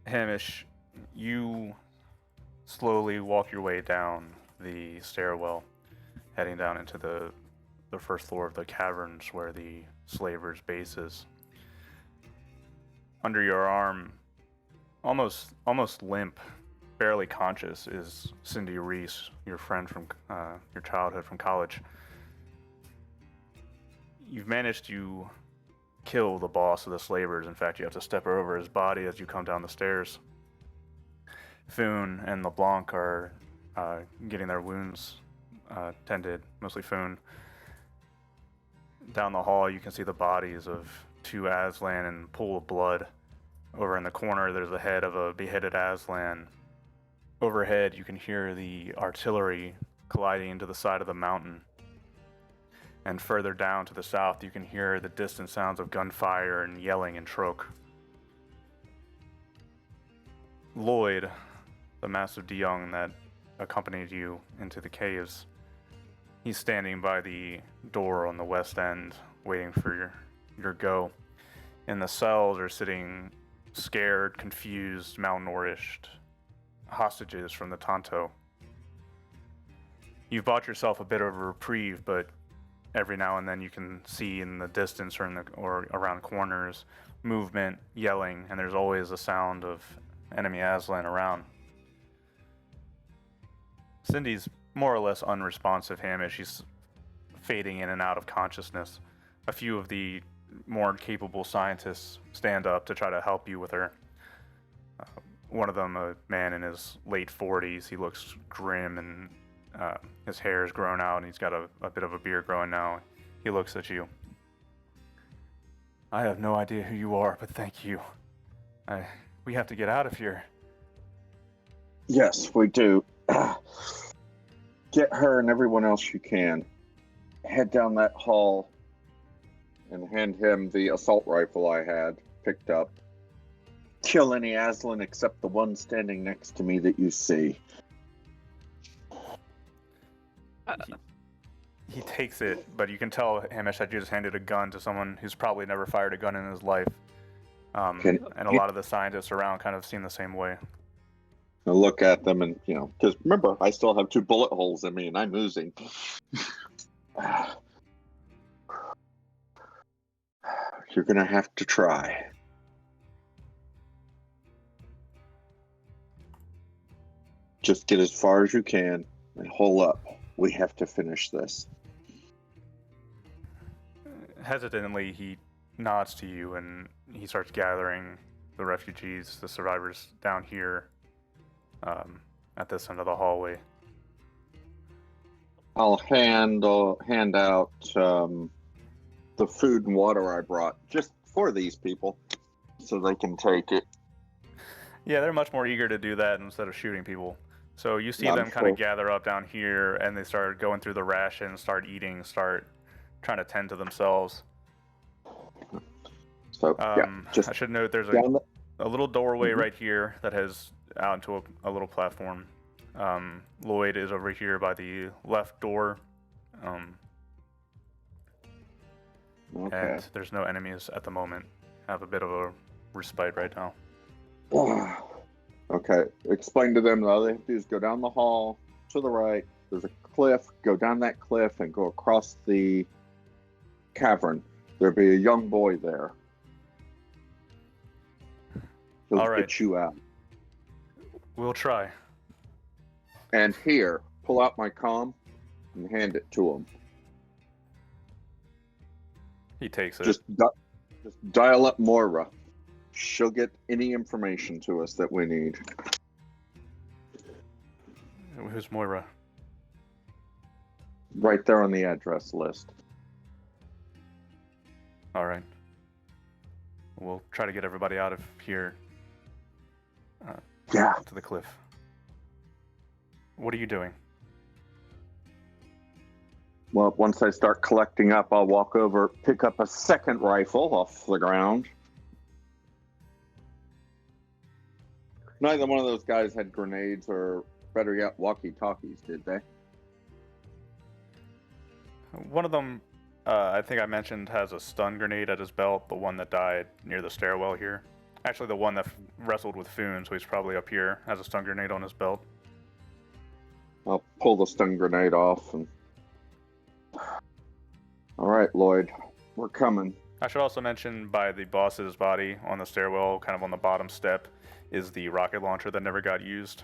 Hamish, you slowly walk your way down the stairwell, heading down into the first floor of the caverns where the slavers' base is. Under your arm, almost limp, barely conscious, is Cindy Reese, your friend from your childhood from college. You've managed to kill the boss of the slavers. In fact, you have to step over his body as you come down the stairs. Foon and LeBlanc are getting their wounds tended, mostly Foon. Down the hall, you can see the bodies of two Aslan and a pool of blood. Over in the corner, there's the head of a beheaded Aslan. Overhead, you can hear the artillery colliding into the side of the mountain. And further down to the south, you can hear the distant sounds of gunfire and yelling in Troke. Lloyd, the massive DeYoung that accompanied you into the caves, he's standing by the door on the west end, waiting for your go. In the cells are sitting scared, confused, malnourished hostages from the Tonto. You've bought yourself a bit of a reprieve, but every now and then you can see in the distance or around corners movement, yelling, and there's always a sound of enemy Aslan around. Cindy's more or less unresponsive, Hamish. She's fading in and out of consciousness. A few of the more capable scientists stand up to try to help you with her. One of them, a man in his late 40s, he looks grim and his hair is grown out and he's got a bit of a beard growing now. He looks at you. I have no idea who you are, but thank you. We have to get out of here. Yes, we do. Get her and everyone else you can. Head down that hall and hand him the assault rifle I had picked up. Kill any Aslan except the one standing next to me that you see. He takes it, but you can tell, Hamish, that you just handed a gun to someone who's probably never fired a gun in his life. And a lot of the scientists around kind of seem the same way. I look at them and, because remember, I still have 2 bullet holes in me and I'm oozing. You're going to have to try. Just get as far as you can and hole up. We have to finish this. Hesitantly, he nods to you and he starts gathering the refugees, the survivors down here at this end of the hallway. I'll hand out the food and water I brought just for these people so they can take it. Yeah, they're much more eager to do that instead of shooting people. So you see them kind of gather up down here and they start going through the rations, start eating, start trying to tend to themselves. So, I should note there's a little doorway right here that has out into a little platform. Lloyd is over here by the left door. And there's no enemies at the moment. Have a bit of a respite right now. Okay, explain to them that all they have to do is go down the hall to the right. There's a cliff. Go down that cliff and go across the cavern. There'll be a young boy there. He'll get you out. We'll try. And here, pull out my comm and hand it to him. He takes it. Just dial up Moira. She'll get any information to us that we need. Who's Moira? Right there on the address list. All right. We'll try to get everybody out of here. To the cliff. What are you doing? Well, once I start collecting up, I'll walk over, pick up a second rifle off the ground. Neither one of those guys had grenades or, better yet, walkie-talkies, did they? One of them, I think I mentioned, has a stun grenade at his belt, the one that died near the stairwell here. Actually, the one that wrestled with Foon, so he's probably up here, has a stun grenade on his belt. I'll pull the stun grenade off. And... All right, Lloyd, we're coming. I should also mention by the boss's body on the stairwell, kind of on the bottom step, is the rocket launcher that never got used.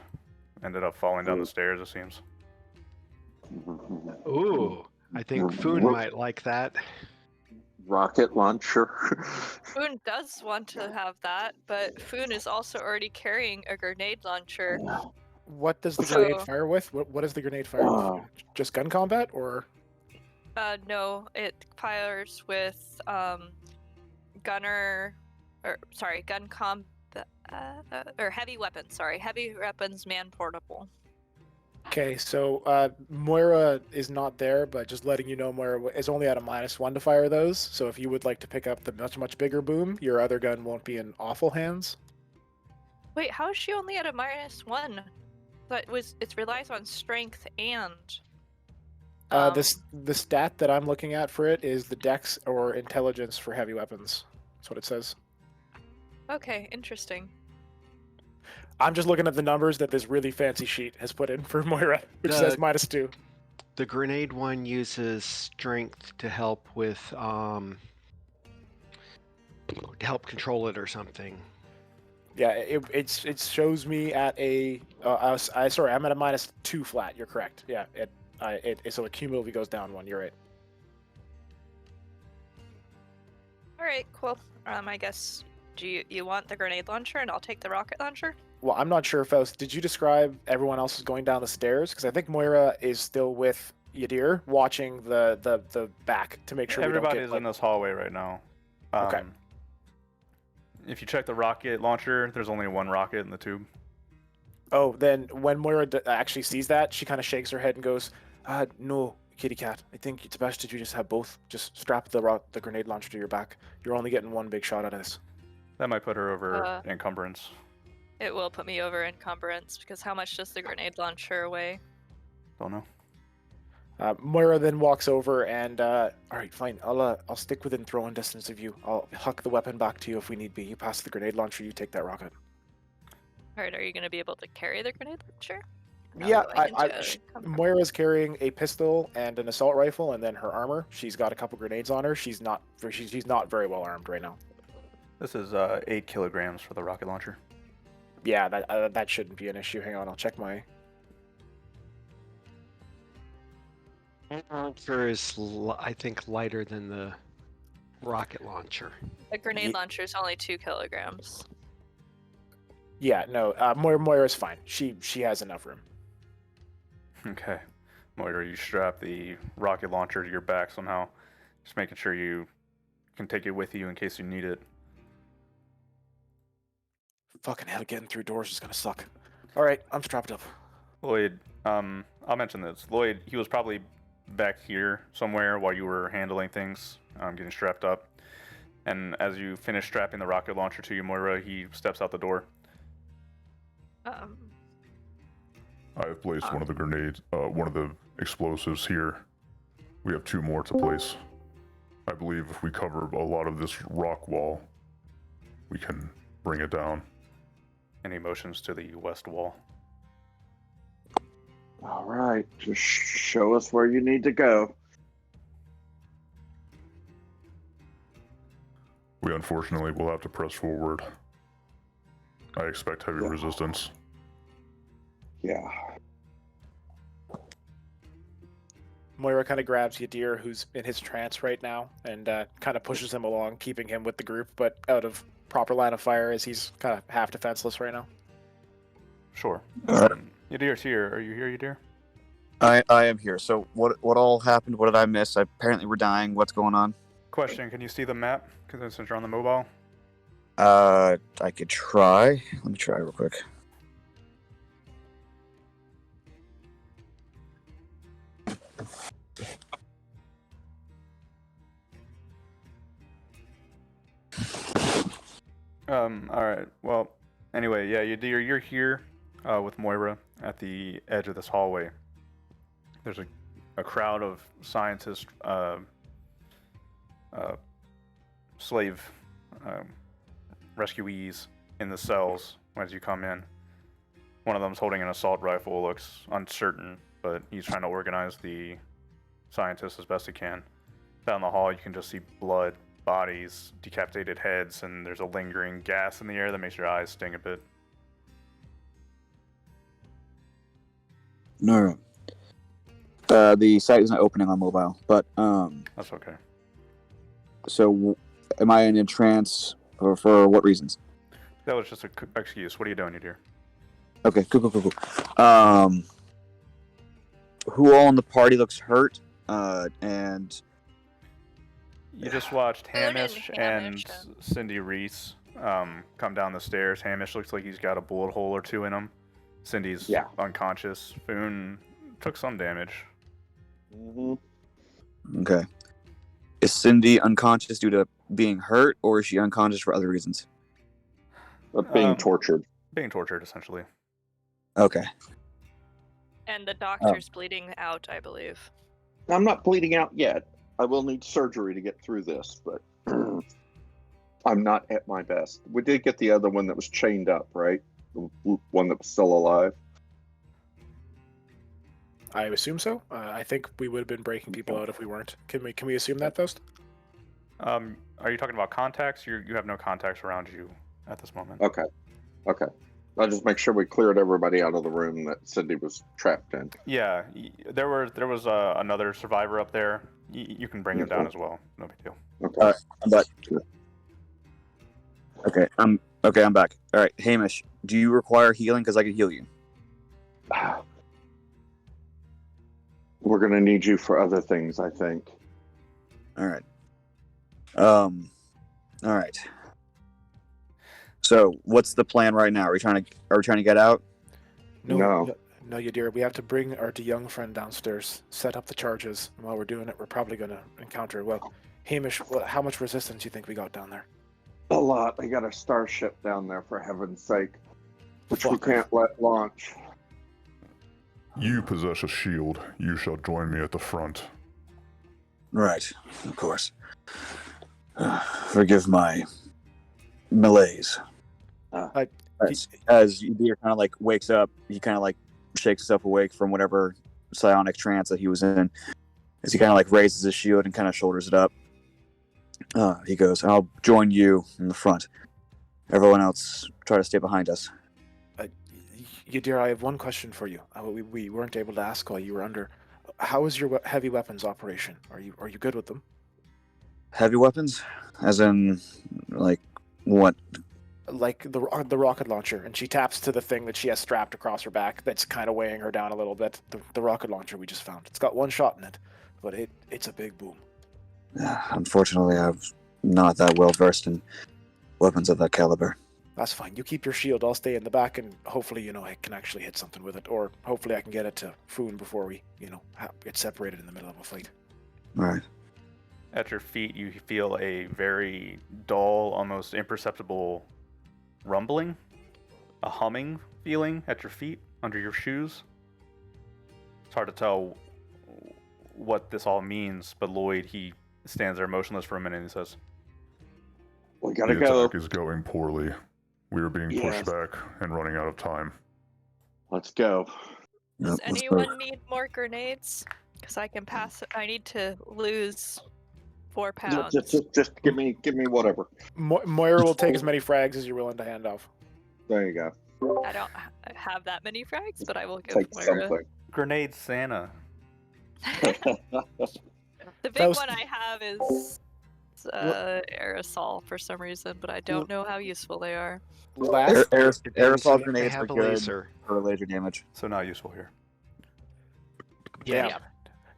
Ended up falling down the stairs, it seems. Ooh, I think Foon might like that. Rocket launcher. Foon does want to have that, but Foon is also already carrying a grenade launcher. What does the So- grenade fire with? What is the grenade fire with? Just gun combat, or? No, it fires with gun combat or heavy weapons. Sorry, heavy weapons, man portable. Okay, so Moira is not there, but just letting you know, Moira is only at a -1 to fire those. So if you would like to pick up the much bigger boom, your other gun won't be in awful hands. Wait, how is she only at a -1? But it relies on strength and. The stat that I'm looking at for it is the dex or intelligence for heavy weapons. That's what it says. Okay, interesting. I'm just looking at the numbers that this really fancy sheet has put in for Moira, which says -2. The grenade one uses strength to help with to help control it or something. Yeah, it shows me at a sorry, I'm at a -2 flat. You're correct. Yeah, so it cumulatively goes down 1. You're right. All right, cool. I guess do you want the grenade launcher, and I'll take the rocket launcher. Well, I'm not sure, Faust. Did you describe everyone else is going down the stairs? Because I think Moira is still with Yadir, watching the back to make sure Everybody's in this hallway right now. Okay. If you check the rocket launcher, there's only one rocket in the tube. Oh, then when Moira actually sees that, she kind of shakes her head and goes, "No, kitty cat. I think it's best that you just have both. Just strap the grenade launcher to your back. You're only getting one big shot at this." That might put her over encumbrance. It will put me over encumbrance because how much does the grenade launcher weigh? Don't know. Moira then walks over and, all right, fine. I'll stick within throwing distance of you. I'll huck the weapon back to you if we need be. You pass the grenade launcher, you take that rocket. All right, are you going to be able to carry the grenade launcher? Yeah, going into Moira's carrying a pistol and an assault rifle, and then her armor. She's got a couple grenades on her. She's not very well armed right now. This is 8 kilograms for the rocket launcher. Yeah, that shouldn't be an issue. Hang on, I'll check my. Launcher is, I think, lighter than the rocket launcher. The grenade launcher is only 2 kilograms. Yeah, no, Moira's fine. She has enough room. Okay. Moira, you strap the rocket launcher to your back somehow. Just making sure you can take it with you in case you need it. Fucking hell, getting through doors is gonna suck. All right, I'm strapped up. Lloyd, I'll mention this. Lloyd, he was probably back here somewhere while you were handling things, getting strapped up. And as you finish strapping the rocket launcher to you, Moira, he steps out the door. I have placed one of the grenades, one of the explosives here. We have 2 more to place. I believe if we cover a lot of this rock wall, we can bring it down. And he motions to the west wall. All right, just show us where you need to go. We unfortunately will have to press forward. I expect heavy resistance. Yeah. Moira kind of grabs Yadir, who's in his trance right now, and kind of pushes him along, keeping him with the group, but out of proper line of fire as he's kind of half defenseless right now. Sure. Alright. Yadir's here. Are you here, Yadir? I am here. So what all happened? What did I miss? Apparently we're dying. What's going on? Question, can you see the map? Because since you're on the mobile. I could try. Let me try real quick. Alright. Well, anyway, yeah, Yadir, you're here with Moira at the edge of this hallway. There's a crowd of scientists, slave rescuees in the cells as you come in. One of them's holding an assault rifle, looks uncertain, but he's trying to organize the scientists as best he can. Down the hall, you can just see blood, bodies, decapitated heads, and there's a lingering gas in the air that makes your eyes sting a bit. No. The site isn't opening on mobile, but That's okay. so am I in a trance for what reasons? That was just an excuse. What are you doing, you dear? Okay, cool. Who all in the party looks hurt? And You just watched Boone and Hamish Hamish, and Cindy Reese come down the stairs. Hamish looks like he's got a bullet hole or two in him. Cindy's unconscious. Boone took some damage. okay, is Cindy unconscious due to being hurt, or is she unconscious for other reasons? Being tortured. Being tortured, essentially. Okay. And the doctor's bleeding out, I believe. I'm not bleeding out yet. I will need surgery to get through this, but I'm not at my best. We did get the other one that was chained up, right? The one that was still alive. I assume so. I think we would have been breaking people out if we weren't. Can we assume that, Faust? Are you talking about contacts? You have no contacts around you at this moment. Okay. I'll just make sure we cleared everybody out of the room that Cindy was trapped in. Yeah, there was another survivor up there. You can bring him down as well. No big deal. Okay. I'm back. Okay, I'm back. All right, Hamish, do you require healing? Because I can heal you. We're gonna need you for other things, I think. All right. All right. So, what's the plan right now? Are we trying to get out? No, you dear. We have to bring our young friend downstairs, set up the charges, and while we're doing it, we're probably going to encounter, well, Hamish, how much resistance do you think we got down there? a lot. They got a starship down there, for heaven's sake, which we Fuck. can't let launch. You possess a shield. You shall join me at the front. Right, of course. Forgive my malaise. As Udir kind of like wakes up, he kind of like shakes himself awake from whatever psionic trance that he was in. As he kind of like raises his shield and kind of shoulders it up, he goes, "I'll join you in the front. Everyone else, try to stay behind us." Dear, I have one question for you. We weren't able to ask while you were under. How is your heavy weapons operation? Are you good with them? Heavy weapons, as in, like, what? Like the rocket launcher, and she taps to the thing that she has strapped across her back that's kind of weighing her down a little bit. The rocket launcher we just found. It's got one shot in it, but it's a big boom. Unfortunately, I'm not that well versed in weapons of that caliber. That's fine. You keep your shield. I'll stay in the back, and hopefully, I can actually hit something with it, or hopefully I can get it to Foon before we, get separated in the middle of a fight. All right. At your feet, you feel a very dull, almost imperceptible rumbling, a humming feeling at your feet, under your shoes. It's hard to tell what this all means, but Lloyd, he stands there motionless for a minute and he says, We gotta The go. attack is going poorly. We are being pushed back and running out of time. Let's go. Does Yep, let's anyone go. need more grenades? Because I can pass. I need to lose 4 No, pounds. just give me whatever. Moira will take as many frags as you're willing to hand off. There you go. I don't have that many frags, but I will give Take Moira. something. Grenade Santa. The big was- one I have is aerosol for some reason, but I don't know how useful they are. Last, Aerosol They grenades are have a good laser. for laser damage. So not useful here. yeah. Yeah.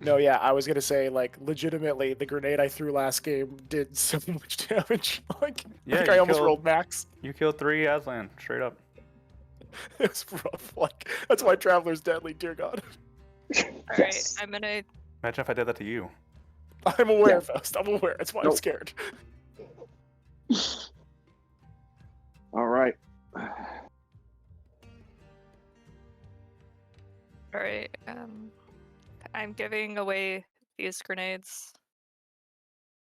No, yeah, I was gonna say, like, legitimately, the grenade I threw last game did so much damage. Like Yeah, I you almost killed- rolled max. You killed 3 Aslan, straight up. It was rough. Like, that's why Traveler's deadly, dear God. Alright, Yes. I'm gonna. Imagine if I did that to you. I'm aware, Yeah. Faust. I'm aware. That's why Nope. I'm scared. All right. Alright, I'm giving away these grenades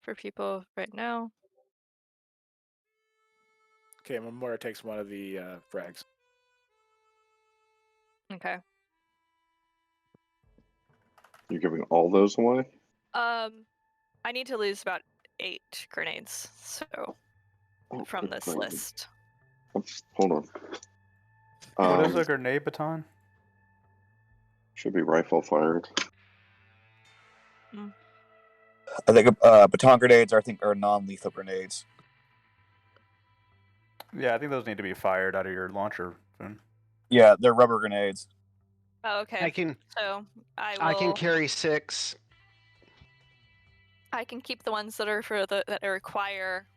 for people right now. Okay, Moira takes one of the frags. Okay. You're giving all those away? I need to lose about 8 grenades, so Oh, from good this gravy. list. Hold on. What is Um, a grenade baton? Should be rifle fired. I think baton grenades are non-lethal grenades. Yeah, I think those need to be fired out of your launcher. Yeah, they're rubber grenades. Oh, okay. I can So I I can will. carry 6. I can keep the ones that are for the that require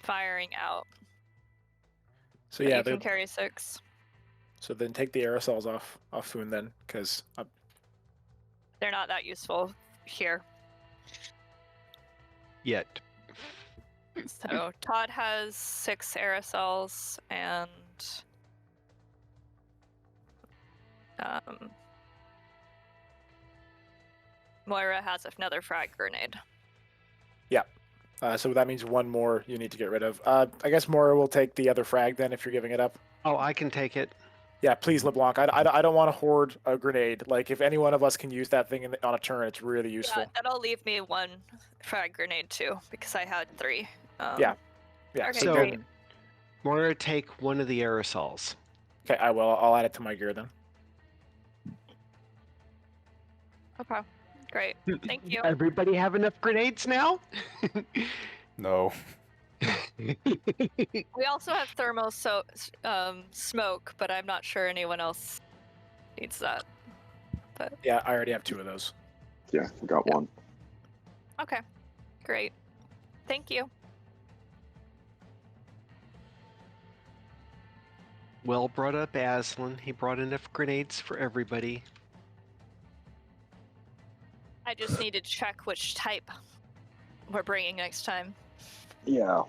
firing out. So But yeah, you can carry 6. so then take the aerosols off Foon then, because They're not that useful here. Yet. So Todd has 6 aerosols and Moira has another frag grenade. so that means one more you need to get rid of. I guess Moira will take the other frag then if you're giving it up. Oh, I can take it. Yeah, please, LeBlanc. I don't want to hoard a grenade. Like, if any one of us can use that thing on a turn, it's really useful. Yeah, that'll leave me 1 frag grenade too, because I had 3. Yeah. Okay, So- great. Moira, take one of the aerosols. Okay, I will. I'll add it to my gear then. Okay, great. Thank you. Everybody have enough grenades now? No. We also have thermal smoke, but I'm not sure anyone else needs that. But Yeah, I already have 2 of those. Yeah, I got one. okay, great. Thank you. Well brought up, Aslan. He brought enough grenades for everybody. I just need to check which type we're bringing next time. Yeah.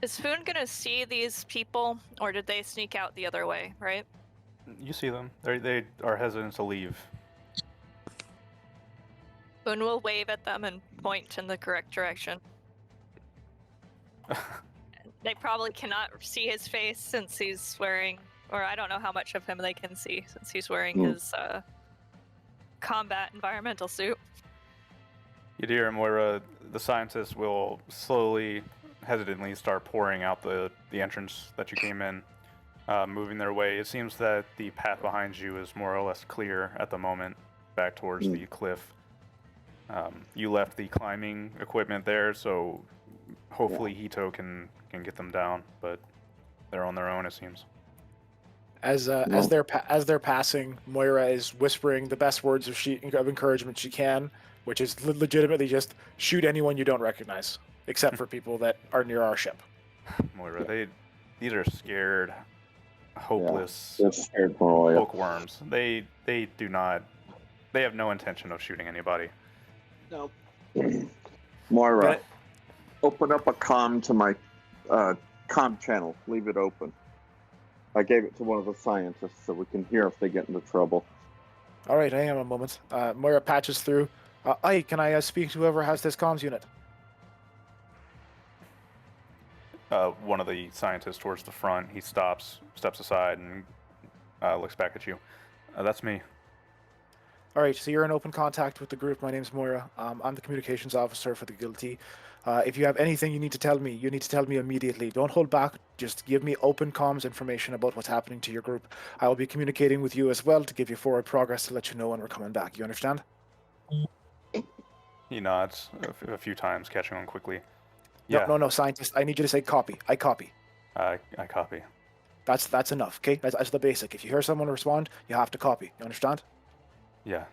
Is Foon gonna see these people, or did they sneak out the other way? Right? You see them. They are hesitant to leave. Foon will wave at them and point in the correct direction. They probably cannot see his face since he's wearing, or I don't know how much of him they can see since he's wearing his combat environmental suit. Yadir and Moira, the scientists will slowly, hesitantly start pouring out the entrance that you came in, moving their way. It seems that the path behind you is more or less clear at the moment, back towards the cliff. You left the climbing equipment there, so hopefully Hito can get them down, but they're on their own, it seems. As they're passing, Moira is whispering the best words of encouragement she can, which is legitimately just shoot anyone you don't recognize, except for people that are near our ship. Moira, these are scared, hopeless They're scared for you. bookworms. They have no intention of shooting anybody. No. Moira, But- open up a comm to my comm channel. Leave it open. I gave it to one of the scientists so we can hear if they get into trouble. All right, hang on a moment. Moira patches through. Aye, can I speak to whoever has this comms unit? One of the scientists towards the front, he steps aside, and looks back at you. That's me. All right, so you're in open contact with the group. My name's Moira. I'm the communications officer for the Guilty. If you have anything you need to tell me, immediately. Don't hold back. Just give me open comms information about what's happening to your group. I will be communicating with you as well to give you forward progress to let you know when we're coming back. You understand? He nods a few times, catching on quickly. Yeah, No, scientist. I need you to say copy. I copy. I copy. That's enough, okay? That's the basic. If you hear someone respond, you have to copy. You understand? Yeah,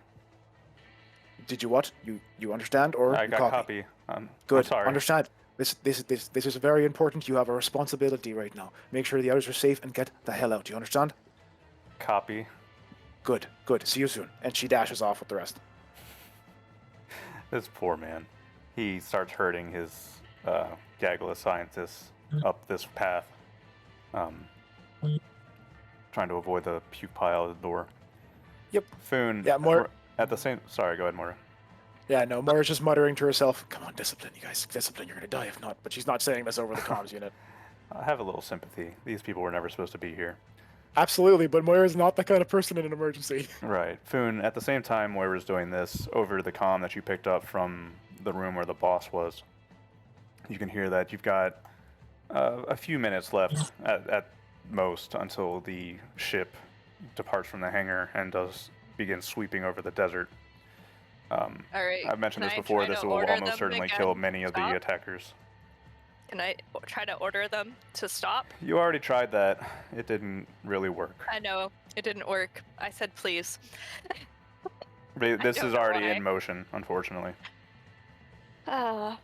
Did you what? You understand or I you got copy. Good. I'm sorry. Understand. This is very important. You have a responsibility right now. Make sure the others are safe and get the hell out. You understand? Copy. Good. See you soon. And she dashes off with the rest. This poor man. He starts herding his gaggle of scientists up this path, trying to avoid the puke pile at the door. Yep. Foon. Yeah, Moira. At the same. Sorry, go ahead, Moira. Yeah, no, Moira's just muttering to herself, come on, discipline, you guys, discipline, you're gonna die if not. But she's not saying this over the comms unit. I have a little sympathy. These people were never supposed to be here. Absolutely, but Moira's not the kind of person in an emergency. Right. Foon, at the same time Moira's doing this, over the comm that you picked up from the room where the boss was, you can hear that you've got a few minutes left at most until the ship departs from the hangar and does begin sweeping over the desert. All right. I've mentioned can this I before. try This to will order almost them certainly again kill to many of the stop? attackers. Can I try to order them to stop? You already tried that. It didn't really work. I know it didn't work. I said please. This don't is know already why. in motion, unfortunately. All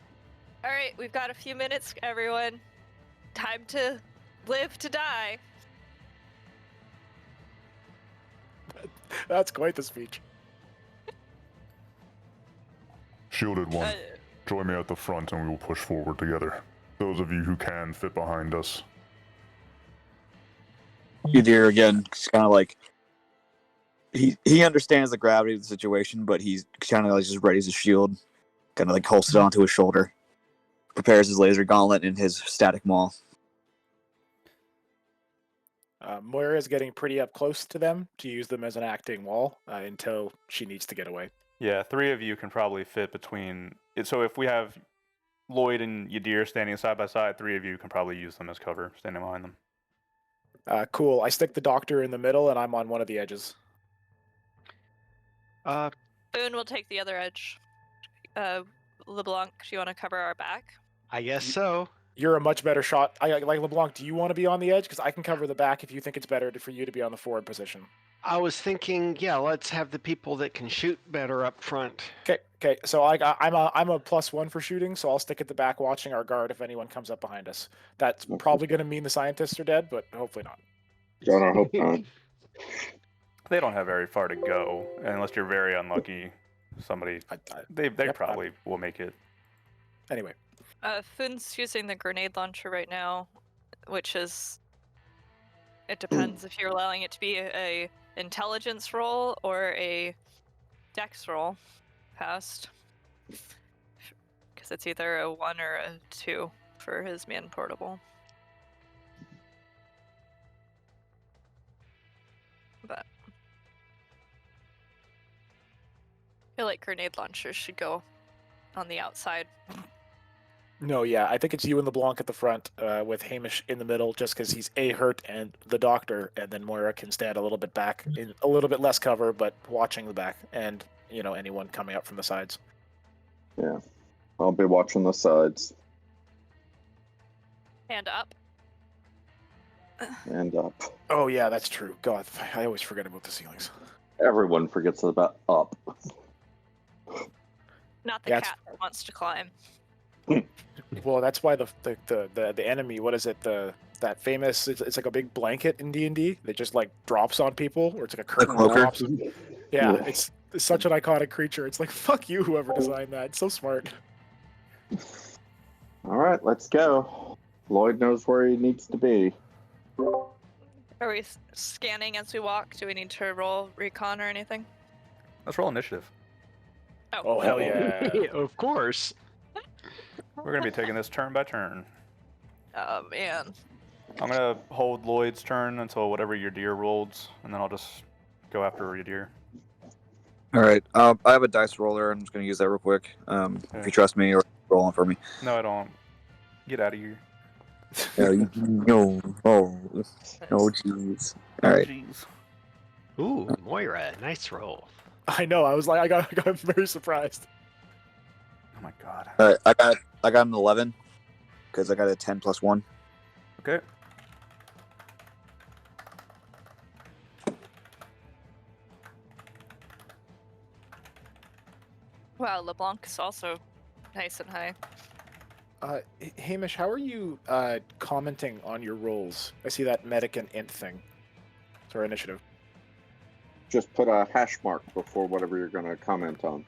right, we've got a few minutes, everyone. Time to live to die. That's quite the speech. Shielded one, Uh, join me at the front and we will push forward together. Those of you who can fit behind us. Udir again, kind of like he understands the gravity of the situation, but he's kind of like just readies his shield, kind of like holds it onto his shoulder, prepares his laser gauntlet and his static maul. Moira's getting pretty up close to them to use them as an acting wall until she needs to get away. Yeah, 3 of you can probably fit between. So if we have Lloyd and Yadir standing side by side, 3 of you can probably use them as cover, standing behind them. Cool. I stick the doctor in the middle, and I'm on one of the edges. Boone will take the other edge. LeBlanc, do you want to cover our back? I guess so. You're a much better shot. Like LeBlanc, do you want to be on the edge? Because I can cover the back if you think it's better for you to be on the forward position. I was thinking, yeah, let's have the people that can shoot better up front. Okay. So I'm a +1 for shooting, so I'll stick at the back watching our guard if anyone comes up behind us. That's probably going to mean the scientists are dead, but hopefully not. God, I hope not. They don't have very far to go, unless you're very unlucky. Somebody, they probably will make it. Anyway. Foon's using the grenade launcher right now, which is... It depends if you're allowing it to be a intelligence roll or a dex roll past. Because it's either a 1 or a 2 for his man portable. But... I feel like grenade launchers should go on the outside. No, yeah, I think it's you and LeBlanc at the front, with Hamish in the middle, just because he's hurt and the doctor, and then Moira can stand a little bit back, in a little bit less cover, but watching the back, and anyone coming up from the sides. Yeah, I'll be watching the sides Hand up. and up. Oh yeah, that's true. God, I always forget about the ceilings. Everyone forgets about up. Not the Yeah, cat that wants to climb. Well, that's why the enemy. What is it? That famous. It's like a big blanket in D&D that just like drops on people, or it's like a curtain that cloaker? drops. Yeah, it's such an iconic creature. It's like fuck you, whoever designed that. It's so smart. All right, let's go. Lloyd knows where he needs to be. Are we scanning as we walk? Do we need to roll recon or anything? Let's roll initiative. Oh hell yeah! Of course. We're going to be taking this turn by turn. Oh man. I'm going to hold Lloyd's turn until whatever your deer rolls, and then I'll just go after your deer. All right. I have a dice roller. I'm just going to use that real quick. If you trust me, or rolling for me. No, I don't. Get out of here. No. Oh, jeez. All right. Jeez. Ooh, Moira, nice roll. I know. I was like, I got very surprised. Oh my god. All right. I got an 11 because I got a 10 plus 1. Okay. Wow, LeBlanc is also nice and high. Hamish, how are you commenting on your rolls? I see that medic and int thing. It's our initiative. Just put a hash mark before whatever you're going to comment on.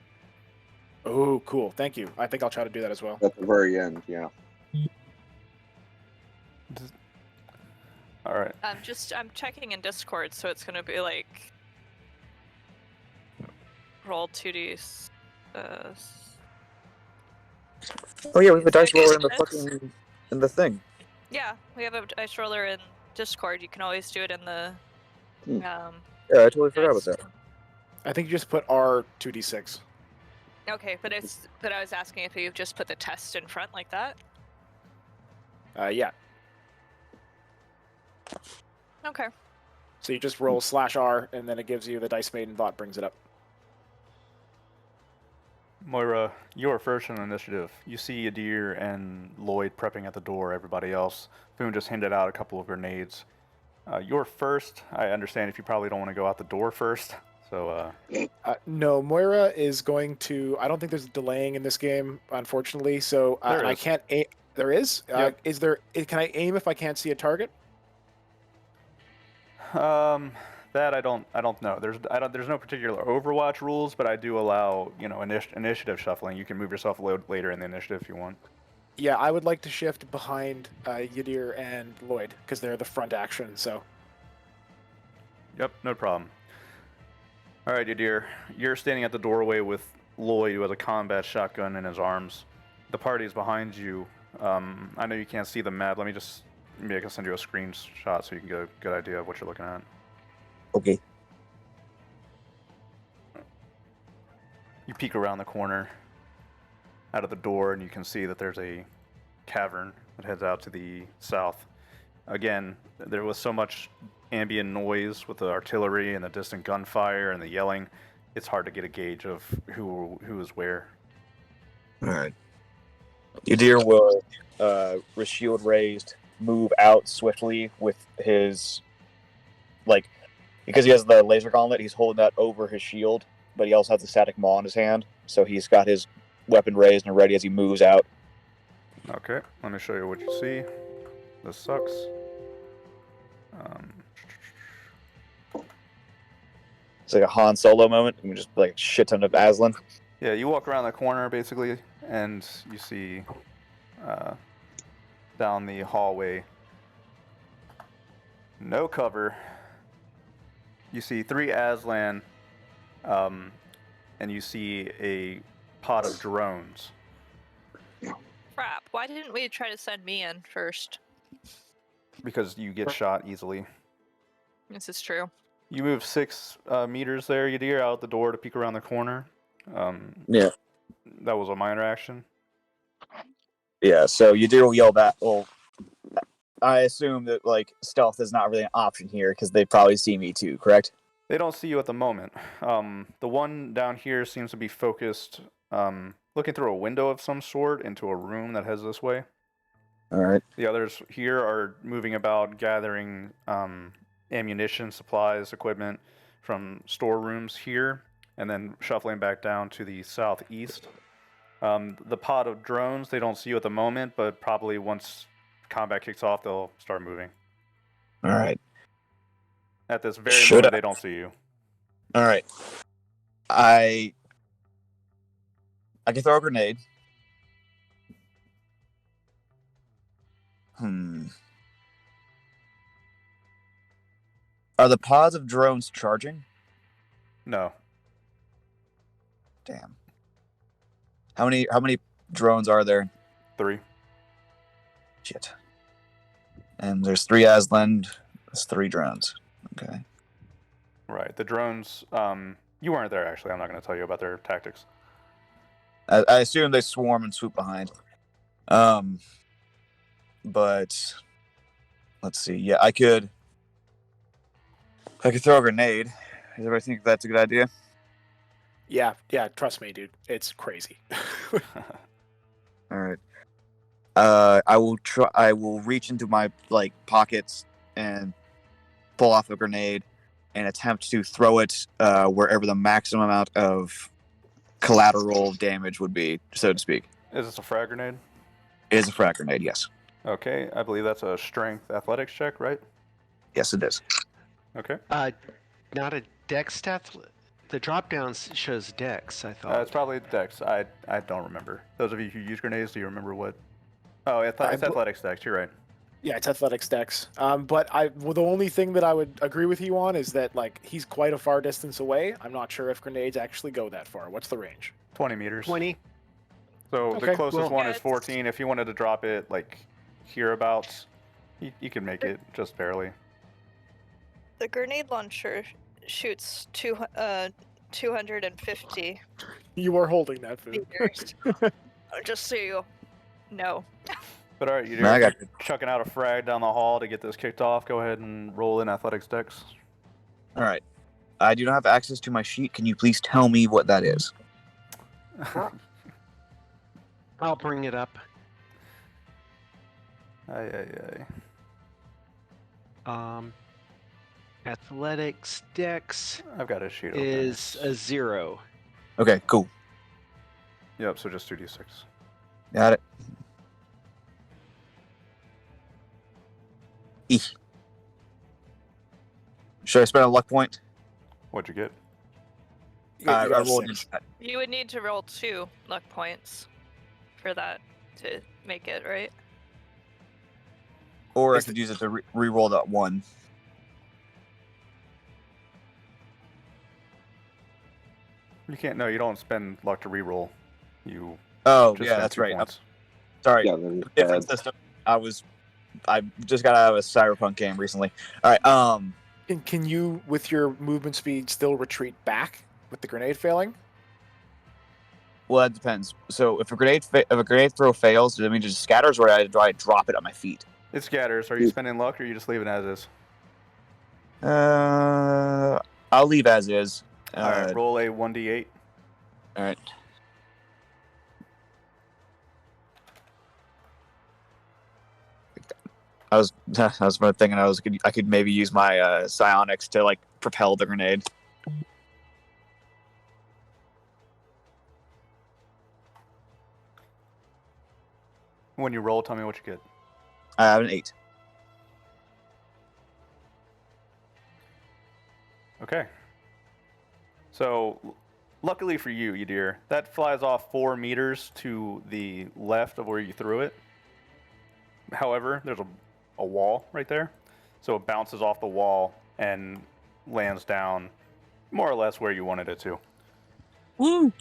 Oh, cool. Thank you. I think I'll try to do that as well. At the very end, yeah. All right. I'm checking in Discord, so it's gonna be like roll 2d. Oh yeah, we have a dice Second roller in the dice? fucking in the thing. Yeah, we have a dice roller in Discord. You can always do it in the. Hmm. Um, Yeah, I totally forgot about dice. that. I think you just put R 2d6. Okay, but I was asking if you just put the test in front like that. Yeah. Okay. So you just roll /R, and then it gives you the Dice Maiden bot brings it up. Moira, you're first in initiative. You see Adir and Lloyd prepping at the door. Everybody else. Foon just handed out a couple of grenades. You're first. I understand if you probably don't want to go out the door first. So, No, Moira is going to. I don't think there's delaying in this game, unfortunately. So There and I is. can't. There is. Yep. Is there? Can I aim if I can't see a target? that I don't know. There's no particular Overwatch rules, but I do allow, initiative shuffling. You can move yourself later in the initiative if you want. Yeah, I would like to shift behind Yadir and Lloyd because they're the front action. So Yep, no problem. All right, Yadir, you're standing at the doorway with Lloyd, who has a combat shotgun in his arms. The party is behind you. I know you can't see the map. Maybe I can send you a screenshot so you can get a good idea of what you're looking at. Okay. You peek around the corner out of the door, and you can see that there's a cavern that heads out to the south. Again, there was so much ambient noise with the artillery and the distant gunfire and the yelling. It's hard to get a gauge of who is where. All right. Yadir will, with shield raised, move out swiftly with his, because he has the laser gauntlet, he's holding that over his shield, but he also has the static maw in his hand, so he's got his weapon raised and ready as he moves out. Okay, let me show you what you see. This sucks. It's like a Han Solo moment. You can just shit ton of Aslan. Yeah, you walk around the corner basically, and you see down the hallway, no cover. You see 3 Aslan, and you see a pod of drones. Crap. Why didn't we try to send me in first? Because you get shot easily. This is true. You move 6 meters there, Yadir, out the door to peek around the corner. Yeah. That was a minor action. Yeah, so Yadir will yell back. Well, I assume that stealth is not really an option here because they probably see me too, correct? They don't see you at the moment. The one down here seems to be focused, looking through a window of some sort into a room that heads this way. All right. The others here are moving about, gathering ammunition, supplies, equipment from storerooms here, and then shuffling back down to the southeast. The pod of drones, they don't see you at the moment, but probably once combat kicks off, they'll start moving. All right. At this very moment, they don't see you. All right. I can throw a grenade. Are the pods of drones charging? No. Damn. How many drones are there? 3. Shit. And there's 3 Aslan. There's 3 drones. Okay. Right. The drones, you weren't there, actually. I'm not going to tell you about their tactics. I assume they swarm and swoop behind. But let's see. Yeah, I could throw a grenade. Does everybody think that's a good idea? Yeah. Trust me, dude. It's crazy. All right. I will reach into my pockets and pull off a grenade and attempt to throw it wherever the maximum amount of collateral damage would be, so to speak. Is this a frag grenade? It is a frag grenade, yes. Okay, I believe that's a strength athletics check, right? Yes, it is. Okay. Not a dex stat. The drop down shows dex, I thought. It's probably dex. I don't remember. Those of you who use grenades, do you remember what? Oh, it's athletics dex. You're right. Yeah, it's athletics dex. But the only thing that I would agree with you on is that like he's quite a far distance away. I'm not sure if grenades actually go that far. What's the range? 20 meters. 20. So the Okay, closest well- one Yeah, is it's- 14. If you wanted to drop it like hereabouts, you can make it just barely. The grenade launcher shoots 250 You are holding that food. meters. Just so you know. But all right, you're Man, I got chucking out a frag down the hall to get this kicked off. Go ahead and roll in athletics dex. All right. I do not have access to my sheet. Can you please tell me what that is? I'll bring it up. Aye. Athletics dex I've got a sheet open. is a 0. Okay, cool. Yep, so just 2d6. Got it. Eek. Should I spend a luck point? What'd you get? You got I a rolled six. in. You would need to roll 2 luck points for that to make it, right? Or I Is could the- use it to re-roll that 1. You can't. No, you don't spend luck to reroll. You Oh, just yeah, spend that's 2 right. I'm points. sorry. Yeah, then Different add- system. I just got out of a Cyberpunk game recently. All right. Can you, with your movement speed, still retreat back with the grenade failing? Well, that depends. So if a grenade throw fails, does it mean it just scatters, or do I drop it on my feet? It scatters. Are you spending luck, or are you just leaving it as is? I'll leave as is. All right, roll a 1d8. All right. I was thinking I could maybe use my psionics to like propel the grenade. When you roll, tell me what you get. I have an 8. Okay. So, luckily for you, Yadir, that flies off 4 meters to the left of where you threw it. However, there's a wall right there. So it bounces off the wall and lands down more or less where you wanted it to. Woo!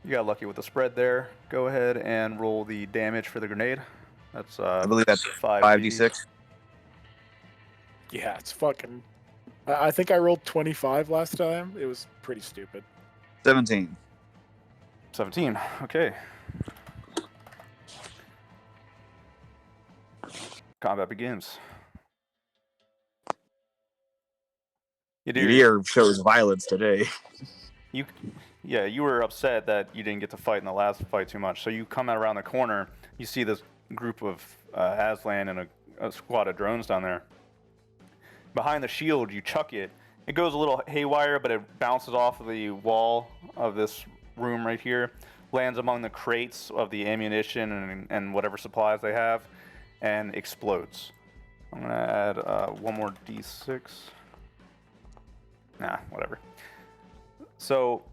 You got lucky with the spread there. Go ahead and roll the damage for the grenade. That's I believe that's 5d6. Yeah, it's fucking. I think I rolled 25 last time. It was pretty stupid. 17. 17. Okay. Combat begins. Yadir shows violence today. You were upset that you didn't get to fight in the last fight too much. So you come out around the corner, you see this group of Aslan and a squad of drones down there. Behind the shield, you chuck it. It goes a little haywire, but it bounces off of the wall of this room right here, lands among the crates of the ammunition and whatever supplies they have, and explodes. I'm gonna add one more d6. Nah, whatever. So,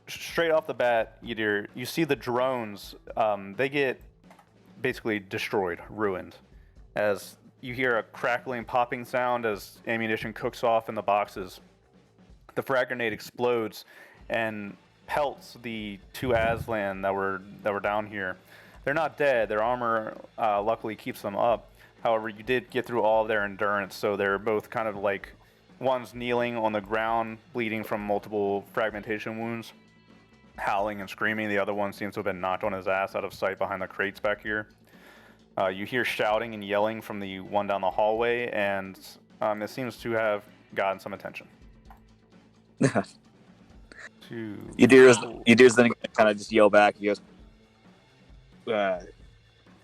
straight off the bat, you see the drones. They get basically destroyed, ruined, as you hear a crackling, popping sound as ammunition cooks off in the boxes. The frag grenade explodes and pelts the 2 Aslan that were down here. They're not dead. Their armor luckily keeps them up. However, you did get through all of their endurance, so they're both kind of like one's kneeling on the ground, bleeding from multiple fragmentation wounds, howling and screaming. The other one seems to have been knocked on his ass out of sight behind the crates back here. You hear shouting and yelling from the one down the hallway, and it seems to have gotten some attention. Yadir's then kind of just yell back. He goes,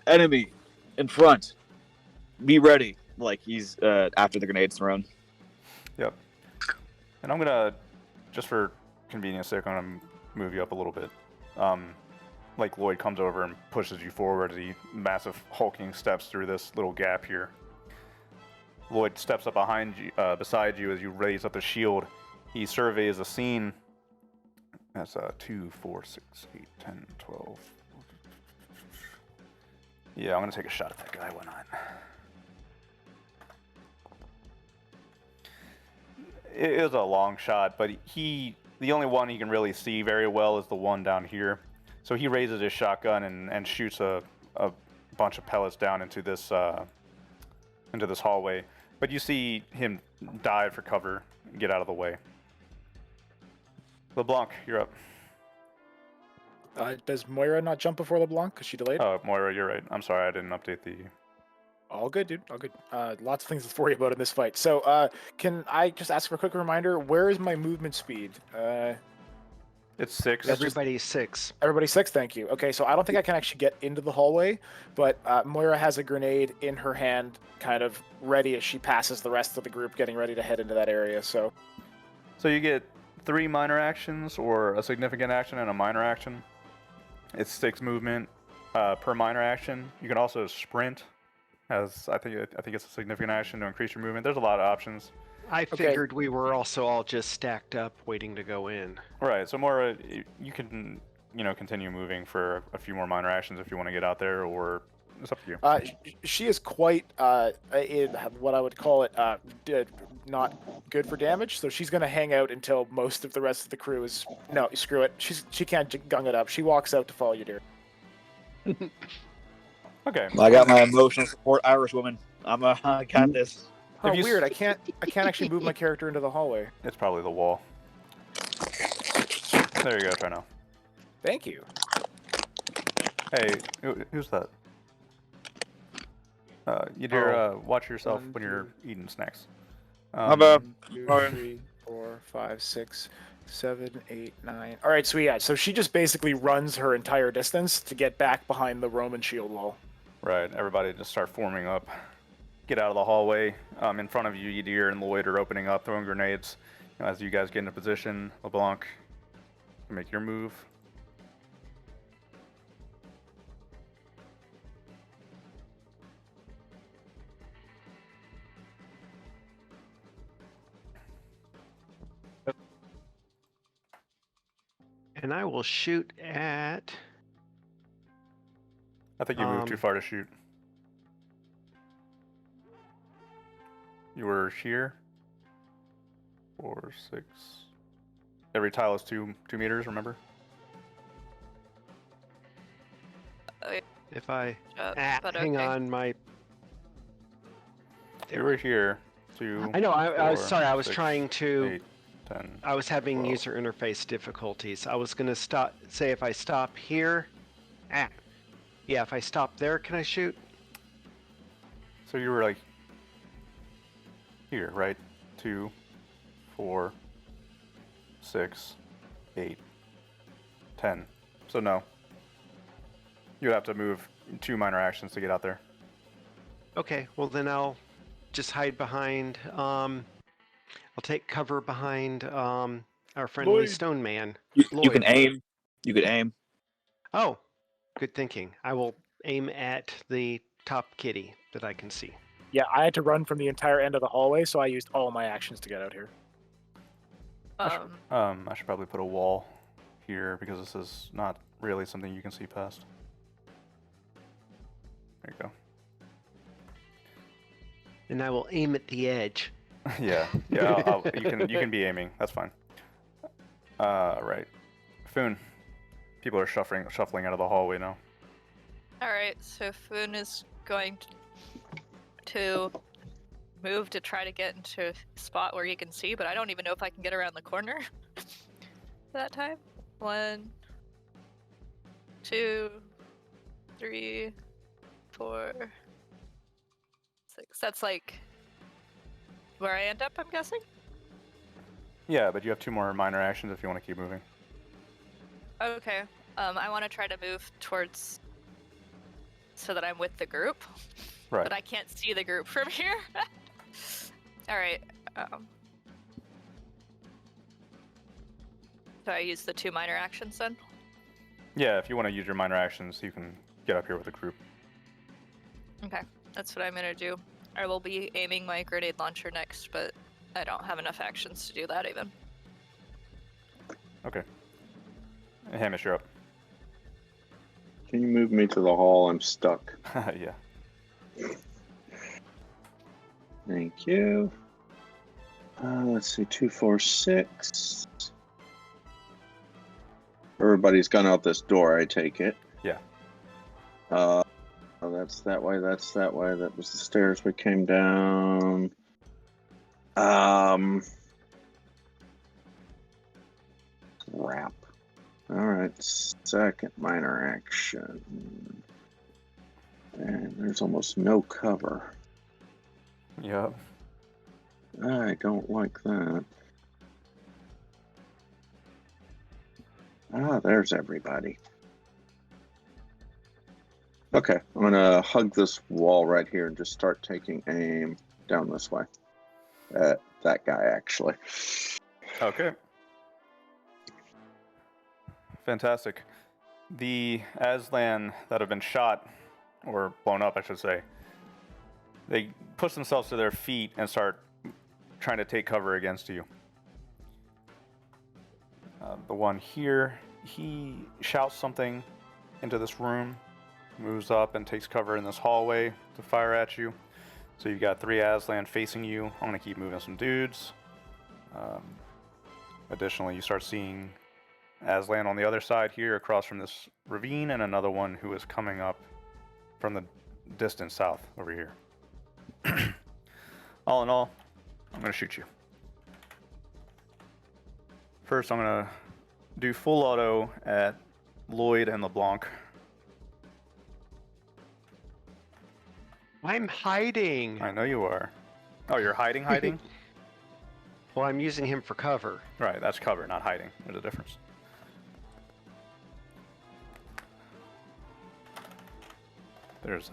"Enemy in front. Be ready." Like he's after the grenade's thrown. Yep. And I'm gonna, just for convenience sake, I'm gonna move you up a little bit. Like Lloyd comes over and pushes you forward as he massive hulking steps through this little gap here. Lloyd steps up behind you, beside you as you raise up the shield. He surveys the scene. That's 2, 4, 6, 8, 10, 12. Yeah, I'm gonna take a shot at that guy. Why not? It is a long shot, but the only one he can really see very well is the one down here. So he raises his shotgun and shoots a bunch of pellets down into this hallway. But you see him dive for cover, get out of the way. LeBlanc, you're up. Does Moira not jump before LeBlanc because she delayed? Oh, Moira, you're right. I'm sorry, I didn't update the... All good, dude. All good. Lots of things to worry about in this fight. So, can I just ask for a quick reminder? Where is my movement speed? It's 6. Everybody's 6. Everybody's 6. Thank you. Okay, so I don't think I can actually get into the hallway, but Moira has a grenade in her hand, kind of ready as she passes the rest of the group, getting ready to head into that area. So you get 3 minor actions, or a significant action and a minor action. It's 6 movement per minor action. You can also sprint. As I think it's a significant action to increase your movement. There's a lot of options. I figured we were also all just stacked up waiting to go in. Right. So Moira, you can continue moving for a few more minor actions if you want to get out there, or it's up to you. She is quite in what I would call it not good for damage. So she's going to hang out until most of the rest of the crew is screw it. She can't gung it up. She walks out to follow you, dear. Okay. I got my emotional support Irish woman. I got this. Oh, weird. I can't actually move my character into the hallway. It's probably the wall. There you go. Try now. Thank you. Hey, who's that? You dare watch yourself when you're eating snacks. My bad. 1, 2, 3, 4, 5, 6, 7, 8, 9. All right, so yeah, so she just basically runs her entire distance to get back behind the Roman shield wall. Right. Everybody just start forming up. Get out of the hallway. In front of you, Yadir and Lloyd are opening up, throwing grenades. As you guys get into position, LeBlanc, make your move. And I will shoot at... I think you moved too far to shoot. You were here. 4, 6. Every tile is 2 meters, remember? If I... but hang okay. on, my... You were here. 2. I know, I was 4, sorry, I was 6, trying to... 8, 10. I was having 12. user interface difficulties. I was gonna say if I stop here... Yeah, if I stop there, can I shoot? So you were like here, right? 2, 4, 6, 8, 10. So no. You have to move 2 minor actions to get out there. Okay, well then I'll just hide behind, I'll take cover behind, our friendly Lloyd. stone man. You Lloyd. can aim. You can aim. Oh, good thinking. I will aim at the top kitty that I can see. Yeah, I had to run from the entire end of the hallway, so I used all my actions to get out here. I should probably put a wall here because this is not really something you can see past. There you go. And I will aim at the edge. Yeah, you can be aiming. That's fine. Right. Foon. People are shuffling out of the hallway now. Alright, so Foon is going to move to try to get into a spot where you can see, but I don't even know if I can get around the corner that time. 1, 2, 3, 4, 6. That's like where I end up, I'm guessing? Yeah, but you have 2 more minor actions if you want to keep moving. Okay. I want to try to move towards so that I'm with the group. Right. But I can't see the group from here. Alright. So I use the 2 minor actions then? Yeah, if you want to use your minor actions, you can get up here with the group. Okay, that's what I'm gonna do. I will be aiming my grenade launcher next, but I don't have enough actions to do that even. Okay. Hamish, you're up. Can you move me to the hall? I'm stuck. Yeah. Thank you. Let's see, 2, 4, 6. Everybody's gone out this door, I take it. Yeah. Oh, that's that way, that's that way. That was the stairs we came down. Crap. Alright, second minor action. And there's almost no cover. Yep. I don't like that. Ah, there's everybody. Okay, I'm gonna hug this wall right here and just start taking aim down this way. At that guy, actually. Okay. Fantastic. The Aslan that have been shot, or blown up, I should say, they push themselves to their feet and start trying to take cover against you. The one here, he shouts something into this room, moves up and takes cover in this hallway to fire at you. So you've got 3 Aslan facing you. I'm going to keep moving some dudes. Additionally, you start seeing Aslan on the other side here across from this ravine, and another one who is coming up from the distant south over here. All in all, I'm going to shoot you. First, I'm going to do full auto at Lloyd and LeBlanc. I'm hiding. I know you are. Oh, you're hiding? Well, I'm using him for cover. Right, that's cover, not hiding. There's a difference. There's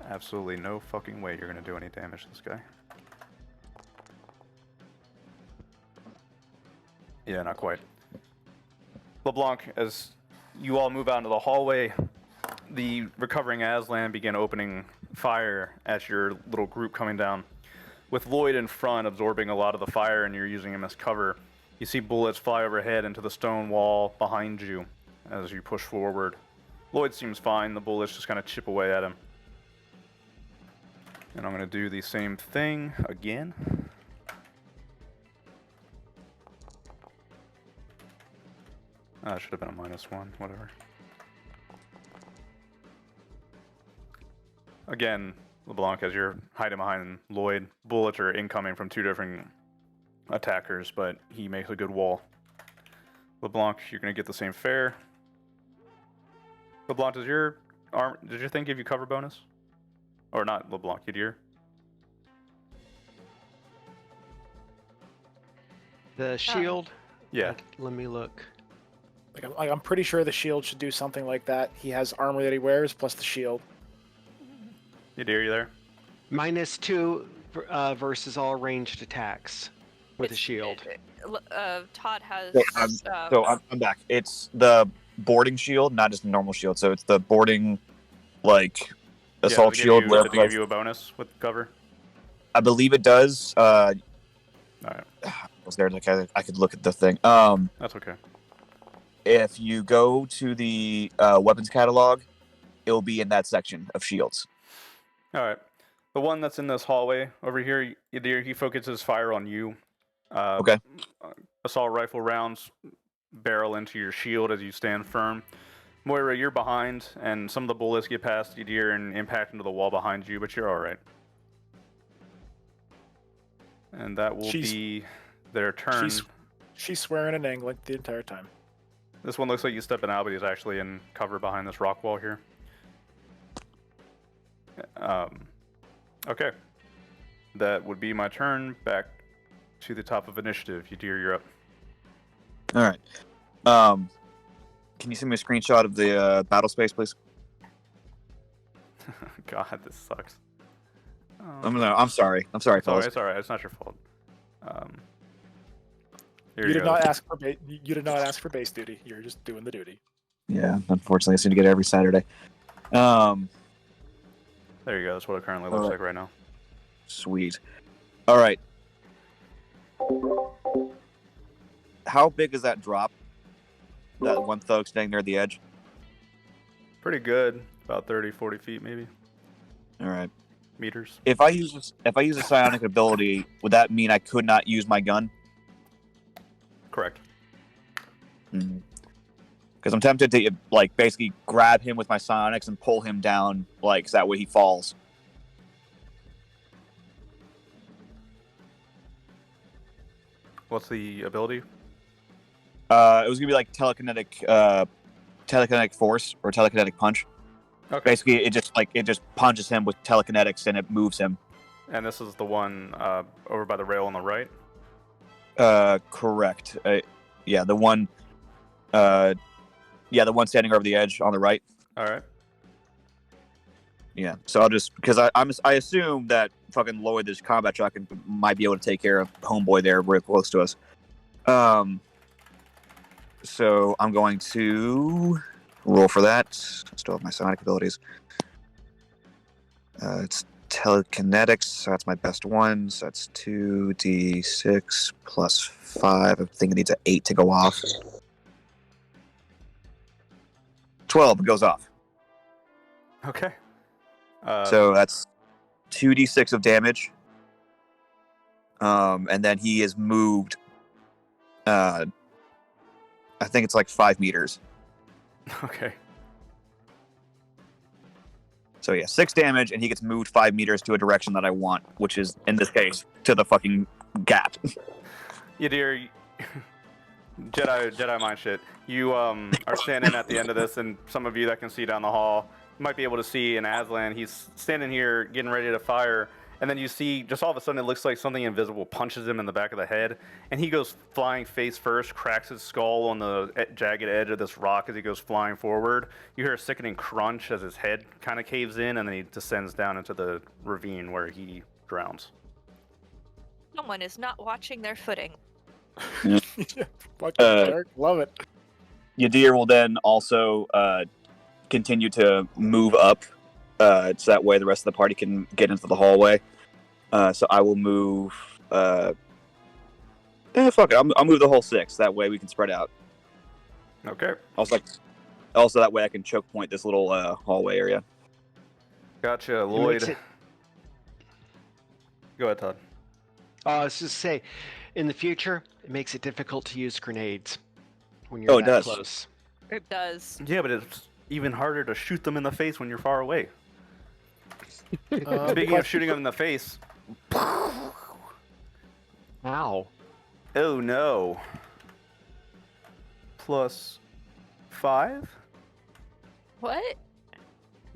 absolutely no fucking way you're going to do any damage to this guy. Yeah, not quite. LeBlanc, as you all move out into the hallway, the recovering Aslan begin opening fire at your little group coming down. With Lloyd in front absorbing a lot of the fire and you're using him as cover, you see bullets fly overhead into the stone wall behind you as you push forward. Lloyd seems fine, the bullets just kind of chip away at him. And I'm going to do the same thing again. It should have been a -1, whatever. Again, LeBlanc, as you're hiding behind Lloyd, bullets are incoming from 2 different attackers, but he makes a good wall. LeBlanc, you're going to get the same fare. LeBlanc, does your thing give you cover bonus? Or not LeBlanc, Yadir? The shield? Yeah. Let me look. I'm pretty sure the shield should do something like that. He has armor that he wears plus the shield. Yadir, you there? -2 versus all ranged attacks with a shield. Todd has. So I'm back. It's the boarding shield, not just a normal shield. So it's the boarding, like, assault shield. Does it give you a bonus with cover? I believe it does. All right. Was there like I could look at the thing. That's okay. If you go to the weapons catalog, it'll be in that section of shields. All right. The one that's in this hallway over here, Yadir, he focuses fire on you. Okay. Assault rifle rounds barrel into your shield as you stand firm. Moira, you're behind, and some of the bullets get past Yadir and impact into the wall behind you, but you're all right. And that will be their turn. She's swearing and angling the entire time. This one looks like you stepping out, but he's actually in cover behind this rock wall here. Okay. That would be my turn. Back to the top of initiative. Yadir, you're up. All right. Can you send me a screenshot of the battle space, please? God, this sucks. I'm sorry. I'm sorry, fellas. It's all right. It's not your fault. You did not ask for base duty. You're just doing the duty. Yeah, unfortunately, I seem to get it every Saturday. There you go. That's what it currently looks like right now. Sweet. All right. How big is that drop? That one thug standing near the edge? Pretty good. About 30, 40 feet, maybe. All right. Meters. If I use a psionic ability, would that mean I could not use my gun? Correct. Because I'm tempted to like basically grab him with my psionics and pull him down, like so that way he falls. What's the ability? It was gonna be like telekinetic force or telekinetic punch. Okay. Basically, it just punches him with telekinetics and it moves him. And this is the one over by the rail on the right? Correct. Yeah, the one. The one standing over the edge on the right. All right. Yeah. So I'll just because I assume that fucking Lloyd, this combat shotgun, might be able to take care of homeboy there, real close to us. So I'm going to roll for that. Still have my psionic abilities. It's telekinetics. So that's my best one. So that's 2d6 plus 5. I think it needs an 8 to go off. 12 goes off. Okay. So that's 2d6 of damage. And then he is moved. I think it's like 5 meters. Okay. So yeah, 6 damage, and he gets moved 5 meters to a direction that I want, which is, in this case, to the fucking gap. Yeah, dear. Jedi mind shit. You are standing at the end of this, and some of you that can see down the hall might be able to see an Aslan. He's standing here getting ready to fire, and then you see just all of a sudden it looks like something invisible punches him in the back of the head, and he goes flying face first, cracks his skull on the jagged edge of this rock as he goes flying forward. You hear a sickening crunch as his head kind of caves in, and then he descends down into the ravine where he drowns. Someone is not watching their footing. Fucking dark. Love it. Yadir will then also continue to move up, so that way the rest of the party can get into the hallway. So I will move. Fuck it. I'll move the whole 6. That way we can spread out. Okay. Also that way I can choke point this little hallway area. Gotcha, Lloyd. Go ahead, Todd. I was just say, in the future, it makes it difficult to use grenades when you're it that does. close. It does. Yeah, but it's even harder to shoot them in the face when you're far away. Speaking of shooting them in the face. Ow. Oh no. +5? What?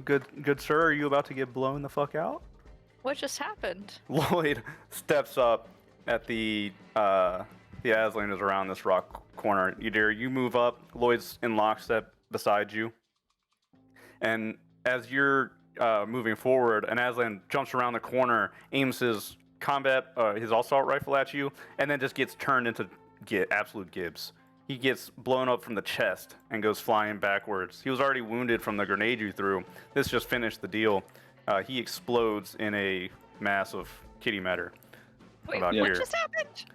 Good sir, are you about to get blown the fuck out? What just happened? Lloyd steps up at the Aslan is around this rock corner. You move up. Lloyd's in lockstep beside you. And as you're moving forward, an Aslan jumps around the corner, aims his his assault rifle at you, and then just gets turned into absolute gibs. He gets blown up from the chest and goes flying backwards. He was already wounded from the grenade you threw. This just finished the deal. He explodes in a mass of kitty matter. Wait, about what here. just happened?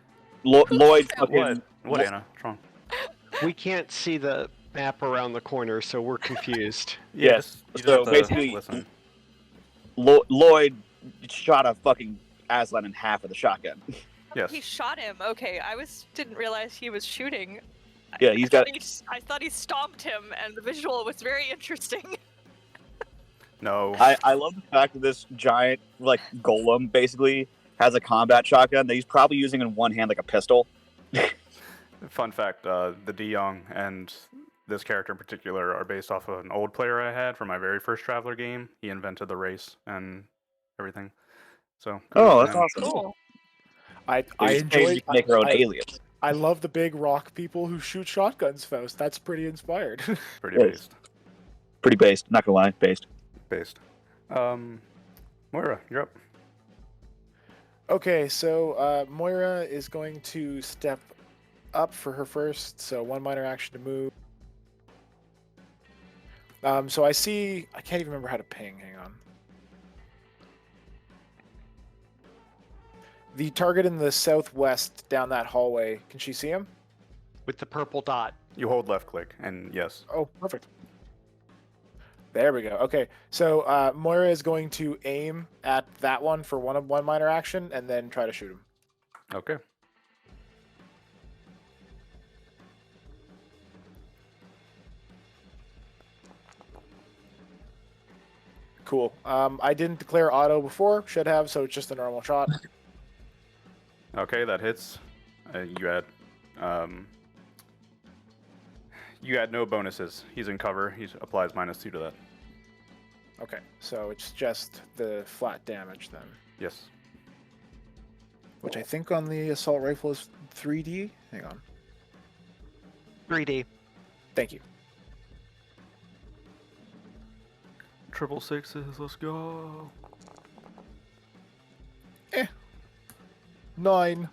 Lloyd What? What, Anna? What's wrong? We can't see the map around the corner, so we're confused. Yes. You just So have to basically, listen. Lloyd shot a fucking Aslan in half with a shotgun. Yes. He shot him. Okay, didn't realize he was shooting. Yeah, he's got. I thought he stomped him, and the visual was very interesting. No. I love the fact that this giant like golem basically has a combat shotgun that he's probably using in one hand like a pistol. Fun fact: the De Young and this character in particular are based off of an old player I had from my very first Traveler game. He invented the race and everything. So. Oh, that's awesome. Cool. I You enjoy. can make her own I- aliens. I love the big rock people who shoot shotguns, Faust. That's pretty inspired. Pretty Yes. based. Pretty based. Not gonna lie, based. Based. Moira, you're up. Okay, so Moira is going to step up for her first, so 1 minor action to move. So I can't even remember how to ping, hang on. The target in the southwest down that hallway, can she see him? With the purple dot. You hold left click, and yes. Oh, perfect. There we go. Okay, so Moira is going to aim at that one for one minor action, and then try to shoot him. Okay. Cool. I didn't declare auto before, should have, so it's just a normal shot. Okay, that hits. You add no bonuses. He's in cover. He applies -2 to that. Okay, so it's just the flat damage then, Yes. which I think on the assault rifle is 3D. Hang on. 3D. Thank you. Triple sixes. Let's go. 9.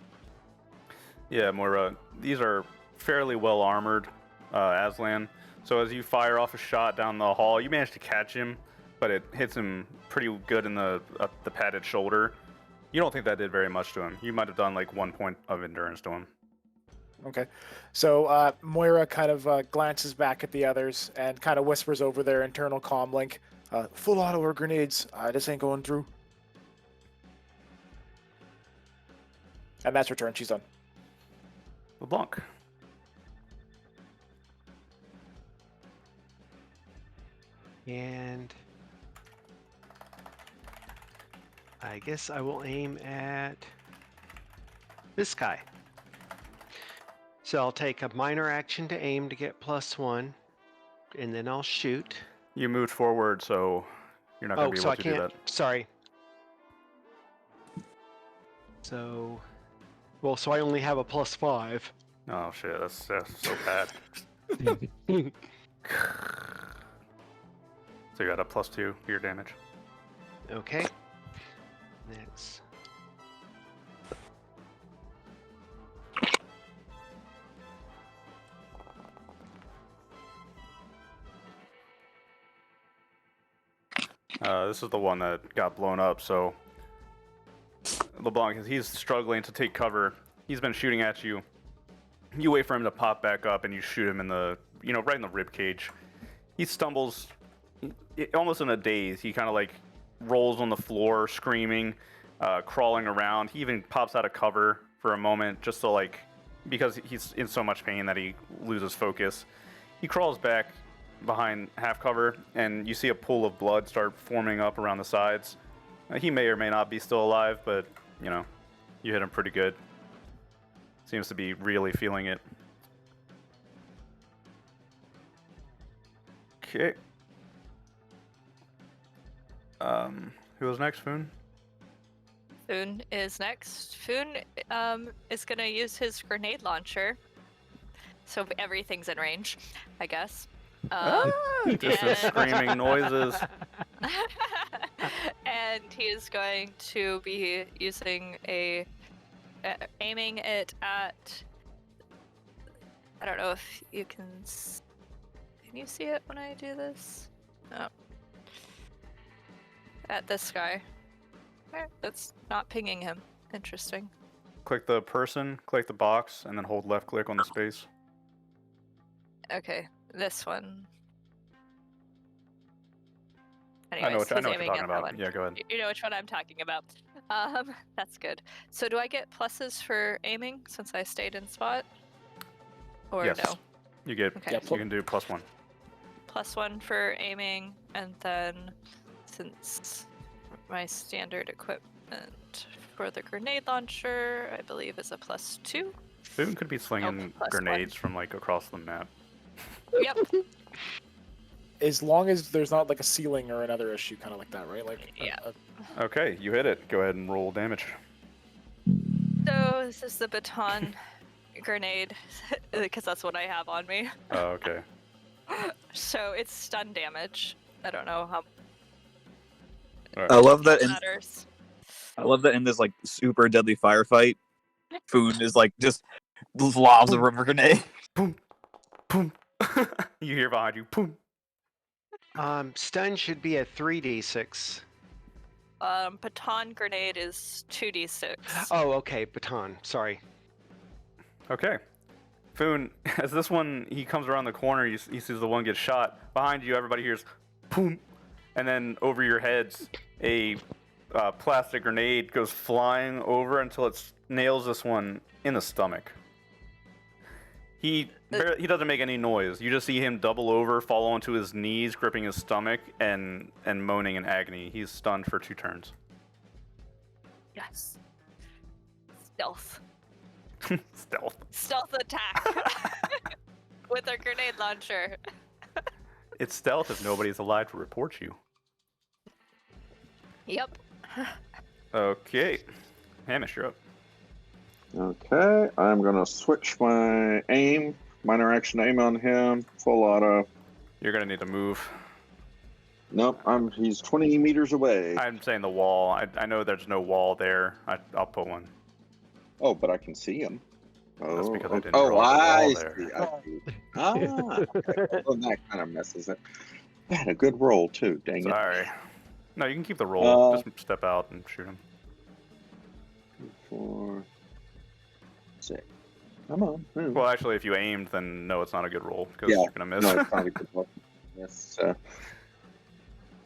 Yeah, Moira. These are fairly well armored, Aslan. So as you fire off a shot down the hall, you manage to catch him, but it hits him pretty good in the padded shoulder. You don't think that did very much to him. You might have done like 1 point of endurance to him. Okay, so Moira kind of glances back at the others and kind of whispers over their internal comm link, full auto or grenades, this ain't going through. And that's her turn, she's done. LeBlanc. And I guess I will aim at this guy. So I'll take a minor action to aim to get +1, and then I'll shoot. You moved forward, so you're not going to be so able I to can't. do that. Sorry. So, well, so I only have a +5. Oh shit, that's so bad. So you got a +2 to your damage. Okay. That's This is the one that got blown up, so LeBlanc, he's struggling to take cover. He's been shooting at you. You wait for him to pop back up, and you shoot him in the, right in the rib cage. He stumbles, almost in a daze. He kind of like rolls on the floor, screaming, crawling around. He even pops out of cover for a moment, just to because he's in so much pain that he loses focus. He crawls back behind half cover, and you see a pool of blood start forming up around the sides. He may or may not be still alive, but you hit him pretty good. Seems to be really feeling it. Okay. Who was next, Foon? Foon is next. Foon is gonna use his grenade launcher, so everything's in range, I guess. Just the screaming noises. And he is going to be using aiming it at. I don't know if you can. Can you see it when I do this? No. At this guy. That's not pinging him. Interesting. Click the person, click the box, and then hold left click on the space. Okay, this one. I know Anyways, what he's you're aiming talking at that about. one. Yeah, go ahead. You know which one I'm talking about. That's good. So do I get pluses for aiming since I stayed in spot? Or Yes. no? You get. Okay. You can do +1. +1 for aiming, and then since my standard equipment for the grenade launcher, I believe, is a +2. Foon could be slinging +1. grenades from across the map. Yep. As long as there's not a ceiling or another issue, kind of like that, right? Yeah. Okay, you hit it. Go ahead and roll damage. So this is the baton grenade, because that's what I have on me. Oh, okay. So it's stun damage. I don't know how All right. I love that. matters. I love that in this super deadly firefight, Food is just lobs a rubber grenade. Boom, boom. You hear behind you, boom. Stun should be a 3d6. Baton grenade is 2d6. Oh, okay, baton. Sorry. Okay. Foon, as this one, he comes around the corner, he sees the one get shot. Behind you, everybody hears boom, and then over your heads, a plastic grenade goes flying over until it nails this one in the stomach. He doesn't make any noise. You just see him double over, fall onto his knees, gripping his stomach, and moaning in agony. He's stunned for 2 turns. Yes. Stealth. Stealth Attack. With a grenade launcher. It's stealth if nobody's alive to report you. Yep. Okay. Hamish, you're up. Okay, I'm gonna switch my aim, minor action aim on him, full auto. You're gonna need to move. Nope, he's 20 meters away. I'm saying the wall. I know there's no wall there. I'll put one. Oh, but I can see him. That's because I didn't oh, draw the I wall see. there. I see. Okay. Well, that kind of messes it. I had a good roll too. Dang it. Sorry. No, you can keep the roll. Just step out and shoot him. 4, 6. Come on. Move. Well, actually, if you aimed, then no, it's not a good roll because you're gonna miss. No, it's not a good roll. Yes.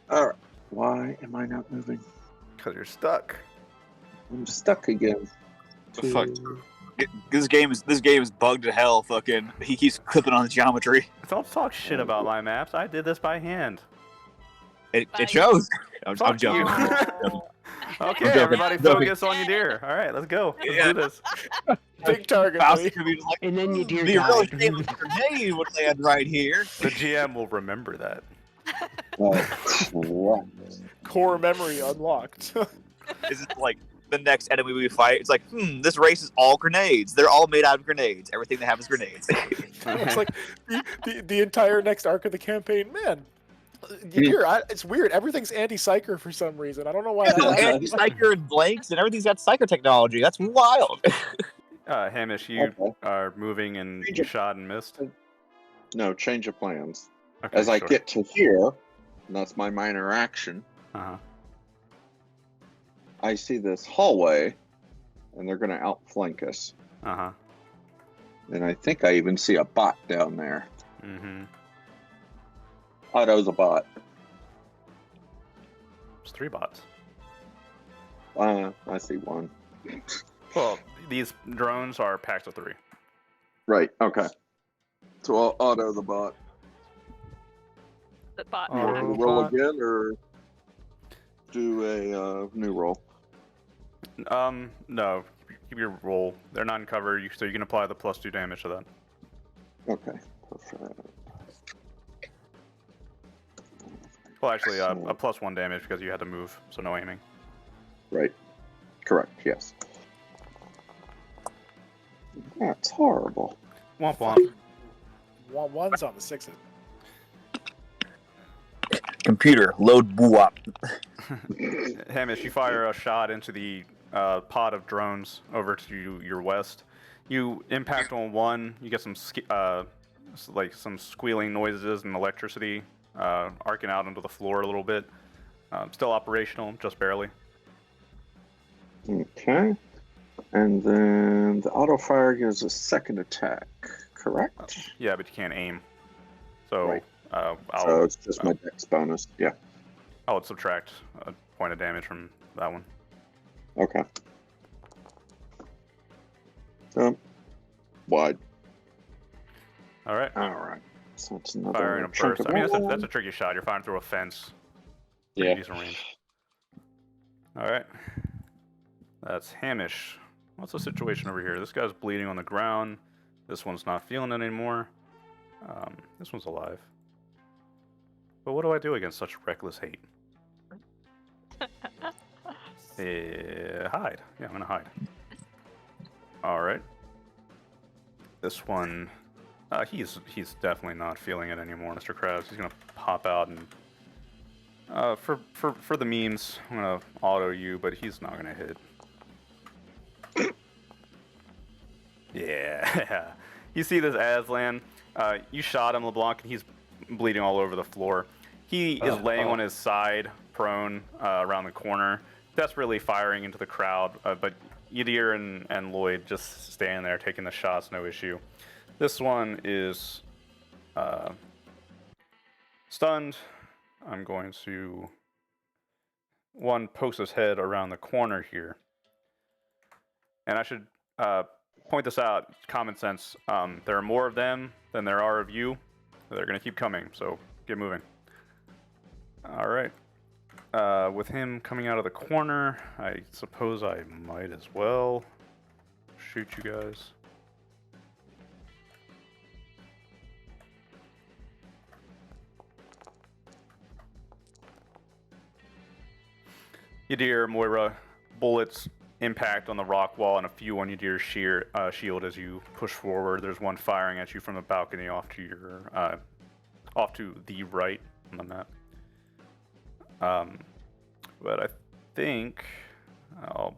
All right. Why am I not moving? Because you're stuck. I'm stuck again. The fuck? This game is bugged to hell. Fucking, he keeps clipping on the geometry. Don't talk shit about my maps. I did this by hand. It shows. I'm Fuck joking. you. Okay, joking. everybody focus on your deer. All right, let's go. Let's do this. Big target. Bowser buddy. could be like, And then your deer the really died. famous grenade would land right here. The GM will remember that. Core memory unlocked. Is it like the next enemy we fight? It's like, this race is all grenades. They're all made out of grenades. Everything they have is grenades. It's like the entire next arc of the campaign. Man, it's weird. Everything's anti-psyker for some reason. I don't know why. Anti-psyker and blanks and everything's got psyker technology. That's wild. Hamish, you are moving and you shot and missed. No, change of plans. Okay, As I sure. get to here, and that's my minor action, Uh-huh. I see this hallway, and they're going to outflank us. Uh-huh. And I think I even see a bot down there. Mm-hmm. Otto's a bot. There's 3 bots. I see one. Well, these drones are packs of 3. Right, okay. So I'll auto the bot. The bot. Oh, You want attack. me to roll bot. again, or do a new roll? No. Keep your roll. They're not in cover, so you can apply the +2 damage to that. Okay, perfect. Well, actually, a +1 damage because you had to move, so no aiming. Right. Correct, yes. That's horrible. Womp womp. One's on the 6s. Computer, load boo-up. Hamish, you fire a shot into the pod of drones over to your west. You impact on one. You get some some squealing noises and electricity arcing out onto the floor a little bit. Still operational, just barely. Okay. And then the auto fire gives a second attack, correct? Yeah, but you can't aim. So Right. I'll So it's just my dex bonus. Yeah. I'll subtract a point of damage from that one. Okay. Wide. All right. All right. So it's another Firing a chunk burst. of I mean, that's ammo. a tricky shot. You're firing through a fence. Pretty Yeah. decent range. All right. That's Hamish. What's the situation over here? This guy's bleeding on the ground. This one's not feeling it anymore. This one's alive. But what do I do against such reckless hate? Hide. Yeah, I'm gonna hide. All right. This one, he's definitely not feeling it anymore, Mr. Krabs. He's gonna pop out and for the memes, I'm gonna auto you, but he's not gonna hit. Yeah. You see this Aslan. You shot him, LeBlanc, and he's bleeding all over the floor. He is laying on his side, prone, around the corner, desperately firing into the crowd, but Yadir and Lloyd just standing there taking the shots, no issue. This one is stunned, I'm going to post his head around the corner here. And I should point this out, common sense. There are more of them than there are of you. They're going to keep coming, so get moving. All right. With him coming out of the corner, I suppose I might as well shoot you guys. Yadir, Moira, bullets impact on the rock wall and a few on Yadir's shield as you push forward. There's one firing at you from the balcony off to the right on the map. But I think I'll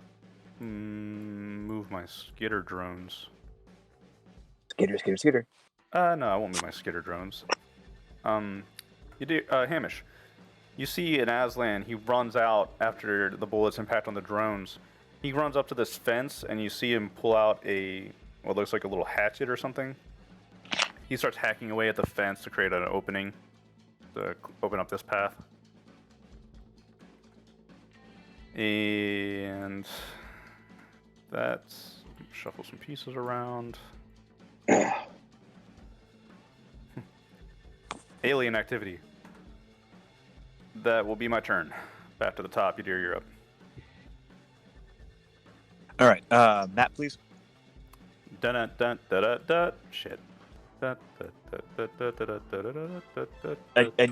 move my skitter drones. Skitter. No, I won't move my skitter drones. Hamish, you see in Aslan, he runs out after the bullets impact on the drones. He runs up to this fence, and you see him pull out what looks like a little hatchet or something. He starts hacking away at the fence to create an opening to open up this path. And that's... shuffle some pieces around. Alien activity. That will be my turn. Back to the top. Yadir, you're up. All right, Matt, please. Dun dun dun dun dun. Shit. And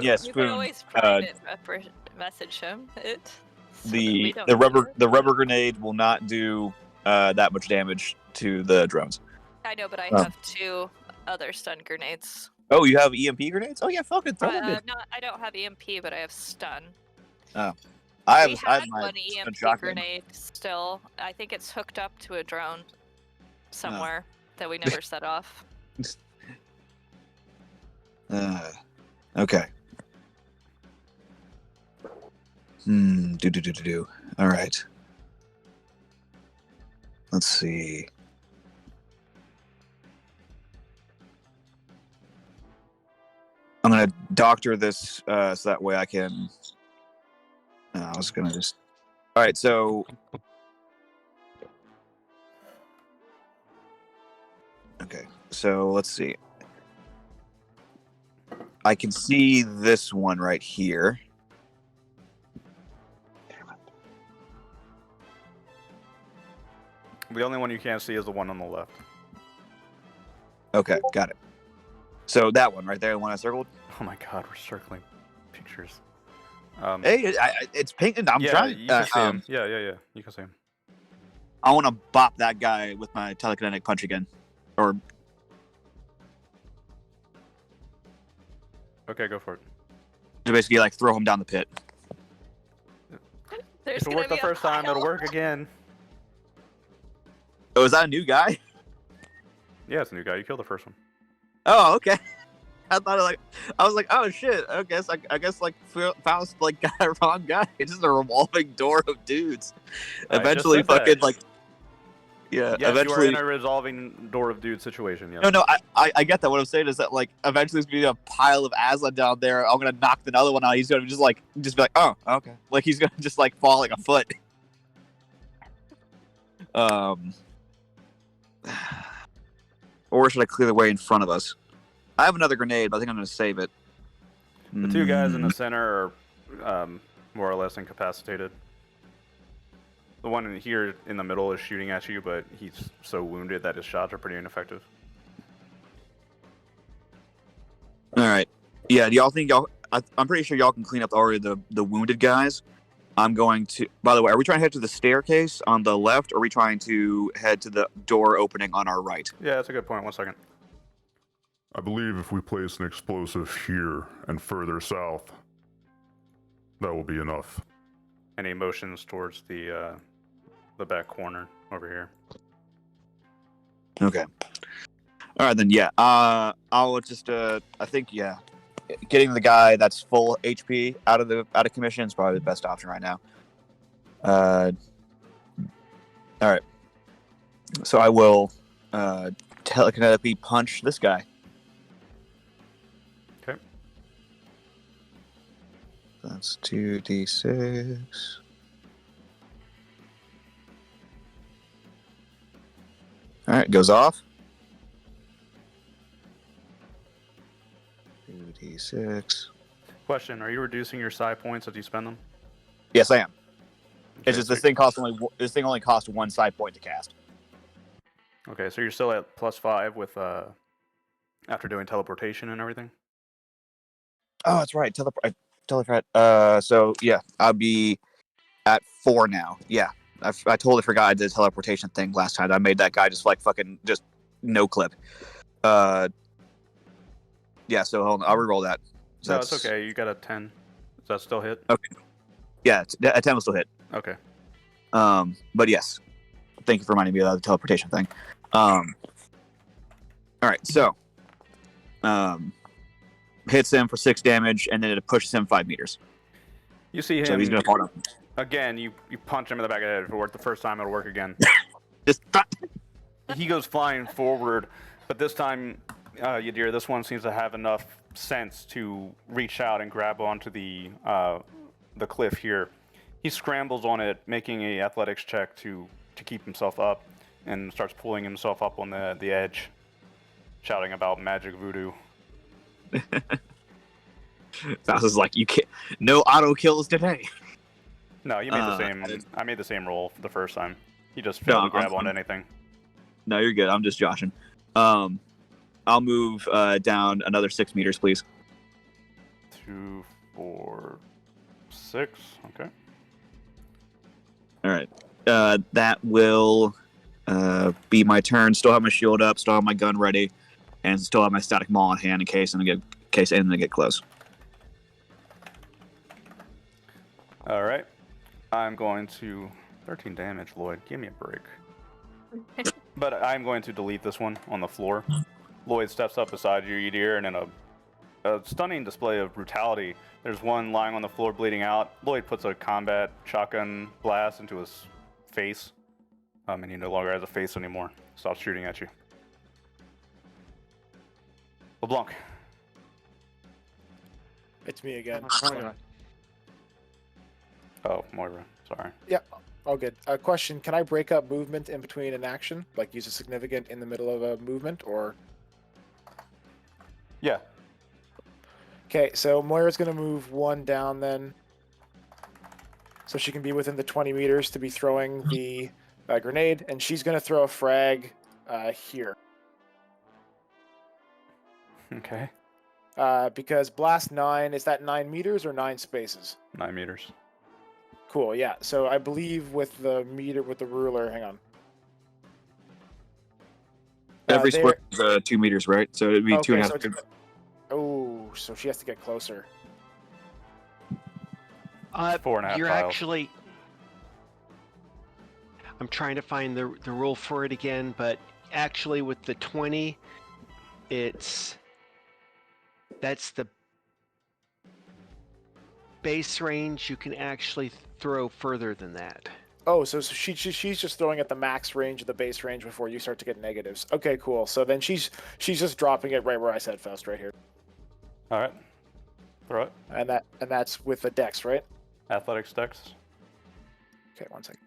yes, You can Spoon. always private message him it. So that we The don't see it. rubber grenade will not do that much damage to the drones. I know, but I Oh. have 2 other stun grenades. Oh, you have EMP grenades? Oh yeah, fucking throw them. I don't have EMP, but I have stun. I We have had my one EMP shotgun. grenade still. I think it's hooked up to a drone somewhere that we never set off. Okay. Do. All right. Let's see. I'm gonna doctor this so that way I can. I was gonna just. All right, so. Okay, so let's see. I can see this one right here. The only one you can't see is the one on the left. Okay, got it. So that one right there, the one I circled. Oh my god, we're circling pictures. Hey, it's pink, and I'm yeah, trying. you can see him. Yeah, you can see him. I want to bop that guy with my telekinetic punch again, or Okay, go for it. to basically like throw him down the pit. There's If it gonna worked the be a first time, it'll pile. work again. Oh, is that a new guy? Yeah, it's a new guy. You killed the first one. Oh, okay. I was like, oh shit. I guess like Faust like got a wrong guy. It's just a revolving door of dudes. I just Eventually, said that. fucking like, yeah. Yes, eventually, you are in a resolving door of dude situation. Yes. no. I get that. What I'm saying is that like eventually there's gonna be a pile of Aslan down there. I'm gonna knock another one out. He's gonna just be like, oh, okay. Like he's gonna just like fall like a foot. Or should I clear the way in front of us? I have another grenade, but I think I'm gonna save it. The 2 guys in the center are more or less incapacitated. The one in here in the middle is shooting at you, but he's so wounded that his shots are pretty ineffective. All right. Yeah. Do y'all think I'm pretty sure y'all can clean up already the wounded guys. I'm going to. By the way, are we trying to head to the staircase on the left, or are we trying to head to the door opening on our right? Yeah, that's a good point. 1 second. I believe if we place an explosive here and further south, that will be enough. Any motions towards the back corner over here? Okay. All right then. Yeah. I'll just. I think getting the guy that's full HP out of commission is probably the best option right now. All right. So I will telekinetically punch this guy. Okay. That's 2d6. All right, goes off. 2d6. Question: are you reducing your psi points as you spend them? Yes, I am. Okay, It's just so, this thing only costs 1 psi point to cast. okay, so you're still at +5 with after doing teleportation and everything. Oh, that's right. Teleport. So yeah, I'll be at 4 now. Yeah, I totally forgot I did the teleportation thing last time. I made that guy just like fucking just no clip. Yeah. So hold on, I'll reroll that. So No, it's okay. You got a 10. Does that still hit? Okay. Yeah, a 10 will still hit. Okay. But yes, thank you for reminding me of the teleportation thing. All right, so hits him for 6 damage, and then it pushes him 5 meters. You see him. So he's gonna fall down. Again, you punch him in the back of the head. If it worked the first time, it'll work again. Just He goes flying forward, but this time, Yadir, this one seems to have enough sense to reach out and grab onto the cliff here. He scrambles on it, making a athletics check to keep himself up, and starts pulling himself up on the edge, shouting about magic voodoo. That was like, you can't. No auto kills today. No, you made the same. I made the same roll for the first time. He just failed to grab on anything. No, you're good. I'm just joshing. I'll move down another 6 meters, please. 2, 4, 6. Okay. All right. That will be my turn. Still have my shield up. Still have my gun ready, and still have my static maul in hand in case anything get close. All right. I'm going to 13 damage, Lloyd. Give me a break. But I'm going to delete this one on the floor. Lloyd steps up beside you, Yadir, and in a stunning display of brutality, there's one lying on the floor bleeding out. Lloyd puts a combat shotgun blast into his face, and he no longer has a face anymore. Stops shooting at you. LeBlanc. It's me again. Oh, Moira. Sorry. Yeah, all good. Question: can I break up movement in between an action, like use a significant in the middle of a movement, or? Yeah. Okay, so Moira's gonna move 1 down then, so she can be within the 20 meters to be throwing the grenade, and she's gonna throw a frag here. Okay. Because blast 9, is that 9 meters or 9 spaces? 9 meters. Cool, yeah. So I believe with the ruler, hang on. Every square is 2 meters, right? So it'd be okay, 2.5. Oh, so she has to get closer. 4.5 You're tiles. actually. I'm trying to find the rule for it again, but actually with the 20, that's the base range. You can actually throw further than that. Oh, so she's just throwing at the max range of the base range before you start to get negatives. Okay, cool. So then she's just dropping it right where I said, Faust, right here. All right. Throw it. And that's with the dex, right? Athletics dex. Okay, 1 second.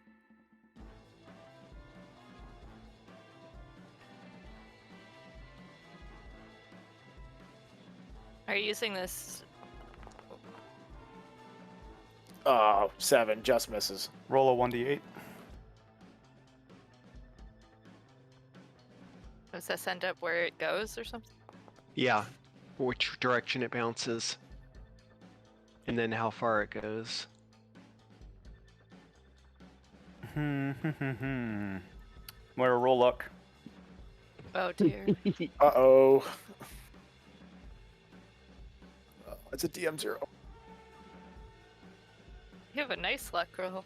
Are you using this? 7, just misses. Roll a 1d8. Does this end up where it goes or something? Yeah, which direction it bounces, and then how far it goes. Moira, roll luck. Oh dear. Uh-oh. It's a DM0. You have a nice luck roll.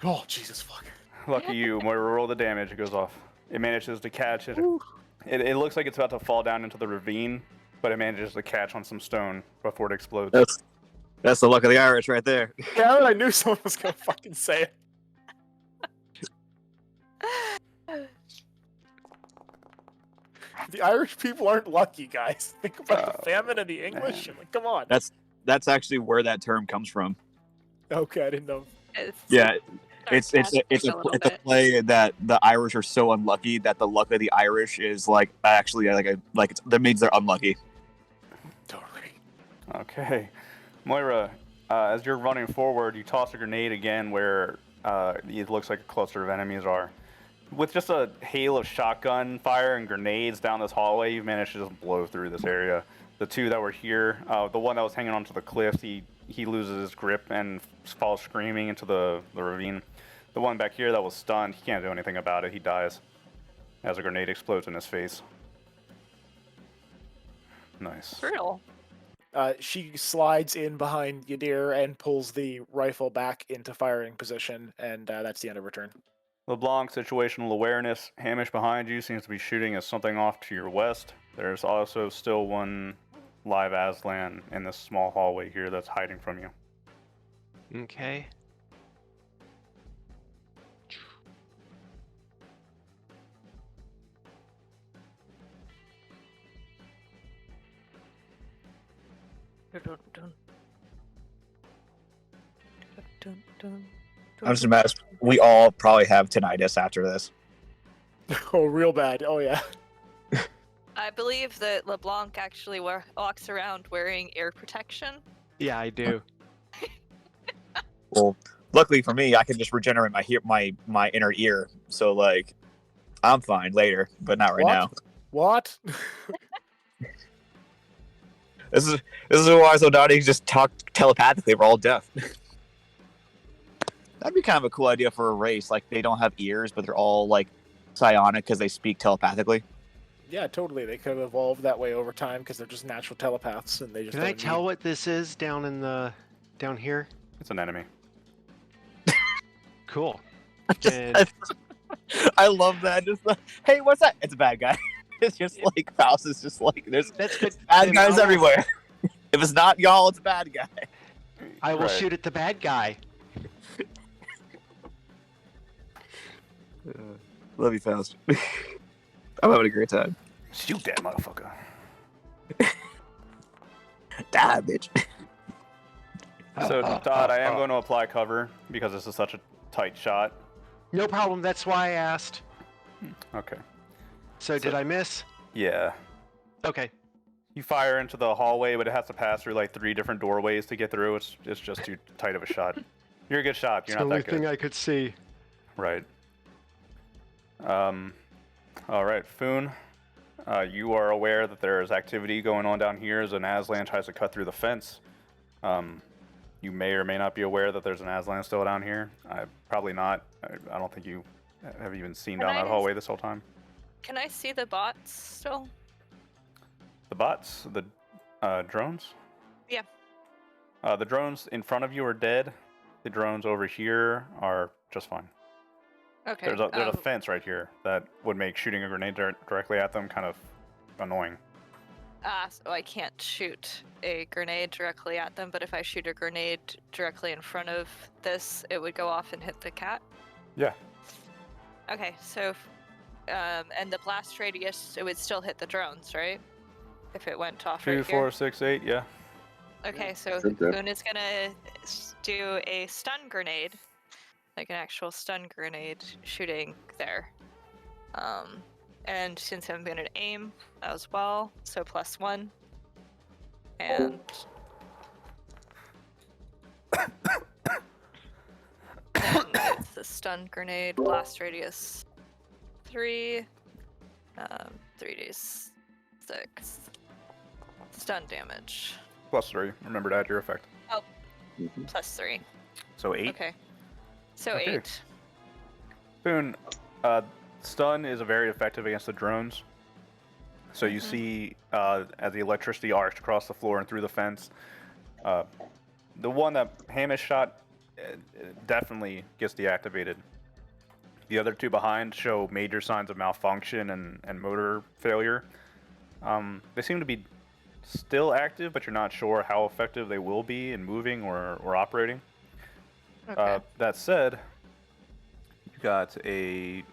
Oh, Jesus fuck. Lucky you. Moira, roll the damage. It goes off. It manages to catch it. It looks like it's about to fall down into the ravine, but it manages to catch on some stone before it explodes. That's the luck of the Irish right there. Yeah, I knew someone was gonna fucking say it. The Irish people aren't lucky, guys. Think about the famine and the English. man. Like, come on. That's actually where that term comes from. Okay, I didn't know. It's Yeah, it's a little bit. play that the Irish are so unlucky that the luck of the Irish is like actually that means they're unlucky. Totally. Okay. Moira, as you're running forward, you toss a grenade again where it looks like a cluster of enemies are. With just a hail of shotgun fire and grenades down this hallway, you've managed to just blow through this area. The two that were here, the one that was hanging onto the cliff, he loses his grip and falls screaming into the ravine. The one back here that was stunned, he can't do anything about it. He dies as a grenade explodes in his face. Nice. Brutal. She slides in behind Yadir and pulls the rifle back into firing position, and that's the end of her turn. LeBlanc, situational awareness. Hamish behind you seems to be shooting at something off to your west. There's also still one live Aslan in this small hallway here that's hiding from you. Okay. I'm just amazed. We all probably have tinnitus after this. Oh, real bad. Oh, yeah. I believe that LeBlanc actually walks around wearing ear protection. Yeah, I do. Well, luckily for me, I can just regenerate my inner ear, so like, I'm fine later, but not right now. What? This is why Zodati just talk telepathically. We're all deaf. That'd be kind of a cool idea for a race. Like they don't have ears, but they're all like psionic because they speak telepathically. Yeah, totally. They could have evolved that way over time because they're just natural telepaths, and they just. Can I don't tell need- what this is down here? It's an enemy. Cool. I love that. Just like, hey, what's that? It's a bad guy. It's just like Faust is just like there's That's good. bad Then guys I'll- everywhere. If it's not y'all, it's a bad guy. I will Right. shoot at the bad guy. Love you, Faust. I'm having a great time. Shoot that motherfucker. Die, bitch. So, Todd, I am going to apply cover because this is such a tight shot. No problem. That's why I asked. Okay. So did I miss? Yeah. Okay. You fire into the hallway, but it has to pass through like 3 different doorways to get through. It's just too tight of a shot. You're a good shot. It's You're the not only that good. thing I could see. Right. All right, Foon. You are aware that there is activity going on down here as an Aslan tries to cut through the fence. You may or may not be aware that there's an Aslan still down here. Probably not. I don't think you have even seen down that hallway this whole time. Can I see the bots still? The bots? The drones? Yeah. The drones in front of you are dead. The drones over here are just fine. Okay. There's a fence right here that would make shooting a grenade directly at them kind of annoying. So I can't shoot a grenade directly at them, but if I shoot a grenade directly in front of this, it would go off and hit the cat? Yeah. Okay, so, and the blast radius, it would still hit the drones, right? If it went off 2, right 4, here. 6, 8, yeah. Okay, so Should do. Boone is gonna do a stun grenade, like an actual stun grenade shooting there. And since I'm gonna aim as well, so +1. And it's the stun grenade, blast radius 3, 3d6 stun damage. +3. Remember to add your effect. +3. So 8. Okay. So Okay. 8. Boone, stun is very effective against the drones. So you see as the electricity arced across the floor and through the fence, the one that Hamish shot definitely gets deactivated. The other 2 behind show major signs of malfunction and motor failure. They seem to be still active, but you're not sure how effective they will be in moving or operating. Okay. That said, you got a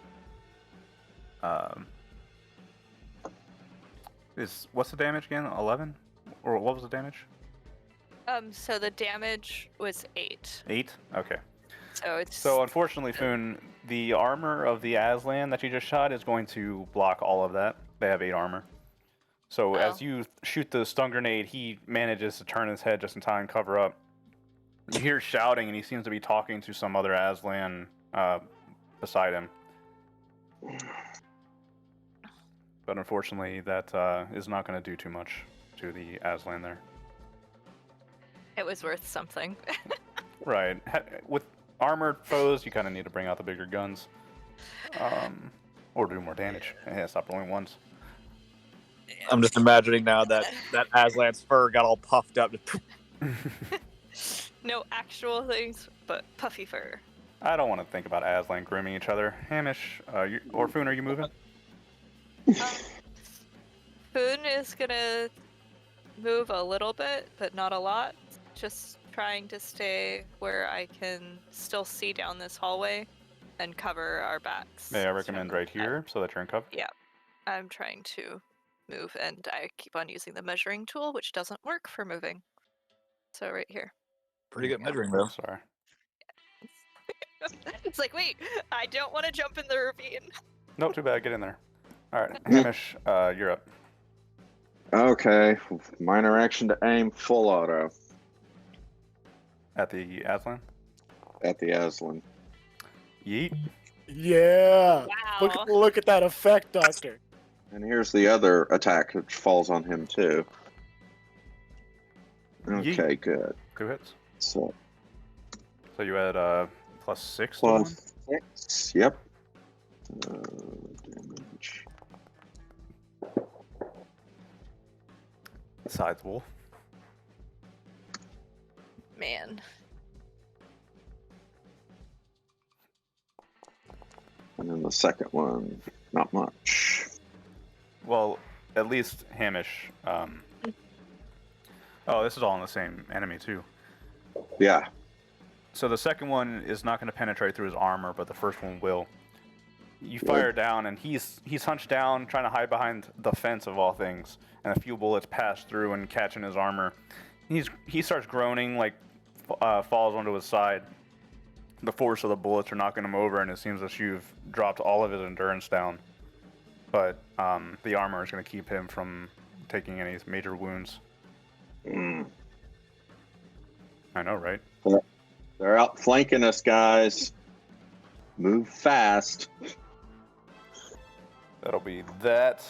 What's the damage again? 11? Or what was the damage? So the damage was 8. 8? Okay. So it's So unfortunately, Foon, the armor of the Aslan that you just shot is going to block all of that. They have 8 armor. So as you shoot the stun grenade, he manages to turn his head just in time, cover up. You hear shouting, and he seems to be talking to some other Aslan beside him. But unfortunately, that is not going to do too much to the Aslan there. It was worth something. Right. With armored foes, you kind of need to bring out the bigger guns. Or do more damage. Yeah, stop rolling ones. I'm just imagining now that Aslan's fur got all puffed up. No actual things, but puffy fur. I don't want to think about Aslan grooming each other. Hamish, or Foon, are you moving? Foon is gonna move a little bit, but not a lot. Just trying to stay where I can still see down this hallway and cover our backs. May I recommend right here so that you're in cover? Yeah, I'm trying to move, and I keep on using the measuring tool, which doesn't work for moving. So right here. Pretty good measuring, though. Sorry. It's like, wait, I don't want to jump in the ravine. Nope, too bad. Get in there. All right, Hamish, you're up. Okay, minor action to aim, full auto At the Aslan? at the Aslan. Yeet. Yeah. Wow. Look at that effect, Doctor. And here's the other attack, which falls on him too. Yeet. Okay, good. 2 hits. So So you had +6 to 1? plus 6. Yep. Damage. Sizable. Man. And then the second one, not much. Well, at least Hamish. Oh, this is all on the same enemy too. Yeah. So the second one is not going to penetrate through his armor, but the first one will. You fire down, and he's hunched down, trying to hide behind the fence of all things, and a few bullets pass through and catch in his armor. He starts groaning, like falls onto his side. The force of the bullets are knocking him over, and it seems as you've dropped all of his endurance down. But the armor is going to keep him from taking any major wounds. Mm. I know, right? They're outflanking us, guys. Move fast. That'll be that.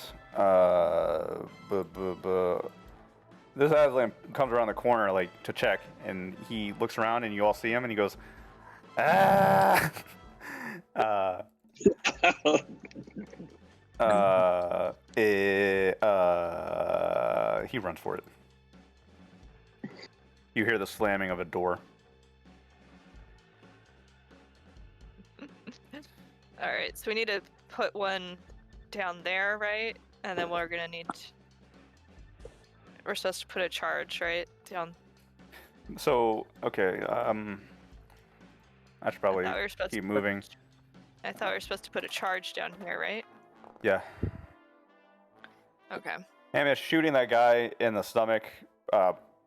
This Aslan comes around the corner, like, to check, and he looks around, and you all see him, and he goes, ah! He runs for it. You hear the slamming of a door. All right, so we need to put one down there, right? And then we're gonna need. We're supposed to put a charge right down. So, okay, I should probably I thought we were supposed keep to moving. I thought we were supposed to put a charge down here, right? Yeah. Okay. Hamish, shooting that guy in the stomach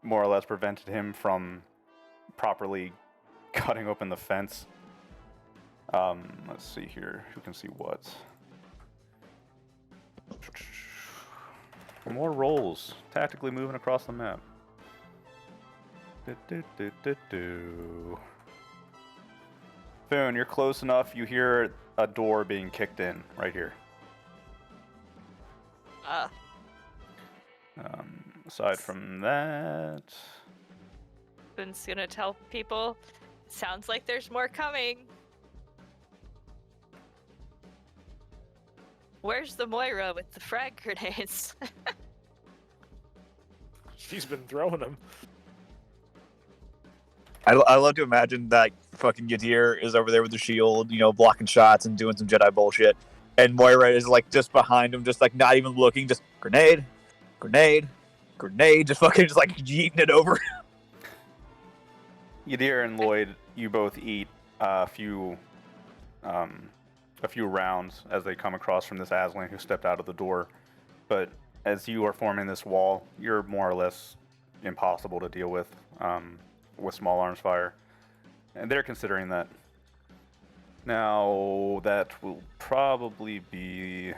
more or less prevented him from properly cutting open the fence. Let's see here. Who can see what? More rolls. Tactically moving across the map. Boone, you're close enough. You hear a door being kicked in right here. Aside from that, Boone's gonna tell people. Sounds like there's more coming. Where's the Moira with the frag grenades? She's been throwing them. I love to imagine that fucking Yadir is over there with the shield, you know, blocking shots and doing some Jedi bullshit. And Moira is like just behind him, just like not even looking, just grenade, grenade, grenade, just fucking just like yeeting it over. Yadir and Lloyd, you both eat a few rounds as they come across from this Aslan who stepped out of the door. But as you are forming this wall, you're more or less impossible to deal with small arms fire, and they're considering that. Now that will probably be.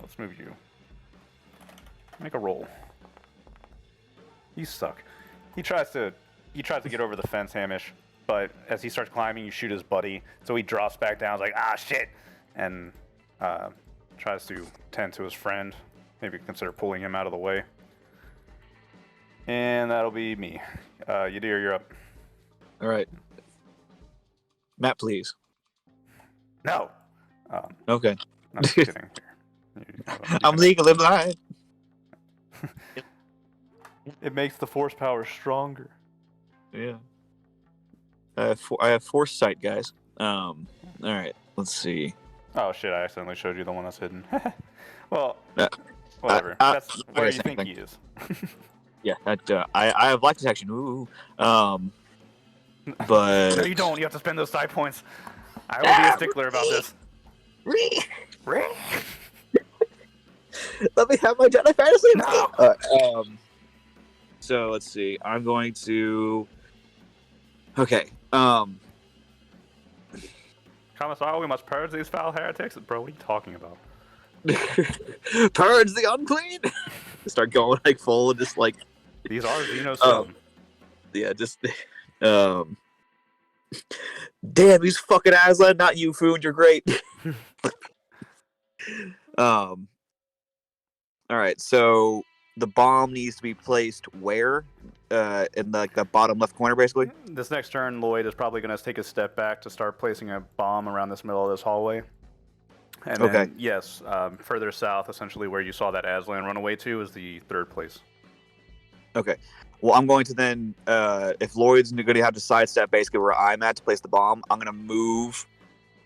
Let's move you. Make a roll. You suck. He tries to get over the fence, Hamish, but as he starts climbing, you shoot his buddy, so he drops back down. He's like, ah, shit, and tries to tend to his friend. Maybe consider pulling him out of the way. And that'll be me. Yadir, you're up. All right. Matt, please. No. Okay. I'm just kidding. I'm legally blind. It makes the force power stronger. Yeah. I have foresight, guys. All right. Let's see. Oh shit! I accidentally showed you the one that's hidden. Well, Uh, whatever. That's where okay, you think same he is. Yeah. I have light detection. Ooh. But No, you don't. You have to spend those side points. I will be a stickler about this. Let me have my Jedi fantasy. No. So let's see. I'm going to. Okay. Commissar, we must purge these foul heretics. Bro, what are you talking about? Purge the unclean. Start going like full and just like. These are Xeno's film. Yeah, just. Damn, he's fucking Aslan, not you, Food. You're great. All right, so the bomb needs to be placed where? In like the bottom left corner, basically. This next turn, Lloyd is probably going to take a step back to start placing a bomb around this middle of this hallway. And then, Okay. yes, further south, essentially where you saw that Aslan run away to, is the third place. Okay. Well, I'm going to then, if Lloyd's going to have to sidestep basically where I'm at to place the bomb, I'm going to move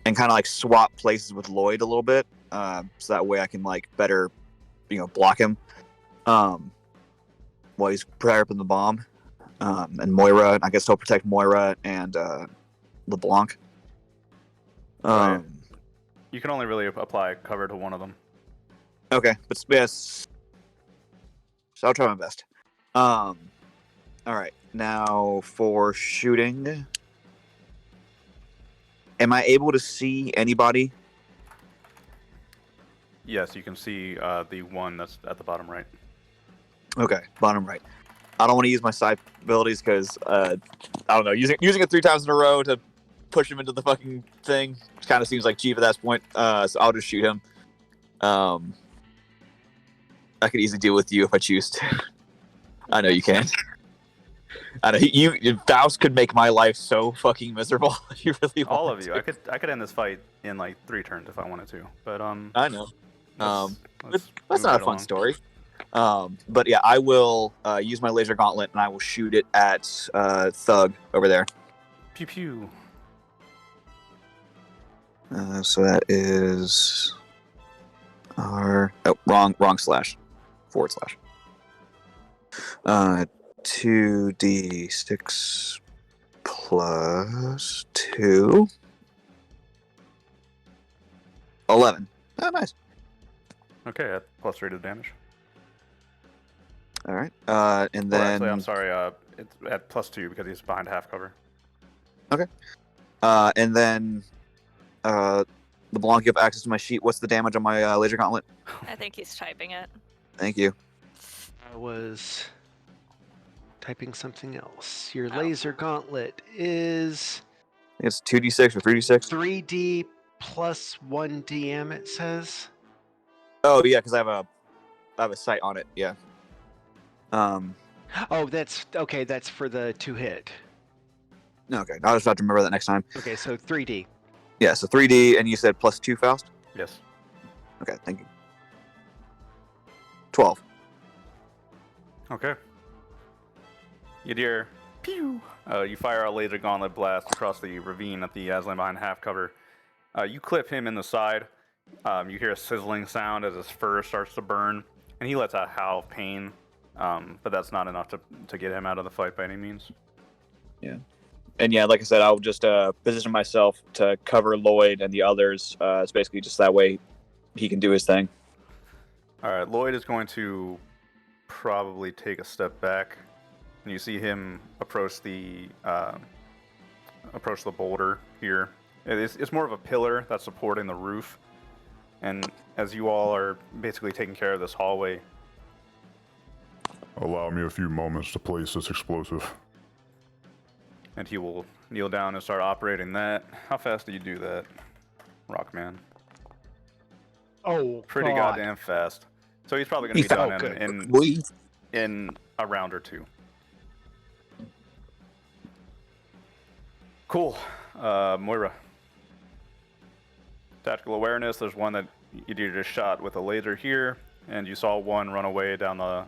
and kind of like swap places with Lloyd a little bit, so that way I can like better, block him while he's prepping the bomb. And Moira, I guess he'll protect Moira and LeBlanc. Right. You can only really apply cover to one of them. Okay, but yes, so I'll try my best. All right, now for shooting, am I able to see anybody? Yes, you can see the one that's at the bottom right. Okay, bottom right. I don't want to use my side abilities because I don't know, using it 3 times in a row to push him into the fucking thing kind of seems like cheap at that point. So I'll just shoot him. I could easily deal with you if I choose to. I know you can. I know Faust could make my life so fucking miserable if you really want. All of you. I could end this fight in like 3 turns if I wanted to. But I know. let's That's move not a right fun along. story. But yeah, I will use my laser gauntlet and I will shoot it at Thug over there. Pew pew. So that is wrong slash / 2d6 plus 2 11. Oh, nice. Okay, at plus rated damage. All right. And Well, then actually, I'm sorry. It's at plus 2 because he's behind half cover. and then LeBlanc, you have access to my sheet. What's the damage on my laser gauntlet? I think he's typing it. Thank you. I was typing something else. Your Oh. laser gauntlet is It's 2d6 or 3d6. 3D plus 1 DM, it says. Oh yeah, because I have a sight on it. Yeah. Oh, that's okay. That's for the 2 hit. Okay. I'll just have to remember that next time. Okay, so 3D. Yeah. So 3d, and you said plus 2, Faust. Yes. Okay. Thank you. 12. Okay. Yadir, pew! You fire a laser gauntlet blast across the ravine at the Aslan behind half cover. You clip him in the side. You hear a sizzling sound as his fur starts to burn, and he lets out a howl of pain. But that's not enough to get him out of the fight by any means. Yeah. And yeah, like I said, I'll just position myself to cover Lloyd and the others. It's basically just that way he can do his thing. All right, Lloyd is going to probably take a step back, and you see him approach the boulder here. It's more of a pillar that's supporting the roof, and as you all are basically taking care of this hallway, Allow me a few moments to place this explosive. and he will kneel down and start operating that. How fast do you do that, Rockman? Oh, Pretty God. goddamn fast. So he's probably going to be Oh, done good. in a round or two. Cool. Moira. Tactical awareness, there's one that you just shot with a laser here, and you saw one run away down the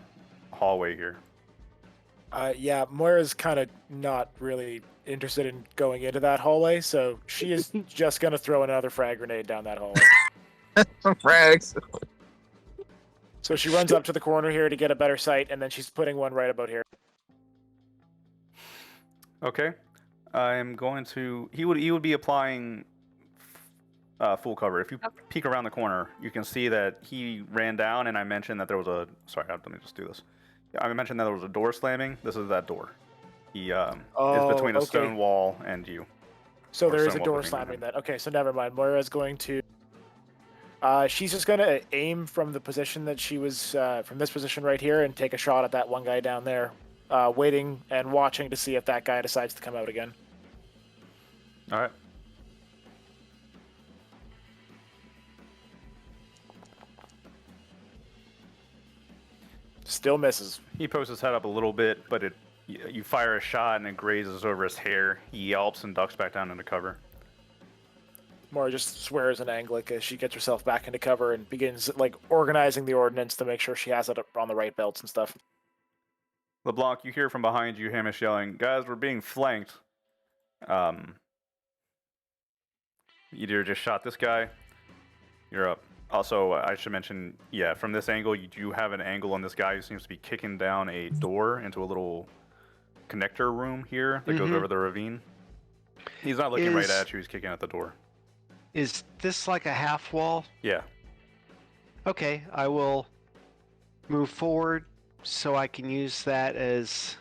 hallway here. Yeah, Moira's kind of not really interested in going into that hallway, so she is just going to throw another frag grenade down that hallway. Frags. So she runs up to the corner here to get a better sight, and then she's putting one right about here. Okay. I'm going to... He would be applying full cover. If you peek around the corner, you can see that he ran down, and I mentioned that there was a... Sorry, let me just do this. I mentioned that there was a door slamming. This is that door. He is between a stone wall and you. So there is a somewhat door between slamming them. that. Okay, so never mind. Moira's going to... she's just going to aim from the position that she was... from this position right here and take a shot at that one guy down there. Waiting and watching to see if that guy decides to come out again. All right. Still misses. He pokes his head up a little bit, but you fire a shot and it grazes over his hair. He yelps and ducks back down into cover. Moira just swears in Anglic as she gets herself back into cover and begins like organizing the ordnance to make sure she has it up on the right belts and stuff. LeBlanc, you hear from behind you Hamish yelling, "Guys, we're being flanked." Either just shot this guy. You're up. Also, I should mention, yeah, from this angle, you do have an angle on this guy who seems to be kicking down a door into a little connector room here that goes over the ravine. He's not looking right at you. He's kicking at the door. Is this like a half wall? Yeah. Okay, I will move forward so I can use that as...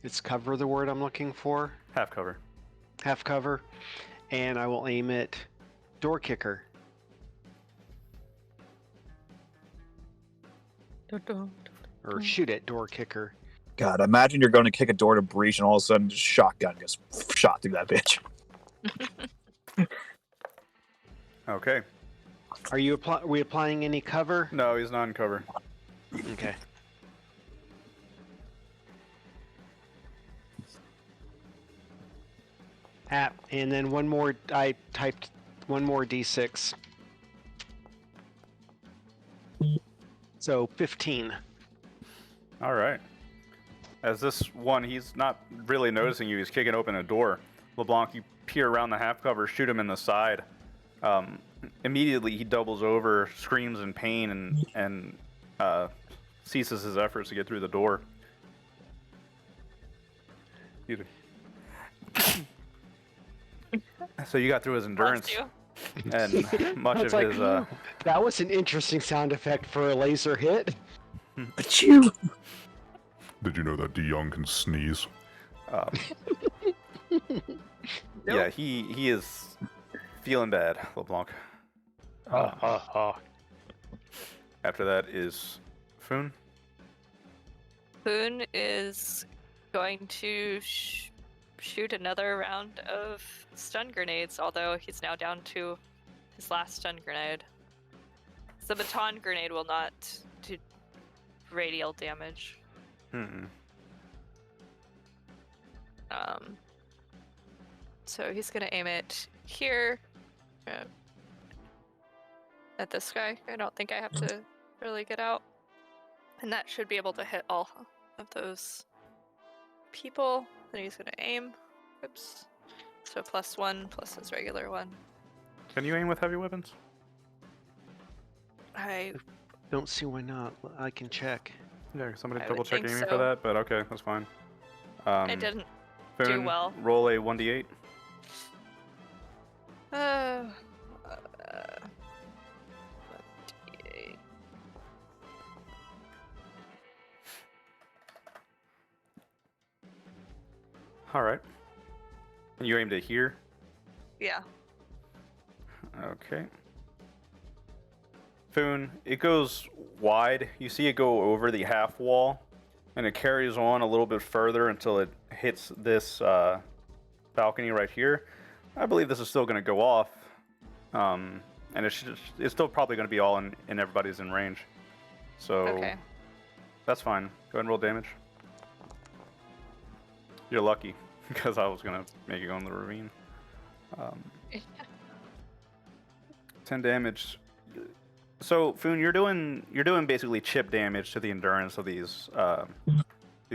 It's cover the word I'm looking for? Half cover. Half cover. And I will aim it door kicker. Or shoot at door kicker. God, imagine you're going to kick a door to breach and all of a sudden just shotgun gets shot through that bitch. Okay. Are you we applying any cover? No, he's not in cover. Okay. And then one more, I typed one more D6. So 15. All right. As this one, he's not really noticing you. He's kicking open a door. LeBlanc, you peer around the half cover, shoot him in the side. Immediately, he doubles over, screams in pain, and ceases his efforts to get through the door. So you got through his endurance, and much of his. That was an interesting sound effect for a laser hit. Achoo! Did you know that DeYoung can sneeze? Yeah, he is feeling bad, LeBlanc. After that is Foon. Foon is going to shoot another round of stun grenades, although he's now down to his last stun grenade. The baton grenade will not do radial damage. So he's gonna aim it here. At this guy. I don't think I have to really get out. And that should be able to hit all of those people. Then he's gonna aim. Oops. So +1 plus his regular one. Can you aim with heavy weapons? I Don't see why not. I can check. Yeah, somebody I double would check think aiming so. for that, but okay, that's fine. I didn't do Foon, well. Roll a 1d8. All right. And you aimed it here? Yeah. Okay. Foon, it goes wide. You see it go over the half wall, and it carries on a little bit further until it hits this balcony right here. I believe this is still going to go off, and it's still probably going to be all in everybody's in range. So Okay. that's fine. Go ahead and roll damage. You're lucky, because I was going to make you go in the ravine. 10 damage. So Foon, you're doing basically chip damage to the endurance of these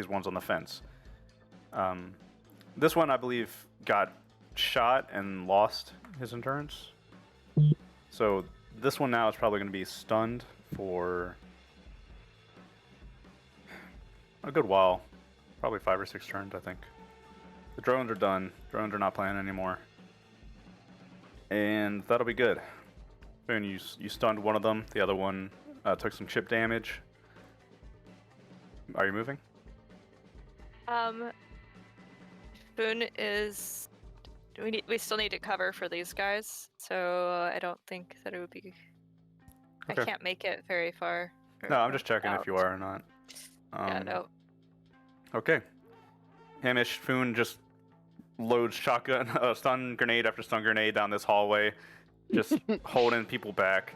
ones on the fence. This one, I believe, got shot and lost his endurance. So this one now is probably going to be stunned for a good while, probably 5 or 6 turns, I think. The drones are done. Drones are not playing anymore, and that'll be good. Boone, you stunned one of them. The other one took some chip damage. Are you moving? Boone is. We still need to cover for these guys, so I don't think that it would be. Okay. I can't make it very far. No, I'm just checking out. if you are or not. Yeah, no. Okay. Hamish, Foon just loads shotgun, stun grenade after stun grenade down this hallway, just holding people back.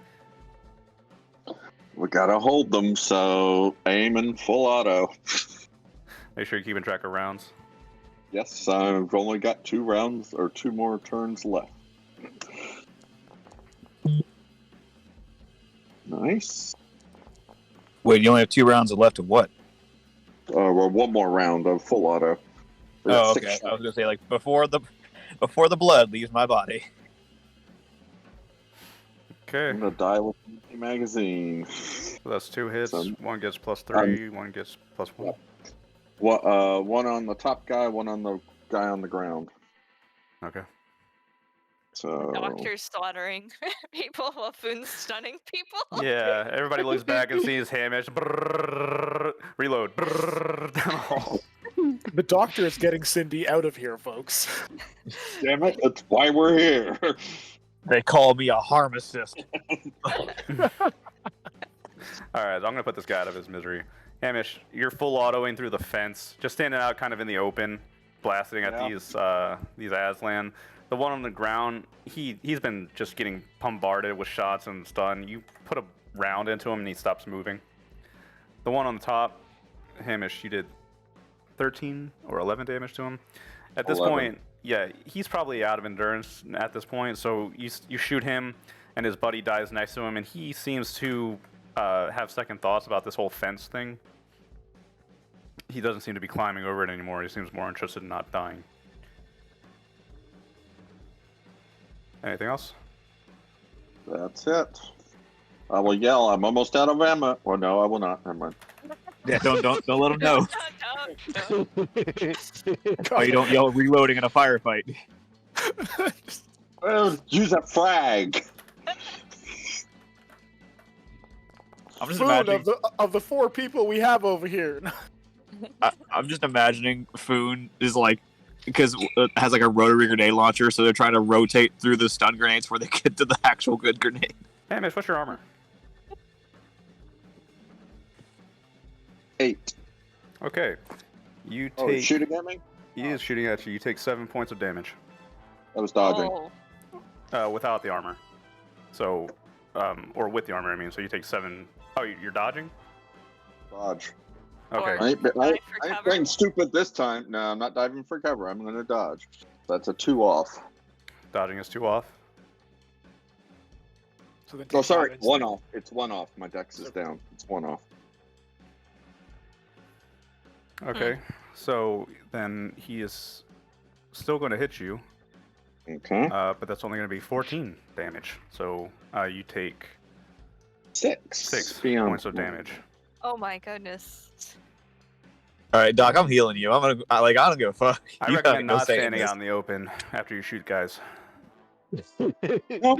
We gotta hold them, so aim in full auto. Make sure you're keeping track of rounds. Yes, I've only got 2 rounds or 2 more turns left. Nice. Wait, you only have 2 rounds left of what? Well, 1 more round of full auto. We got Oh, 6 okay. shots. I was gonna say like before the blood leaves my body. Okay. I'm gonna die with an empty magazine. So that's 2 hits. So- One gets +3. One gets +1. One on the top guy, one on the guy on the ground. Okay. So Doctor's slaughtering people while Foone's stunning people. Yeah, everybody looks back and sees Hamish. Brrrr, reload. Brrrr, down the hall. The doctor is getting Cindy out of here, folks. damn it, that's why we're here. They call me a harm assist. All right, I'm gonna put this guy out of his misery. Hamish, you're full autoing through the fence, just standing out kind of in the open, blasting at these Aslan. The one on the ground, he's been just getting bombarded with shots and stun. You put a round into him and he stops moving. The one on the top, Hamish, you did 13 or 11 damage to him. At this 11. point, yeah, he's probably out of endurance at this point. So you shoot him, and his buddy dies next to him, and he seems to have second thoughts about this whole fence thing. He doesn't seem to be climbing over it anymore. He seems more interested in not dying. Anything else? That's it. I will yell, I'm almost out of ammo. Well, no, I will not. Never mind. Yeah, don't let them know. Don't. Oh, you don't yell reloading in a firefight. Well, use a frag. I'm just Food imagining. of the 4 people we have over here. I'm just imagining Foon is like, because it has like a rotary grenade launcher, so they're trying to rotate through the stun grenades before they get to the actual good grenade. Hamish, what's your armor? 8. Okay. You Oh, take. he's shooting at me? He is shooting at you. You take 7 points of damage I was dodging. Oh, without the armor. So, or with the armor, I mean. So you take 7. Oh, you're dodging? Dodge. Okay. Or- I ain't Dive for cover. being stupid this time. No, I'm not diving for cover. I'm going to dodge. That's a 2 off. Dodging is 2 off. So then Oh, take sorry. damage. 1 off. It's 1 off. My dex is down. It's 1 off. Okay. So then he is still going to hit you, Okay. but that's only going to be 14 damage. So you take 6 Beyond points of damage. oh my goodness. All right, Doc, I'm healing you. I don't give a fuck. I You recommend gotta go not stay in standing this. out in the open after you shoot guys. No,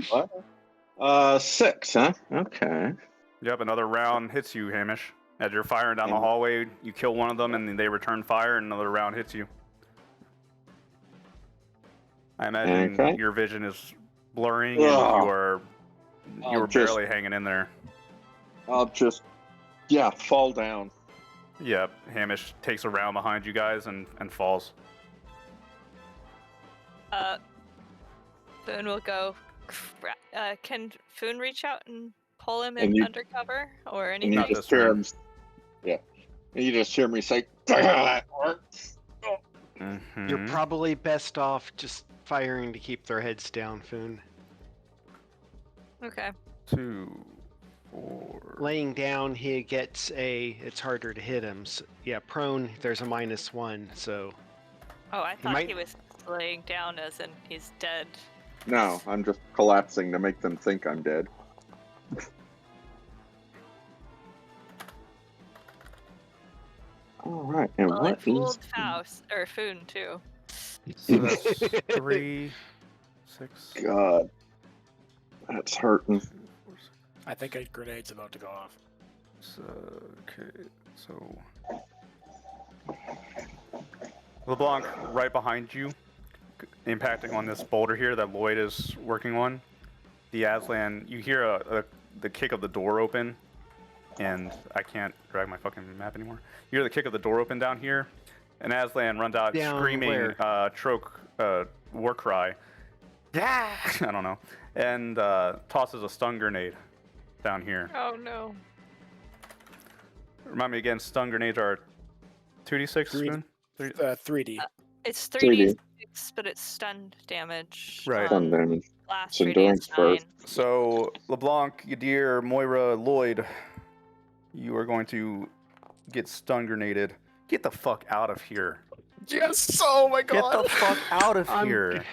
6, huh? Okay. Yep, another round hits you, Hamish. As you're firing down the hallway, you kill one of them, and then they return fire, and another round hits you. I imagine Okay. your vision is blurring and Ugh. you're I'll barely hanging in there. I'll just, fall down. Yep, Hamish takes a round behind you guys and falls. Foon will go. Can Foon reach out and pull him And in you- undercover or And you Not anything? this just hear turn. him, and you just hear me say, "That works." Mm-hmm. You're probably best off just firing to keep their heads down, Foon. Okay. 2, 4. Laying down, he gets it's harder to hit him. So, yeah, prone, there's a -1, so Oh, I thought might- he was laying down as in he's dead. No, I'm just collapsing to make them think I'm dead. All right, and Well, what it is? fooled Faust or Foon too. So that's 3, 6. God, that's hurting. 4, 6. I think a grenade's about to go off. So, okay, so LeBlanc right behind you, impacting on this boulder here that Lloyd is working on. The Aslan, you hear the kick of the door open, and I can't drag my fucking map anymore. You hear the kick of the door open down here, and Aslan runs out Down screaming, where? Troke, war cry. Yeah, I don't know, and tosses a stun grenade down here. Oh no. Remind me again, stun grenades are 2d6, Spoon? 3D. It's 3D. 3d6, but it's stun damage. Right. Stun damage. Blast It's endurance radius 9. first. So, LeBlanc, Yadir, Moira, Lloyd, you are going to get stun grenaded. Get the fuck out of here. Yes! Oh my Get the fuck out of I'm- here.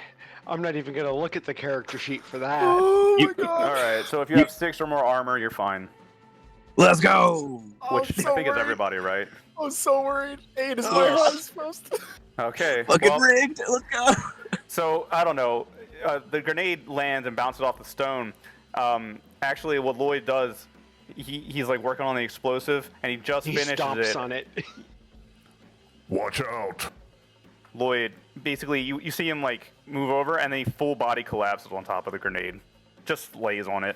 I'm not even gonna look at the character sheet for that. Oh my You- god! Alright, so if you have 6 or more armor, you're fine. Let's go. Which I think is everybody, right? I was so worried. 8 is Oh, where I yes. was supposed to. Okay. Fucking well, rigged. Let's go. so, I don't know. The grenade lands and bounces off the stone. Actually, what Lloyd does, he's like working on the explosive, and he just He finishes stomps it. on it. Watch out. Lloyd, basically, you see him like move over, and then he full body collapses on top of the grenade. Just lays on it.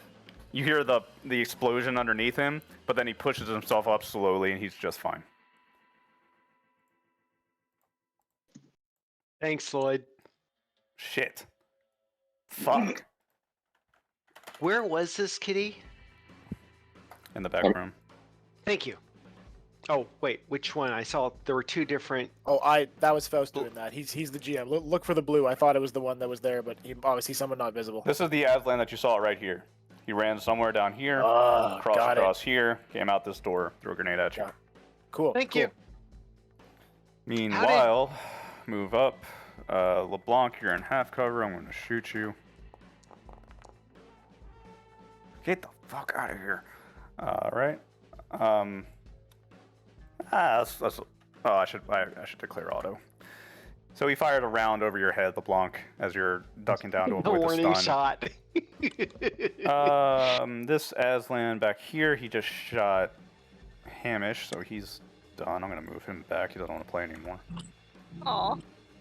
You hear the explosion underneath him, but then he pushes himself up slowly, and he's just fine. Thanks, Lloyd. Shit. Fuck. Where was this kitty? In the back room. Thank you. Oh, wait, which one? I saw there were 2 different. Oh, that was Faust doing that. He's the GM. Look for the blue. I thought it was the one that was there, but obviously someone not visible. This is the Aslan that you saw right here. He ran somewhere down here, Ah, crossed got across here, came out this door, threw a grenade at you. Got Cool. Thank cool. you. Meanwhile, move up. LeBlanc, you're in half cover. I'm going to shoot you. Get the fuck out of here. Alright. That's oh, I should declare auto. So he fired a round over your head, LeBlanc, as you're ducking down to The avoid the warning stun. shot. This Aslan back here, he just shot Hamish, so he's done. I'm gonna move him back. He doesn't want to play anymore. Aw.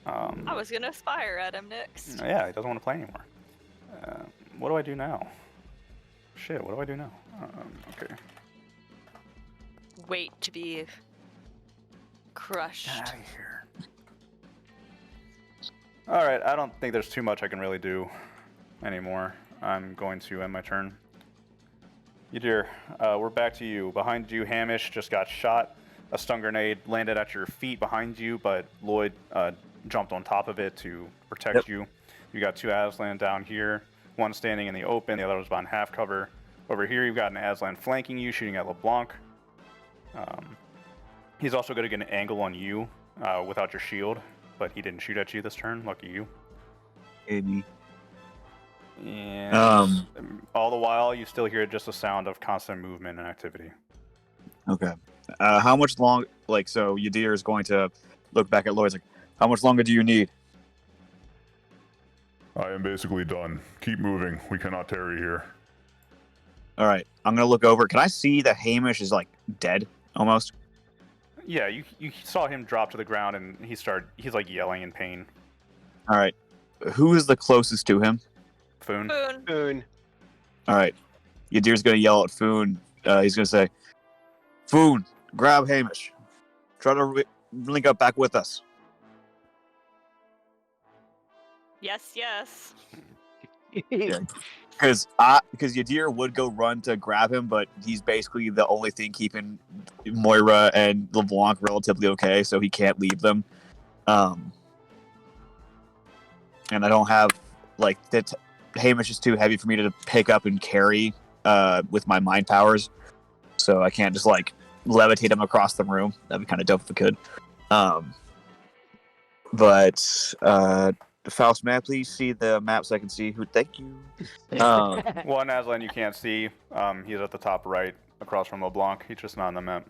I I was gonna fire at him next. Yeah, he doesn't want to play anymore. What do I do now? Shit, what do I do now? Okay. Wait to be crushed. Get out of here. Alright, I don't think there's too much I can really do anymore. I'm going to end my turn. Yadir, we're back to you. Behind you, Hamish just got shot. A stun grenade landed at your feet behind you, but Lloyd jumped on top of it to protect you. You got 2 Aslan down here. One standing in the open, the other was behind half cover. Over here, you've got an Aslan flanking you, shooting at LeBlanc. He's also going to get an angle on you without your shield, but he didn't shoot at you this turn. Lucky you. Amy. And all the while, you still hear just a sound of constant movement and activity. Okay. How much long? Like, so Yadir is going to look back at Lloyd's like, how much longer do you need? I am basically done. Keep moving. We cannot tarry here. All right. I'm gonna look over. Can I see that Hamish is like dead almost? Yeah, you saw him drop to the ground, and he's like yelling in pain. All right. who is the closest to him? Foon. Boon. Boon. All right. Yadir's gonna yell at Foon. He's gonna say, "Foon, grab Hamish. Try to link up back with us." Yes, yes. Because Yadir would go run to grab him, but he's basically the only thing keeping Moira and LeBlanc relatively okay, so he can't leave them. And I don't have that. Hamish is too heavy for me to pick up and carry with my mind powers, so I can't just levitate him across the room. That'd be kind of dope if I could. But Faust, may I please see the map so I can see who? Thank you. One Aslan you can't see. He's at the top right, across from LeBlanc. He's just not on the map.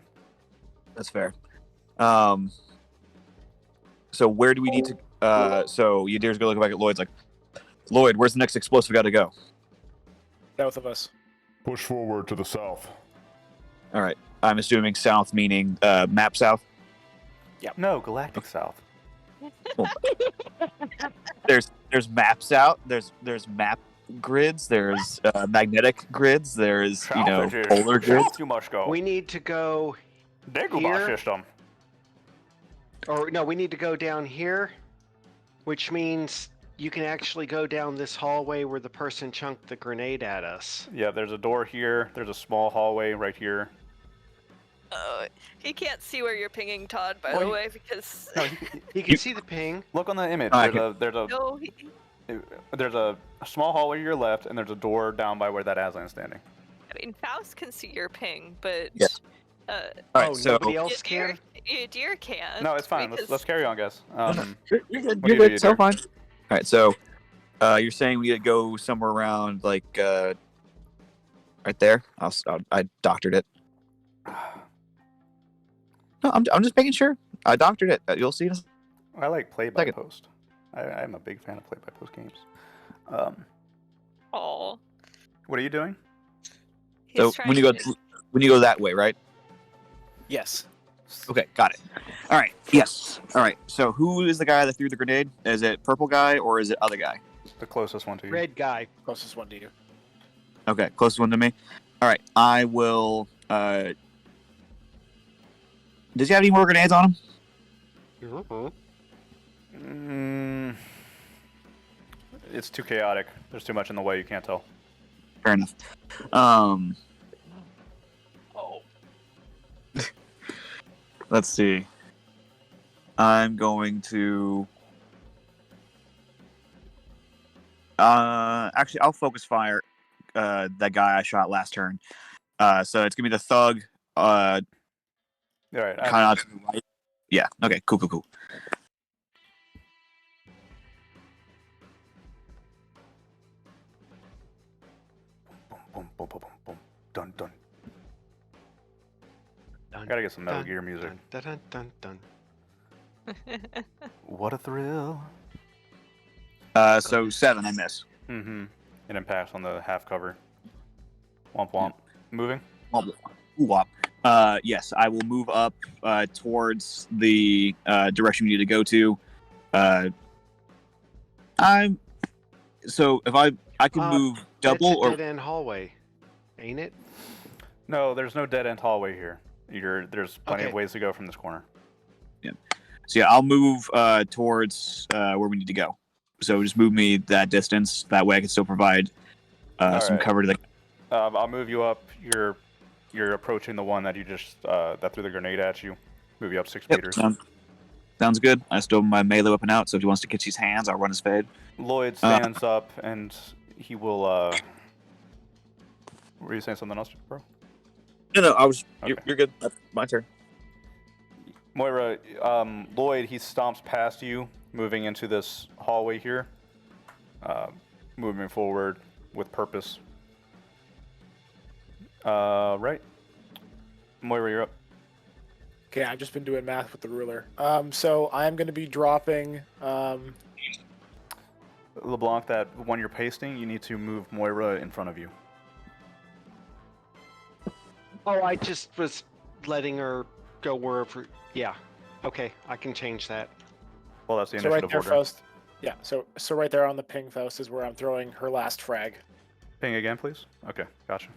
That's fair. So where do we need to? So Yadir's gonna look back at Lloyd's like, Lloyd, where's the next explosive got to go? South of us. Push forward to the south. All right. I'm assuming south meaning map south. No, Galactic South. There's maps out. There's map grids. There's magnetic grids. There's polar grids. South you must go. We need to go Dagobah here. system. Or no, we need to go down here, which means you can actually go down this hallway where the person chunked the grenade at us. Yeah, there's a door here. There's a small hallway right here. He can't see where you're pinging, Todd, by the way, because... No, He can see the ping. look on the image. Alright. There's a small hallway to your left, and there's a door down by where that Aslan's standing. I mean, Faust can see your ping, but... Yes. Uh, All right. Oh, So nobody else can? Deer can't. No, it's fine. Let's carry on, guys. you're good. what You're do you good. do, So Yadir? fine. All right. So you're saying we need to go somewhere around right there. I doctored it. No, I'm just making sure. I doctored it. You'll see. I like play by Second. post. I'm a big fan of play by post games. Oh. What are you doing? So when you go that way, right? Yes. Okay, got it. All right. Yes. All right. So who is the guy that threw the grenade? Is it purple guy or is it other guy? The closest one to you. Red guy. Closest one to you. Okay, closest one to me. All right. I will. Does he have any more grenades on him? It's too chaotic. There's too much in the way. You can't tell. Fair enough. Let's see. I'm going to. Actually, I'll focus fire that guy I shot last turn. So it's gonna be the thug. All right. Kind of to the right. Yeah. Okay. Cool. Boom, boom, boom, boom, boom. Dun, dun. Dun, Gotta get some Metal dun, Gear music. Dun, dun, dun, dun. What a thrill. So 7, I miss. Mm-hmm. It impacts on the half cover. Womp womp. Moving? Wop. Yes, I will move up towards the direction we need to go to. So if I can move double That's a or dead end hallway, ain't it? No, there's no dead end hallway here. There's plenty of Okay. ways to go from this corner. so yeah, I'll move towards where we need to go. So just move me that distance. That way I can still provide some Alright. cover to the. I'll move you up. You're approaching the one that you just that threw the grenade at you. Move you up 6 meters. Sounds good. I still have my melee weapon out, so if he wants to catch his hands, I'll run his fade. Lloyd stands up and he will. Were you saying something else, bro? No, I was. Okay. You're good. That's my turn. Moira, Lloyd, he stomps past you, moving into this hallway here. Moving forward with purpose. Right. Moira, you're up. Okay, I've just been doing math with the ruler. So I'm going to be dropping. LeBlanc, that one you're pasting, you need to move Moira in front of you. Oh, I just was letting her go wherever. Yeah. Okay, I can change that. Well, that's the So right initiative there, order. Faust. Yeah, so right there on the ping, Faust, is where I'm throwing her last frag. Ping again, please. Okay, gotcha.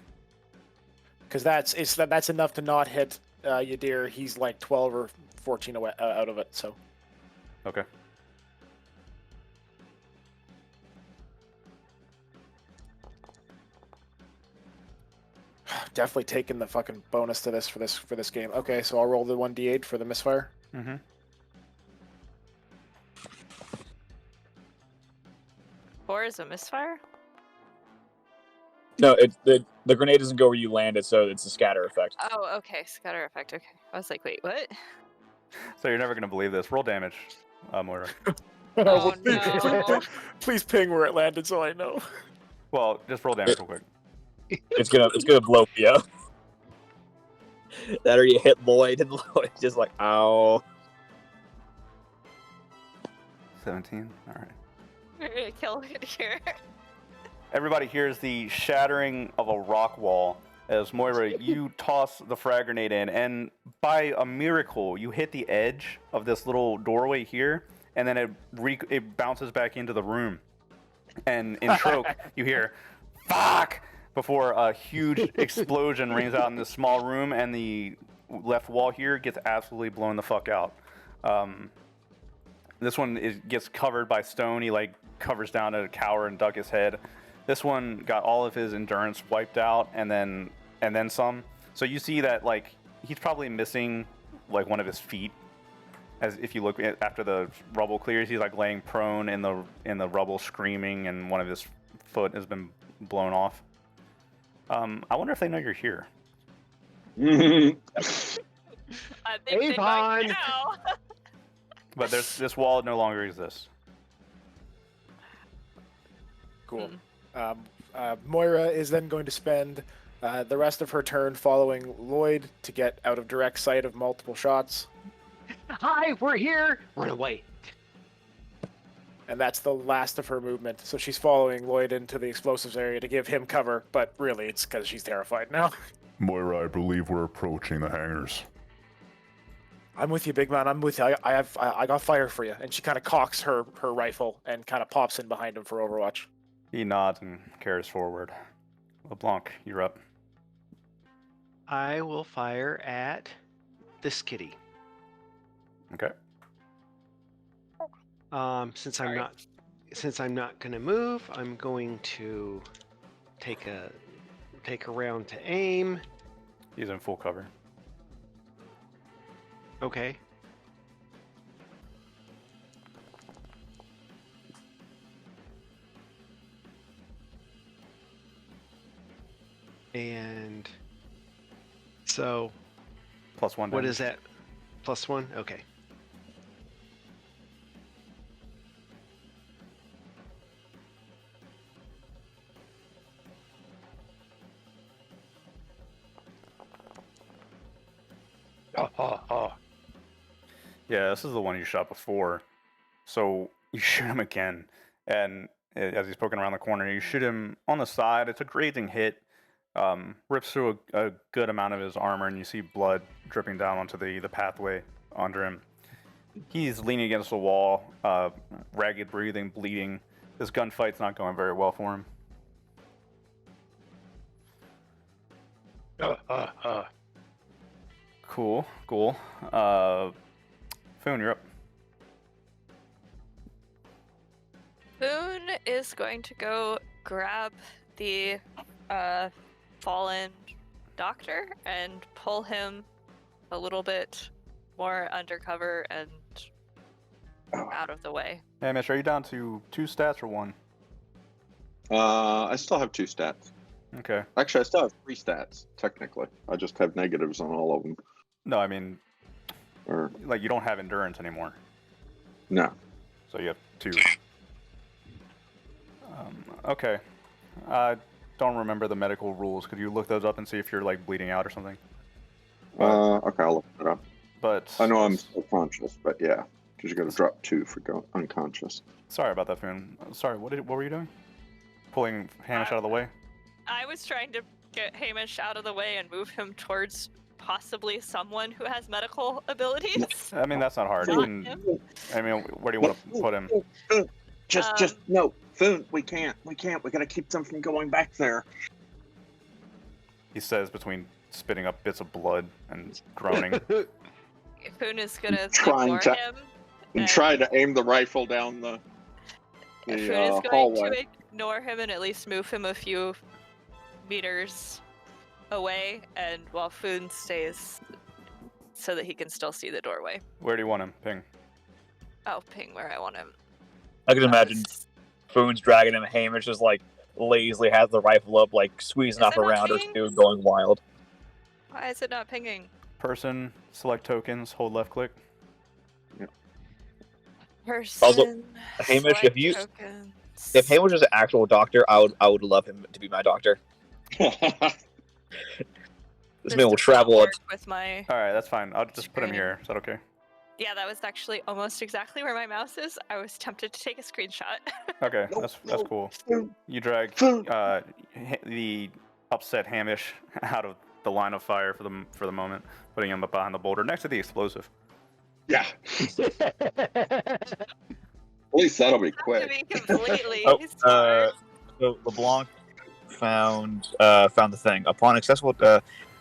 Because that's enough to not hit Yadir. He's like 12 or 14 away, out of it, so. Okay. Definitely taking the fucking bonus to this for this game. Okay, so I'll roll the 1d8 for the misfire. Mm-hmm. Four is a misfire? No, the grenade doesn't go where you land it, so it's a scatter effect. Oh, okay. Scatter effect. Okay. I was like, wait, what? So you're never gonna believe this. Roll damage, Moira. Oh, no. Please ping where it landed so I know. Well, just roll damage real quick. It's gonna blow me up. That or you hit Lloyd and Lloyd's just like, ow. 17. All right. We're gonna kill it here. Everybody hears the shattering of a rock wall as Moira, you toss the frag grenade in, and by a miracle, you hit the edge of this little doorway here, and then it bounces back into the room. And in Troke, you hear, "Fuck!" before a huge explosion rings out in this small room, and the left wall here gets absolutely blown the fuck out. This one gets covered by stone. He like covers down to cower and duck his head. This one got all of his endurance wiped out, and then some. So you see that like he's probably missing like one of his feet. As if you look after the rubble clears, he's like laying prone in the rubble, screaming, and one of his foot has been blown off. I wonder if they know you're here. I think they might Avon! now. But this wall no longer exists. Cool. Moira is then going to spend the rest of her turn following Lloyd to get out of direct sight of multiple shots. Hi, we're here. Run away. And that's the last of her movement. So she's following Lloyd into the explosives area to give him cover, but really it's because she's terrified now. Moira, I believe we're approaching the hangars. I'm with you, big man. I'm with you. I got fire for you. And she kind of cocks her rifle and kind of pops in behind him for Overwatch. He nods and carries forward. LeBlanc, you're up. I will fire at this kitty. Okay. Since I'm not gonna move, I'm going to take a round to aim. He's in full cover. Okay. And so +1 damage. what is that? +1? Okay. Yeah, this is the one you shot before. So you shoot him again, and as he's poking around the corner, you shoot him on the side. It's a grazing hit. Rips through a good amount of his armor, and you see blood dripping down onto the pathway under him. He's leaning against the wall, ragged breathing, bleeding. This gunfight's not going very well for him. Cool. Foon, you're up. Boone is going to go grab the fallen doctor and pull him a little bit more undercover and out of the way. Hey, Mitch, are you down to 2 stats or 1? I still have 2 stats. Okay. Actually, I still have 3 stats, technically. I just have negatives on all of them. No, I mean, Or, like, you don't have endurance anymore. no. So you have 2. Okay. I don't remember the medical rules. Could you look those up and see if you're, like, bleeding out or something? Okay, I'll look it up. But I know I'm still conscious, but yeah. Because you got to drop 2 for going unconscious. sorry about that, Foon. Sorry, what were you doing? Pulling Hamish out of the way? I was trying to get Hamish out of the way and move him towards possibly someone who has medical abilities. I mean, that's not hard. You Not can, him. I mean, where do you want to put him? Just no, Foon. We can't. We gotta keep them from going back there. He says between spitting up bits of blood and groaning. Foon is gonna Trying ignore to- him. And try to aim the rifle down the Foon is going hallway. to ignore him and at least move him a few meters away, and while Foon stays so that he can still see the doorway. Where do you want him? Ping. Oh, ping where I want him. I can imagine S- Foon's dragging him. Hamish just like lazily has the rifle up, like squeezing Is off it not around or pinging? two, going wild. Why is it not pinging? Person, select tokens, hold left click. Person. Hamish, select if you- tokens. If Hamish was an actual doctor, I would love him to be my doctor. This This man will does not travel. work with my. All right, that's fine. I'll just put him Screen. here. Is that okay? Yeah, that was actually almost exactly where my mouse is. I was tempted to take a screenshot. Okay, No, that's no. cool. Foon. You drag Foon. the upset Hamish out of the line of fire for the moment, putting him up behind the boulder next to the explosive. Yeah. At least that'll be to quick. be completely Oh, smart. So LeBlanc found the thing. Upon successful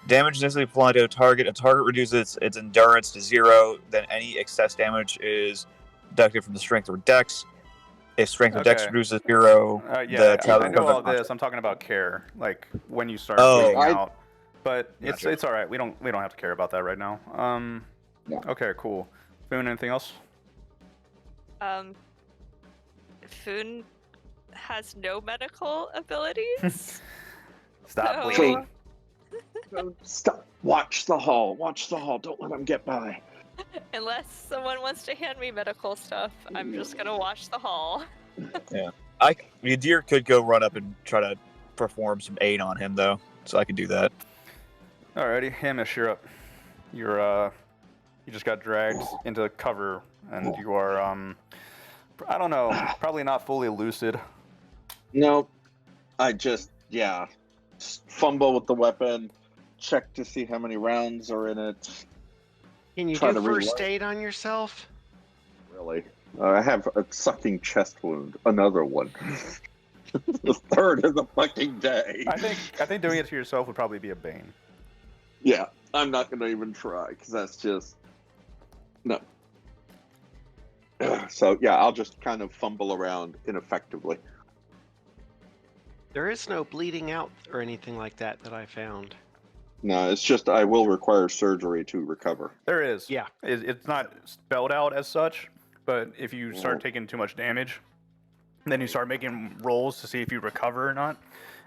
damage initially applied to a target reduces its endurance to 0. Then any excess damage is deducted from the strength or dex. If strength or dex Okay. reduces 0, Yeah, traveler I know becomes all unconscious. this. I'm talking about care, like when you start Oh. bleeding I- out. But Gotcha. it's all right. We don't have to care about that right now. No. Okay, cool. Boone, anything else? Foon has no medical abilities. Stop No. bleeding. Stop. Watch the hall. Watch the hall. Don't let them get by. Unless someone wants to hand me medical stuff, I'm just gonna watch the hall. Yadir could go run up and try to perform some aid on him, though, so I could do that. Alrighty, Hamish, you're up. You just got dragged into cover, and you are I don't know, probably not fully lucid. No, I just fumble with the weapon, check to see how many rounds are in it. Can you Try do to first reload. aid on yourself? Really, I have a sucking chest wound. Another one. The third of the fucking day. I think doing it to yourself would probably be a bane. Yeah, I'm not gonna even try because that's just no. So yeah, I'll just kind of fumble around ineffectively. There is no bleeding out or anything like that I found. No, it's just I will require surgery to recover. There is. Yeah. It's not spelled out as such, but if you start taking too much damage, then you start making rolls to see if you recover or not,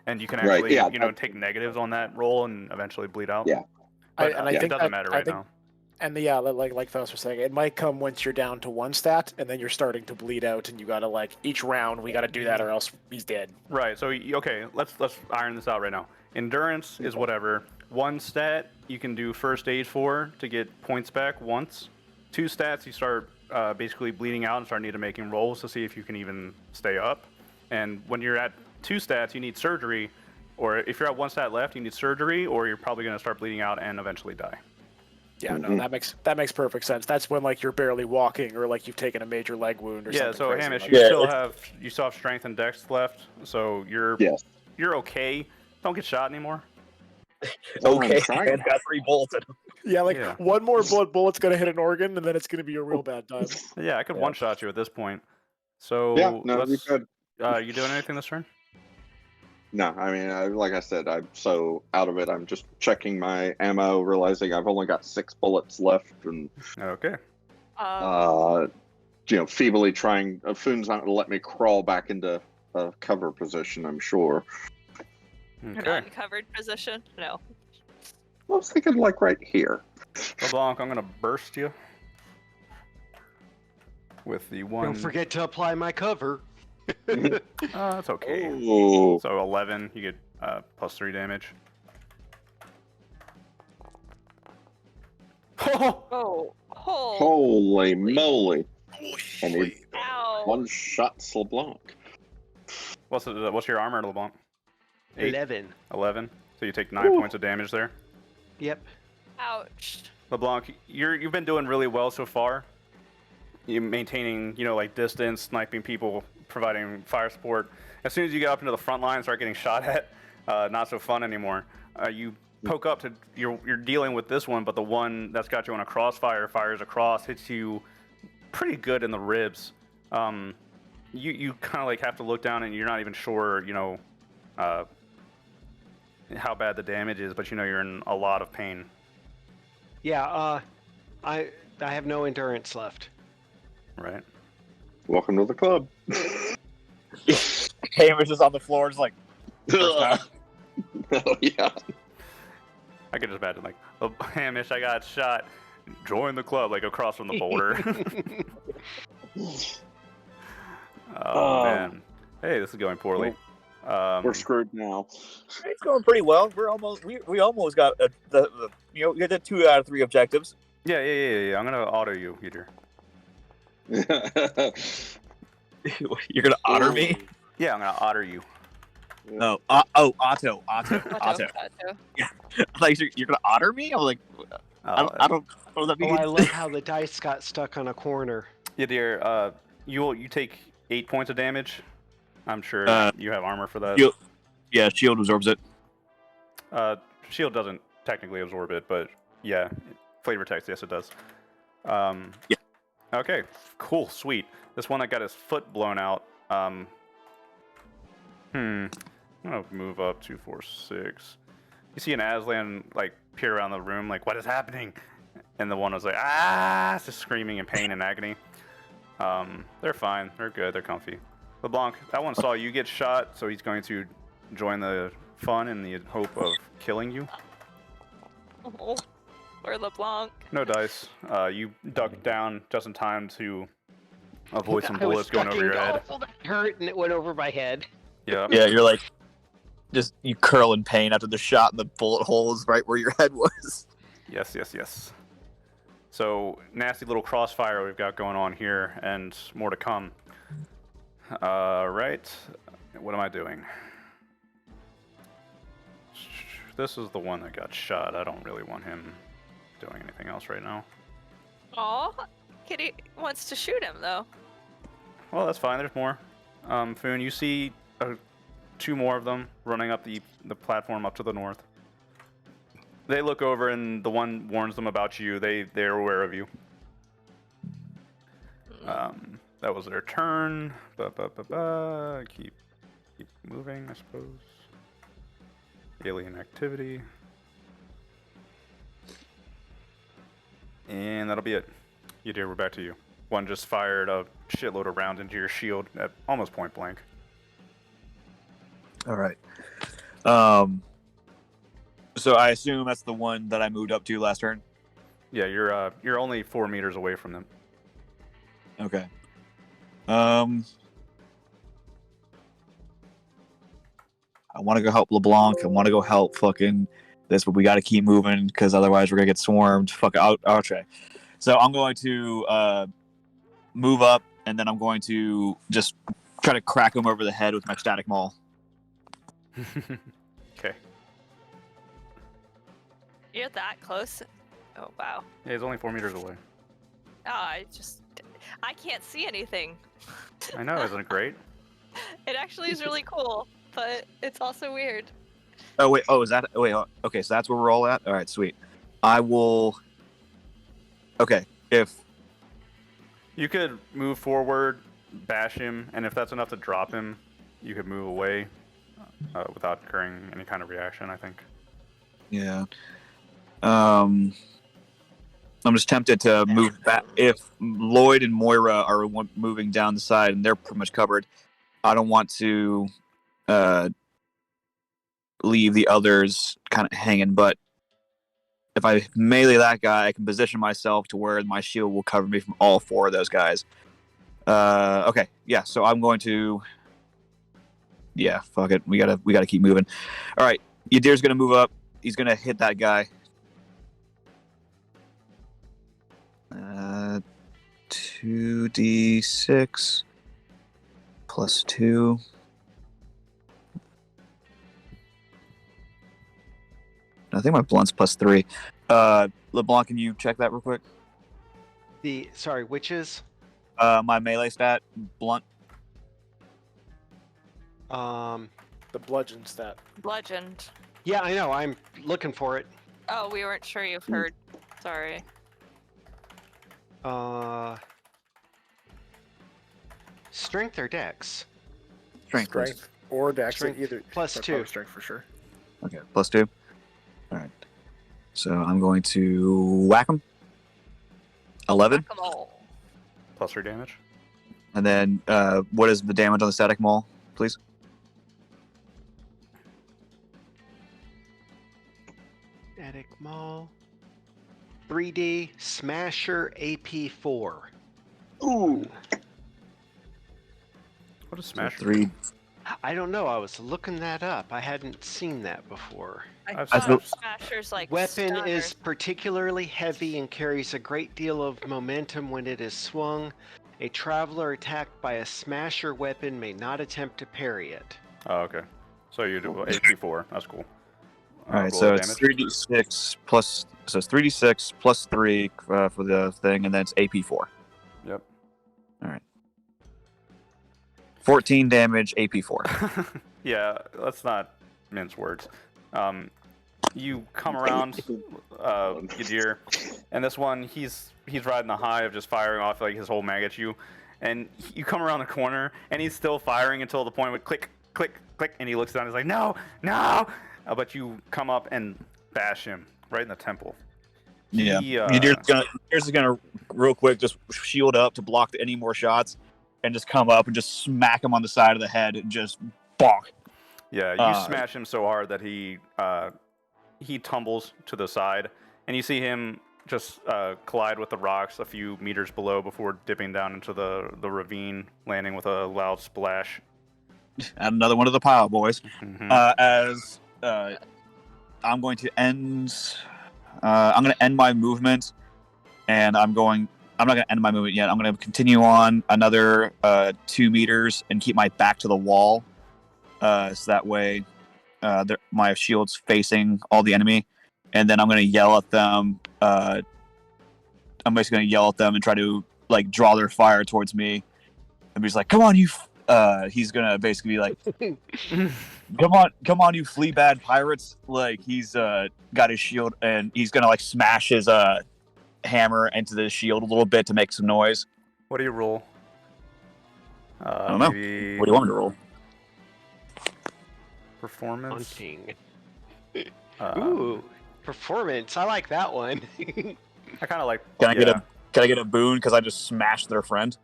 and you can Right, actually yeah. take negatives on that roll and eventually bleed out. Yeah. But And I it think doesn't that- matter I right think- now. And yeah, like Phyllis was saying, it might come once you're down to one stat, and then you're starting to bleed out, and you gotta each round we gotta do that, or else he's dead. Right. So okay, let's iron this out right now. Endurance is whatever. One stat you can do first aid for to get points back once. 2 stats you start basically bleeding out and start needing making rolls to see if you can even stay up. And when you're at 2 stats, you need surgery, or if you're at 1 stat left, you need surgery, or you're probably gonna start bleeding out and eventually die. Yeah, no, that makes perfect sense. That's when you're barely walking, or you've taken a major leg wound or Yeah. something. So crazy Hamish, like you that. still have strength and dex left, so you're okay. Don't get shot anymore. Okay, I'm trying. man's got 3 bullets in him. Yeah, Yeah. one more bullet's gonna hit an organ, and then it's gonna be a real bad time. Yeah, I could Yeah. one shot you at this point. So Yeah, no, you let's. could. You doing anything this turn? No, I mean, like I said, I'm so out of it. I'm just checking my ammo, realizing I've only got 6 bullets left, and Okay. feebly trying. Foon's not going to let me crawl back into a cover position. I'm sure. An Okay. uncovered position? No. I was thinking right here. LeBlanc, I'm gonna burst you with the one. Don't forget to apply my cover. That's okay. Oh, So 11, you get +3 damage. Oh, holy moly! And he Ow. one shot LeBlanc. What's your armor, LeBlanc? 8? 11. 11. So you take 9 points of damage there. Yep. Ouch. LeBlanc, you've been doing really well so far. You maintaining, distance, sniping people providing fire support. As soon as you get up into the front line and start getting shot at, not so fun anymore. You poke up to you're dealing with this one, but the one that's got you on a crossfire fires across, hits you pretty good in the ribs. You kind of like have to look down and you're not even sure, how bad the damage is, but you're in a lot of pain. Yeah, I have no endurance left. Right. Welcome to the club. Hamish is on the floor, just like, first time. Oh, yeah. I could just imagine, like, oh, Hamish, I got shot. Join the club, like, across from the boulder. Oh, man. Hey, this is going poorly. We're screwed now. It's going pretty well. We almost got we did 2 out of 3 objectives. Yeah. I'm going to auto you, Peter. You're gonna otter me? Yeah, I'm going to otter you. Oh, Otto. Yeah, like you're gonna otter me? I'm like, I don't know what that Oh, means. I love how the dice got stuck on a corner. Yeah, dear. You take 8 points of damage. I'm sure you have armor for that. Yeah, shield absorbs it. Shield doesn't technically absorb it, but yeah, flavor text, yes, it does. Yeah. Okay, cool, sweet. This one that got his foot blown out. I'm gonna move up 2, 4, 6. You see an Aslan like peer around the room, like, what is happening? And the one was like, just screaming in pain and agony. They're fine. They're good. They're comfy. LeBlanc, that one saw you get shot, so he's going to join the fun in the hope of killing you. Oh, poor LeBlanc. No dice. You ducked down just in time to avoid some bullets going over your head. Oh, that hurt, and it went over my head. Yeah. Yeah, you're like, you curl in pain after the shot, and the bullet hole is right where your head was. Yes. So, nasty little crossfire we've got going on here, and more to come. Right. What am I doing? This is the one that got shot. I don't really want him doing anything else right now. Aw, Kitty wants to shoot him, though. Well, that's fine. There's more. Foon, you see 2 more of them running up the platform up to the north. They look over, and the one warns them about you. They're aware of you. That was their turn. Keep moving, I suppose. Alien activity. And that'll be it. You dear, we're back to you. One just fired a shitload of rounds into your shield at almost point blank. All right. So I assume that's the one that I moved up to last turn. Yeah, you're only 4 meters away from them. Okay. I want to go help LeBlanc. I want to go help fucking this, but we got to keep moving because otherwise we're gonna get swarmed. Fuck, I'll try. So I'm going to move up, and then I'm going to just try to crack him over the head with my static maul. Okay. You're that close? Oh, wow. Yeah, he's only 4 meters away. I can't see anything. I know, isn't it great? It actually is really cool, but it's also weird. Oh wait, is that? Wait, okay, so that's where we're all at. All right, sweet. I will. Okay, if you could move forward, bash him, and if that's enough to drop him, you could move away without incurring any kind of reaction, I think. Yeah. I'm just tempted to move back. If Lloyd and Moira are moving down the side and they're pretty much covered, I don't want to leave the others kind of hanging. But if I melee that guy, I can position myself to where my shield will cover me from all 4 of those guys. Okay, yeah. So I'm going to. Yeah, fuck it. We gotta keep moving. All right, Yadir's gonna move up. He's gonna hit that guy. 2d6 plus 2. I think my blunt's plus 3. LeBlanc, can you check that real quick? Sorry, which is? My melee stat, blunt. The bludgeon stat. Bludgeoned. Yeah, I know. I'm looking for it. Oh, we weren't sure you've heard. Sorry. Strength or dex? Strength, please. Strength or dex. Strength Either. plus but 2. probably strength for sure. Okay, +2. All right. So I'm going to whack him. 11. Whack 'em all. +3 damage. And then what is the damage on the static maul, please? Static Maul. 3D Smasher AP4. Ooh. What is So smash? 3. I don't know. I was looking that up. I hadn't seen that before. I I've thought seen- Smasher's like Weapon stun or is particularly heavy and carries a great deal of momentum when it is swung. A traveler attacked by a smasher weapon may not attempt to parry it. Oh, okay. So you do AP4. That's cool. All right, roll so the it's damage. 3d6 plus. So it's 3d6 plus 3 for the thing, and then it's AP4. Yep. 14 damage, AP4. Yeah, let's not mince words. You come around, Yadir, and this one, he's riding the high of just firing off like his whole mag at you, and you come around the corner, and he's still firing until the point where click, click, click, and he looks down, and he's like, no, no! But you come up and bash him right in the temple. Yeah. He, Here's gonna real quick just shield up to block any more shots, and just come up and just smack him on the side of the head and just bonk. Yeah, you smash him so hard that he tumbles to the side, and you see him just collide with the rocks a few meters below before dipping down into the ravine, landing with a loud splash. And another one of the pile boys. Mhm. As I'm going to end. I'm going to end my movement, and I'm not going to end my movement yet. I'm going to continue on another 2 meters and keep my back to the wall, so that way my shield's facing all the enemy, and then I'm going to yell at them. I'm basically going to yell at them and try to like draw their fire towards me, and he's like, "Come on, you!" He's going to basically be like, "Come on, you flea bad pirates!" Like he's got his shield, and he's going to like smash his hammer into the shield a little bit to make some noise. What do you roll? I don't know. Maybe What do you want me to roll? performance. Hunting. Um, Ooh, performance. I like that one. I kind of like. Can I yeah, get a boon because I just smashed their friend?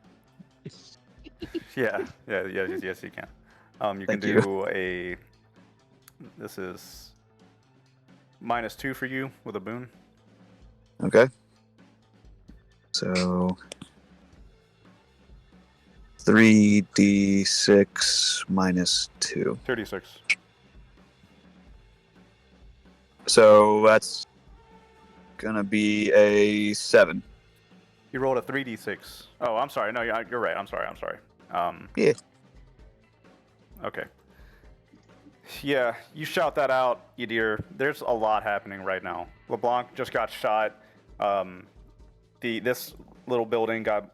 yes, you can. You can Thank you. do a. This is -2 for you with a boon. Okay. So 3d6 minus 2. 36. So that's gonna be a 7. You rolled a 3d6. Oh, I'm sorry. No, you're right. I'm sorry. Yeah. Okay. Yeah, you shout that out, Yadir. There's a lot happening right now. LeBlanc just got shot. This little building got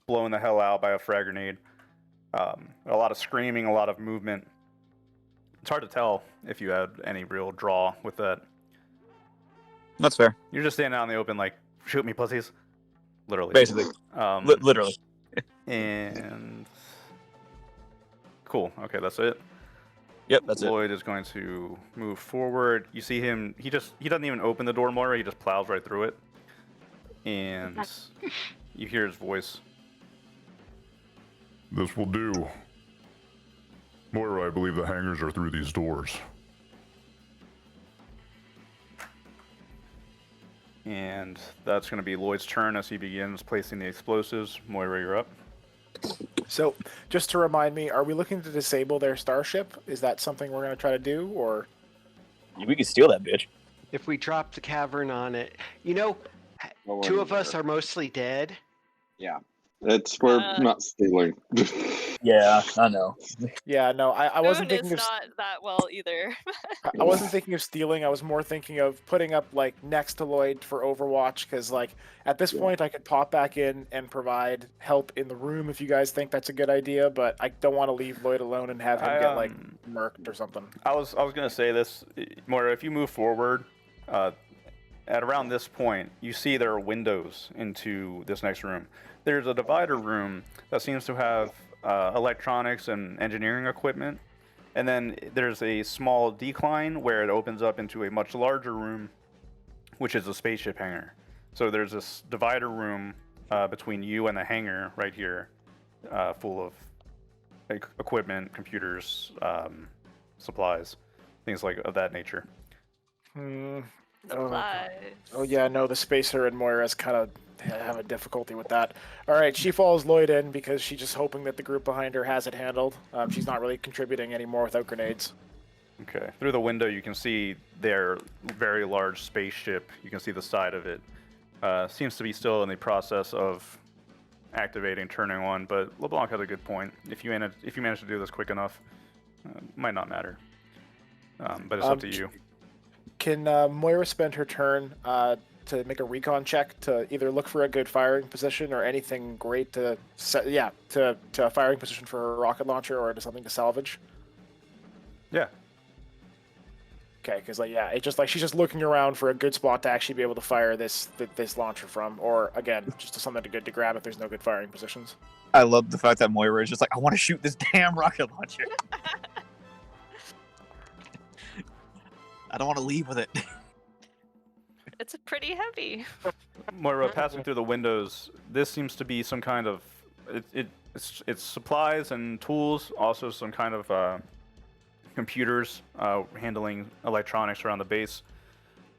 blown the hell out by a frag grenade. A lot of screaming, a lot of movement. It's hard to tell if you had any real draw with that. That's fair. You're just standing out in the open like, shoot me, pussies. Literally. Basically. Literally. And cool. Okay, that's it. Yep, that's it. Lloyd is going to move forward. You see him. He doesn't even open the door, Moira. He just plows right through it. And you hear his voice. This will do. Moira, I believe the hangars are through these doors. And that's going to be Lloyd's turn as he begins placing the explosives. Moira, you're up. So, just to remind me, are we looking to disable their starship? Is that something we're going to try to do, or? We can steal that bitch. If we drop the cavern on it, Well, 2 of us are mostly dead. Yeah. We're not stealing. Yeah, I know. Yeah, no, I wasn't Spoon thinking is of not that well either. I wasn't thinking of stealing. I was more thinking of putting up like next to Lloyd for Overwatch because like at this Yeah. point I could pop back in and provide help in the room if you guys think that's a good idea. But I don't want to leave Lloyd alone and have him I get like murked or something. I was gonna say this more. If you move forward, at around this point, you see there are windows into this next room. There's a divider room that seems to have electronics and engineering equipment, and then there's a small decline where it opens up into a much larger room, which is a spaceship hangar. So there's this divider room between you and the hangar right here, full of equipment, computers, supplies, things like of that nature. Hmm. Supplies. Oh yeah, no, the Spacer and Moira's kind of have a difficulty with that. All right, she follows Lloyd in because she's just hoping that the group behind her has it handled. She's not really contributing anymore without grenades. Okay. Through the window, you can see their very large spaceship. You can see the side of it. Seems to be still in the process of activating, turning on. But LeBlanc has a good point. If you manage to do this quick enough, might not matter. But it's up to you. Can Moira spend her turn to make a recon check to either look for a good firing position or anything great to to a firing position for her rocket launcher or to something to salvage? Yeah. Okay, because it's just like she's just looking around for a good spot to actually be able to fire this launcher from, or again, just something good to grab if there's no good firing positions. I love the fact that Moira is just like, I want to shoot this damn rocket launcher. I don't want to leave with it. It's pretty heavy. Moira, passing through the windows, this seems to be some kind of it's supplies and tools, also some kind of computers handling electronics around the base.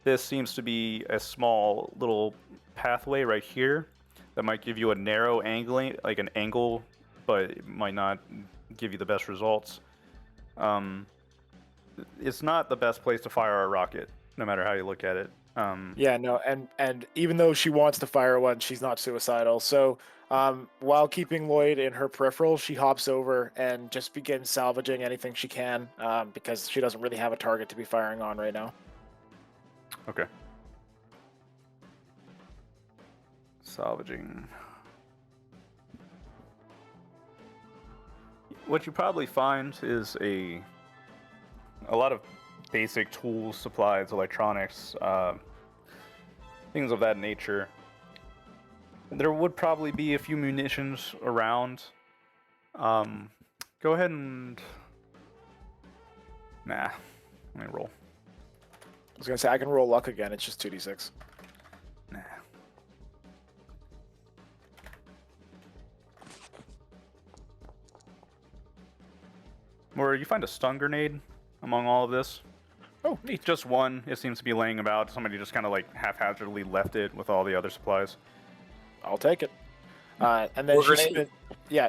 This seems to be a small little pathway right here that might give you a narrow angling, like an angle, but it might not give you the best results. It's not the best place to fire a rocket, no matter how you look at it. Yeah, no, and even though she wants to fire one, she's not suicidal. So while keeping Lloyd in her peripheral, she hops over and just begins salvaging anything she can because she doesn't really have a target to be firing on right now. Okay. Salvaging. What you probably find is a lot of basic tools, supplies, electronics, things of that nature. There would probably be a few munitions around. Go ahead and... Nah, let me roll. I was gonna say I can roll luck again. It's just 2d6. Nah. Where you find a stun grenade among all of this. Oh, neat. Just one. It seems to be laying about. Somebody just kind of like haphazardly left it with all the other supplies. I'll take it. And then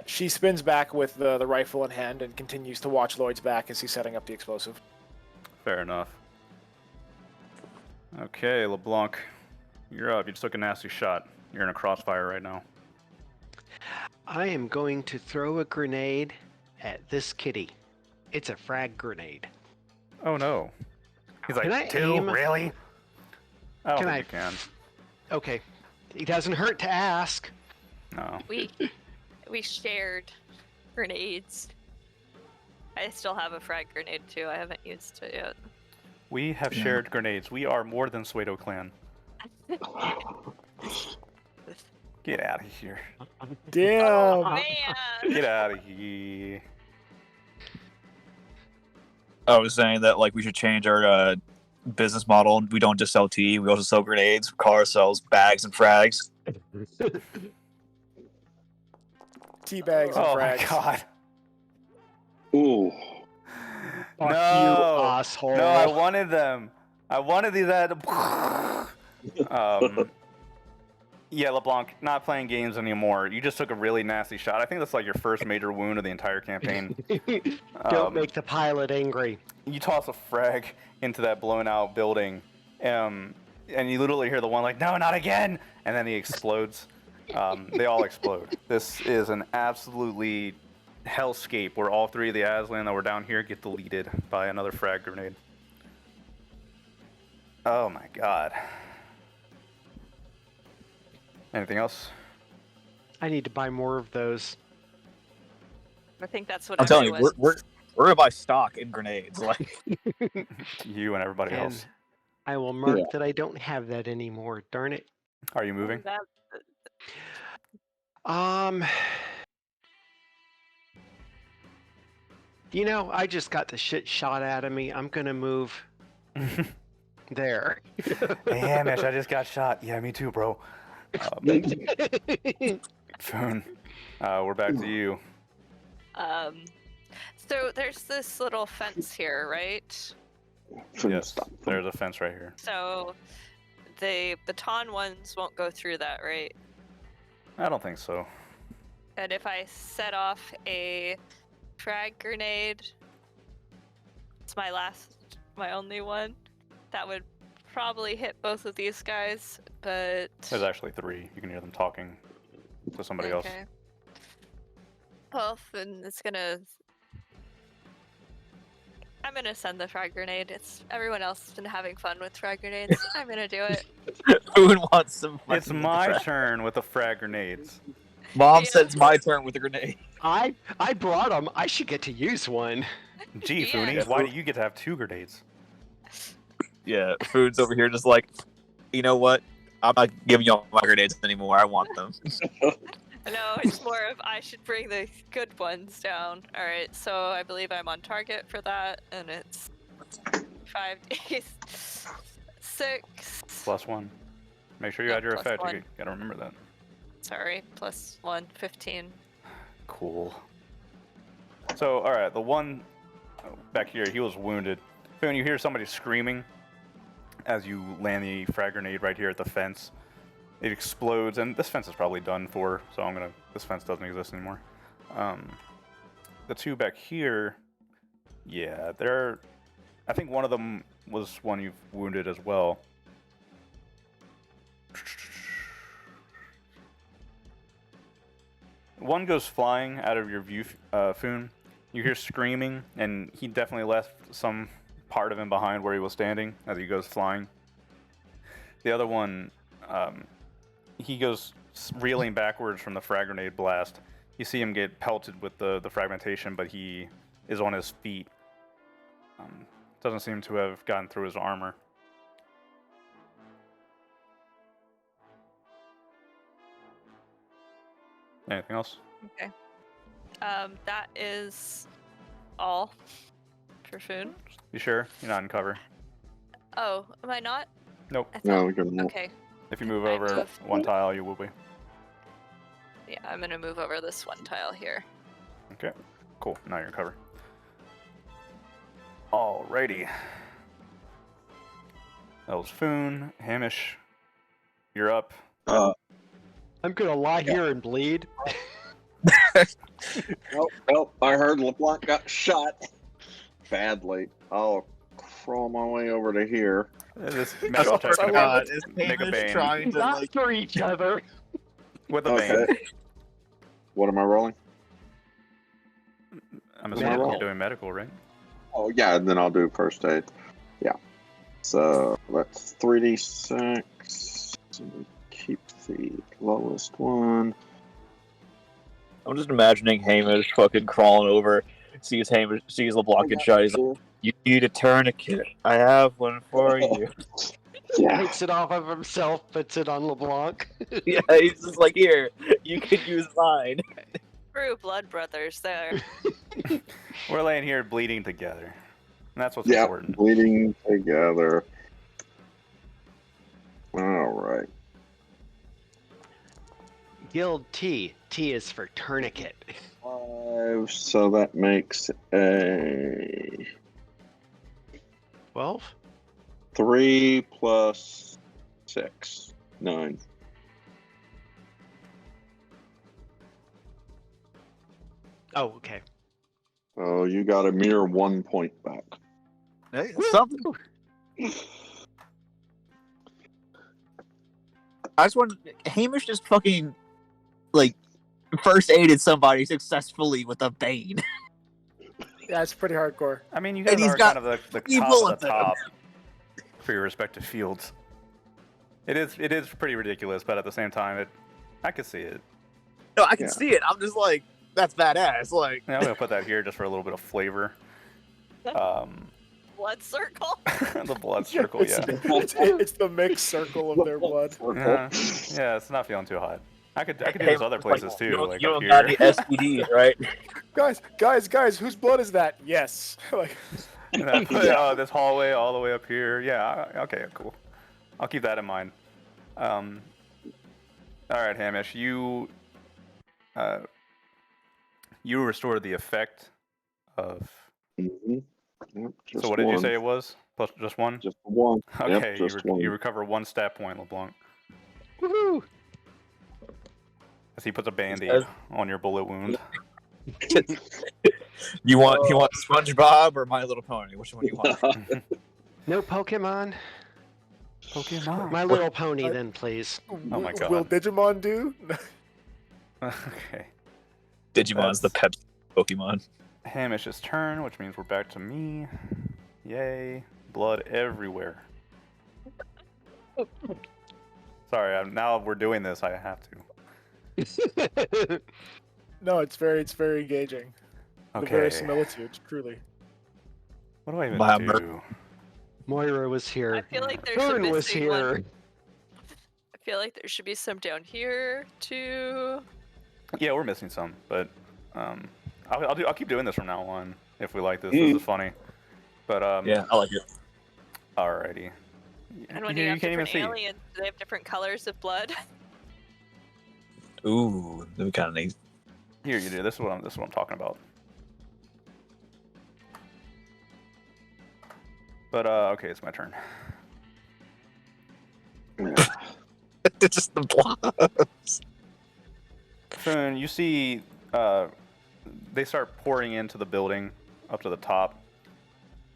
she spins back with the rifle in hand and continues to watch Lloyd's back as he's setting up the explosive. Fair enough. Okay, LeBlanc, you're up. You just took a nasty shot. You're in a crossfire right now. I am going to throw a grenade at this kitty. It's a frag grenade. Oh no. He's like, Can I two? aim? Really? I don't Can think you can. Okay. It doesn't hurt to ask. No. We shared grenades. I still have a frag grenade too. I haven't used it yet. We have shared grenades. We are more than Suedo clan. Get out of here. Damn. Oh man! Get out of here. I was saying that like we should change our business model. We don't just sell tea; we also sell grenades. Car sells bags and frags. Tea bags and Oh my frags. god. Ooh. Fuck No. you, asshole. No, I wanted them. I wanted these at. Yeah, LeBlanc, not playing games anymore. You just took a really nasty shot. I think that's like your first major wound of the entire campaign. Don't make the pilot angry. You toss a frag into that blown out building, and you literally hear the one like, "No, not again!" And then he explodes. They all explode. This is an absolutely hellscape where all three of the Aslan that were down here get deleted by another frag grenade. Oh my god. Anything else? I need to buy more of those. I think that's what I'm telling you, everyone's. we're gonna buy stock in grenades. Like, You and everybody And else. I will mark Yeah. that I don't have that anymore. Darn it. Are you moving? That, You know, I just got the shit shot out of me. I'm gonna move there. Hey, Hamish, I just got shot. Yeah, me too, bro. Foon, we're back to you. so there's this little fence here, right? Yes, there's a fence right here. So the baton ones won't go through that, right? I don't think so. And if I set off a frag grenade, it's my only one, that would probably hit both of these guys, but... There's actually 3. You can hear them talking to somebody else. Well, then I'm gonna send the frag grenade. Everyone else has been having fun with frag grenades. I'm gonna do it. who wants some? It's fucking my frag- turn with the frag grenades. Mom Yeah. said it's my turn with the grenade. I brought them. I should get to use one. Gee, Yeah. Foonies, why do you get to have 2 grenades? Yeah, Food's over here just like, you know what? I'm not giving y'all my grenades anymore. I want them. No, it's more of I should bring the good ones down. Alright, so I believe I'm on target for that, and it's 5 days. 6. +1. Make sure you Yeah, add your plus effect. 1. You gotta remember that. Sorry, +1, 15. Cool. So, alright, the one back here, he was wounded. Foon, you hear somebody screaming as you land the frag grenade right here at the fence. It explodes, and this fence is probably done for, so this fence doesn't exist anymore. The 2 back here, yeah, I think one of them was one you've wounded as well. One goes flying out of your view, Foon. You hear screaming, and he definitely left some part of him behind where he was standing as he goes flying. The other one, he goes reeling backwards from the frag grenade blast. You see him get pelted with the fragmentation, but he is on his feet. Doesn't seem to have gotten through his armor. Anything else? Okay. That is all for Foon. You sure? You're not in cover. Oh, am I not? Nope. I No, thought- we can move. Okay. If you move I over move. 1 tile, you will be. Yeah, I'm gonna move over this one tile here. Okay. Cool. Now you're in cover. Alrighty. That was Foon. Hamish, you're up. I'm gonna lie here and bleed. Nope. I heard LeBlanc got shot badly. I'll crawl my way over to here. This I medical swear check's to gonna God, be is make a Hamish bane. trying to Not like? for each other. With a Okay. bane. What am I rolling? I'm assuming Medical. you're doing medical, right? Oh yeah, and then I'll do first aid. Yeah. So that's 3d6. Keep the lowest one. I'm just imagining Hamish fucking crawling over, sees LeBlanc get shot. He's like, "You need a tourniquet. I have one for you." Yeah. Takes it off of himself, puts it on LeBlanc. Yeah, he's just like, "Here, you can use mine." True blood brothers there. We're laying here bleeding together. And that's what's Yeah. important. Bleeding together. All right. Guild T. T is for tourniquet. 5. So that makes a 12? 3 plus 6. 9. Oh, okay. Oh, you got a mere 1 point back. Hey, something. I just want Hamish just fucking like first aided somebody successfully with a bane. Yeah, it's pretty hardcore. I mean, you And guys he's are got kind of the 3 top bullets of the in him. top for your respective fields. It is pretty ridiculous, but at the same time, I can see it. No, I can Yeah. see it. I'm just like, that's badass. Like, Yeah, I'm gonna put that here just for a little bit of flavor. Blood circle. The blood circle, It's, yeah. it's the mixed circle of their blood. Yeah, it's not feeling too hot. I could do hey, this other like, places too, you don't, like you up don't got any here. STDs, right? Guys, whose blood is that? Yes. Like, This hallway all the way up here. Yeah, okay, cool. I'll keep that in mind. All right, Hamish, you restored the effect of. Mhm. Yep, just So what did you one. say it was? Plus just one. Just one. Okay, Yep, just one. you recover 1 stat point, LeBlanc, Woohoo! as he puts a band-aid on your bullet wound. You want SpongeBob or My Little Pony? Which one do you want? No Pokemon. Pokemon. My Little Pony, then, please. Oh my God. Will Digimon do? Okay. Digimon's the pet Pokemon. Hamish's turn, which means we're back to me. Yay. Blood everywhere. Sorry, now we're doing this. I have to. No, it's very engaging. The Okay. verisimilitude, truly. What do I even Lambert. do? Moira was here. I feel like there's a Fern was missing here. one. I feel like there should be some down here too. Yeah, we're missing some, but I'll keep doing this from now on if we like this. This is funny. But Yeah, I like it. alrighty. And when You you have can't even different see. aliens, do they have different colors of blood? Ooh, that'd be kind of neat. Here you do. This is what I'm talking about. But okay, it's my turn. It's just the blobs. Soon you see they start pouring into the building up to the top.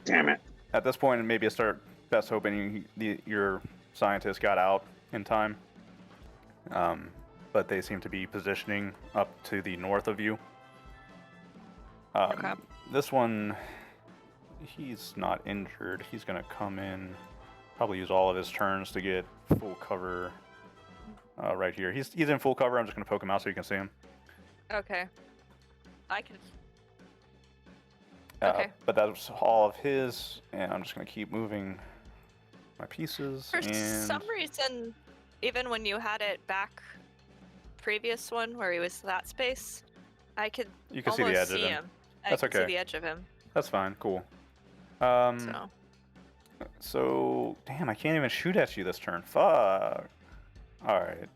Damn it. At this point, maybe I start best hoping your scientists got out in time. But they seem to be positioning up to the north of you. Okay. This one, he's not injured. He's going to come in, probably use all of his turns to get full cover right here. He's in full cover. I'm just going to poke him out so you can see him. Okay. I can. Okay. But that's all of his, and I'm just going to keep moving my pieces. For and some reason, even when you had it back, previous one where he was that space, I could you can see the almost edge see of him. him. I That's could okay. see the edge of him. That's fine. Cool. So, damn, I can't even shoot at you this turn. Fuck. Alright.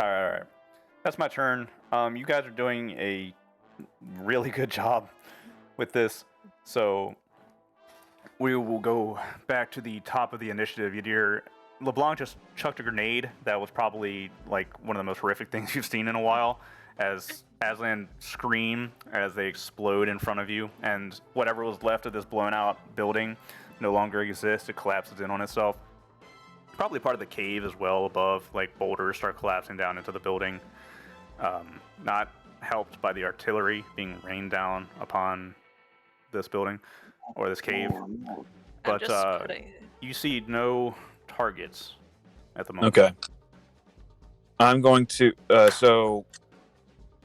Alright. That's my turn. You guys are doing a really good job with this. So, we will go back to the top of the initiative. LeBlanc just chucked a grenade that was probably like one of the most horrific things you've seen in a while, as Aslan scream as they explode in front of you, and whatever was left of this blown out building no longer exists. It collapses in on itself. Probably part of the cave as well above, like boulders start collapsing down into the building. Not helped by the artillery being rained down upon this building or this cave. Oh, But I'm just putting. you see no targets at the moment. Okay. I'm going to. So,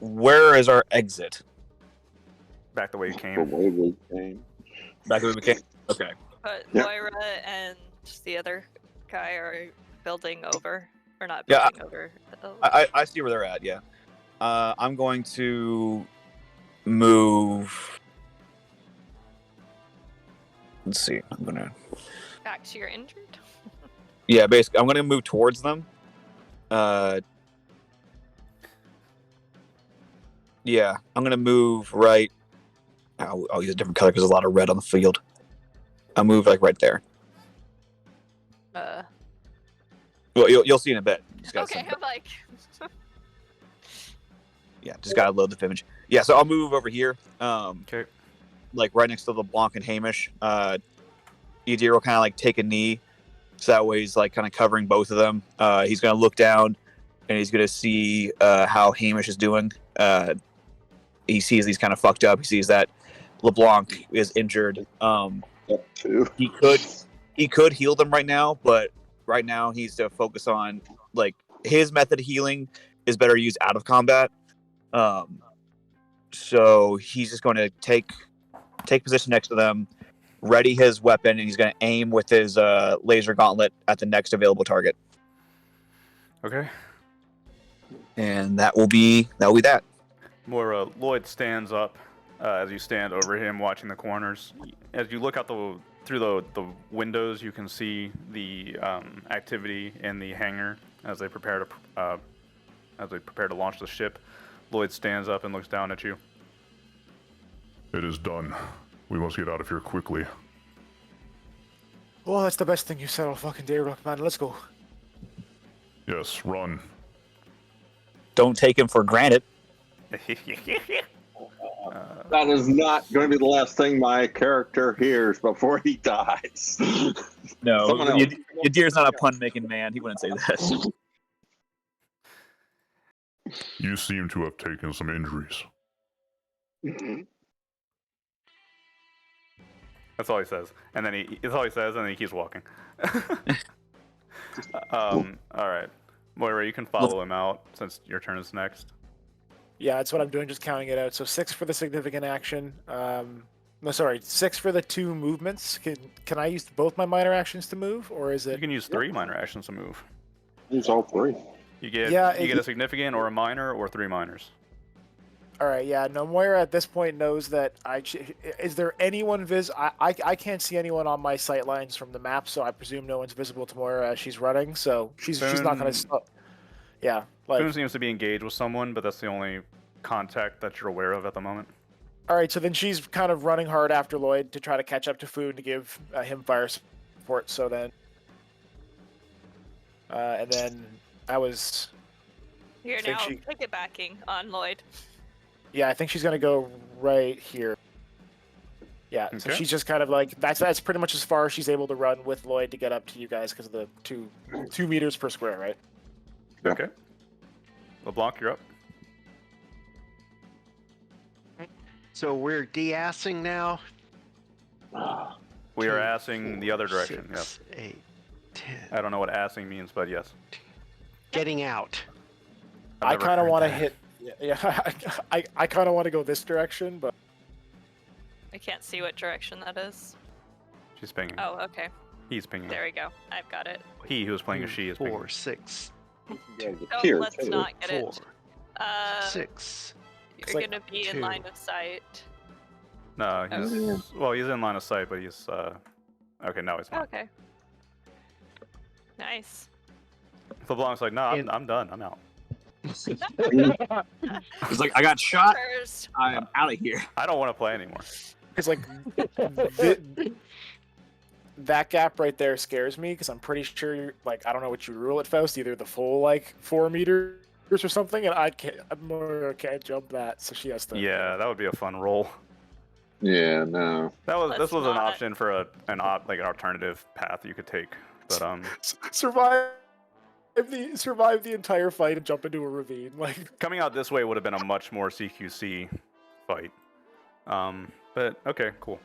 where is our exit? Back the way you the came. way we came. Back where we came. Okay. But Yeah. Moira and the other guy are building over, or not Yeah, building over. I see where they're at. Yeah. I'm going to move. Let's see. I'm gonna. Back to your injured. Yeah, basically, I'm gonna move towards them. Yeah, I'm gonna move right. I'll use a different color because there's a lot of red on the field. I'll move like right there. Well, you'll see in a bit. Just gotta Okay, send- I'm like. Yeah, just gotta load the image. Yeah, so I'll move over here. Okay. Like right next to LeBlanc and Hamish. Edir will kind of like take a knee, so that way he's like kind of covering both of them. He's gonna look down and he's gonna see how Hamish is doing. He sees he's kind of fucked up. He sees that LeBlanc is injured. Too. He could heal them right now, but right now he's to focus on like his method of healing is better used out of combat. So he's just going to take position next to them, ready his weapon, and he's going to aim with his laser gauntlet at the next available target. Okay. And that will be that. Moira, Lloyd stands up as you stand over him, watching the corners. As you look out through the windows, you can see the activity in the hangar as they prepare to launch the ship. Lloyd stands up and looks down at you. It is done. We must get out of here quickly. Well, that's the best thing you said all fucking day, Rockman. Let's go. Yes, run. Don't take him for granted. That is not going to be the last thing my character hears before he dies. No, Someone else. Yadir's not a pun-making man. He wouldn't say that. You seem to have taken some injuries. That's all he says, and then it's all he says, and then he keeps walking. All right, Moira, you can follow him out since your turn is next. Yeah, that's what I'm doing, just counting it out. So 6 for the significant action. No, sorry, 6 for the 2 movements. Can I use both my minor actions to move, or is it? You can use 3 minor actions to move. Use all 3. You get a significant or a minor or 3 minors. All right, yeah. No, Moira at this point knows that is there anyone I can't see anyone on my sight lines from the map, so I presume no one's visible to Moira as she's running. So she's not gonna stop. Yeah, like. Foon seems to be engaged with someone, but that's the only contact that you're aware of at the moment. All right, so then she's kind of running hard after Lloyd to try to catch up to Foon to give him fire support. So then, and then I was. You're now piggybacking on Lloyd. Yeah, I think she's gonna go right here. Yeah, okay. So she's just kind of like that's pretty much as far as she's able to run with Lloyd to get up to you guys because of the 2 meters per square, right? Yeah. Okay. LeBlanc, you're up. So we're de-assing now. We are assing the other direction. 6, Yes. 8, 10. I don't know what assing means, but yes. Getting out. I never kind of heard want to that. hit. Yeah, I kind of want to go this direction, but I can't see what direction that is. She's pinging. Oh, okay. He's pinging. There we go. I've got it. He who is playing a she is 4, pinging. 6, Oh, let's not get 4, it. 6. You're like gonna be in 2. line of sight. No, he's in line of sight, but he's okay. Now he's not. Okay. Nice. LeBlanc's like, no, I'm done. I'm out. He's like, I got shot. First. I am out of here. I don't want to play anymore. it's like that gap right there scares me because I'm pretty sure like I don't know what you rule at Faust, either the full like 4 meters or something, and I can't jump that, so she has to. Yeah, that would be a fun roll. Yeah, no. This was an not. option for an alternative path you could take, but survive the entire fight and jump into a ravine. Like coming out this way would have been a much more CQC fight. But okay, cool.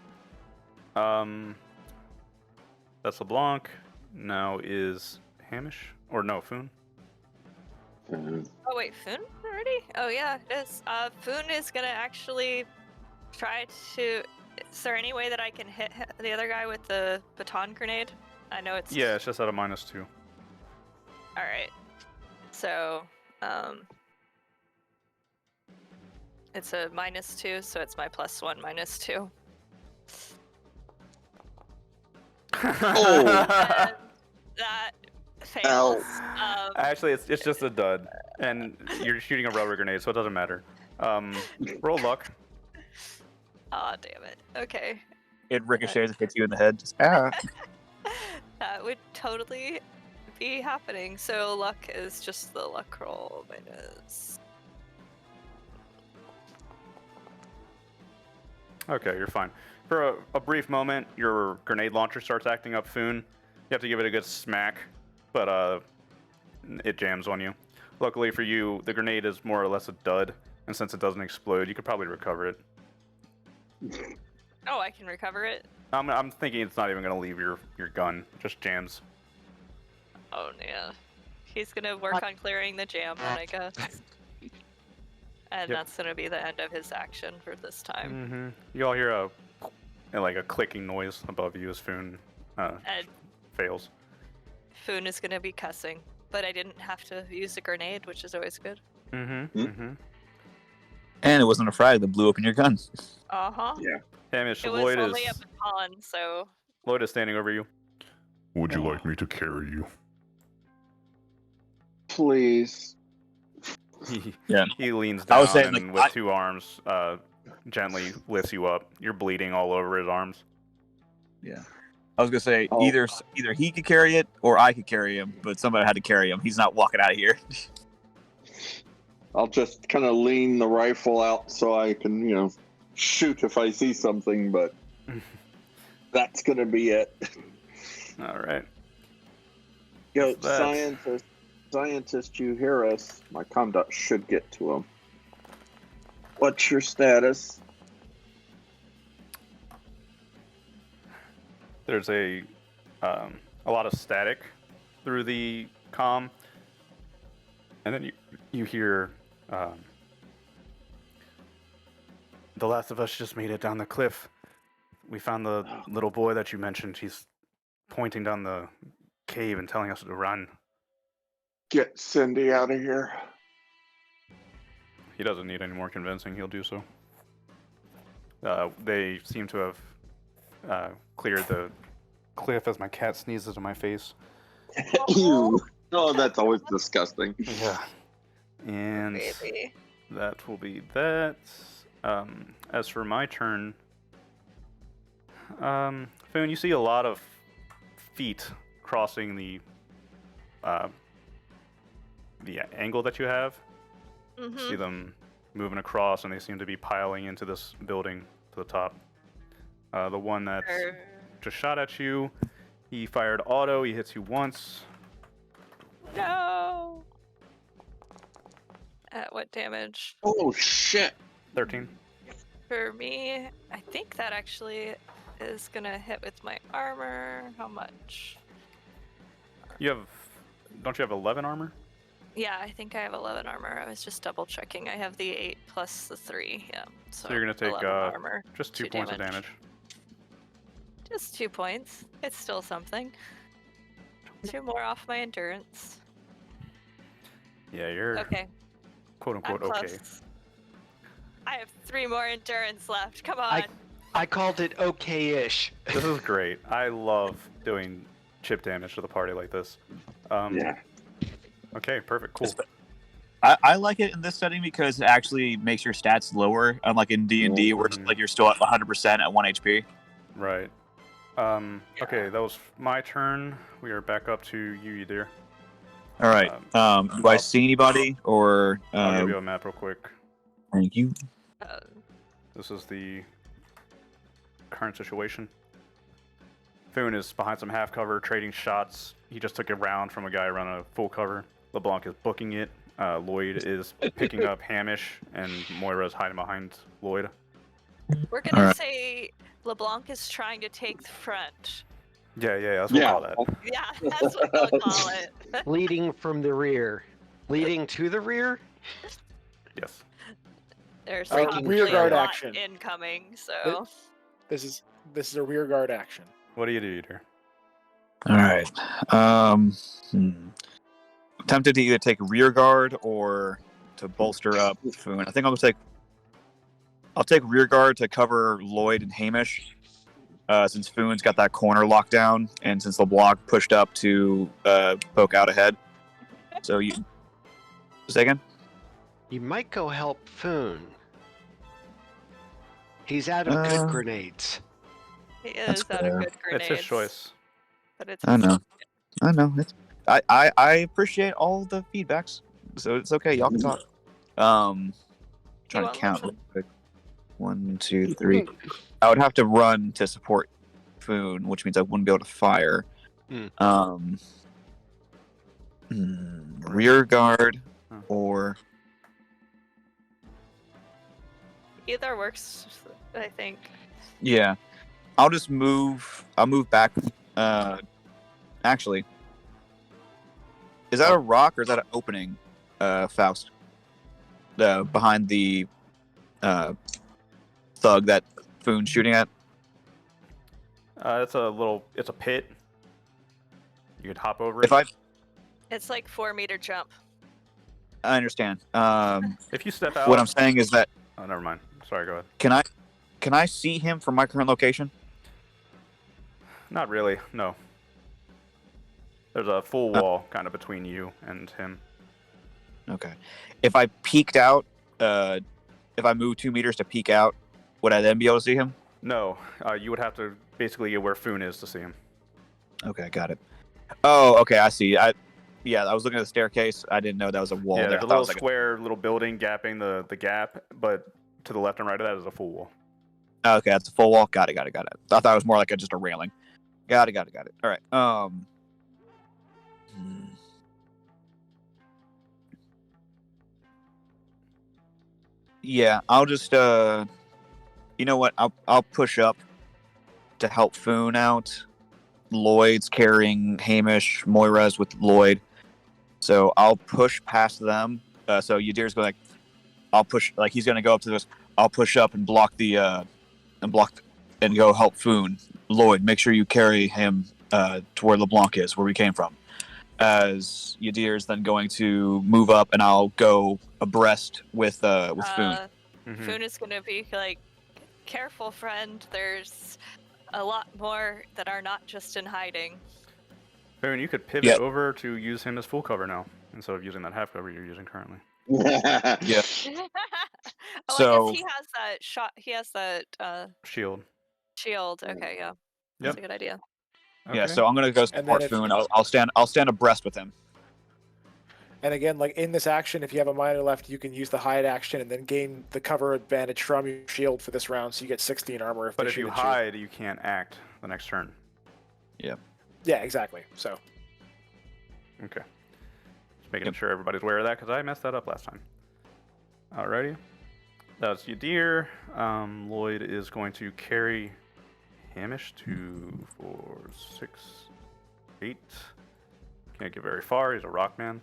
That's LeBlanc. Now is Hamish or no Foon? Oh wait, Foon already? Oh yeah, it is. Foon is gonna actually try to. Is there any way that I can hit the other guy with the baton grenade? I know it's. Yeah, it's just at a -2. All right. So, it's a -2, so it's my +1 -2. Oh. And that fails. Actually, it's just a dud, and you're shooting a rubber grenade, so it doesn't matter. Roll luck. Aw, damn it. Okay. It ricochets and hits you in the head. Just, ah. That would totally be happening. So luck is just the luck roll minus. Okay, you're fine. For a brief moment, your grenade launcher starts acting up, Foon. You have to give it a good smack, but it jams on you. Luckily for you, the grenade is more or less a dud, and since it doesn't explode, you could probably recover it. Oh, I can recover it. I'm thinking it's not even gonna leave your gun, just jams. Oh yeah. He's gonna work on clearing the jam then, I guess. And Yep. that's gonna be the end of his action for this time. You all hear a clicking noise above you as Foon And fails. Foon is gonna be cussing, but I didn't have to use a grenade, which is always good. And it wasn't a frag that blew up in your gun. Uh-huh. Yeah. Hamish, It was Lloyd only a is baton, so standing over you. Would you like me to carry you? Please. He leans I down was saying, and like, with 2 arms gently lifts you up. You're bleeding all over his arms. Yeah. I was gonna say Oh. either he could carry it or I could carry him, but somebody had to carry him. He's not walking out of here. I'll just kind of lean the rifle out so I can, shoot if I see something, but that's going to be it. All right. Yo, That's- scientist, you hear us? My conduct should get to him. What's your status? There's a lot of static through the comm, and then you hear the last of us just made it down the cliff. We found the little boy that you mentioned. He's pointing down the cave and telling us to run. Get Cindy out of here. He doesn't need any more convincing. He'll do so. They seem to have cleared the cliff as my cat sneezes in my face. Ew. Oh, that's always disgusting. Yeah. And baby. that will be that. As for my turn, Foon, you see a lot of feet crossing the angle that you have. Mm-hmm. See them moving across, and they seem to be piling into this building to the top. The one that just shot at you, he fired auto. He hits you once. No. At what damage? Oh, shit. 13. For me, I think that actually is gonna hit with my armor. How much? Don't you have 11 armor? Yeah, I think I have 11 armor. I was just double checking. I have the 8 plus the 3. Yeah. So you're gonna take 11 armor. just 2 2 points of damage. Just 2 points. It's still something. 2 more off my endurance. Yeah, you're Okay. quote I'm unquote okay. close. I have 3 more endurance left. Come on. I called it okay-ish. This is great. I love doing chip damage to the party like this. Yeah. Okay, perfect, cool. I like it in this setting because it actually makes your stats lower, unlike in D&D where it's like you're still at 100% at 1 HP. Right. Okay, that was my turn. We are back up to you, dear. All right. Do I see anybody or? I'll give you a map real quick. Thank you. This is the current situation. Foon is behind some half cover, trading shots. He just took a round from a guy running a full cover. LeBlanc is booking it. Lloyd is picking up Hamish, and Moira is hiding behind Lloyd. We're gonna Alright. say LeBlanc is trying to take the front. Yeah, that's what we'll call that. Yeah, that's what they'll call it. Leading from the rear. Leading to the rear? Yes. There's Breaking probably rear a guard lot action. incoming, so This is a rear guard action. What do you do, dear? All right. Tempted to either take rear guard or to bolster up Foon. I think I'll take rear guard to cover Lloyd and Hamish, since Foon's got that corner locked down, and since LeBlanc pushed up to poke out ahead. So you. Say again? You might go help Foon. He's out of good grenades. he That's is out fair. of good grenades. It's his choice. But it's I know. I appreciate all the feedbacks, so it's okay. Y'all can talk. Trying to won't count real listen. quick. 1, 2, 3. I would have to run to support Foon, which means I wouldn't be able to fire. Hmm. Rear guard. Either works, I think. Yeah. I'll just move. I'll move back. Actually, is that a rock or is that an opening, Faust? Behind the thug that Foon's shooting at. It's a pit. You could hop over If it. It's like 4-meter jump. I understand. If you step out. What I'm saying is that Oh, never mind. Sorry, go ahead. can I see him from my current location? Not really, no. There's a full wall kind of between you and him. Okay. If I peeked out, if I moved 2 meters to peek out, would I then be able to see him? No, you would have to basically get where Foon is to see him. Okay, got it. Oh, okay, I see. I was looking at the staircase. I didn't know that was a wall Yeah, there. there's a little square little building gapping the gap, but to the left and right of that is a full wall. Okay, that's a full wall. Got it. I thought it was more like just a railing. Got it. All right. Yeah, I'll just you know what? I'll push up to help Foon out. Lloyd's carrying Hamish, Moira's with Lloyd. So I'll push past them. So Yadir's going like, I'll push, like he's going to go up to this. I'll push up and block and go help Foon. Lloyd, make sure you carry him to where LeBlanc is, where we came from. As Yadir is then going to move up, and I'll go abreast with Foon. Foon is gonna be like, careful, friend. There's a lot more that are not just in hiding. Foon, you could pivot over to use him as full cover now, instead of using that half cover you're using currently. Yeah. Oh, So I guess he has that shot. He has that Shield. shield. Okay, yeah. That's a good idea. Okay. Yeah, so I'm gonna go support Foon. I'll stand abreast with him. And again, like in this action, if you have a minor left, you can use the hide action and then gain the cover advantage from your shield for this round, so you get 16 armor. But if you hide, you can't act the next turn. Yeah. Yeah, exactly. So. Okay. Just making sure everybody's aware of that, because I messed that up last time. Alrighty. That's Yadir. Lloyd is going to carry Hamish 2, 4, 6, 8. Can't get very far. He's a rock man.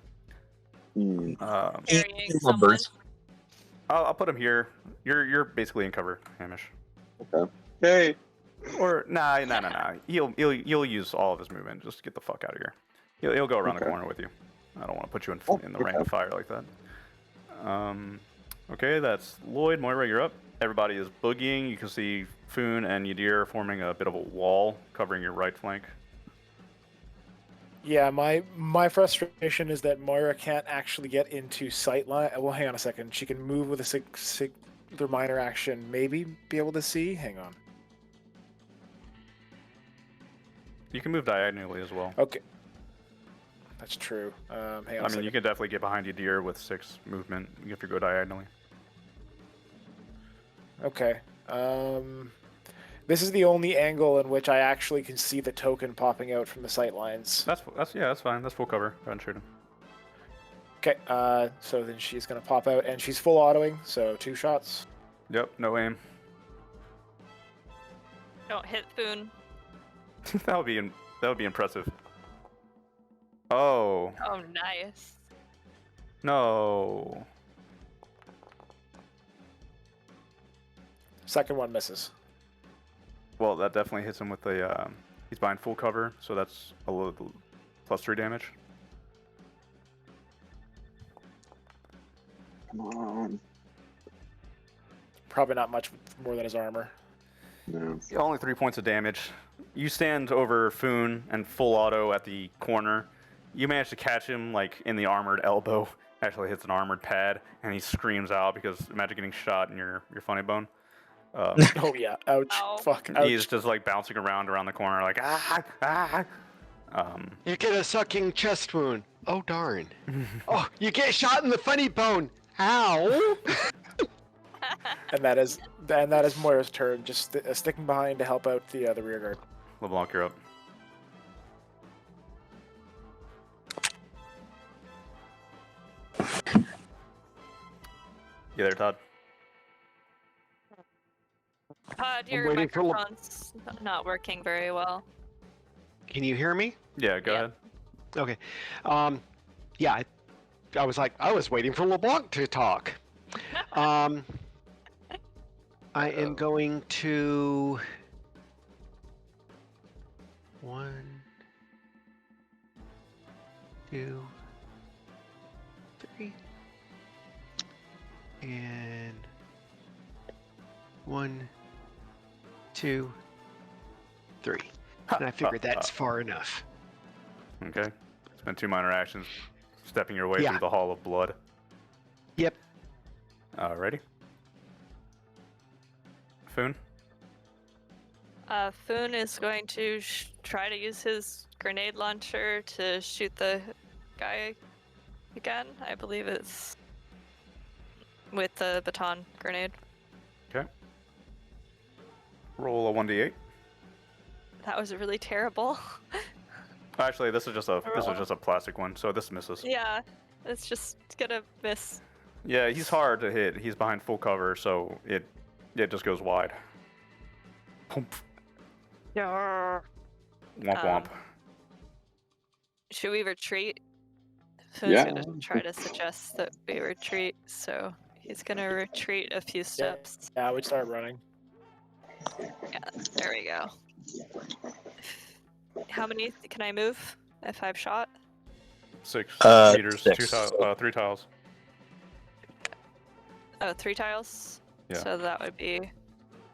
Carrying someone. I'll put him here. You're basically in cover, Hamish. Okay. Hey. Or nah. You'll use all of his movement. Just get the fuck out of here. He'll go around the corner with you. I don't want to put you in the ring of fire like that. Okay, that's Lloyd. Moira, you're up. Everybody is boogieing. You can see Foon and Yadir forming a bit of a wall covering your right flank. Yeah, my frustration is that Moira can't actually get into sight line. Well, hang on a second. She can move with a their minor action. Maybe be able to see. Hang on. You can move diagonally as well. Okay. That's true. Hang on a second. You can definitely get behind Yadir with 6 movement if you go diagonally. Okay. This is the only angle in which I actually can see the token popping out from the sight lines. That's fine. That's full cover. Go ahead and shoot him. Okay. So then she's gonna pop out, and she's full autoing. So 2 shots. Yep. No aim. Don't hit Foon. that would be impressive. Oh. Oh, nice. No. Second one misses. Well, that definitely hits him with the. He's behind full cover, so that's a little +3 damage. Come on. Probably not much more than his armor. No. Only 3 points of damage. You stand over Foon and full auto at the corner. You manage to catch him like in the armored elbow. Actually hits an armored pad, and he screams out because imagine getting shot in your funny bone. Oh yeah! Ouch! Ow. Fuck! Ouch. He's just like bouncing around the corner, like ah. You get a sucking chest wound. Oh darn! Oh, you get shot in the funny bone. Ow! And that is Moira's turn, just sticking behind to help out the rear guard. LeBlanc, you're up. You there, Todd? Pod, I'm your waiting for microphone's not working very well. Can you hear me? Yeah, go Yeah. ahead. Okay. Yeah, I was like, I was waiting for LeBlanc to talk. I am going to 1, 2, 3, and 1, 2, 3. And I figured that's far enough. Okay. Spend 2 minor actions, stepping your way Yeah. through the Hall of Blood. Yep. Alrighty. Foon? Foon is going to try to use his grenade launcher to shoot the guy again. I believe it's with the baton grenade. Okay. Roll a 1d8. That was really terrible. Actually, this is just a plastic one, so this misses. Yeah, it's just gonna miss. Yeah, he's hard to hit. He's behind full cover, so it just goes wide. Womp Yeah. womp. Should we retreat? Foon's Yeah. gonna try to suggest that we retreat, so he's gonna retreat a few steps. Yeah, we start running. Yeah, there we go. How many can I move if I've shot? 6 Uh, meters, 6. 3 tiles. Oh, 3 tiles? Yeah. So that would be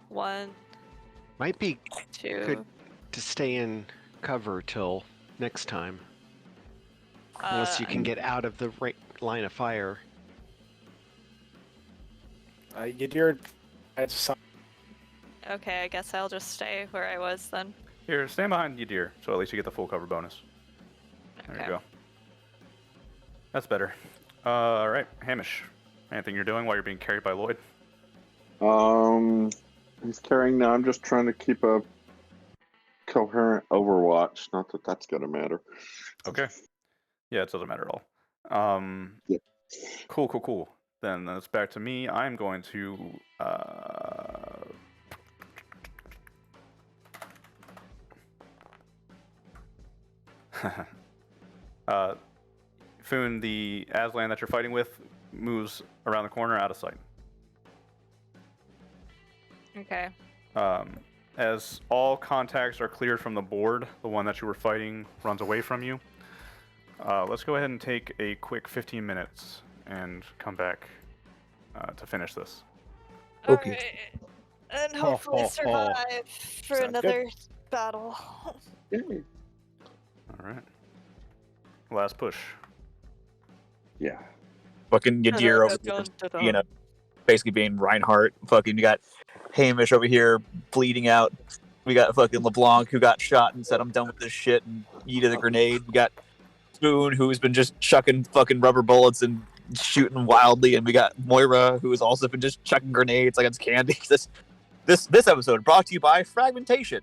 1, Might be 2. good to stay in cover till next time. Unless you can get out of the right line of fire. Yadir, it's Okay, I guess I'll just stay where I was then. Here, stand behind you, dear, so at least you get the full cover bonus. There Okay. you go. That's better. Alright, Hamish. Anything you're doing while you're being carried by Lloyd? He's carrying now. I'm just trying to keep a coherent overwatch. Not that that's gonna matter. Okay. Yeah, it doesn't matter at all. Yep. Cool. Then it's back to me. I'm going to Foon, the Aslan that you're fighting with moves around the corner out of sight. Okay. As all contacts are cleared from the board, the one that you were fighting runs away from you. Let's go ahead and take a quick 15 minutes and come back to finish this. Okay. Alright. And hopefully survive for Sounds another battle. Yay. All right. Last push. Yeah. Fucking Yadir over here, you know, basically being Reinhardt. Fucking, you got Hamish over here bleeding out. We got fucking LeBlanc who got shot and said, I'm done with this shit, and yeeted the grenade. We got Spoon who's been just chucking fucking rubber bullets and shooting wildly, and we got Moira who has also been just chucking grenades like it's candy. This episode brought to you by Fragmentation.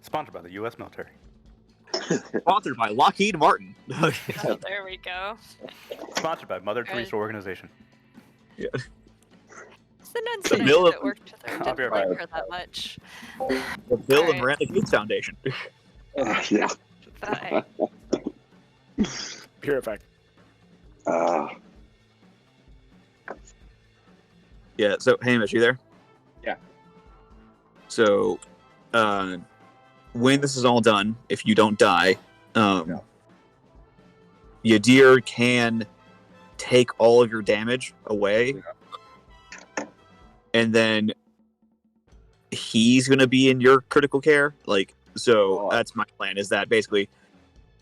Sponsored by the U.S. military. Sponsored by Lockheed Martin. Oh, there we go. Sponsored by Mother Good. Teresa Organization. It's the nuns The that I mill knew of- that worked with her I'll be didn't right like her that much. The Bill and Alright. Miranda Gates Foundation. Yeah. Bye. pure effect. Yeah, so Hamish, you there? Yeah. So, when this is all done, if you don't die, Yadir can take all of your damage away, and then he's gonna be in your critical care. Like, so that's my plan. Is that basically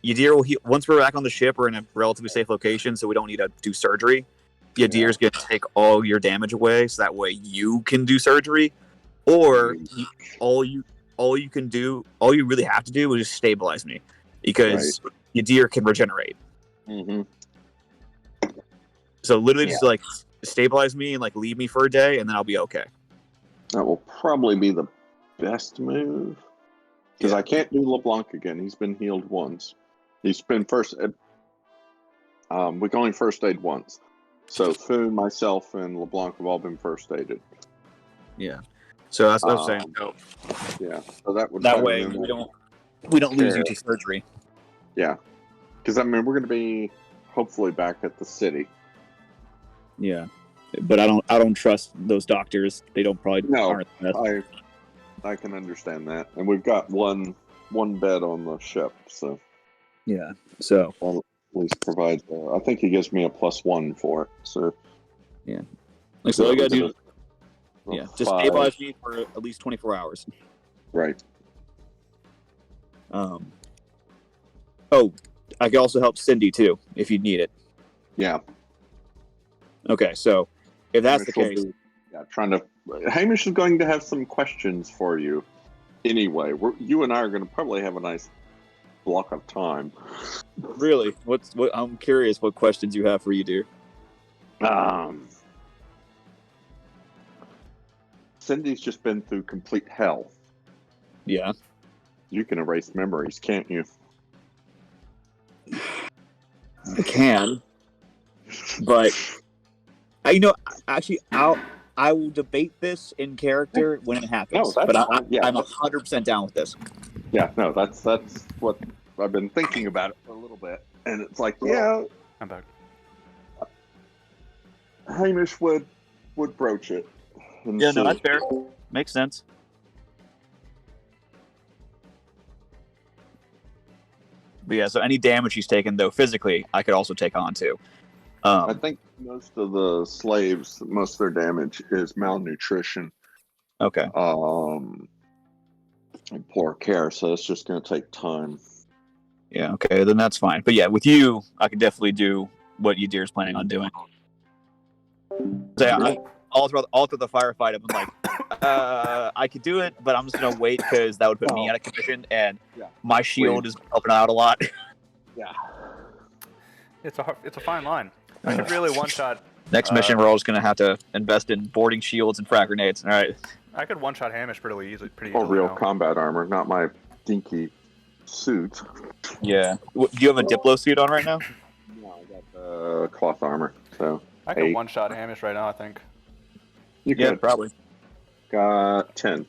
Yadir will once we're back on the ship, we're in a relatively safe location, so we don't need to do surgery. Yadir's gonna take all your damage away, so that way you can do surgery, or all you really have to do is just stabilize me, because Yadir can regenerate. Mm-hmm. So literally just like stabilize me and like leave me for a day, and then I'll be okay. That will probably be the best move. Because I can't do LeBlanc again. He's been healed once. He's been first. We can only first aid once. So Foon, myself, and LeBlanc have all been first aided. Yeah. So that's what I'm saying. So Yeah. So that would that fall way in we don't lose you care. to surgery. Yeah. Because I mean, we're going to be hopefully back at the city. Yeah, but I don't trust those doctors. They don't probably No, aren't the best. I can understand that, and we've got one bed on the ship, so Yeah. So that'll at least provide. I think he gives me a +1 for it. So like so all you gotta do, a just 5. stabilize me for at least 24 hours. Right. Oh, I can also help Cindy too if you need it. Yeah. Okay, so if that's the Hamish will case, trying to. Hamish is going to have some questions for you. Anyway, you and I are going to probably have a nice block of time. really, what I'm curious what questions you have for you, dear. Cindy's just been through complete hell. Yeah. You can erase memories, can't you? I can, but actually, I will debate this in character when it happens. No, but that's fine. Yeah, I'm 100% down with this. yeah. No, that's what I've been thinking about it for a little bit, and it's like, yeah, I'm back. Hamish would broach it. And Yeah, no, see. that's fair. Makes sense. But yeah, so any damage he's taken, though, physically, I could also take on too. I think most of the slaves, most of their damage is malnutrition. Okay. And poor care, so it's just going to take time. Yeah, okay, then that's fine. But yeah, with you, I could definitely do what you dear's planning on doing. So yeah, all through the firefight, I've been like, I could do it, but I'm just gonna wait because that would put me out of commission, and my shield is helping out a lot. Yeah, It's a fine line. I could really one shot. Next mission, we're all just gonna have to invest in boarding shields and frag grenades. All right. I could one shot Hamish pretty easily. or real now. combat armor, not my dinky suit. Yeah. Do you have a Diplo suit on right now? No, I got the cloth armor. So I could one shot Hamish right now. I think. You Yeah, could. probably. Got 10.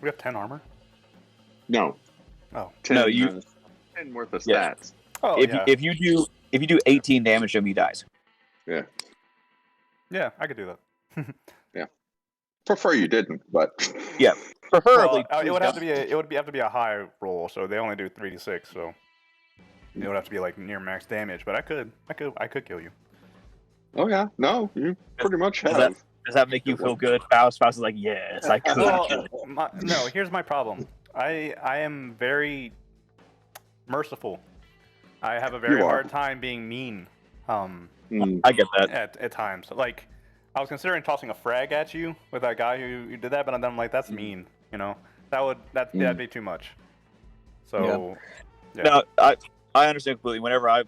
We have 10 armor. No. Oh. 10, No, you- 10 worth of Yeah. stats. Oh If you do 18 damage to him, he dies. Yeah. Yeah, I could do that. Prefer you didn't, but Yeah. Preferably. Well, it would please have to be have to be a high roll, so they only do 3d6, so it would have to be like near max damage. But I could kill you. Oh yeah, no, you pretty much Does have. Does that make you feel good? Faust is like, yes, I could. Well, no. Here's my problem. I am very merciful. I have a very You are. hard time being mean. I get that. At times, like I was considering tossing a frag at you with that guy who did that, but then I'm like, that's mean. You know, that'd be too much. So, yeah. No, I understand completely. Whenever I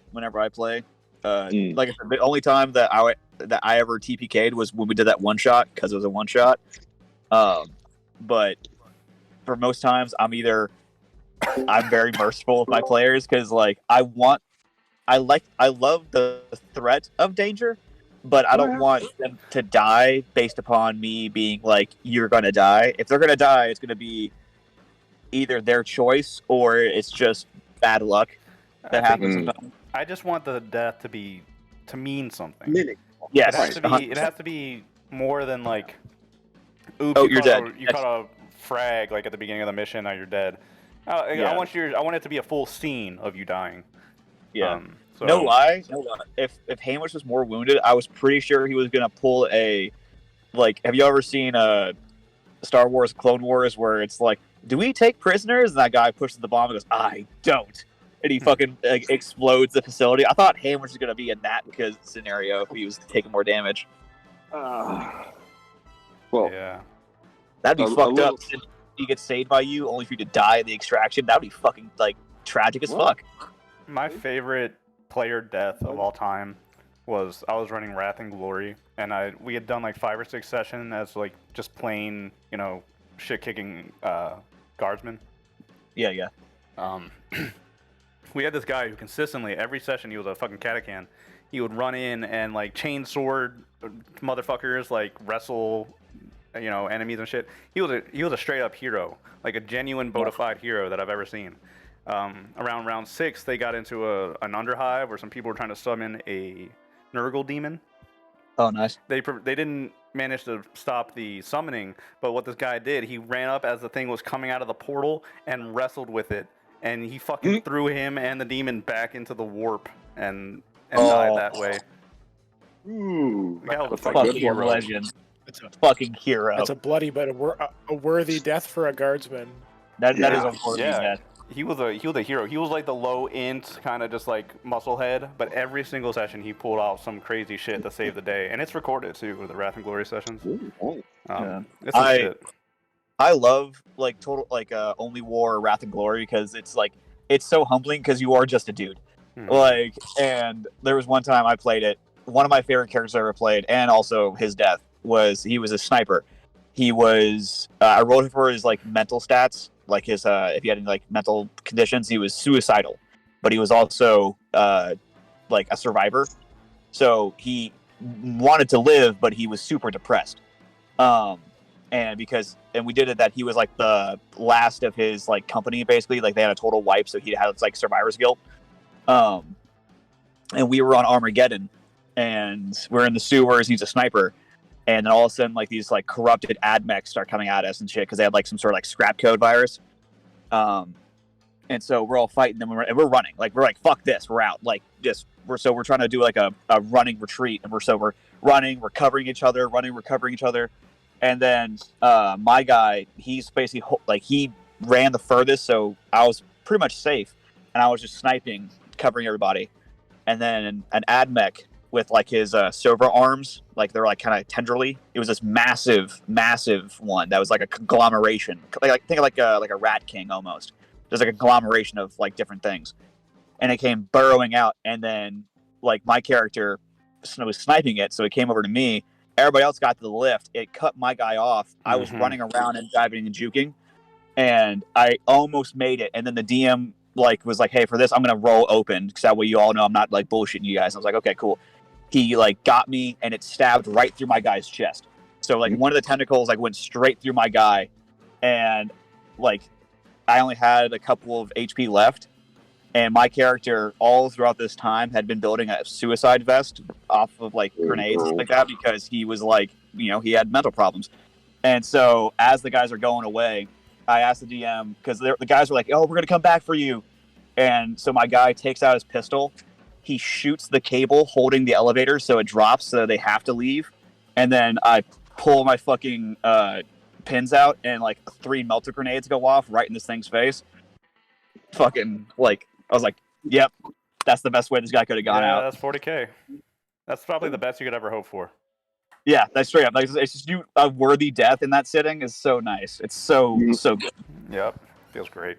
play, like I said, the only time that I ever TPK'd was when we did that one shot because it was a one shot. But for most times, I'm very merciful with my players because like I love the threat of danger, but I don't want them to die based upon me being like, you're gonna die. If they're gonna die, it's gonna be either their choice or it's just bad luck that happens sometimes. I just want the death to mean something. Yes, It has to be more than like, oops, you're dead. You caught a frag like at the beginning of the mission. Now you're dead. I want it to be a full scene of you dying. Yeah. So, No lie. If Hamish was more wounded, I was pretty sure he was gonna pull a, like, have you ever seen Star Wars Clone Wars where it's like, do we take prisoners? And that guy pushes the bomb and goes, I don't. And he fucking explodes the facility. I thought Hamish was gonna be in that scenario if he was taking more damage. Well, yeah. That'd be A fucked little- up. He gets saved by you only for you to die in the extraction. That'd be fucking like tragic as fuck. My favorite player death of all time was I was running Wrath and Glory, and we had done like 5 or 6 sessions as like just plain, shit kicking guardsmen. Yeah. We had this guy who consistently every session he was a fucking catacan. He would run in and like chain sword motherfuckers, like wrestle enemies and shit. He was a straight up hero, like a genuine bona fide hero that I've ever seen. Around round 6, they got into an underhive where some people were trying to summon a Nurgle demon. Oh, nice. They didn't manage to stop the summoning, but what this guy did, he ran up as the thing was coming out of the portal and wrestled with it, and he fucking threw him and the demon back into the warp and died that way. Ooh, The guy was a that's a fucking good hero. Legend. It's a, Fucking hero. it's a bloody but a worthy death for a guardsman. That is Yeah. a worthy death. He was a hero. He was like the low int kind of just like muscle head, but every single session he pulled out some crazy shit to save the day, and it's recorded too with the Wrath and Glory sessions. Ooh, nice. It's some shit. I love like total like Only War, Wrath and Glory because it's like it's so humbling because you are just a dude. Like, and there was one time I played it. One of my favorite characters I ever played, and also his death was he was a sniper. He was I rolled him for his like mental stats, like his if he had any like mental conditions, he was suicidal, but he was also like a survivor. So he wanted to live, but he was super depressed. And we did it that he was like the last of his like company basically, like they had a total wipe, so he had like survivor's guilt. And we were on Armageddon, and we're in the sewers. He's a sniper, and then all of a sudden, like these like corrupted admechs start coming at us and shit because they had like some sort of like scrap code virus. And so we're all fighting them, and we're running. Like we're like, fuck this, we're out. Like we're trying to do like a running retreat, and we're running, we're covering each other, we're covering each other, and then my guy, he's basically like he ran the furthest, so I was pretty much safe, and I was just sniping, covering everybody. And then an admech with like his server arms, like they're like kind of tendrily. It was this massive one that was like a conglomeration, think of like a rat king almost. There's like a conglomeration of like different things, and it came burrowing out. And then like my character was sniping it, so it came over to me. Everybody else got to the lift. It cut my guy off. I was running around and diving and juking, and I almost made it. And then the DM like was like, hey, for this I'm gonna roll open because that way you all know I'm not like bullshitting you guys. I was like, okay, cool. He like got me, and it stabbed right through my guy's chest. So like one of the tentacles like went straight through my guy, and like I only had a couple of HP left, and my character all throughout this time had been building a suicide vest off of like grenades and stuff like that because he was like, he had mental problems. And so as the guys are going away, I asked the DM because the guys were like, oh, we're gonna come back for you. And so my guy takes out his pistol, he shoots the cable holding the elevator so it drops, so they have to leave. And then I pull my fucking pins out, and like 3 melter grenades go off right in this thing's face. Fucking like, I was like, yep, that's the best way this guy could have gone out. That's 40K. That's probably the best you could ever hope for. Yeah, that's straight up. Like, it's just a worthy death in that sitting is so nice. It's so good. Yep, feels great.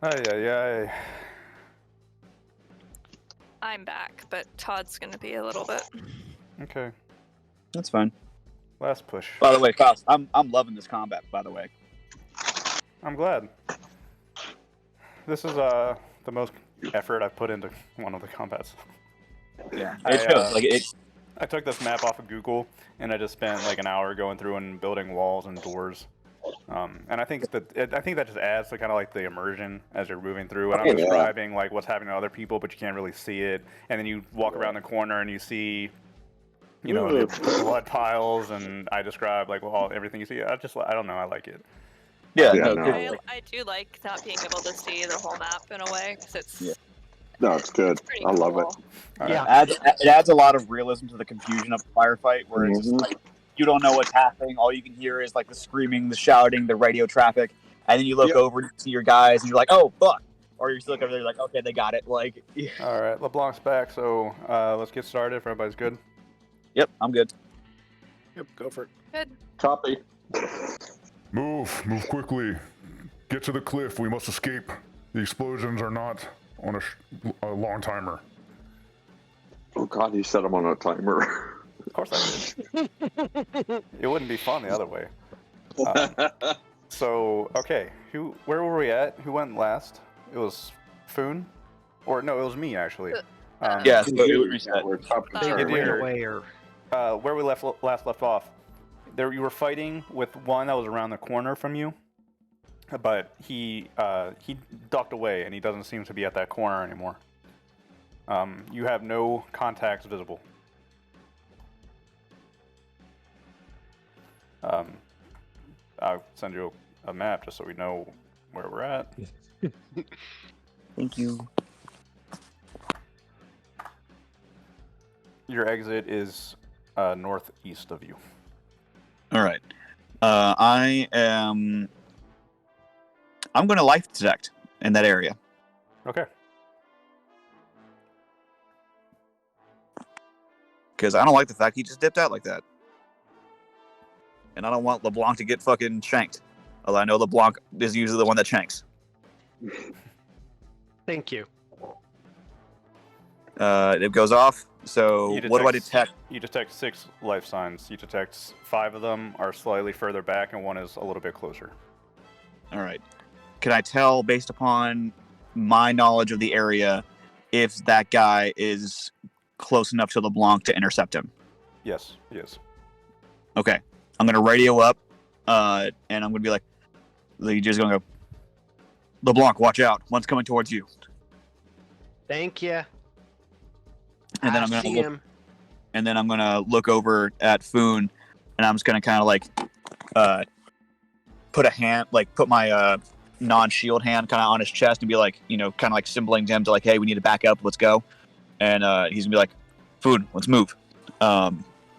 Ay. I'm back, but Todd's gonna be a little bit. Okay. That's fine. Last push. By the way, Faust, I'm loving this combat, by the way. I'm glad. This is the most effort I've put into one of the combats. Yeah, it shows. I took this map off of Google, and I just spent like an hour going through and building walls and doors. And I think that just adds to kind of like the immersion as you're moving through. And I'm describing like what's happening to other people, but you can't really see it. And then you walk around the corner and you see, the blood piles, and I describe like everything you see. I don't know. I like it. Yeah, I do like not being able to see the whole map in a way because it's. Yeah. No, it's good. Pretty I love cool. it. Yeah. It adds a lot of realism to the confusion of the firefight, where it's just like you don't know what's happening. All you can hear is like the screaming, the shouting, the radio traffic, and then you look over and see your guys, and you're like, "Oh fuck!" Or you look over there, you're like, "Okay, they got it." Like, All right, LeBlanc's back, so let's get started. If everybody's good. Yep, I'm good. Yep, go for it. Good. Copy. Move quickly. Get to the cliff. We must escape. The explosions are not on a long timer. Oh God, he set him on a timer. Of course I did. It wouldn't be fun the other way. So, okay, where were we at? Who went last? It was Foon? Or no, it was me actually. Yeah, so it would reset. We're top of the They turn. did. ran away or Where we last left off, There, you were fighting with one that was around the corner from you, but he ducked away, and he doesn't seem to be at that corner anymore. You have no contacts visible. I'll send you a map just so we know where we're at. Thank you. Your exit is northeast of you. All right. I'm going to life detect in that area. Okay. Because I don't like the fact he just dipped out like that. And I don't want LeBlanc to get fucking shanked. Although I know LeBlanc is usually the one that shanks. Thank you. It goes off. So what do I detect? You detect 6 life signs. You detect 5 of them are slightly further back, and 1 is a little bit closer. All right. Can I tell, based upon my knowledge of the area, if that guy is close enough to LeBlanc to intercept him? Yes, he is. Okay. I'm going to radio up, and I'm going to be like, you're just going to go, LeBlanc, watch out. One's coming towards you. Thank you. And then I I'm going see to him. and then I'm going to look over at Foon, and I'm just going to kind of like put my non-shield hand kind of on his chest and be like, kind of like symboling to him to like, hey, we need to back up, let's go. And he's going to be like, Foon, let's move.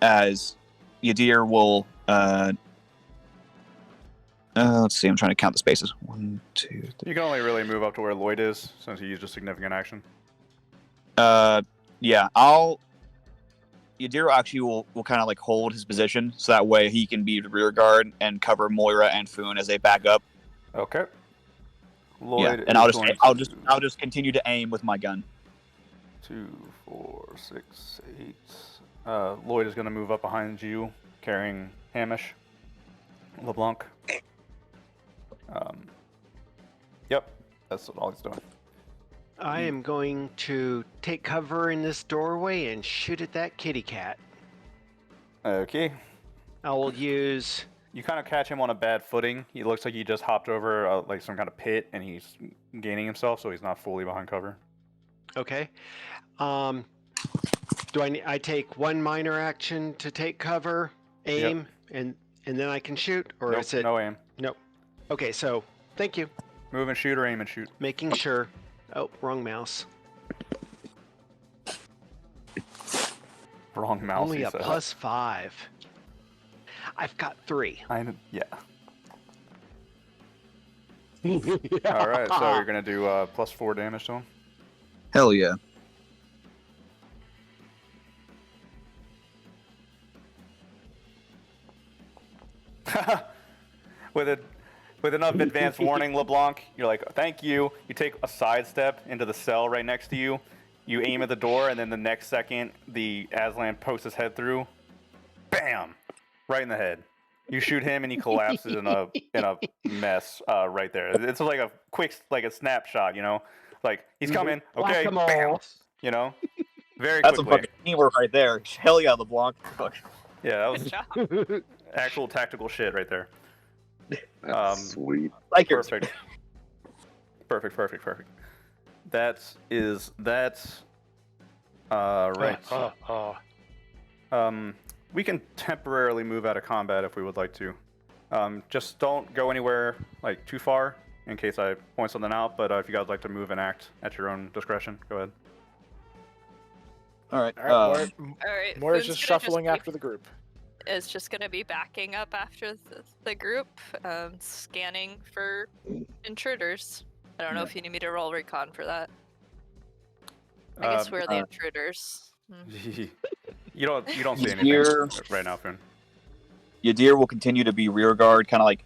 As Yadir will, let's see, I'm trying to count the spaces. 1, 2, 3. You can only really move up to where Lloyd is, since he used a significant action. Yeah, Yadir actually will kind of like hold his position, so that way he can be the rear guard and cover Moira and Foon as they back up. Okay. Lloyd, and I'll just continue to aim with my gun. 2, 4, 6, 8. Lloyd is going to move up behind you, carrying Hamish. LeBlanc. Yep, that's all he's doing. I am going to take cover in this doorway and shoot at that kitty cat. Okay. I will use... You kind of catch him on a bad footing. He looks like he just hopped over like some kind of pit, and he's gaining himself, so he's not fully behind cover. Okay. Do I take 1 minor action to take cover, aim, and then I can shoot? Or Nope, is it... no aim. Nope. Okay, so thank you. Move and shoot or aim and shoot. Making sure. Oh, wrong mouse. Wrong mouse. Only a +5. I've got 3. Yeah. All right, so you're gonna do +4 damage to him. Hell yeah. With enough advance warning, LeBlanc, you're like, thank you. You take a sidestep into the cell right next to you. You aim at the door, and then the next second, the Aslan pokes his head through. Bam! Right in the head. You shoot him, and he collapses in a mess right there. It's like a quick, like a snapshot, Like, he's coming. Okay, bam! Very That's quickly. some fucking teamwork right there. Hell yeah, LeBlanc. Fuck. Yeah, that Good was job. actual tactical shit right there. That's sweet. Like yours. Perfect. That's right. We can temporarily move out of combat if we would like to. Just don't go anywhere like too far in case I point something out. But if you guys would like to move and act at your own discretion, go ahead. All right. All right. Moira's Food's just gonna shuffling be- after the group. Is just going to be backing up after the group, scanning for intruders. I don't know if you need me to roll recon for that. I guess we're the intruders. You don't see anything Here. right now, Finn. Yadir will continue to be rear guard, kind of like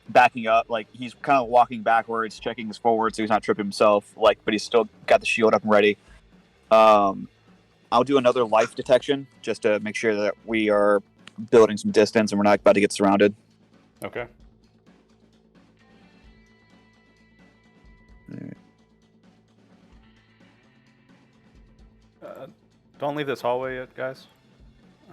backing up. Like he's kind of walking backwards, checking his forward, so he's not tripping himself. Like, but he's still got the shield up and ready. I'll do another life detection just to make sure that we are building some distance and we're not about to get surrounded. Okay. Don't leave this hallway yet, guys.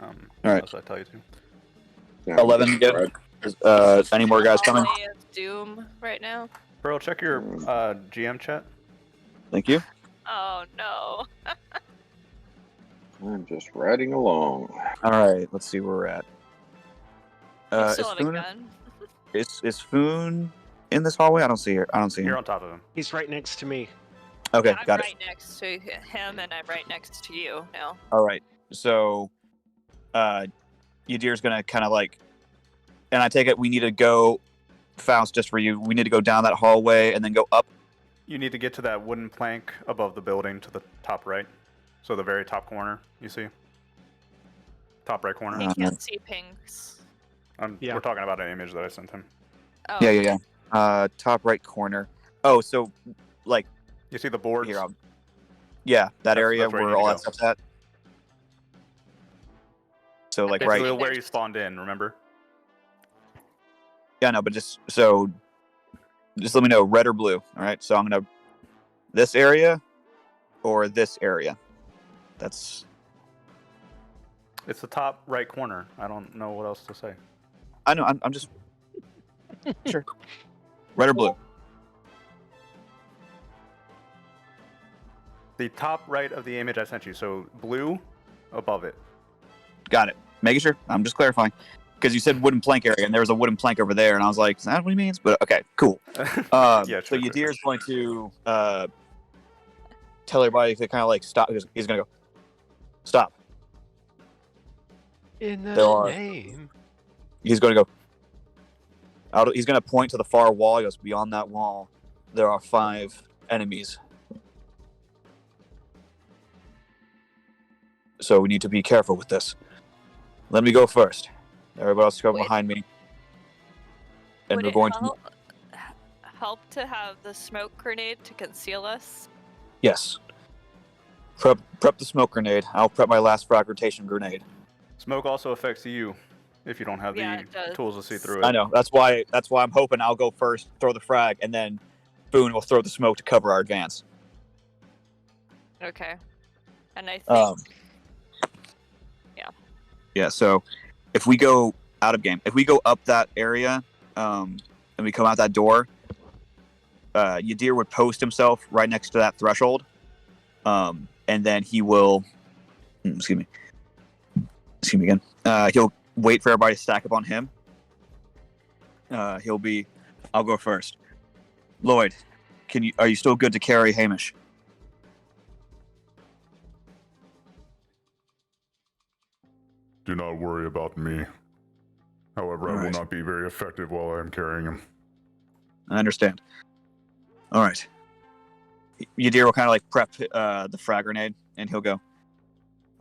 All right. Unless I tell you to. Yeah, 11 just again. spread. Any more guys coming? Hallway of Doom right now. Pearl, check your GM chat. Thank you. Oh no. I'm just riding along. All right, let's see where we're at. You Is still have a Foon, gun. is Foon in this hallway? I don't see her. I don't see You're him. on top of him. He's right next to me. Okay, Yeah, I'm got right next to him, and I'm right next to you now. it. All right. So, Yadir's gonna kind of like, and I take it we need to go, Faust, just for you. We need to go down that hallway and then go up. You need to get to that wooden plank above the building to the top right. So the very top corner, you see? Top right corner. He can't see pinks. Yeah. We're talking about an image that I sent him. Oh, Yeah. Top right corner. Oh, so like You see the boards? here. Yeah, that That's- area that's where you where need all to that go. stuff's at. So like Basically right. where you spawned in, remember? Yeah, no, but just let me know, red or blue. All right. So I'm gonna this area or this area. That's It's the top right corner. I don't know what else to say. I know. I'm just sure. Red or blue. The top right of the image I sent you. So blue above it. Got it. Making sure. I'm just clarifying because you said wooden plank area and there was a wooden plank over there, and I was like, is that what he means? But okay, cool. Yeah, So sure, Yadir sure. is going to tell everybody to kind of like stop. He's going to go stop. In There the are- name. He's going to go out. He's going to point to the far wall. He goes, beyond that wall, there are 5 enemies. So we need to be careful with this. Let me go first. Everybody else come Wait. behind me. And Would we're it going to. help to have the smoke grenade to conceal us? Yes. Prep the smoke grenade. I'll prep my last fragmentation grenade. Smoke also affects you if you don't have Yeah, the it does. tools to see through it. I know. That's why I'm hoping I'll go first, throw the frag, and then Boone will throw the smoke to cover our advance. Okay. And I think Yeah, so if we go out of game, if we go up that area, and we come out that door, Yadir would post himself right next to that threshold, and then he will, excuse me again. He'll wait for everybody to stack up on him. I'll go first. Lloyd, are you still good to carry Hamish? Do not worry about me. However, I will Alright. not be very effective while I am carrying him. I understand. All right. Yadir will kind of like prep the frag grenade, and he'll go,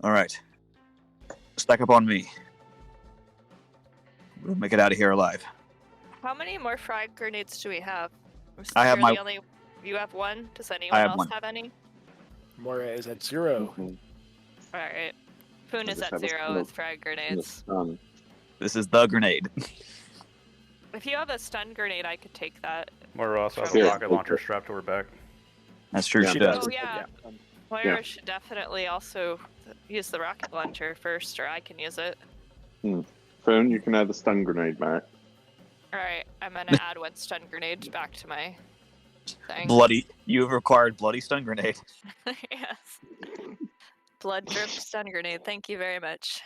all right, stack up on me. We'll make it out of here alive. how many more frag grenades do we have? I have You're my- the only. You have one. Does I anyone have else one. have any? Moira is at 0. Mhm. All right. Foon I is just at have a 0 smoke with frag In the grenades. sun. This is the grenade. If you have a stun grenade, I could take that. Moira also has a Sure. rocket launcher strapped to her back. That's true. Yeah. She She does. does. Oh yeah. Yeah. Moira Yeah. should definitely also use the rocket launcher first, or I can use it. Phone, you can add the stun grenade back. All right, I'm gonna add one stun grenade back to my thing. Bloody. You have required bloody stun grenade. Yes. Blood drip stun grenade. Thank you very much.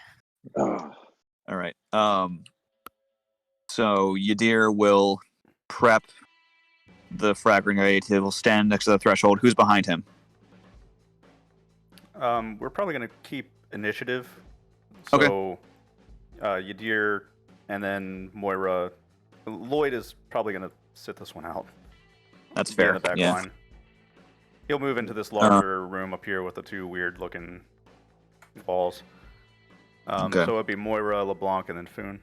Oh, All right. So Yadir will prep the frag grenade. He will stand next to the threshold. Who's behind him? We're probably going to keep initiative. Okay. So, Yadir and then Moira. Lloyd is probably going to sit this one out. That's Be in fair. the back Yeah. line. He'll move into this larger room up here with the 2 weird-looking walls. Okay. So it'd be Moira, LeBlanc, and then Foon.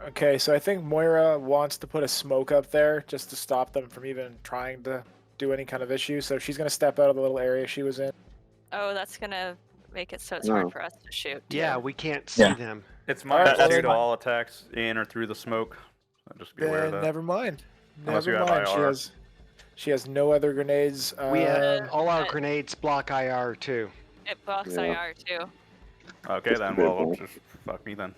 Okay, so I think Moira wants to put a smoke up there just to stop them from even trying to do any kind of issue. So she's going to step out of the little area she was in. Oh, that's gonna make it so it's No. hard for us to shoot. too. Yeah, we can't see Yeah. them. It's Alright, minus well 2 then- to all attacks in or through the smoke. So just be aware of Then that. never mind. Unless Never you have mind. IR. She has no other grenades. We have Uh, all our uh, grenades block IR too. It blocks Yeah. IR too. Okay, then. Well, just fuck me then.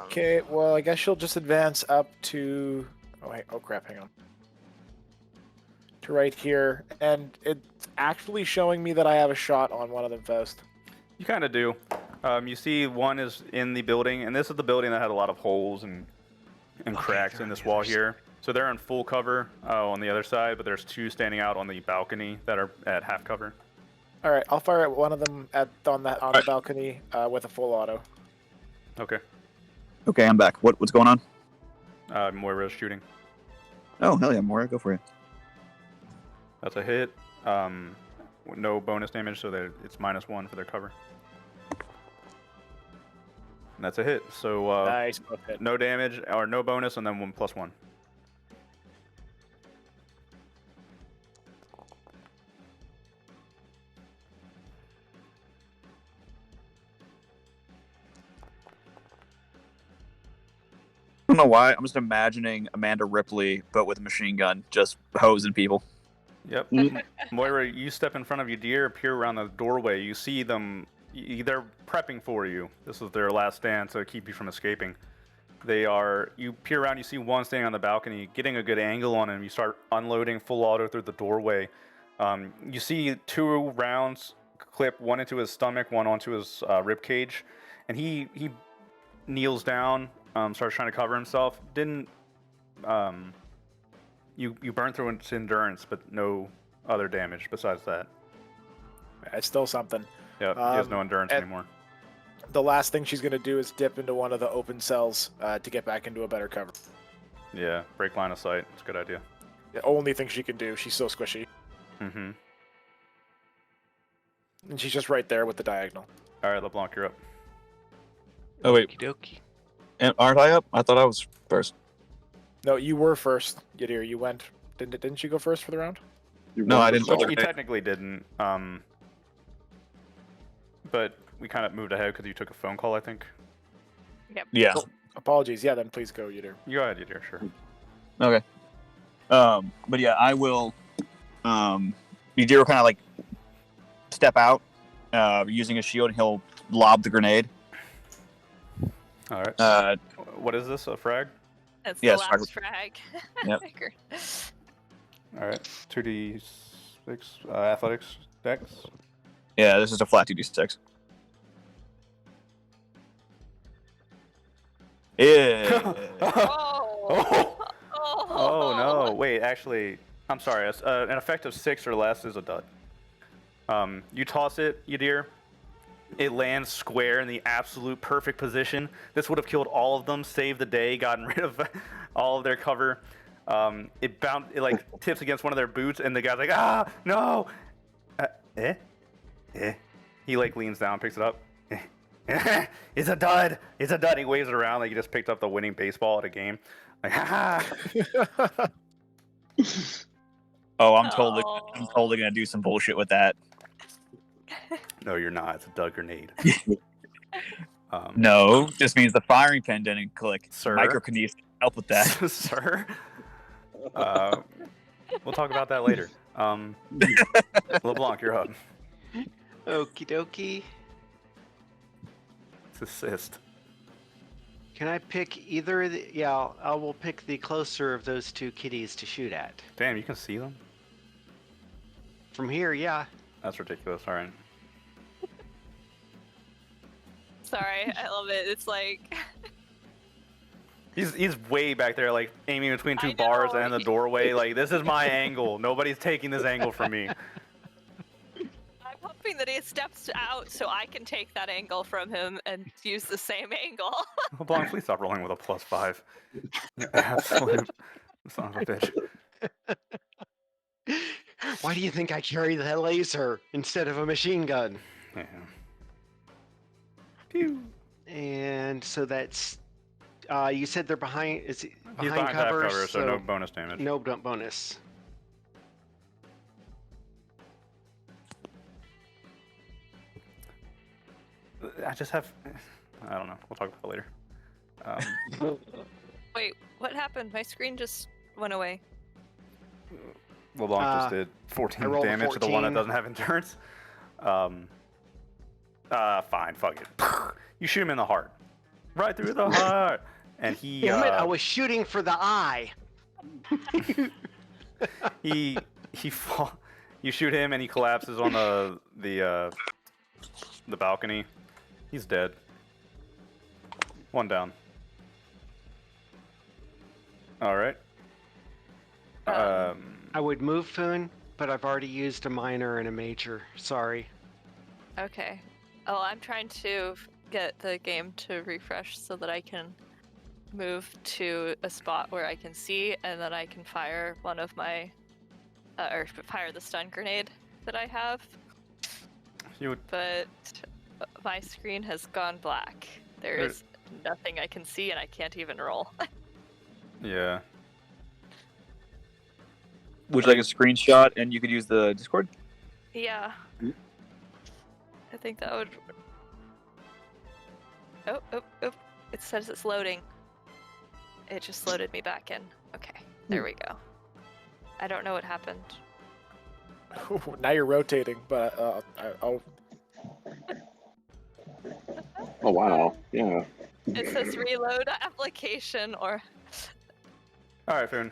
Okay, well, I guess she'll just advance up to... Oh, crap, hang on. To right here, and it's actually showing me that I have a shot on one of them, Faust. You kind of do. You see one is in the building, and this is the building that had a lot of holes and cracks in this wall here. So they're in full cover on the other side, but there's two standing out on the balcony that are at half cover. All right, I'll fire at one of them on the balcony with a full auto. Okay. Okay, I'm back. What's going on? Moira's shooting. Oh, hell yeah, Moira, go for it. That's a hit. No bonus damage, so it's -1 for their cover. And that's a hit. So Nice. Okay. no damage or no bonus, and then 1+1. I don't know why. I'm just imagining Amanda Ripley, but with a machine gun, just hosing people. Yep. Moira, you step in front of Udyr, appear around the doorway. You see them. They're prepping for you. This is their last stand to keep you from escaping. You peer around, you see one standing on the balcony, getting a good angle on him. You start unloading full auto through the doorway. You see 2 rounds clip, one into his stomach, one onto his rib cage, and he kneels down, starts trying to cover himself. You burn through his endurance, but no other damage besides that. It's still something. Yeah, he has no endurance anymore. The last thing she's going to do is dip into one of the open cells to get back into a better cover. Yeah, break line of sight. It's a good idea. The only thing she can do. She's so squishy. Mm-hmm. And she's just right there with the diagonal. All right, LeBlanc, you're up. Oh, wait. Okie Aren't I up? I thought I was first. No, you were first, Udyr. You went. Didn't you go first for the round? No, I didn't. You technically didn't. But we kind of moved ahead because you took a phone call, I think. Yep. Yeah. Apologies. Yeah, then please go, Udyr. You go ahead, Udyr, sure. Okay. But yeah, I will. Udyr will kind of like step out, using a shield, and he'll lob the grenade. All right. What is this? A frag? That's Yes, the last frag. Yep. All right. 2d6 athletics dex. Yeah, this is a flat 2d6. Yeah. Oh no! Wait, actually, I'm sorry. An effect of 6 or less is a dud. You toss it, Udyr. It lands square in the absolute perfect position. This would have killed all of them, saved the day, gotten rid of all of their cover. It like tips against one of their boots, and the guy's like, "Ah, no!" He like leans down, picks it up. It's a dud. It's a dud. He waves it around like he just picked up the winning baseball at a game. Like, ha ha. Oh, I'm totally gonna do some bullshit with that. No, you're not. It's a dud grenade. No, just means the firing pin didn't click. Sir? Microkinesis can help with that. Sir. We'll talk about that later. LeBlanc, you're up. Okie dokie. It's assist. Can I pick either of the... Yeah, I will pick the closer of those 2 kitties to shoot at. Damn, you can see them? From here, yeah. That's ridiculous. All right. Sorry, I love it. It's like... He's way back there, like, aiming between 2 bars and the doorway. Like, this is my angle. Nobody's taking this angle from me. I'm hoping that he steps out so I can take that angle from him and use the same angle. LeBlanc, please stop rolling with a +5. Absolute son of a bitch. Why do you think I carry the laser instead of a machine gun? Yeah. Pew. And so that's... you said they're behind... Is it He's behind half cover, so no bonus damage. No bonus. I just have... I don't know. We'll talk about it later. Wait, what happened? My screen just went away. LeBlanc just did 14 rolled a damage to the one that 14. doesn't have endurance. Fine, fuck it. You shoot him in the heart. Right through the heart. And he Damn it! I was shooting for the eye. he fall. You shoot him and he collapses on the balcony. He's dead. One down. All right. I would move Foon, but I've already used a minor and a major. Sorry. Okay. Oh, I'm trying to get the game to refresh so that I can move to a spot where I can see, and then I can fire one of my, or fire the stun grenade that I have. But my screen has gone black. There is nothing I can see, and I can't even roll. Yeah. Would you like a screenshot and you could use the Discord? Yeah. I think that would. Oh. It says it's loading. It just loaded me back in. Okay, there we go. I don't know what happened. Now you're rotating, but I'll. Oh wow, yeah. It says reload application or. All right, Foon.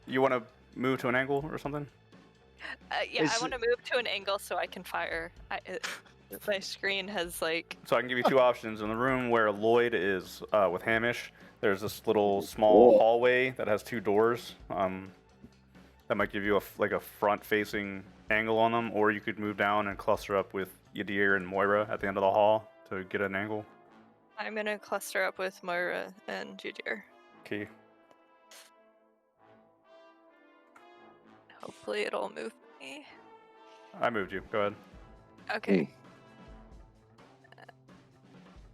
You want to move to an angle or something? Yeah, I want to move to an angle so I can fire. My screen has like. So I can give you two options. In the room where Lloyd is with Hamish, there's this little small hallway that has two doors. That might give you a front-facing angle on them, or you could move down and cluster up with Yadir and Moira at the end of the hall to get an angle. I'm gonna cluster up with Moira and Yadir. Okay. Hopefully it'll move me. I moved you. Go ahead. Okay.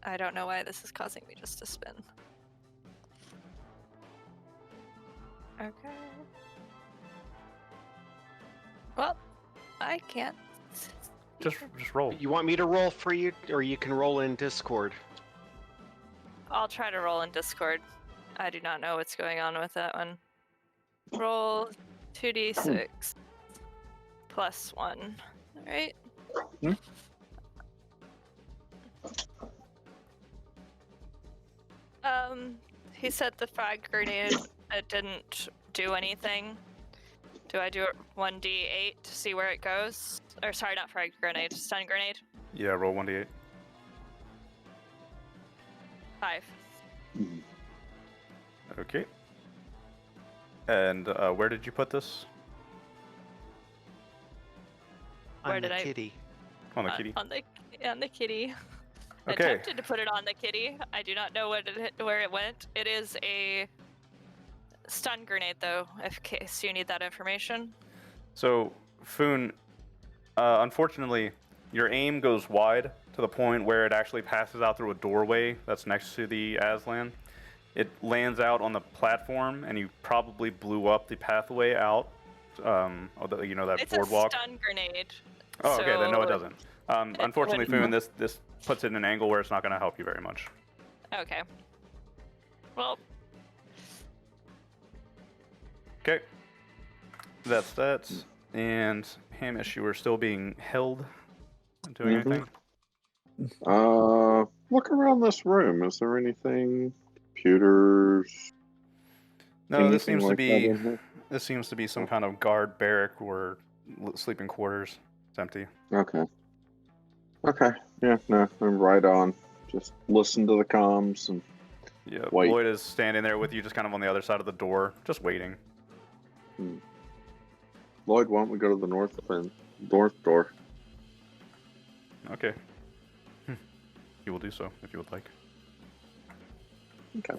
I don't know why this is causing me just to spin. Okay. Well, I can't. Just roll. You want me to roll for you, or you can roll in Discord? I'll try to roll in Discord. I do not know what's going on with that one. Roll 2d6 plus 1. Alright. He said the frag grenade didn't do anything. Do I do it 1d8 to see where it goes? Or sorry, not frag grenade, stun grenade. Yeah, roll 1d8. 5. Okay. And where did you put this? Where On did the I- kitty. On the kitty. On the kitty. I Okay. attempted to put it on the kitty. I do not know where it went. It is a stun grenade, though, in case you need that information. So, Foon, unfortunately, your aim goes wide to the point where it actually passes out through a doorway that's next to the Aslan. It lands out on the platform, and you probably blew up the pathway out. That It's boardwalk. a stun grenade. Oh, okay. Then no, it so- doesn't. Unfortunately, Foon, this puts it in an angle where it's not going to help you very much. Okay. Well, Okay. That's that. And Hamish, you are still being held. Not doing anything. Look around this room. Is there anything? Computers? No, this anything seems to like that be in here? this seems to be some kind of guard barrack or sleeping quarters. It's empty. Okay. Yeah, no, I'm right on. Just listen to the comms and Yeah, Wait. Lloyd is standing there with you, just kind of on the other side of the door, just waiting. Lloyd, why don't we go to the north door? Okay. You will do so if you would like. Okay.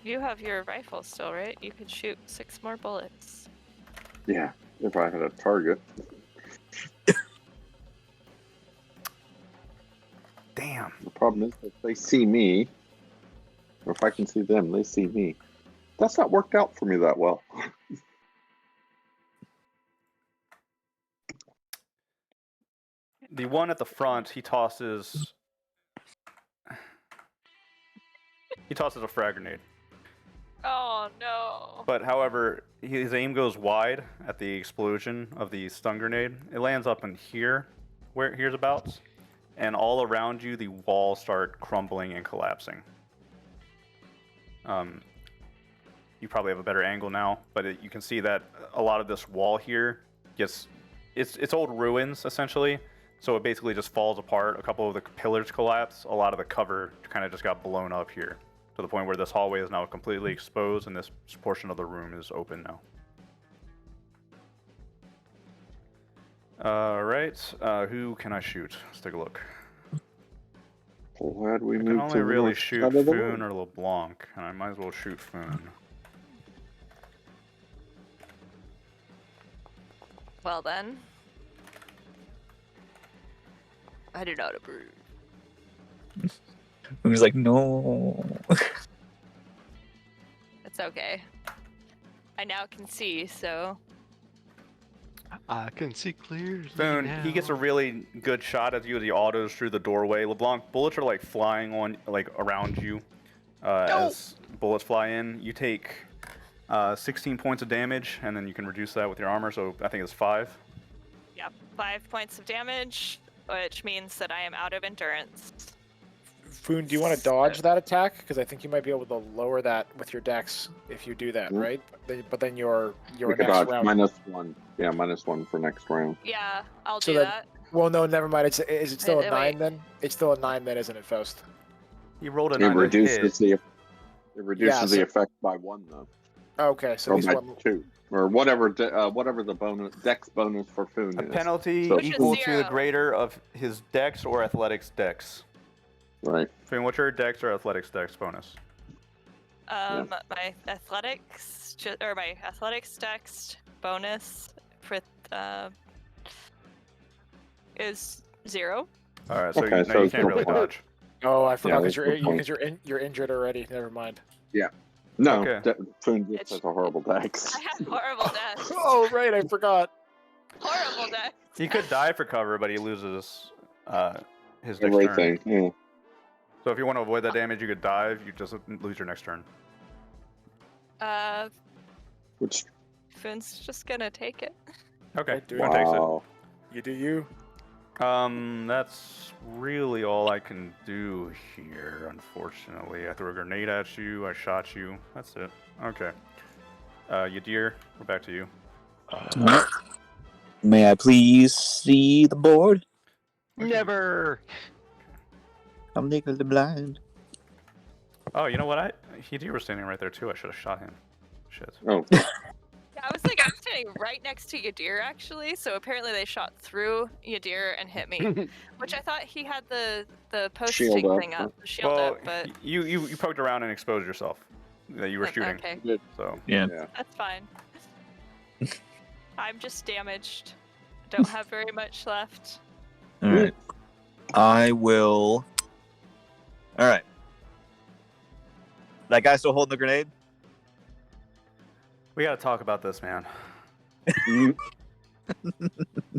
you have your rifle still, right? You could shoot 6 more bullets. Yeah, if I had a target. Damn. The problem is if they see me, or if I can see them, they see me. That's not worked out for me that well. The one at the front, he tosses a frag grenade. Oh no. But however, his aim goes wide at the explosion of the stun grenade. It lands up in here, where here's abouts, and all around you the walls start crumbling and collapsing. You probably have a better angle now, but you can see that a lot of this wall here it's old ruins essentially. So it basically just falls apart. A couple of the pillars collapse. A lot of the cover kind of just got blown up here to the point where this hallway is now completely exposed and this portion of the room is open now. Alright, who can I shoot? Let's take a look. Glad we I can moved only to the really north shoot side of the Foon room. or LeBlanc, and I might as well shoot Foon. Well then. I do not approve. He was like, no. It's okay. I now can see, so I can see clearly Foon, now. he gets a really good shot at you as he autos through the doorway. LeBlanc, bullets are like flying on, like around you as bullets fly in. You take 16 points of damage, and then you can reduce that with your armor, so I think it's 5. yeah, 5 points of damage, which means that I am out of endurance. Foon, do you want to dodge that attack? Because I think you might be able to lower that with your dex if you do that, Mhm. right? But then your We could next dodge round. -1. Yeah, -1 for next round. Yeah, I'll So do then- that. Well, no, never mind. Is it still a Wait, 9 wait. then? It's still a 9 then, isn't it, Faust? He rolled a It 9 to hit. reduces the so- effect by 1 though, Okay, so or he's by one. 2, or whatever the bonus dex bonus for Foon A is. penalty So- Which is equal to the 0. greater of his dex or athletics dex. Right. Foon, what's your dex or athletics dex bonus? My athletics dex bonus for is 0. All right, so Okay, you, so no, you it's can't really 0.5. dodge. Oh, I forgot that's because a good point. you're injured already. Never mind. No, Okay. Foon just It's- has a horrible dex. I have horrible dex. Oh, right, I forgot. Horrible dex. He could die for cover, but he loses his next Everything. turn. Yeah. So if you want to avoid that damage, you could dive. You just lose your next turn. Which Foon's just gonna take it. Okay, do Foon it. takes wow. You do you. it. That's really all I can do here, unfortunately. I threw a grenade at you. I shot you. That's it. Okay. Yadir, we're back to you. May I please see the board? Never. Um, I'm legally blind. Oh, you know what? Yadir was standing right there too. I should have shot him. Shit. Oh, Yeah, I was like, I'm standing right next to Yadir actually, so apparently they shot through Yadir and hit me. Which I thought he had the posting Shield up, thing huh? up, the shield Well, up, but you poked around and exposed yourself that you were shooting. okay, So Yeah. yeah. that's fine. I'm just damaged. Don't have very much left. All right. I will. All right. That guy still holding the grenade? we got to talk about this, man.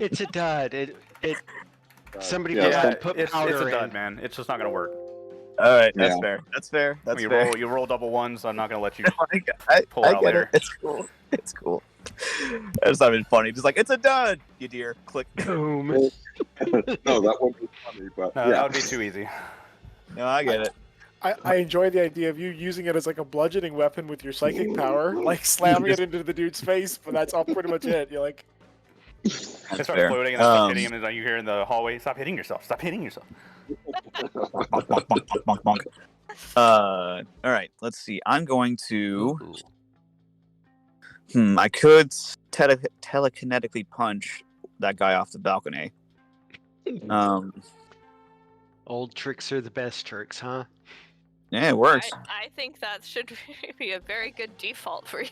It's a dud. It somebody Yeah, forgot Yeah, to put it's powder a dud, in. man. It's just not gonna work. All right. That's Yeah. fair. That's fair. That's you fair. you roll double ones. I'm not gonna let you. I pull out get later. it. It's cool. It's cool. It's not even funny. Just like, it's a dud, you dear. Click. Boom. No, that wouldn't be funny, but No, yeah. that would be too easy. No, I get it. I enjoy the idea of you using it as like a bludgeoning weapon with your psychic power, like slamming it into the dude's face, but that's all pretty much it. You're like, They That's start fair. floating and then start hitting him, and then you hear in the hallway, "Stop hitting yourself! Stop hitting yourself!" Bonk, bonk, bonk, bonk, bonk, bonk. All right. Let's see. I'm going to. I could telekinetically punch that guy off the balcony. Old tricks are the best tricks, huh? Yeah, it works. I think that should be a very good default for you.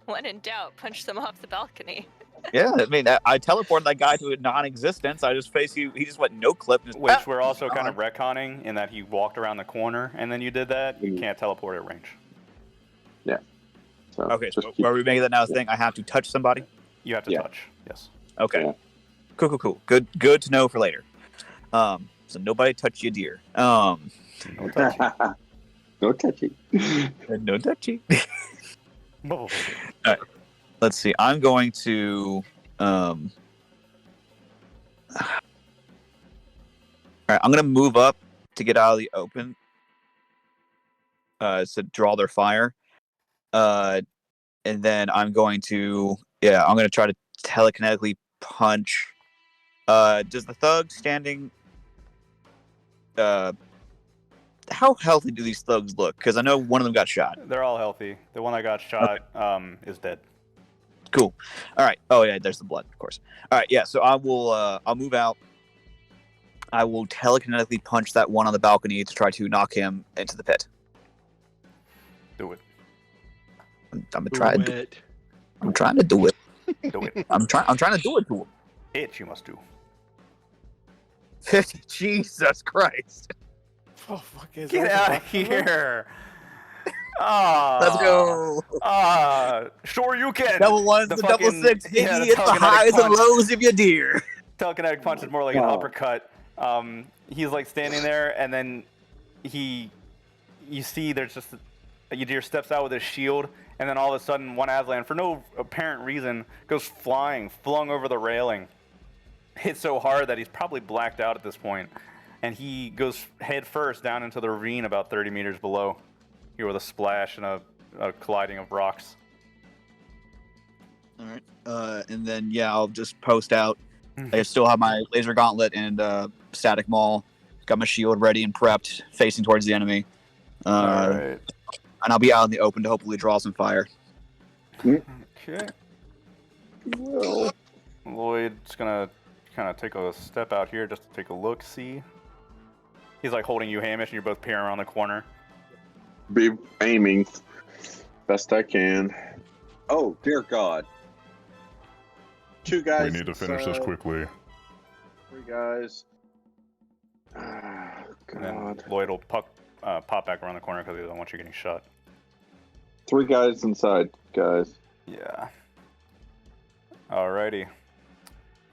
When in doubt, punch them off the balcony. Yeah, I mean, I teleported that guy to non-existence. I just faced you. He just went no clip. And just, Which we're also kind of retconning in that he walked around the corner and then you did that. You can't teleport at range. So Okay, so just keep- are we making that now a thing? I have to touch somebody. You have to Yeah. touch. Yes. Okay. Yeah. Cool. Good to know for later. So nobody touch your deer. No touch. No touchy. No touchy. Oh. Let's see. I'm going to. All right. I'm going to move up to get out of the open. To draw their fire. And then I'm going to. Yeah, I'm going to try to telekinetically punch. Does the thug standing? How healthy do these thugs look? Because I know one of them got shot. They're all healthy. The one that got shot is dead. Cool. All right. Oh yeah, there's the blood, of course. All right. Yeah. So I will. I'll move out. I will telekinetically punch that one on the balcony to try to knock him into the pit. Do it. I'm gonna try. Do it. I'm trying to do it. Do it. I'm trying to do it to him. It you must do. Jesus Christ. Oh fuck! Is Get that out of the button? here. Ah. Let's go. Sure you can. Double ones, The the double fucking- six, baby. yeah, the It's the telekinetic highs and punch. lows of your deer. Telekinetic punch is more like an Oh. uppercut. He's like standing there, and then you see there's just Yadir steps out with his shield, and then all of a sudden one Aslan, for no apparent reason, goes flying, flung over the railing, hit so hard that he's probably blacked out at this point, and he goes head first down into the ravine about 30 meters below, here with a splash and a colliding of rocks. All right. And then yeah, I'll just post out. I still have my laser gauntlet and static maul. Got my shield ready and prepped, facing towards the enemy. All right. And I'll be out in the open to hopefully draw some fire. Okay. Well, Lloyd's gonna kind of take a step out here just to take a look, see. He's like holding you, Hamish, and you're both peering around the corner. be aiming best I can. Oh, dear God. Two guys. We need to finish this inside, quickly. 3 guys. Ah, And then God. Lloyd will pop back around the corner because he doesn't want you getting shot. 3 guys inside, guys. Yeah. Alrighty.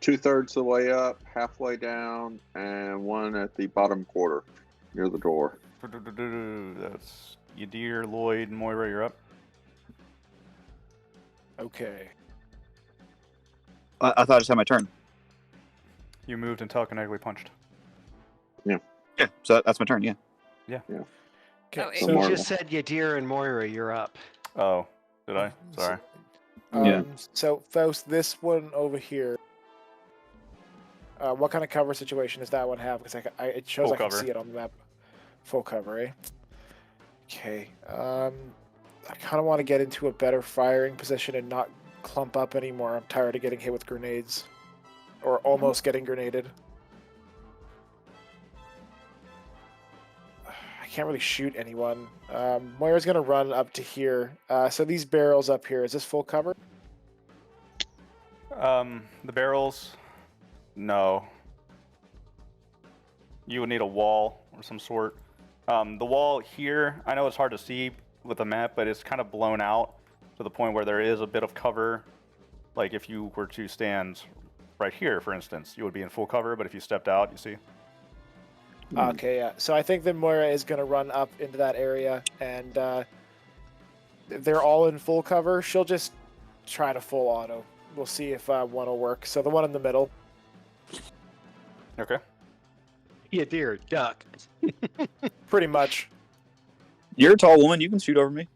2/3 the way up, halfway down, and 1 at the bottom quarter near the door. That's Yadir, Lloyd, Moira, you're up. Okay. I thought I just had my turn. You moved and telekinetically punched. Yeah. So that's my turn. Yeah. Okay. Oh, so, You Moira. just said Yadir and Moira, you're up. Oh, did I? Sorry. Yeah. So Faust, this one over here. What kind of cover situation does that one have? Because it shows Full I can cover. see it on the map. Full cover, eh? Okay. I kind of want to get into a better firing position and not clump up anymore. I'm tired of getting hit with grenades, or almost getting grenaded. I can't really shoot anyone. Moira's gonna run up to here. So these barrels up here, is this full cover? The barrels, no. You would need a wall or some sort. The wall here, I know it's hard to see with the map, but it's kind of blown out to the point where there is a bit of cover. Like if you were to stand right here, for instance, you would be in full cover, but if you stepped out, you see. Okay, yeah. So I think that Moira is going to run up into that area, and they're all in full cover. She'll just try to full auto. We'll see if one will work. So the one in the middle. Okay. Yadir, duck. Pretty much. You're a tall woman. You can shoot over me.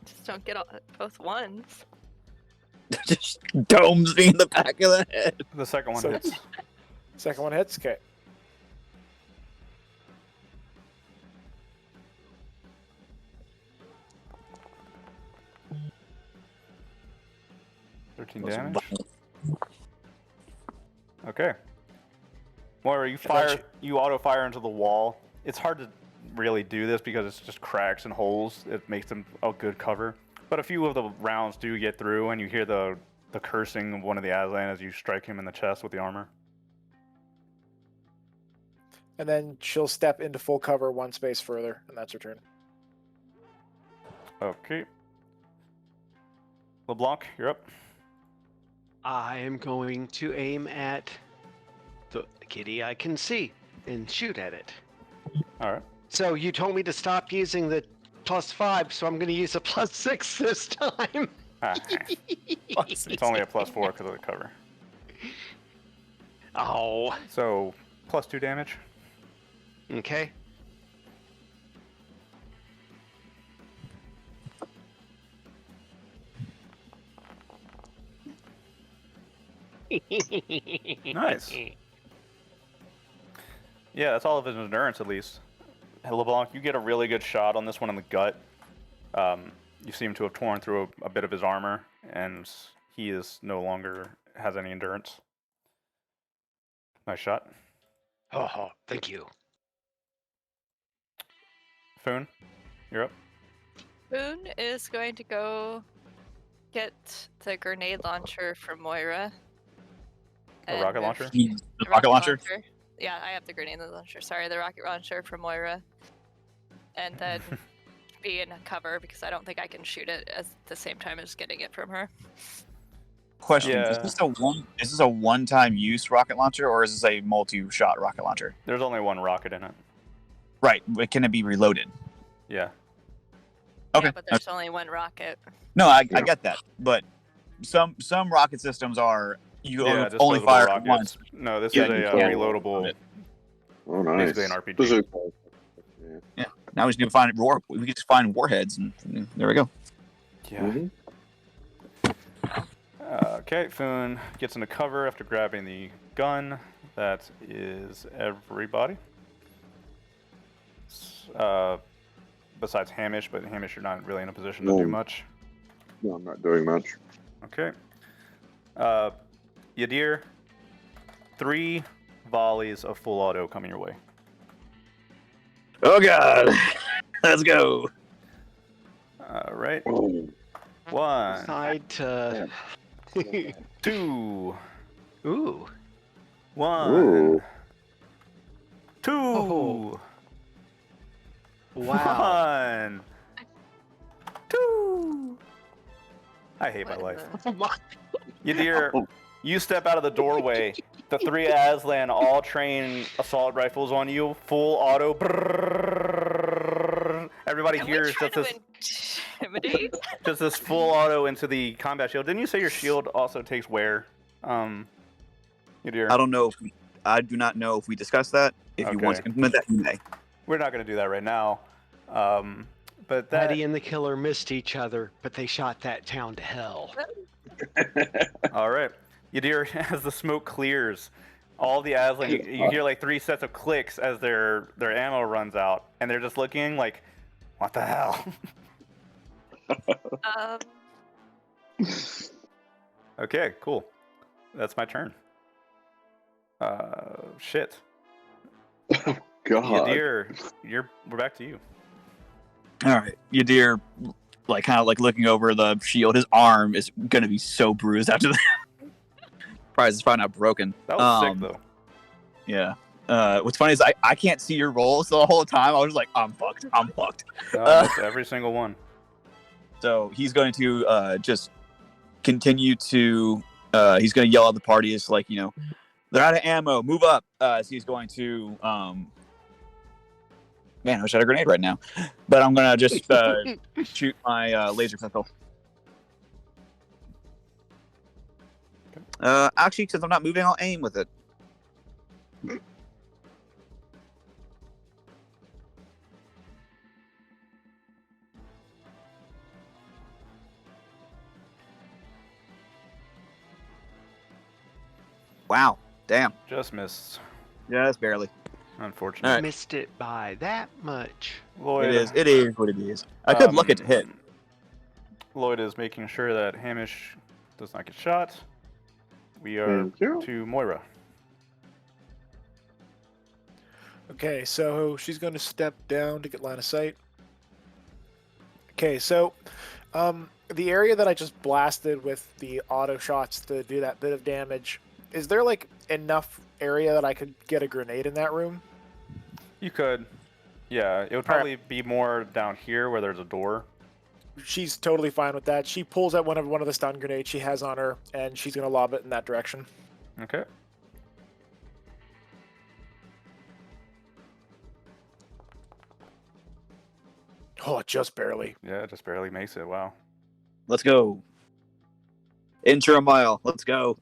Just don't get both ones. Just domes me in the back of the head. The second one So- hits. Second one hits. Okay. $13 damage. Okay. Moira, you fire, you auto fire into the wall. It's hard to really do this because it's just cracks and holes. It makes them a good cover. But a few of the rounds do get through, and you hear the cursing of one of the Aslan as you strike him in the chest with the armor. And then she'll step into full cover one space further, and that's her turn. Okay. LeBlanc, you're up. I am going to aim at the kitty I can see. and shoot at it. All right. So you told me to stop using the +5, so I'm going to use a +6 this time. It's only a +4 because of the cover. Oh. So +2 damage. Okay. Nice. Yeah, that's all of his endurance at least. LeBlanc, you get a really good shot on this one in the gut. You seem to have torn through a bit of his armor, and he is no longer has any endurance. Nice shot. Oh, thank you. Foon, you're up. Boone is going to go get the grenade launcher from Moira. A and rocket move- launcher? The rocket launcher? Yeah, I have the grenade launcher. Sorry, the rocket launcher from Moira. And then be in cover because I don't think I can shoot it at the same time as getting it from her. Question: Yeah. Is this a one-time use rocket launcher, or is this a multi-shot rocket launcher? There's only one rocket in it. Right, but can it be reloaded? Yeah. Okay. Yeah, but there's only one rocket. No, I get that, but some rocket systems are you Yeah, only disposable fire rockets. once. No, this Yeah, is a you can't reloadable. reload it. Oh, nice. Basically an RPG. This is- yeah. Now we just need to find we can just find warheads, and there we go. Yeah. Mhm. Okay, Foon gets into cover after grabbing the gun. That is everybody. Besides Hamish, but Hamish, you're not really in a position to do No. much. No, I'm not doing much. Okay. Yadir, 3 volleys of full auto coming your way. Oh God, let's go. All right. Oh, 1, Decide to. 2, Ooh. 1, Ooh. 2, Oh. Wow. 1, 2. I hate my life. Oh my. Yadir, Oh. you step out of the doorway. The 3 Aslan all train assault rifles on you, full auto. Brrrr. Everybody Can hears we try just to this, intimidate? just this full auto into the combat shield. Didn't you say your shield also takes wear? Yadir. I don't know. I do not know if we discussed that. If you want to Okay. implement that, you may. We're not going to do that right now. But that. Eddie and the killer missed each other, but they shot that town to hell. All right. Yadir, as the smoke clears, all the Aslan, you hear like 3 sets of clicks as their ammo runs out, and they're just looking like, what the hell? Um, Okay, cool. That's my turn. Shit. God. Yadir, we're back to you. All right, Yadir, like kind of like looking over the shield. His arm is gonna be so bruised after that. It's probably not broken. That was sick though. Yeah. What's funny is I can't see your rolls the whole time. I was like, I'm fucked. I'm fucked. I missed every single one. So he's going to just continue to. He's going to yell at the party. It's like, you know, they're out of ammo. Move up. So he's going to. Man, I wish I had a grenade right now. But I'm going to just shoot my laser pistol. Actually, since I'm not moving, I'll aim with it. Wow. Damn. Just missed, Yeah, that's barely. unfortunately. All right. Missed it by that much. Lloyd, It is what it is. I could look it to hit. Lloyd is making sure that Hamish does not get shot. We are Thank you. to Moira. Okay, so she's going to step down to get line of sight. Okay, so the area that I just blasted with the auto shots to do that bit of damage, is there like enough area that I could get a grenade in that room? You could. Yeah, it would probably be more down here where there's a door. She's totally fine with that. She pulls out one of the stun grenades she has on her, and she's going to lob it in that direction. Okay. Oh, just barely. Yeah, just barely makes it. Wow. Let's go. Enter a mile. Let's go.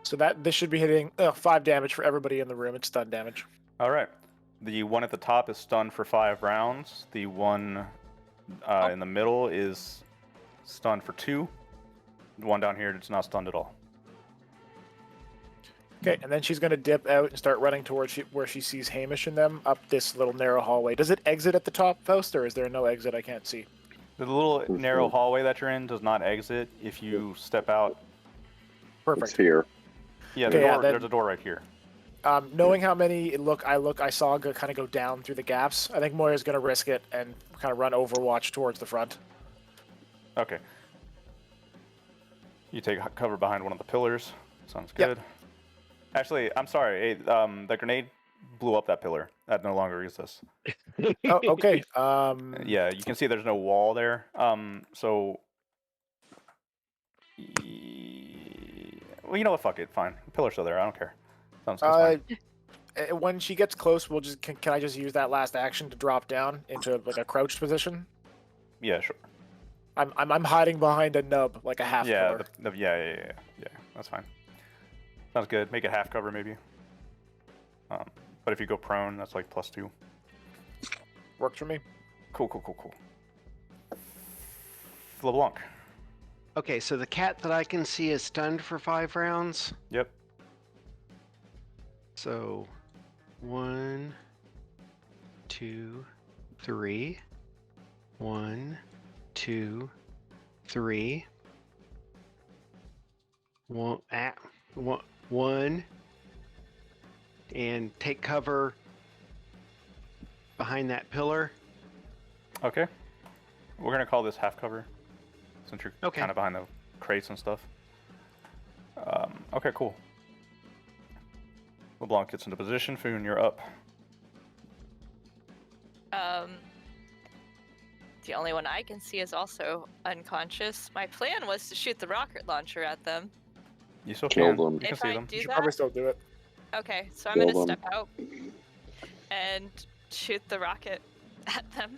So this should be hitting 5 damage for everybody in the room. It's stun damage. All right. The one at the top is stunned for 5 rounds. The one in the middle is stunned for 2. The one down here is not stunned at all. Okay, and then she's going to dip out and start running towards where she sees Hamish and them up this little narrow hallway. Does it exit at the top, Faust, or is there no exit? I can't see. The little narrow hallway that you're in does not exit if you step out. It's Perfect. here. Yeah, Okay, yeah, then- there's a door right here. Knowing how many I saw kind of go down through the gaps, I think Moira's going to risk it and kind of run Overwatch towards the front. Okay. You take cover behind one of the pillars. Sounds Yep. good. Actually, I'm sorry. The grenade blew up that pillar. That no longer exists. Oh, okay. Yeah, you can see there's no wall there. So. Well, you know what? Fuck it. Fine. The pillar's still there. I don't care. Sounds fine. When she gets close, we'll just can I just use that last action to drop down into like a crouched position? Yeah, sure. I'm hiding behind a nub like a half Yeah, pillar. yeah. That's fine. Sounds good. Make it half cover maybe. But if you go prone, that's like +2. Works for me. Cool. LeBlanc. Okay, so the cat that I can see is stunned for 5 rounds. Yep. So 1, 2, 3. 1, 2, 3. 1, and take cover behind that pillar. Okay. We're gonna call this half cover, since you're Okay. kind of behind the crates and stuff. Okay, cool. LeBlanc gets into position. Foon, you're up. The only one I can see is also unconscious. My plan was to shoot the rocket launcher at them. You still Kill can. them. You can If see I them. do You should that, probably still do it. okay, so I'm Kill gonna them. step out and shoot the rocket at them.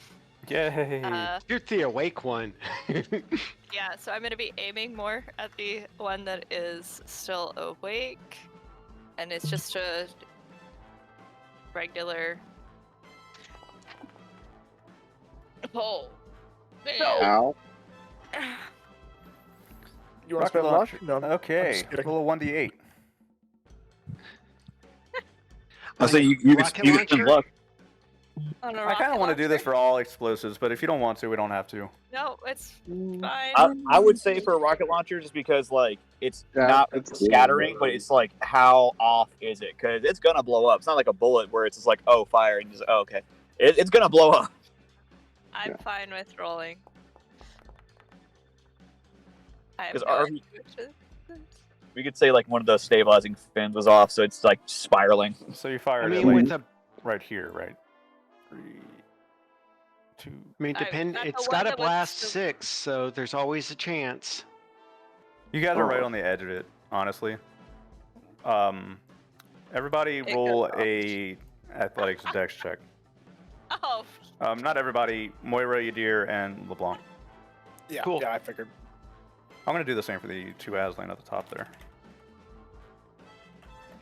Yay! Shoot the awake one. Yeah, so I'm gonna be aiming more at the one that is still awake, and it's just a regular. Oh, man. Ow. You want to Rocket spend luck? launcher. No. I'm Okay. just kidding. Roll a 1d8. I say you can Rocket spend launcher? luck. On a I kind rocket of want to do this launcher? for all explosives, but if you don't want to, we don't have to. No, it's fine. I would say for a rocket launcher, just because like it's Yeah, not it's scattering, good. but it's like how off is it? Because it's gonna blow up. It's not like a bullet where it's just like oh fire and just oh, okay, it's gonna blow up. I'm Yeah. fine with rolling. I have 'Cause no our- idea which is- We could say like one of the stabilizing fins was off, so it's like spiraling. So you fired I it mean, like with a, right here, right? 3, 2. I mean, I- depend. that's the It's one got a that was blast the- 6, so there's always a chance. You guys are right Oh. on the edge of it, honestly. Everybody It roll goes a athletics dex check. Oh, Not everybody. Moira, Yadir, and LeBlanc. Yeah, Cool. yeah, I figured. I'm gonna do the same for the 2 Aslan at the top there.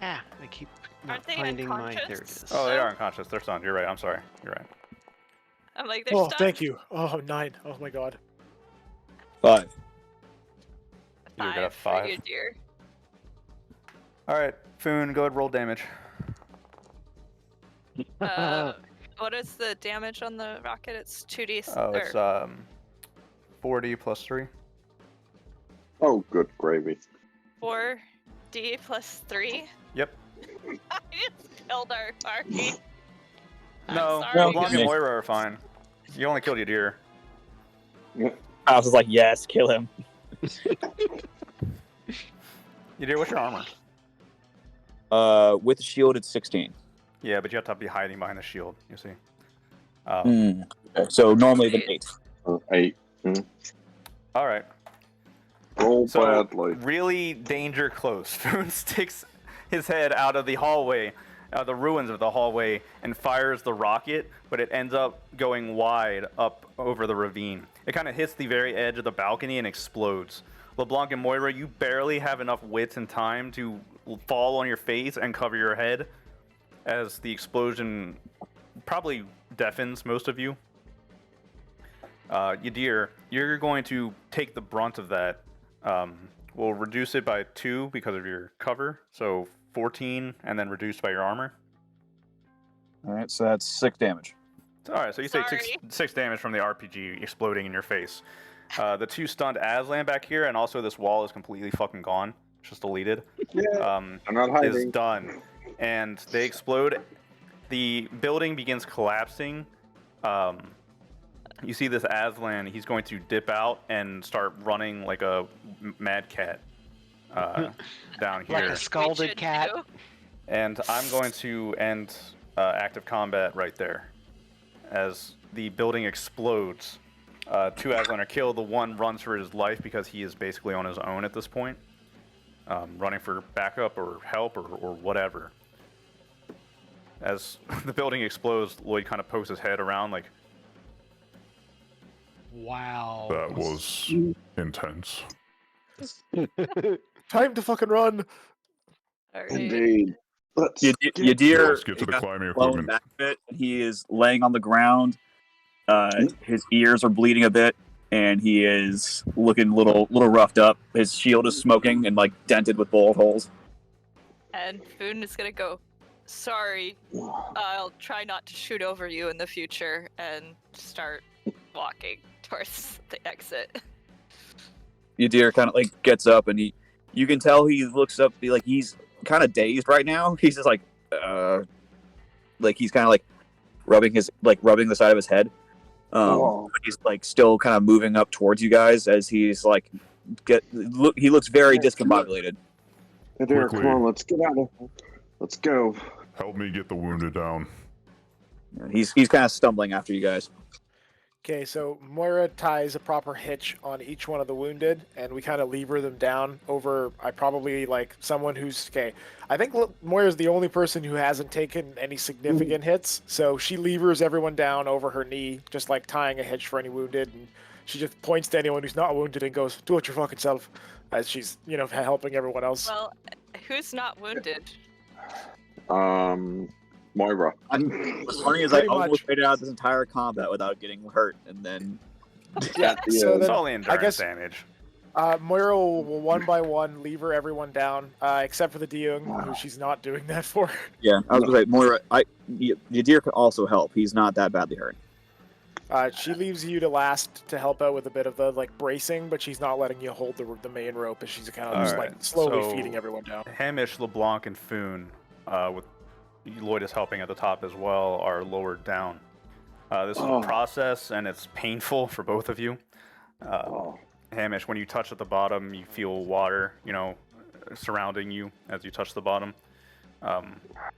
I keep not Aren't they finding my. There it unconscious? is. Oh, they So- are unconscious. They're stunned. You're right. I'm sorry. You're right. I'm like, they're Oh, stunned. thank you. Oh, 9. Oh my god. 5. You got a 5 for 5. you, dear. All right, Foon, go ahead, roll damage. What is the damage on the rocket? It's 2d. Oh, it's 4d plus 3. Oh, good gravy. 4d plus 3. Yep. I just killed our party. I'm No, sorry. LeBlanc and guys. Moira are fine. You only killed Yadir. I was just like yes, kill him. Yadir, what's your armor? With the shield it's 16. Yeah, but you have to be hiding behind the shield. You see. Okay, so normally the 8. 8. All right. Roll So badly. really danger close. Foon sticks his head out of the hallway the ruins of the hallway and fires the rocket, but it ends up going wide up over the ravine. It kind of hits the very edge of the balcony and explodes. LeBlanc and Moira, you barely have enough wits and time to fall on your face and cover your head as the explosion probably deafens most of you. Yadir, you're going to take the brunt of that. We'll reduce it by 2 because of your cover, so 14, and then reduced by your armor. All right, so that's 6 damage. All right, so you take six damage from the RPG exploding in your face. The 2 stunned Aslan back here, and also this wall is completely fucking gone. It's just deleted. I'm not hiding. Is done, and they explode. The building begins collapsing. You see this Aslan, he's going to dip out and start running like a mad cat down here. Like a scalded cat. And I'm going to end active combat right there. As the building explodes, 2 Aslan are killed. The one runs for his life because he is basically on his own at this point. Running for backup or help or whatever. As the building explodes, Lloyd kind of pokes his head around like, wow. That was intense. Time to fucking run. All right. Indeed. Let's Yadir, Let's get to the climbing blown equipment. back a bit. He is laying on the ground. His ears are bleeding a bit, and he is looking a little roughed up. His shield is smoking and like dented with bullet holes. And Foon is gonna go, sorry, I'll try not to shoot over you in the future, and start walking towards the exit. Yadir kind of like gets up, and you can tell he looks up, he's kind of dazed right now. He's just like he's kind of like rubbing the side of his head. But he's like still kind of moving up towards you guys as he's like he looks very discombobulated. Yadir, come on, let's get out of here. Let's go. Help me get the wounded down. He's kind of stumbling after you guys. Okay, so Moira ties a proper hitch on each one of the wounded, and we kind of lever them down over. I probably like someone who's okay. I think Moira's the only person who hasn't taken any significant hits, so she levers everyone down over her knee, just like tying a hitch for any wounded, and she just points to anyone who's not wounded and goes, "Do it your fucking self," as she's helping everyone else. Well, who's not wounded? Moira. What's funny is I almost made it out this entire combat without getting hurt, and then Yeah, so it's then all the endurance guess- damage. Moira will one by one lever everyone down, except for the Deung, who she's not doing that for. yeah, I was gonna say Moira. Yadir could also help. He's not that badly hurt. She leaves you to last to help out with a bit of the bracing, but she's not letting you hold the main rope, as she's kind of just Alright, slowly so- feeding everyone down. Hamish, LeBlanc, and Foon, with Lloyd is helping at the top as well, are lowered down. This is a process, and it's painful for both of you. Hamish, when you touch at the bottom, you feel water, surrounding you as you touch the bottom.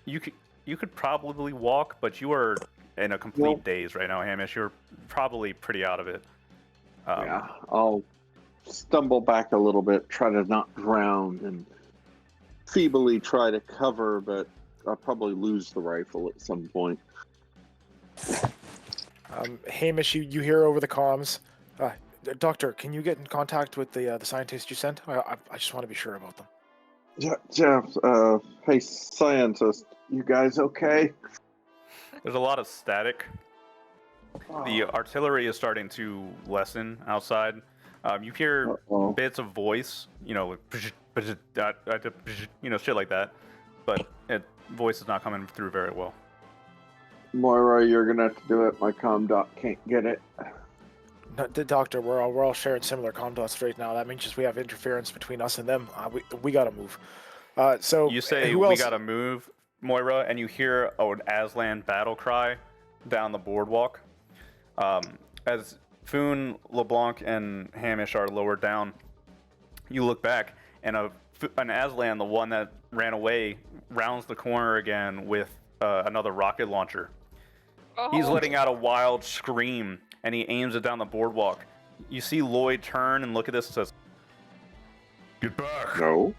You could probably walk, but you are in a complete daze right now, Hamish. You're probably pretty out of it. Yeah, I'll stumble back a little bit, try to not drown, and feebly try to cover, but I'll probably lose the rifle at some point. Hamish, you hear over the comms, Doctor, can you get in contact with the scientist you sent? I just want to be sure about them. Yeah, hey, scientist, you guys okay? There's a lot of static. The artillery is starting to lessen outside. You hear bits of voice, shit like that. But voice is not coming through very well. Moira, you're gonna have to do it. My comm dot can't get it. No, Doctor, we're all sharing similar comm dots right now. That means just we have interference between us and them. We gotta move. So You say who we else? gotta move, Moira, and you hear an Aslan battle cry down the boardwalk. As Foon, LeBlanc, and Hamish are lowered down, you look back, and an Aslan, the one that ran away, rounds the corner again with another rocket launcher. He's letting out a wild scream, and he aims it down the boardwalk. You see Lloyd turn and look at this and says, Get back! No.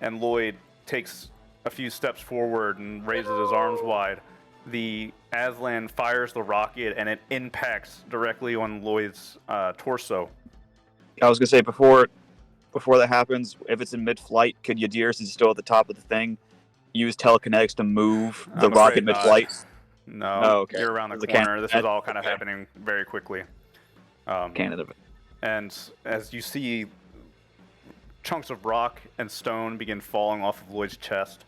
and Lloyd takes a few steps forward and raises his arms wide, the Aslan fires the rocket and it impacts directly on Lloyd's torso. I was gonna say before that happens, if it's in mid-flight, could Yadir, since he's still at the top of the thing, use telekinetics to move the I'm rocket afraid not. mid-flight? No, Oh, okay. you're around the The corner. This is all okay. kind of happening very quickly. Canada. And as you see, chunks of rock and stone begin falling off of Lloyd's chest.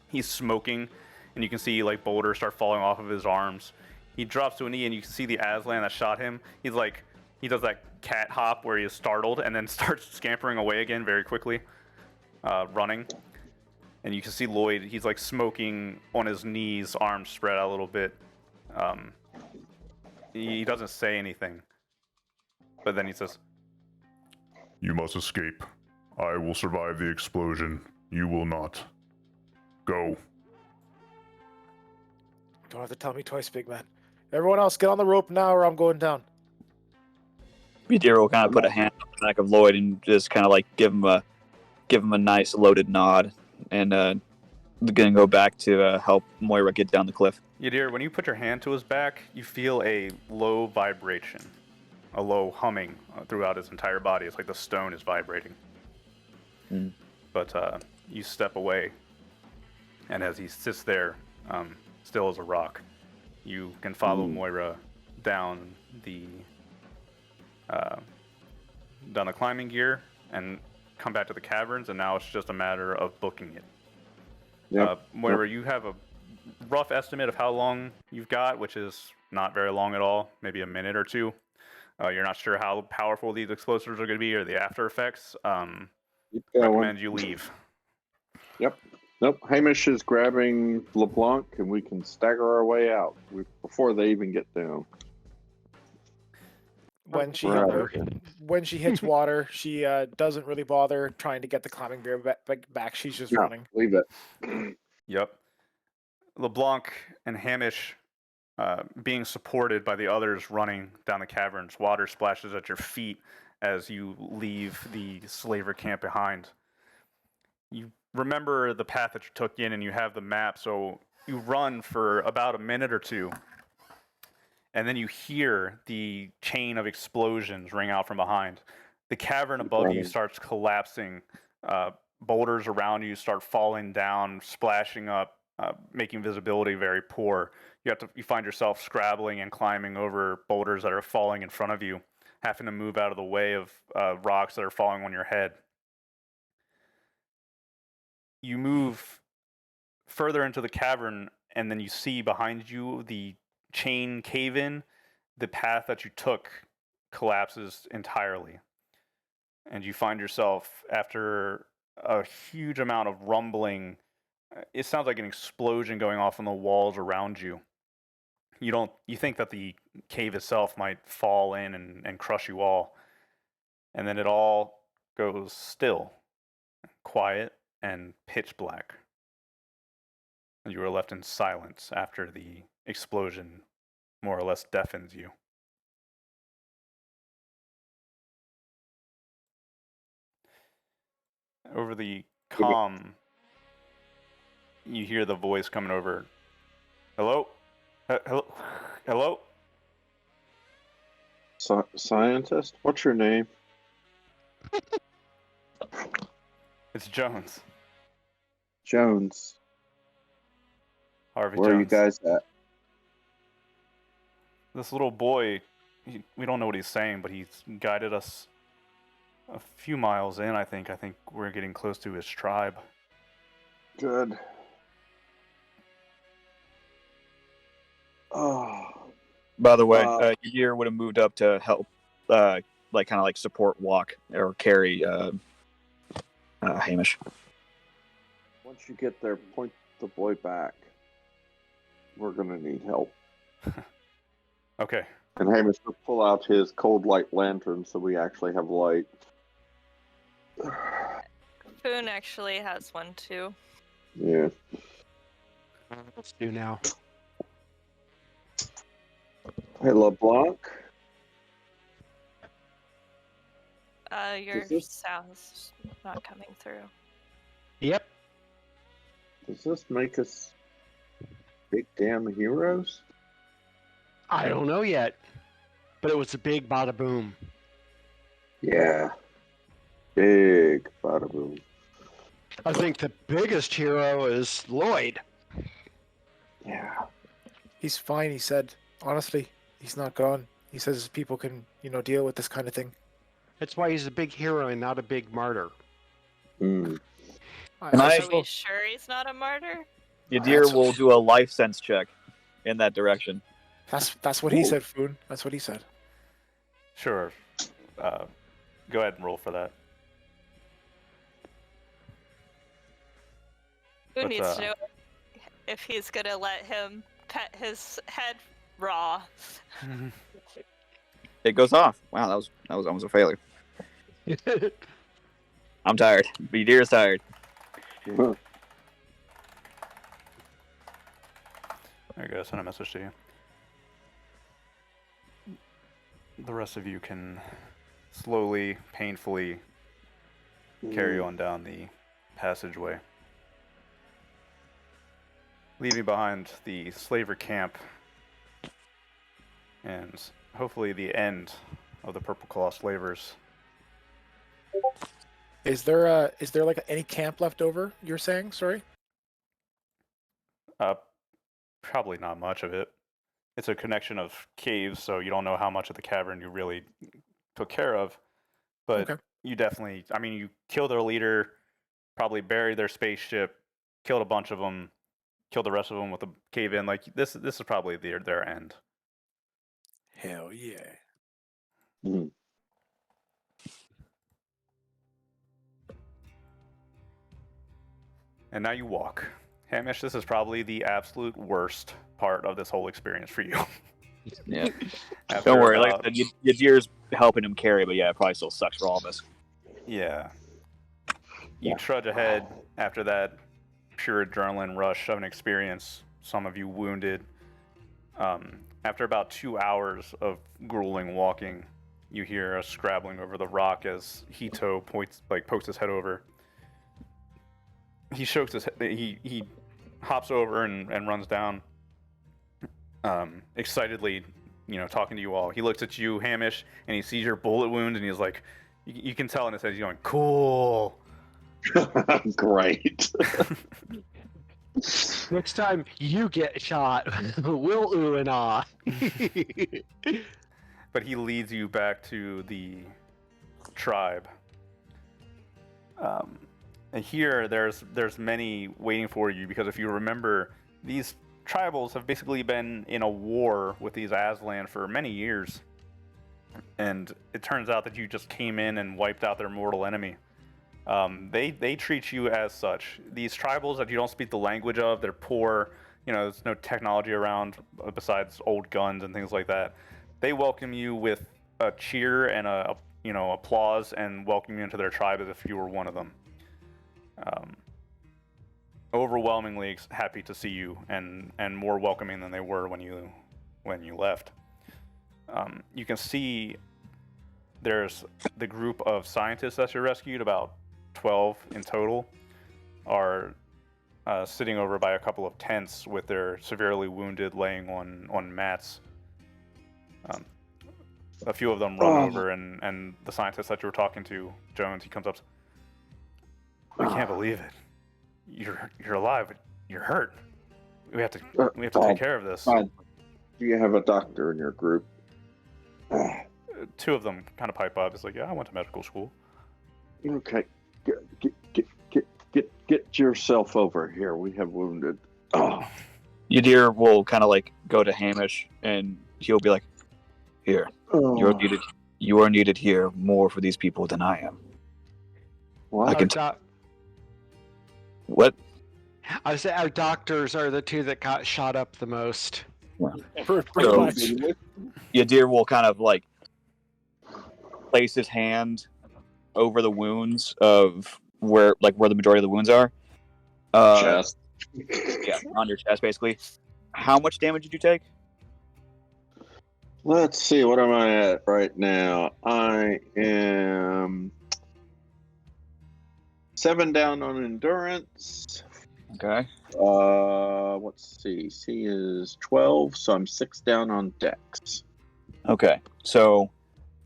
He's smoking, and you can see like boulders start falling off of his arms. He drops to a knee, and you can see the Aslan that shot him. He does that cat hop where he is startled and then starts scampering away again very quickly, running. And you can see Lloyd, he's like smoking on his knees, arms spread out a little bit. He doesn't say anything, but then he says, You must escape. I will survive the explosion. You will not. Go. Don't have to tell me twice, big man. Everyone else, get on the rope now or I'm going down. Yadir will kind of put a hand on the back of Lloyd and just kind of like give him a nice loaded nod, and gonna go back to help Moira get down the cliff. Yadir, when you put your hand to his back, you feel a low vibration, a low humming throughout his entire body. It's like the stone is vibrating. Mm. But you step away, and as he sits there, still as a rock, you can follow Moira down the climbing gear and come back to the caverns, and now it's just a matter of booking it. Yep. Moira, you have a rough estimate of how long you've got, which is not very long at all, maybe a minute or two. You're not sure how powerful these explosives are going to be or the after effects. Recommend you leave. Yep. Nope. Hamish is grabbing LeBlanc, and we can stagger our way out before they even get down. When she Right. hits water, she doesn't really bother trying to get the climbing gear back. She's just No, running. leave it. Yep. LeBlanc and Hamish, being supported by the others running down the caverns, water splashes at your feet as you leave the slaver camp behind. You remember the path that you took in, and you have the map, so you run for about a minute or two, and then you hear the chain of explosions ring out from behind. The cavern above you starts collapsing. Boulders around you start falling down, splashing up, making visibility very poor. You find yourself scrabbling and climbing over boulders that are falling in front of you, having to move out of the way of rocks that are falling on your head. You move further into the cavern, and then you see behind you the chain cave-in. The path that you took collapses entirely. And you find yourself, after a huge amount of rumbling, it sounds like an explosion going off on the walls around you. You think that the cave itself might fall in and crush you all. And then it all goes still, quiet, and pitch black. And you are left in silence after the explosion more or less deafens you. Over the comm, you hear the voice coming over. Hello? Hello? Hello? Scientist? What's your name? It's Jones. Jones. Harvey Where Jones. are you guys at? This little boy, we don't know what he's saying, but he's guided us a few miles in, I think. I think we're getting close to his tribe. Good. Oh. By the way, Yadir would have moved up to help, kind of support walk or carry Hamish. Once you get there, point the boy back. We're gonna need help. Okay. And Hamish will pull out his cold light lantern so we actually have light. Foon actually has one too. Yeah. Let's do now. Hey, LeBlanc. Your Is this- sound's not coming through. Yep. Does this make us big damn heroes? I don't know yet, but it was a big bada boom. Yeah. Big bada boom. I think the biggest hero is Lloyd. Yeah. He's fine, he said. Honestly, he's not gone. He says people can, deal with this kind of thing. That's why he's a big hero and not a big martyr. Mm. Can I- Are we sure he's not a martyr? Yadir will do a life sense check in that direction. That's what he said, Foon. That's what he said. Sure. Go ahead and roll for that. Who But, needs to know if he's gonna let him pet his head raw? It goes off. Wow, that was almost a failure. I'm tired. Yadir is tired. There you go. Send a message to you. The rest of you can slowly, painfully carry on down the passageway, leaving behind the slaver camp and hopefully the end of the Purple Claw slavers. Is there like any camp left over? You're saying? Sorry. Probably not much of it. It's a connection of caves, so you don't know how much of the cavern you really took care of. But Okay. you definitely, you killed their leader, probably buried their spaceship, killed a bunch of them, killed the rest of them with a cave in. Like this is probably their end. Hell yeah. Mm. And now you walk. Hamish, this is probably the absolute worst part of this whole experience for you. Yeah. After Don't worry. Like about- I said, Yadir's helping him carry, but yeah, it probably still sucks for all of us. Yeah. You trudge ahead after that pure adrenaline rush of an experience, some of you wounded. After about 2 hours of grueling walking, you hear a scrabbling over the rock as Hito pokes his head over. He shakes his head, he hops over and runs down, excitedly, talking to you all. He looks at you, Hamish, and he sees your bullet wound, and he's like, you can tell in his head he's going, cool. Great. Next time you get shot, we'll ooh and ah. But he leads you back to the tribe. And here, there's many waiting for you, because if you remember, these tribals have basically been in a war with these Aslan for many years. And it turns out that you just came in and wiped out their mortal enemy. They treat you as such. These tribals that you don't speak the language of, they're poor, there's no technology around besides old guns and things like that. They welcome you with a cheer and applause, and welcome you into their tribe as if you were one of them. Overwhelmingly happy to see you, and more welcoming than they were when you left. You can see there's the group of scientists that you rescued, about 12 in total, are sitting over by a couple of tents with their severely wounded laying on mats. A few of them run over, and the scientist that you were talking to, Jones, he comes up. We can't believe it. You're alive, but you're hurt. We have to take care of this. Do you have a doctor in your group? Two of them kind of pipe up. It's like, yeah, I went to medical school. Okay, get yourself over here. We have wounded. Yadir will kind of like go to Hamish, and he'll be like, "Here, you are needed here more for these people than I am." What? I can What? I say our doctors are the two that got shot up the most. Pretty So- much. Yadir will kind of like place his hand over the wounds of where the majority of the wounds are. Chest. Yeah, on your chest, basically. How much damage did you take? Let's see, what am I at right now? I am 7 down on endurance, Okay. Let's see. C is 12, so I'm 6 down on Dex. Okay. So,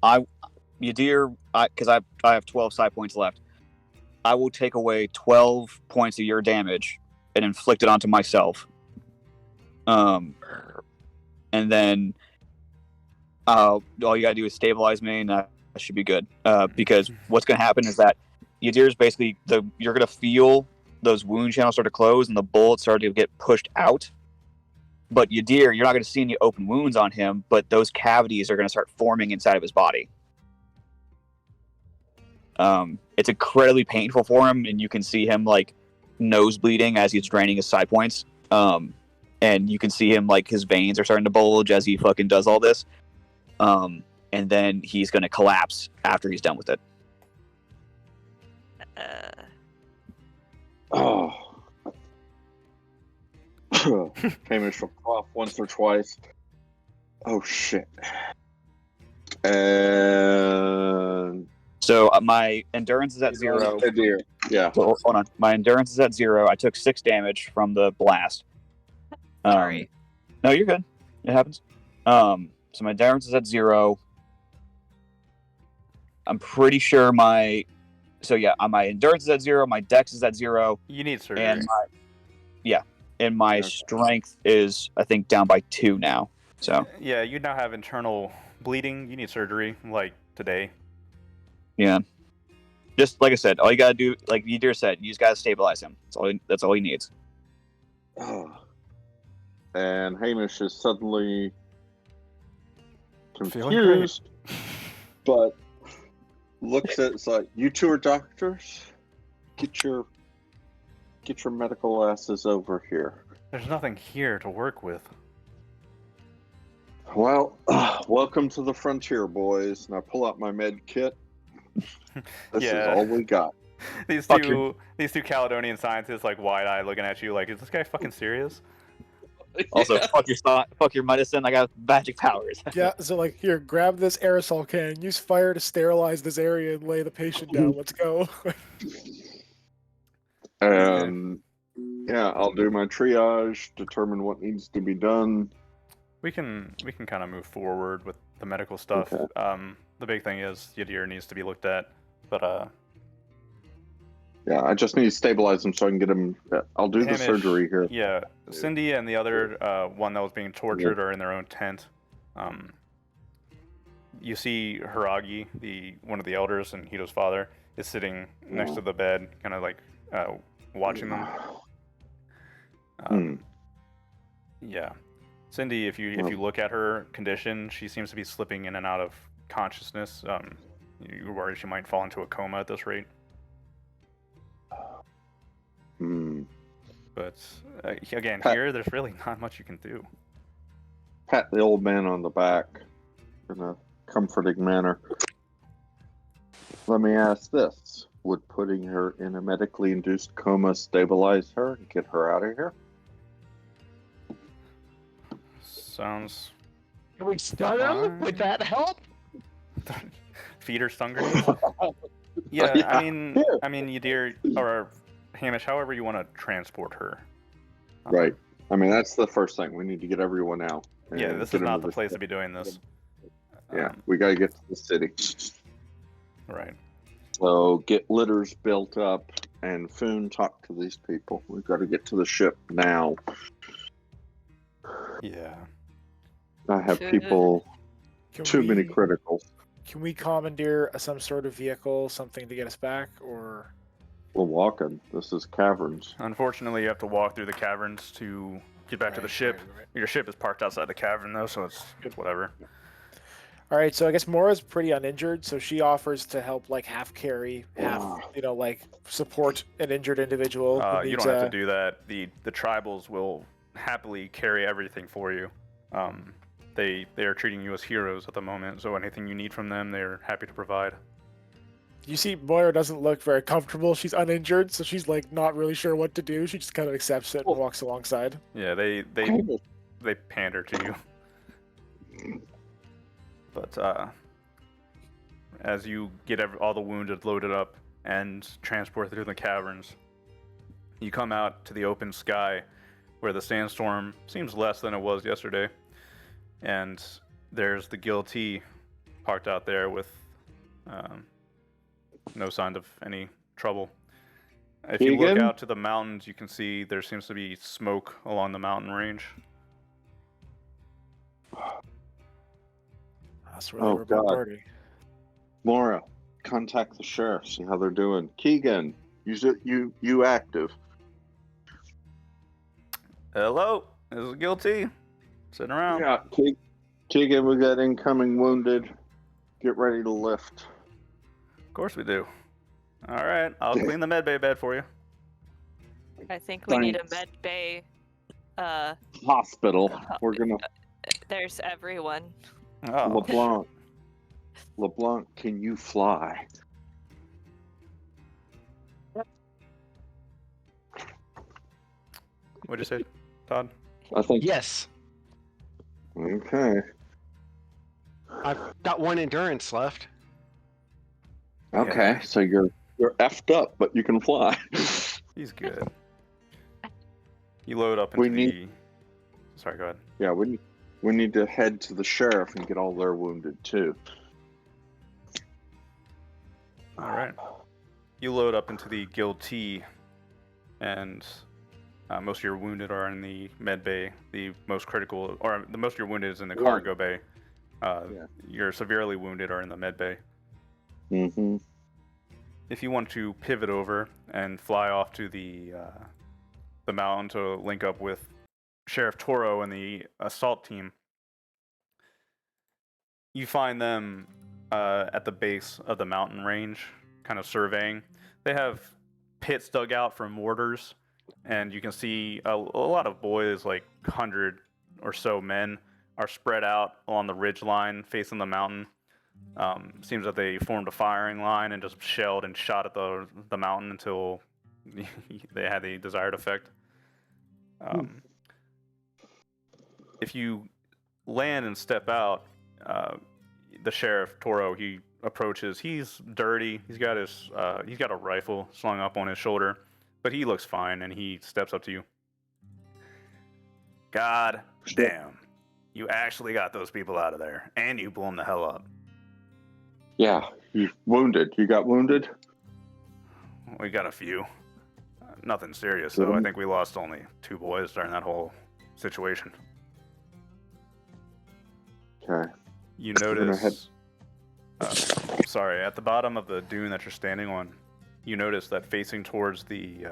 Yadir, because I have 12 side points left. I will take away 12 points of your damage and inflict it onto myself. And then all you gotta do is stabilize me, and that should be good. Because what's gonna happen is that Yadir's basically you're gonna feel those wound channels start to close and the bullets start to get pushed out. But Yadir, you're not gonna see any open wounds on him, but those cavities are gonna start forming inside of his body. It's incredibly painful for him, and you can see him like nose bleeding as he's draining his side points. And you can see him like his veins are starting to bulge as he fucking does all this. And then he's gonna collapse after he's done with it. Oh. Hamish will cough once or twice. Oh shit. And So my endurance is at 0. Yeah. So, hold on. My endurance is at 0. I took 6 damage from the blast. Sorry. No, you're good. It happens. So my endurance is at 0. I'm pretty sure my endurance is at 0. My dex is at 0. You need surgery. And my strength is, I think, down by 2 now. So yeah, you now have internal bleeding. You need surgery, like today. yeah, just like I said, all you gotta do, like Yadir said, you just gotta stabilize him. That's all he needs. And Hamish is suddenly Feeling confused, but looks at it's like, you two are doctors. Get your medical asses over here. There's nothing here to work with. Well, welcome to the frontier, boys. Now pull out my med kit. This is all we got. These two Caledonian scientists, like wide-eyed, looking at you, like, is this guy fucking serious? Also, fuck your medicine. I got magic powers. Yeah, so like, here, grab this aerosol can, use fire to sterilize this area and lay the patient down. Let's go. And yeah, I'll do my triage, determine what needs to be done. We can kind of move forward with the medical stuff. Okay. The big thing is Yadir needs to be looked at, but yeah, I just need to stabilize him so I can get him. I'll do the Hamish, surgery here. Yeah, Cindy and the other one that was being tortured are in their own tent. You see Hiragi, one of the elders and Hito's father, is sitting next to the bed, kind of like watching them. Yeah, Cindy, if you look at her condition, she seems to be slipping in and out of consciousness. You worry she might fall into a coma at this rate. But again, here there's really not much you can do. Pat the old man on the back in a comforting manner. Let me ask this. Would putting her in a medically induced coma stabilize her and get her out of here? Sounds... Can we stun him? Would that help? Feed her stun grenades? Yeah, I mean, Yadir, or Hamish, however you want to transport her. Right. I mean, that's the first thing. We need to get everyone out. Yeah, this is not the place to be doing this. Yeah, we got to get to the city. Right. So get litters built up and Foon talk to these people. We've got to get to the ship now. Yeah. I have people, many criticals. Can we commandeer some sort of vehicle, something to get us back, or? We're walking. This is caverns. Unfortunately, you have to walk through the caverns to get back to the ship. Right. Your ship is parked outside the cavern, though, so it's whatever. All right, so I guess Mora's pretty uninjured, so she offers to help, like, half carry, like, support an injured individual. You don't have to do that. The tribals will happily carry everything for you. They are treating you as heroes at the moment, so anything you need from them, they're happy to provide. You see, Moira doesn't look very comfortable. She's uninjured, so she's, like, not really sure what to do. She just kind of accepts it and walks alongside. Yeah, they pander to you. But as you get all the wounded loaded up and transport through the caverns, You come out to the open sky where the sandstorm seems less than it was yesterday. And there's the guilty parked out there with no signs of any trouble. If you look Keegan? out to the mountains, you can see there seems to be smoke along the mountain range. That's where they were God. party. Laura, contact the sheriff, see how they're doing. Keegan, you active. Hello, this is guilty. Sitting around. Yeah, Keegan, we got incoming wounded. Get ready to lift. Of course we do. All right, I'll clean the med bay bed for you. I think we need a Thanks. med bay. Hospital. We're gonna There's everyone. Oh, LeBlanc, can you fly? what'd you say, Todd? I think. Yes, Okay. I've got one endurance left. Okay, so you're effed up, but you can fly. He's good. You load up We into need- the... Sorry, go ahead. Yeah, we need to head to the sheriff and get all their wounded too. All right. You load up into the guilty, and most of your wounded are in the med bay. The most critical, or the most of your wounded is in the cargo bay. Yeah. Your severely wounded are in the med bay. Mm-hmm. If you want to pivot over and fly off to the mountain to link up with Sheriff Toro and the assault team, you find them at the base of the mountain range, kind of surveying. They have pits dug out for mortars, and you can see a lot of boys, like 100 or so men, are spread out along the ridge line facing the mountain. Seems that they formed a firing line and just shelled and shot at the mountain until they had the desired effect. If you land and step out, the sheriff Toro, he approaches. He's dirty. He's got a rifle slung up on his shoulder, but he looks fine, and he steps up to you. God damn, you actually got those people out of there, and you blew them the hell up. Yeah, you wounded. You got wounded? We got a few. Nothing serious, though. I think we lost only 2 boys during that whole situation. Okay. You gonna notice... sorry, at the bottom of the dune that you're standing on, you notice that facing towards the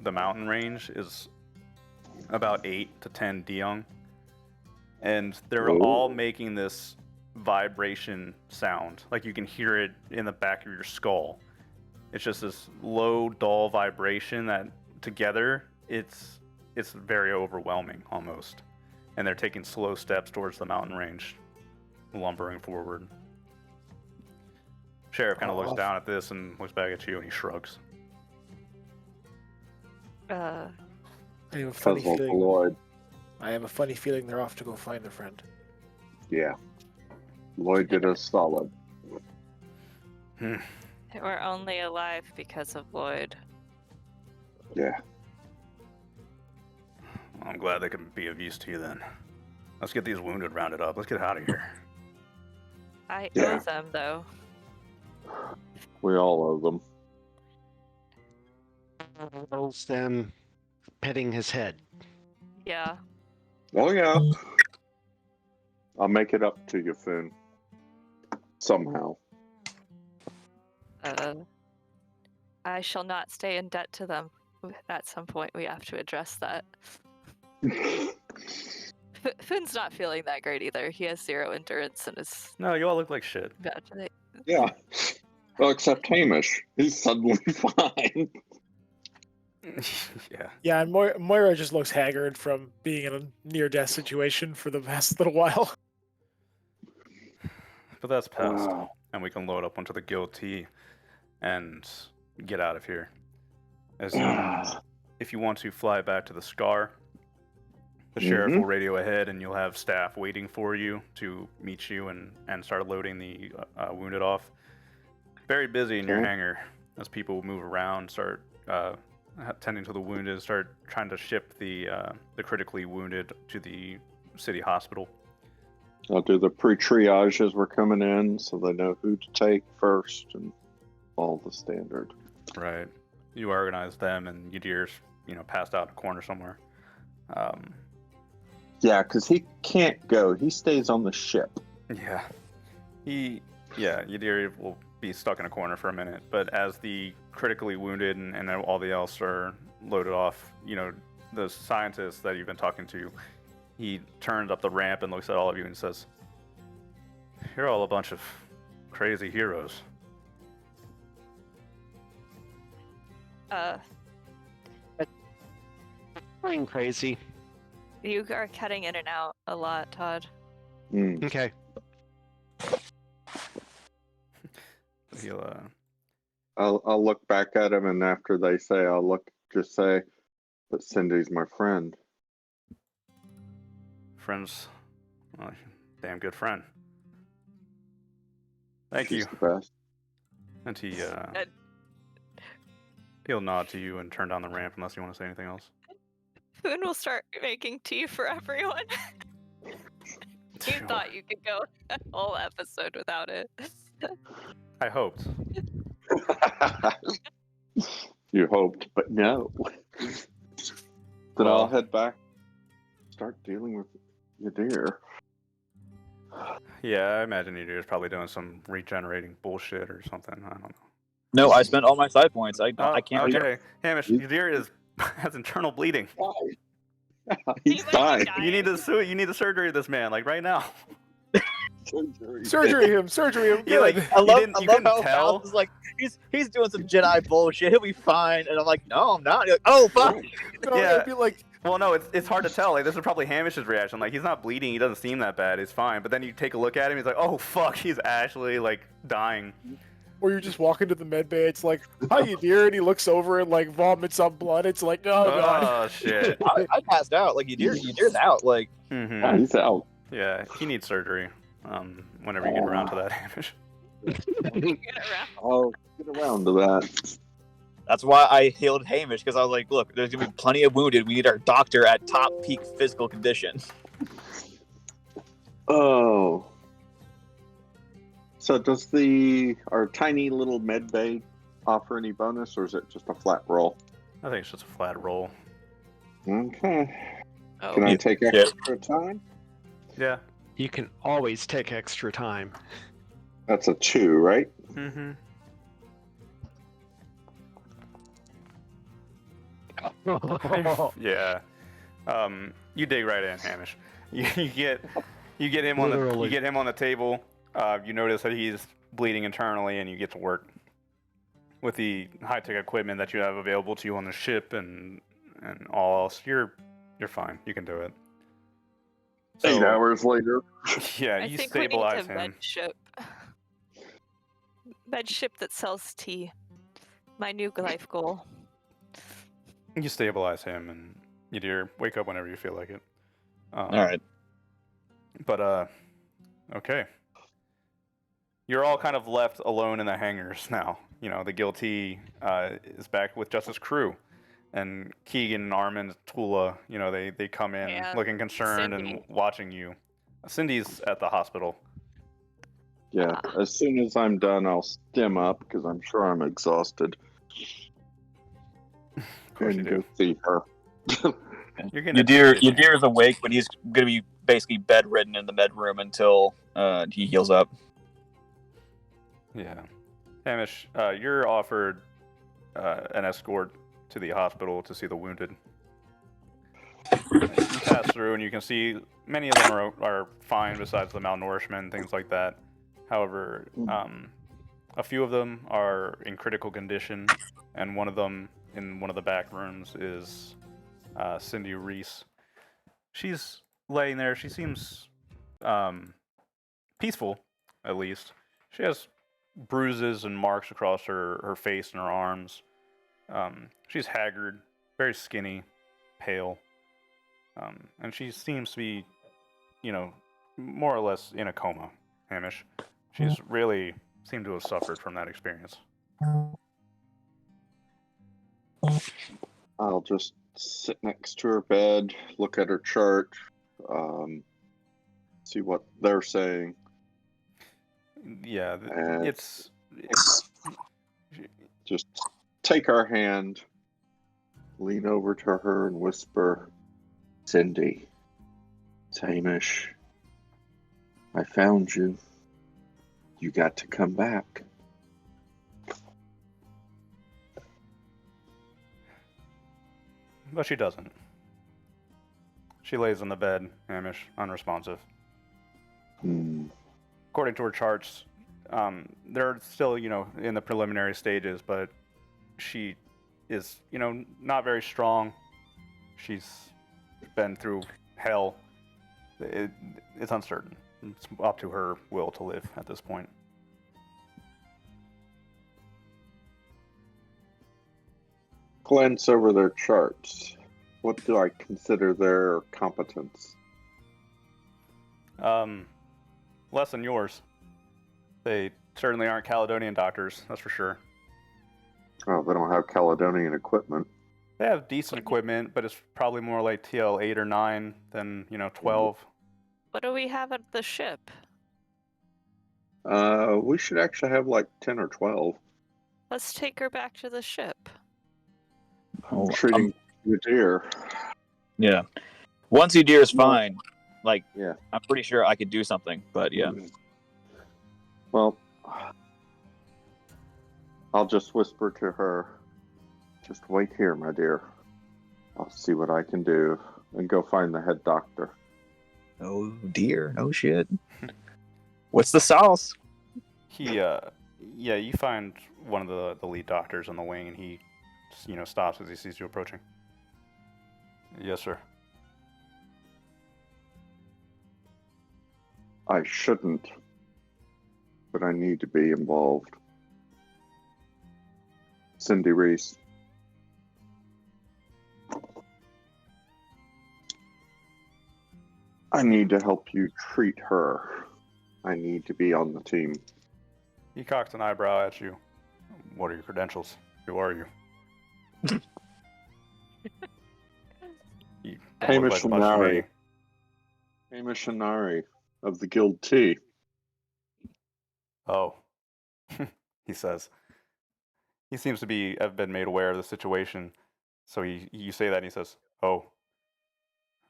mountain range is about 8 to 10 Deong. And they're all making this vibration sound. Like you can hear it in the back of your skull. It's just this low, dull vibration that together it's very overwhelming almost. And they're taking slow steps towards the mountain range, lumbering forward. Sheriff kind of looks down at this and looks back at you and he shrugs. I have a funny Puzzle feeling. Lloyd. I have a funny feeling they're off to go find their friend. Yeah. Lloyd did us solid. We're only alive because of Lloyd. Yeah. I'm glad they can be of use to you then. Let's get these wounded rounded up. Let's get out of here. I Yeah. owe them, though. We all owe them. Holds them petting his head. Yeah. Oh, yeah. I'll make it up to you, Finn. Somehow. I shall not stay in debt to them. At some point, we have to address that. Finn's not feeling that great either. He has 0 endurance and is No, you all look like shit. about to... Yeah. Well, except Hamish. He's suddenly fine. Yeah. Yeah, and Moira just looks haggard from being in a near-death situation for the past little while. But that's past. And we can load up onto the guilty and get out of here. If you want to fly back to the Scar, the sheriff will radio ahead and you'll have staff waiting for you to meet you and start loading the wounded off. Very busy in your hangar as people move around, start tending to the wounded, start trying to ship the critically wounded to the city hospital. I'll do the pre-triage as we're coming in, so they know who to take first and all the standard. Right. You organize them, and Yadir's, passed out in a corner somewhere. Yeah, because he can't go. He stays on the ship. Yeah. Yadir will be stuck in a corner for a minute, but as the critically wounded and all the else are loaded off, the scientist that you've been talking to, he turns up the ramp and looks at all of you and says, "You're all a bunch of crazy heroes." Going crazy. You are cutting in and out a lot, Todd. Okay. He'll I'll look back at him, and after they say, just say, "But Cindy's my friend." friends, well, damn good friend. Thank She's you. the best. And he'll nod to you and turn down the ramp unless you want to say anything else. Foon will start making tea for everyone. You thought you could go a whole episode without it. I hoped. You hoped, but no. Then I'll head back, start dealing with Yadir. Yeah, I imagine Yadir's probably doing some regenerating bullshit or something. I don't know. No, I spent all my side points. I can't. Okay, Hamish, Yadir has internal bleeding. He's dying. You need to surgery this man, like right now. Surgery. Surgery him. Yeah, like, Good. I love couldn't how tell. Mouse is like, he's doing some Jedi bullshit. He'll be fine. And I'm like, no, I'm not. You're like, oh, fuck. No, Yeah. it'd be like, Well, no, it's hard to tell. Like, this is probably Hamish's reaction. Like, he's not bleeding. He doesn't seem that bad. He's fine. But then you take a look at him. He's like, oh, fuck. He's actually, like, dying. or you just walk into the med bay. It's like, "Hi, you dear," and he looks over and like vomits up blood. It's like, oh god. Oh, shit. I passed out. Like, Yadir's out. Like, Mm-hmm. He's out. Yeah, he needs surgery. Whenever you get around to that, Hamish. Get around. I'll get around to that. that's why I healed Hamish, because I was like, look, there's going to be plenty of wounded. We need our doctor at top peak physical condition. Oh. So does our tiny little med bay offer any bonus, or is it just a flat roll? I think it's just a flat roll. Okay. Oh, Can I take extra time? Yeah. You can always take extra time. That's a 2, right? Mm-hmm. Yeah. You dig right in, Hamish. You get him on Literally. the table. You notice that he's bleeding internally, and you get to work with the high-tech equipment that you have available to you on the ship and all else. You're fine. You can do it. 8 hours later. Yeah, I you think stabilize we need to him. med ship that sells tea. My new life goal. You stabilize him, and you wake up whenever you feel like it. All right. But okay. You're all kind of left alone in the hangars now. You know, the guilty is back with just his crew. And Keegan, Armin, Tula, you know, they come in And looking concerned Cindy. and watching you. Cindy's at the hospital. Yeah, as soon as I'm done, I'll stim up, because I'm sure I'm exhausted. Of course you And do. go see her. You're gonna Yadir is awake, but he's going to be basically bedridden in the med room until he heals up. Yeah. Hamish, you're offered an escort to the hospital to see the wounded. You pass through and you can see many of them are fine besides the malnourishment and things like that. However, a few of them are in critical condition, and one of them in one of the back rooms is Cindy Reese. She's laying there. She seems peaceful, at least. She has bruises and marks across her face and her arms. She's haggard, very skinny, pale, and she seems to be, you know, more or less in a coma, Hamish. She's really seemed to have suffered from that experience. I'll just sit next to her bed, look at her chart, see what they're saying. Yeah, And it's just take our hand, lean over to her and whisper, Cindy, it's Hamish. I found you. You got to come back. but she doesn't. She lays on the bed, Hamish, unresponsive. According to her charts, they're still, in the preliminary stages, but she is, not very strong. She's been through hell. It's uncertain. It's up to her will to live at this point. Glance over their charts. What do I consider their competence? Less than yours. They certainly aren't Caledonian doctors, that's for sure. Oh, they don't have Caledonian equipment. They have decent equipment, but it's probably more like TL 8 or 9 than, 12. What do we have at the ship? We should actually have like 10 or 12. Let's take her back to the ship. I'm treating your deer. Yeah. Once Udir is No. fine, like, Yeah. I'm pretty sure I could do something, but yeah. Well, I'll just whisper to her, just wait here, my dear. I'll see what I can do and go find the head doctor. Oh dear. Oh shit. What's the sauce? You find one of the lead doctors on the wing, and he, stops as he sees you approaching. Yes, sir. I shouldn't, but I need to be involved. Cindy Reese. I need to help you treat her. I need to be on the team. He cocks an eyebrow at you. What are your credentials? Who are you? You don't look Hamish like much to me. Nari. Hamish Nari of the Guild T. Oh, he says. He seems to have been made aware of the situation. So you say that, and he says, "Oh,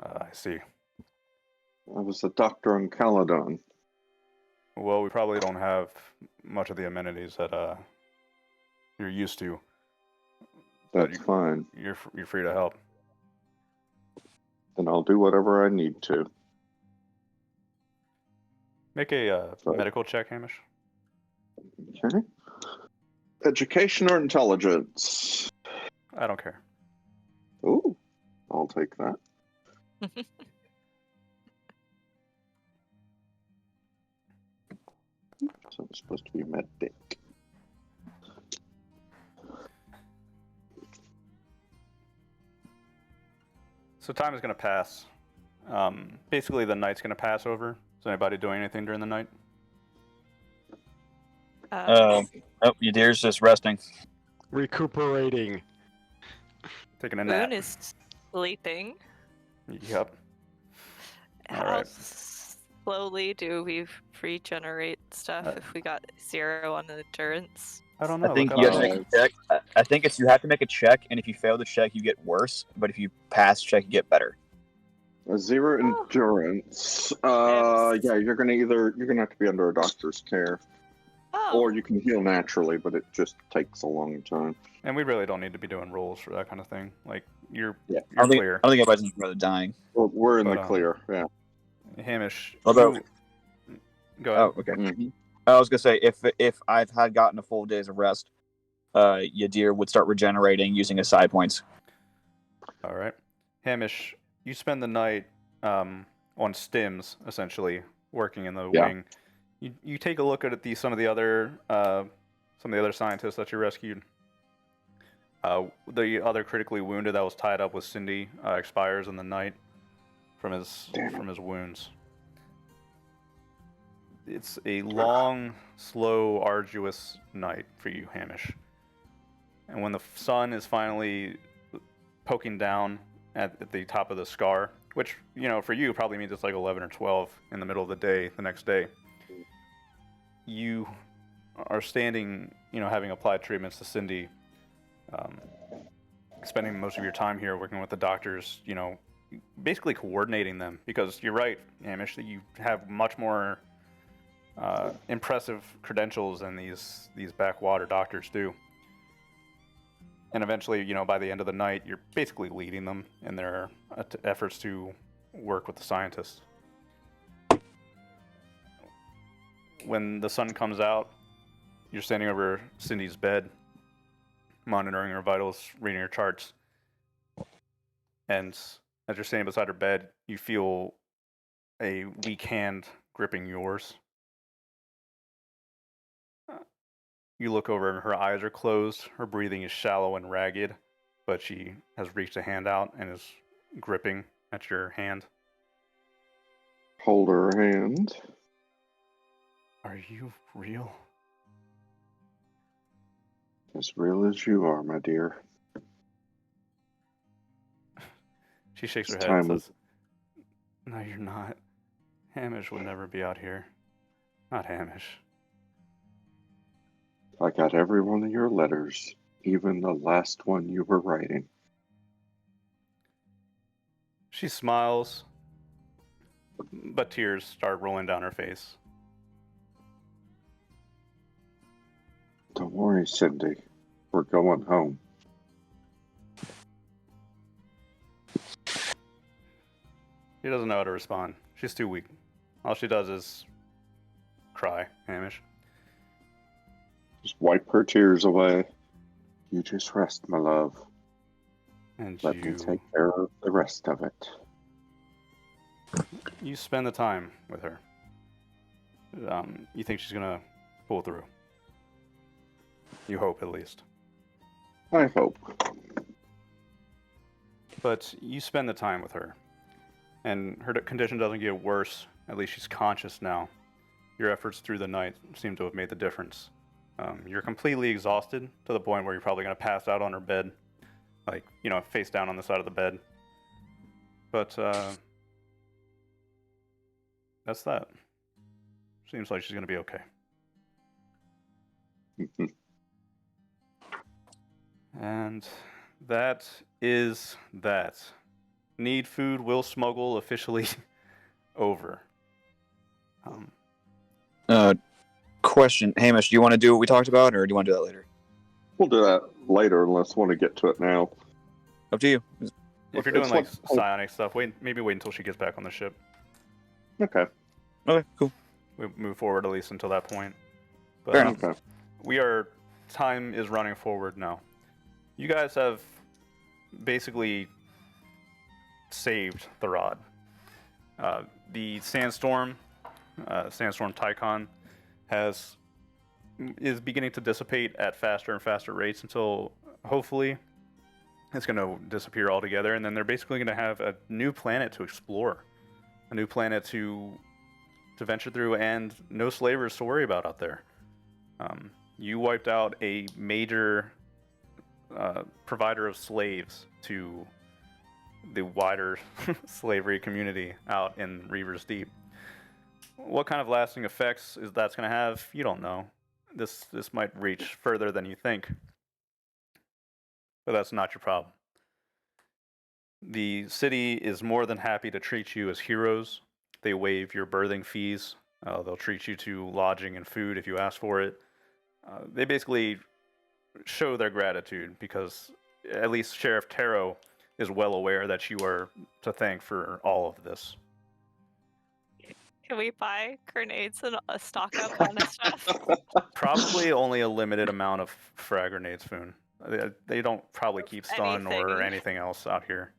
I see. I was a doctor on Caledon. Well, we probably don't have much of the amenities that you're used to. That's fine. You're free to help." Then I'll do whatever I need to. Make a medical check, Hamish. Okay. Education or intelligence? I don't care. Ooh, I'll take that. So it's supposed to be medic. So time is going to pass. Basically, the night's going to pass over. Is anybody doing anything during the night? Oh, Udir's just resting. Recuperating. Taking a nap. Moon is sleeping. Yep. How Alright. slowly do we regenerate stuff if we got 0 on the endurance? I don't know. I think look you up. have to make a check. I think you have to make a check, and if you fail the check, you get worse. But if you pass the check, you get better. A 0 endurance. Yeah, you're gonna have to be under a doctor's care, or you can heal naturally, but it just takes a long time. And we really don't need to be doing rolls for that kind of thing. Like you're I you're don't think clear. anybody's rather dying. We're in But, the clear. Yeah. Hamish. Although- Go ahead. Oh, okay. Mhm. I was gonna say if I've had gotten a full day's of rest, Yadir would start regenerating using his side points. All right. Hamish, you spend the night on stims, essentially, working in the Yeah. wing. You take a look at some of the other scientists that you rescued. The other critically wounded that was tied up with Cindy expires in the night from his wounds. It's a long, slow, arduous night for you, Hamish. And when the sun is finally poking down at the top of the scar, which, for you probably means it's like 11 or 12 in the middle of the day, the next day. You are standing, having applied treatments to Cindy, spending most of your time here working with the doctors, basically coordinating them, because you're right, Hamish, that you have much more impressive credentials than these backwater doctors do. And eventually, by the end of the night, you're basically leading them in their efforts to work with the scientists. When the sun comes out, you're standing over Cindy's bed, monitoring her vitals, reading her charts. And as you're standing beside her bed, you feel a weak hand gripping yours. You look over and her eyes are closed, her breathing is shallow and ragged, but she has reached a hand out and is gripping at your hand. Hold her hand. Are you real? As real as you are, my dear. She shakes her It's head and time says, "No, you're not. Hamish would never be out here. Not Hamish." I got every one of your letters, even the last one you were writing. She smiles, but tears start rolling down her face. Don't worry, Cindy. We're going home. She doesn't know how to respond. She's too weak. All she does is cry, Hamish. Just wipe her tears away. You just rest, my love. And Let me take care of the rest of it. You spend the time with her. You think she's gonna pull through. You hope, at least. I hope. But you spend the time with her, and her condition doesn't get worse. At least she's conscious now. Your efforts through the night seem to have made the difference. You're completely exhausted to the point where you're probably going to pass out on her bed, like, face down on the side of the bed. But that's that. Seems like she's going to be okay. And that is that. Need food, will smuggle officially over. Question, Hamish, do you want to do what we talked about, or do you want to do that later? We'll do that later unless we want to get to it now. Up to you. If you're doing like It's psionic stuff, maybe wait until she gets back on the ship. Okay. Okay, cool. We move forward at least until that point. But Fair enough. Okay. time is running forward now. You guys have basically saved Therad. The sandstorm Tychon is beginning to dissipate at faster and faster rates until hopefully it's going to disappear altogether, and then they're basically going to have a new planet to explore, a new planet to venture through, and no slavers to worry about out there. You wiped out a major provider of slaves to the wider slavery community out in Reaver's Deep. What kind of lasting effects that's going to have, you don't know. This might reach further than you think. But that's not your problem. The city is more than happy to treat you as heroes. They waive your birthing fees. They'll treat you to lodging and food if you ask for it. They basically show their gratitude because at least Sheriff Taro is well aware that you are to thank for all of this. Can we buy grenades and stock up on this stuff? Probably only a limited amount of frag grenades, Foon. They don't probably keep stun or anything else out here.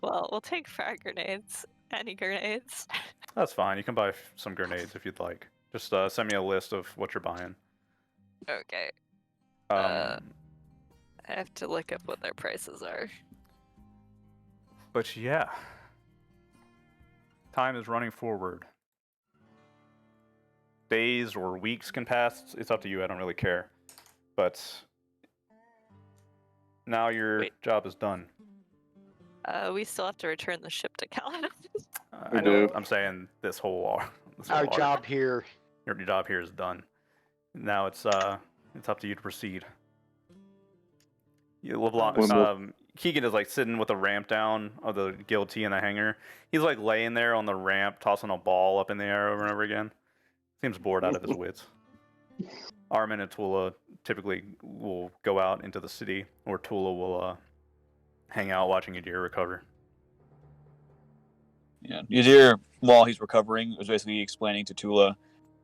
Well, we'll take frag grenades. Any grenades. That's fine. You can buy some grenades if you'd like. Just send me a list of what you're buying. Okay. I have to look up what their prices are. But yeah. Time is running forward. Days or weeks can pass. It's up to you. I don't really care. But now your Wait. job is done. We still have to return the ship to Caledon. We I know. do. I'm saying this whole arc. Our job here. Your job here is done. Now it's up to you to proceed. Keegan is like sitting with a ramp down of the guillotine in the hangar. He's like laying there on the ramp, tossing a ball up in the air over and over again. Seems bored out of his wits. Armin and Tula typically will go out into the city, or Tula will hang out watching Yadir recover. Yeah, Yadir, while he's recovering, was basically explaining to Tula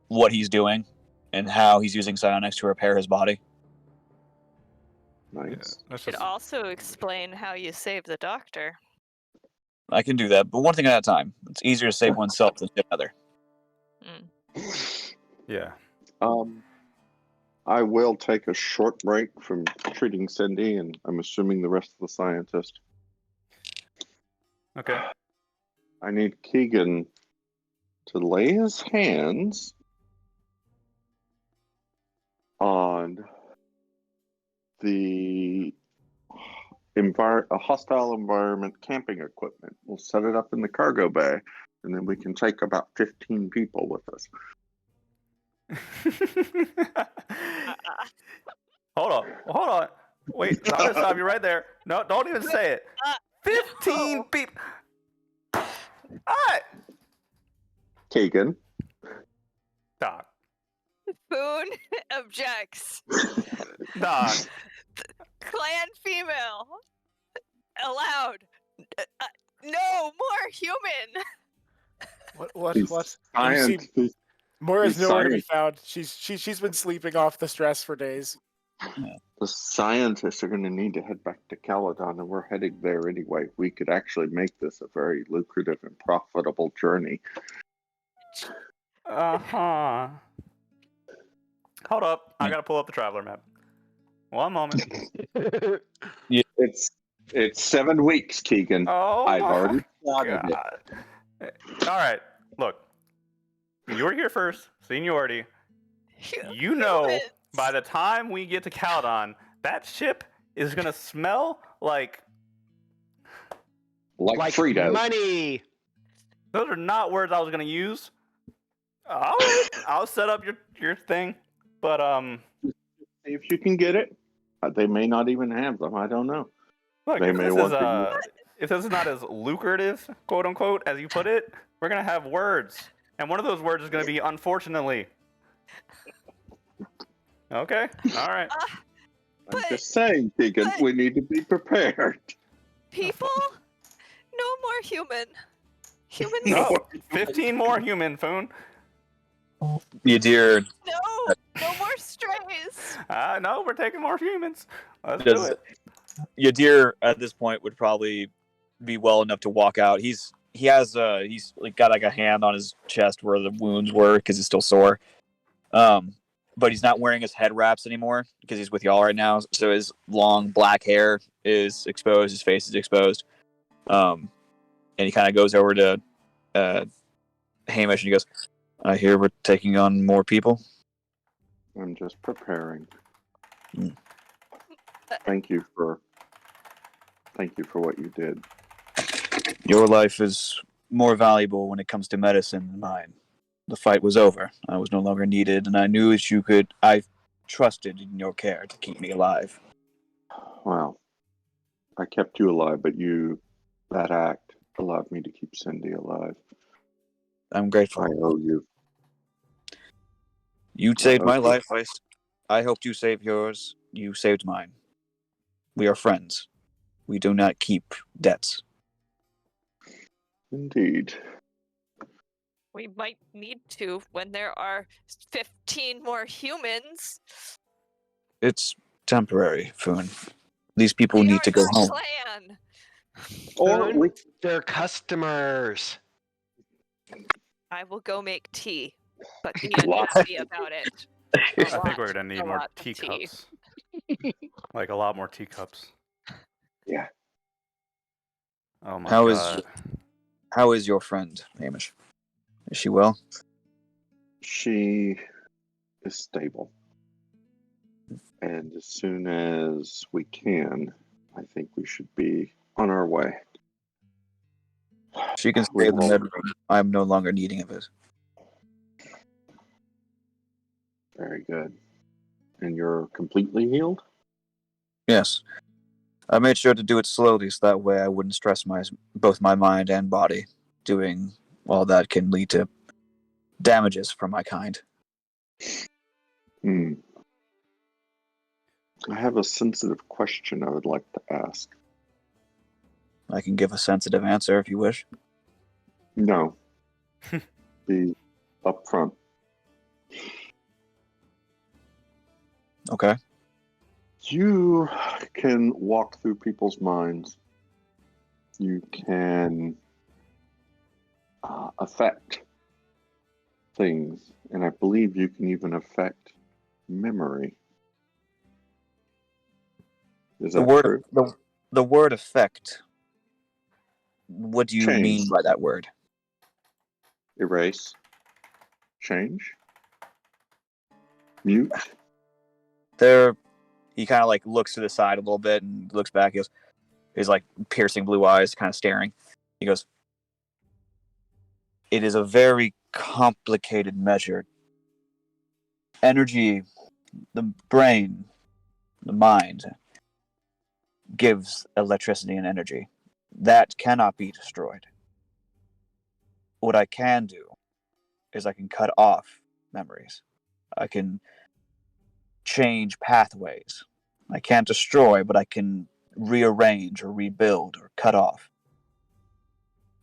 what he's doing and how he's using psionics to repair his body. Nice. That's Should just also explain how you save the doctor. I can do that, but one thing at a time. It's easier to save oneself than another. yeah. I will take a short break from treating Cindy, and I'm assuming the rest of the scientists. Okay. I need Keegan to lay his hands on the hostile environment camping equipment. We'll set it up in the cargo bay, and then we can take about 15 people with us. Hold on. Wait, I'm gonna stop you right there. No, don't even say it. 15 people. Alright. Keegan. Doc. Foon objects. Doc. Clan female. Allowed. No more human. What? These What? science- these- Moira's these nowhere to be science- found. She's been sleeping off the stress for days. The scientists are going to need to head back to Caledon, and we're heading there anyway. We could actually make this a very lucrative and profitable journey. Uh-huh. Hold up. I gotta pull up the traveler map. One moment. It's 7 weeks, Keegan. Oh, I've my already plotted it. God. All right. Look. You were here first. Seniority. You know, Humans. by the time we get to Caledon, that ship is gonna smell like... Like Fritos. money. Those are not words I was gonna use. I'll set up your thing, but See if you can get it. They may not even have them. I don't know. look, They if may this want is to if this is not as lucrative, quote unquote, as you put it, we're gonna have words, and one of those words is gonna be unfortunately. Okay, all right. I'm just saying, Keegan, we need to be prepared. People? No more human. Humans? No, 15 more human, Foon. Yadir, No more strays. No, we're taking more humans. Let's Does- do it. Yadir at this point would probably be well enough to walk out. He's like got like a hand on his chest where the wounds were because it's still sore. But he's not wearing his head wraps anymore because he's with y'all right now. So his long black hair is exposed, his face is exposed. And he kind of goes over to Hamish and he goes, "I hear we're taking on more people." I'm just preparing. Mm. Thank you for what you did. Your life is more valuable when it comes to medicine than mine. The fight was over. I was no longer needed, and I knew that you could. I trusted in your care to keep me alive. Well, I kept you alive, but that act allowed me to keep Cindy alive. I'm grateful. I owe you. You saved my Okay. life. I hoped you saved yours. You saved mine. We are friends. We do not keep debts. Indeed. We might need to when there are 15 more humans. It's temporary, Foon. These people They need are to go your home. Clan. Or Foon? we They're customers. I will go make tea, but be Lot. unhappy about it. I think we're gonna need A more lot of tea. teacups. Like a lot more teacups. Yeah. Oh my How is- god. How is your friend, Hamish? Is she well? She is stable. And as soon as we can, I think we should be on our way. She can We stay in the will- med room. I'm no longer needing of it. Very good. And you're completely healed? Yes. I made sure to do it slowly so that way I wouldn't stress both my mind and body. Doing all that can lead to damages for my kind. I have a sensitive question I would like to ask. I can give a sensitive answer if you wish. No. Be upfront. Okay. You can walk through people's minds. You can affect things, and I believe you can even affect memory. Is that true? The word effect. What do you Change. mean by that word? Erase. Change. Mute. He kind of like looks to the side a little bit and looks back. He goes, his like piercing blue eyes kind of staring. He goes, it is a very complicated measure. Energy, the brain, the mind gives electricity and energy. That cannot be destroyed. What I can do is I can cut off memories. I can change pathways. I can't destroy, but I can rearrange or rebuild or cut off.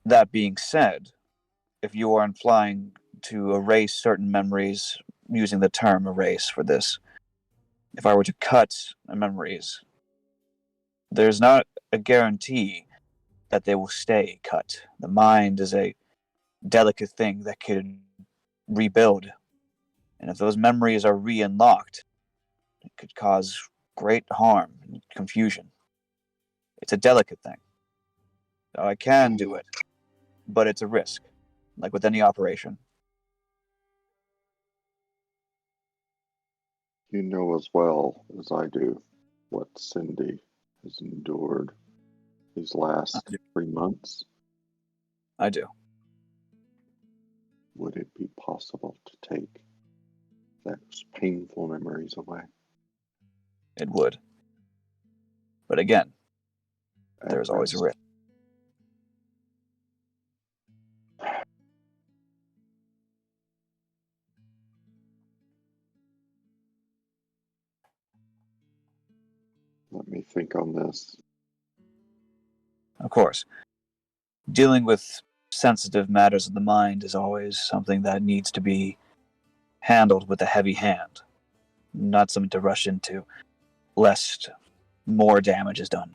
That being said, if you are implying to erase certain memories using the term erase for this, if I were to cut memories, there's not a guarantee that they will stay cut. The mind is a delicate thing that could rebuild. And if those memories are re-unlocked, it could cause great harm and confusion. It's a delicate thing. So I can do it, but it's a risk, like with any operation. You know as well as I do what Cindy has endured these last 3 months. I do. Would it be possible to take those painful memories away? It would. But again, At there's always a risk? risk. Let me think on this. Of course. Dealing with sensitive matters of the mind is always something that needs to be handled with a heavy hand. Not something to rush into, lest more damage is done.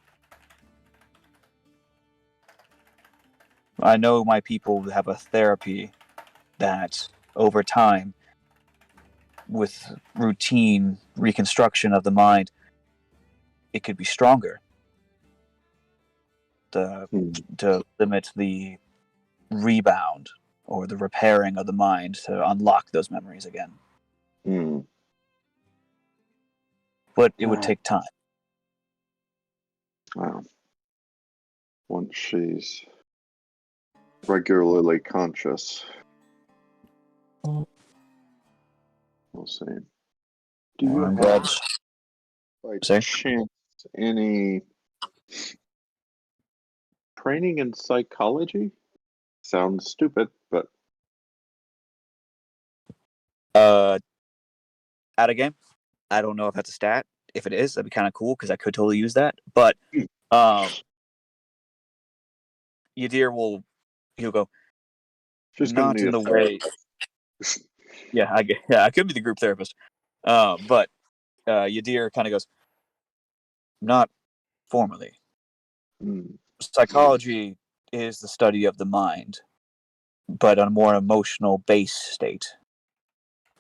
I know my people have a therapy that, over time, with routine reconstruction of the mind, it could be stronger to limit the rebound or the repairing of the mind to unlock those memories again. But it would take time. Wow. Once she's regularly conscious, we'll see. Do you I'm have, glad. by Say? chance, any training in psychology? Sounds stupid, but Out of game. I don't know if that's a stat. If it is, that'd be kind of cool because I could totally use that. But Yadir he'll go, she's gonna not need in a the way. therapist. Yeah, I could be the group therapist. But Yadir kind of goes, not formally. Psychology is the study of the mind, but on a more emotional base state.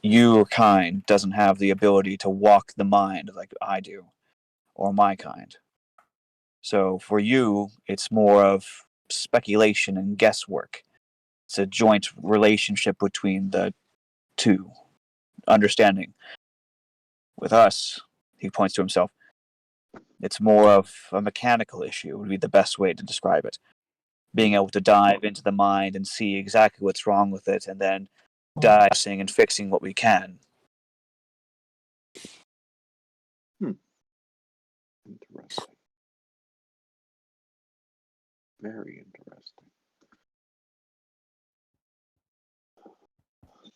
Your kind doesn't have the ability to walk the mind like I do, or my kind. So for you, it's more of speculation and guesswork. It's a joint relationship between the two, understanding. With us, he points to himself, It's more of a mechanical issue, would be the best way to describe it. Being able to dive into the mind and see exactly what's wrong with it, and then diagnosing and fixing what we can. Interesting. Very interesting.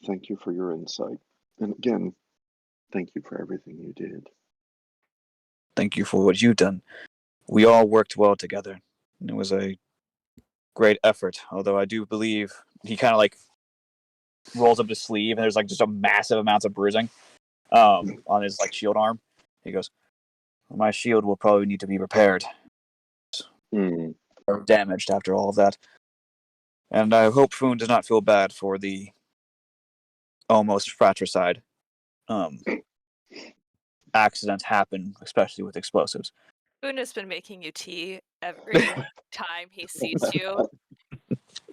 Thank you for your insight. And again, thank you for everything you did. Thank you for what you've done. We all worked well together. It was a great effort, although I do believe he kind of like rolls up his sleeve and there's like just a massive amounts of bruising on his like shield arm. He goes, my shield will probably need to be repaired or damaged after all of that. And I hope Foon does not feel bad for the almost fratricide accidents happen, especially with explosives. Boone has been making you tea every time he sees you.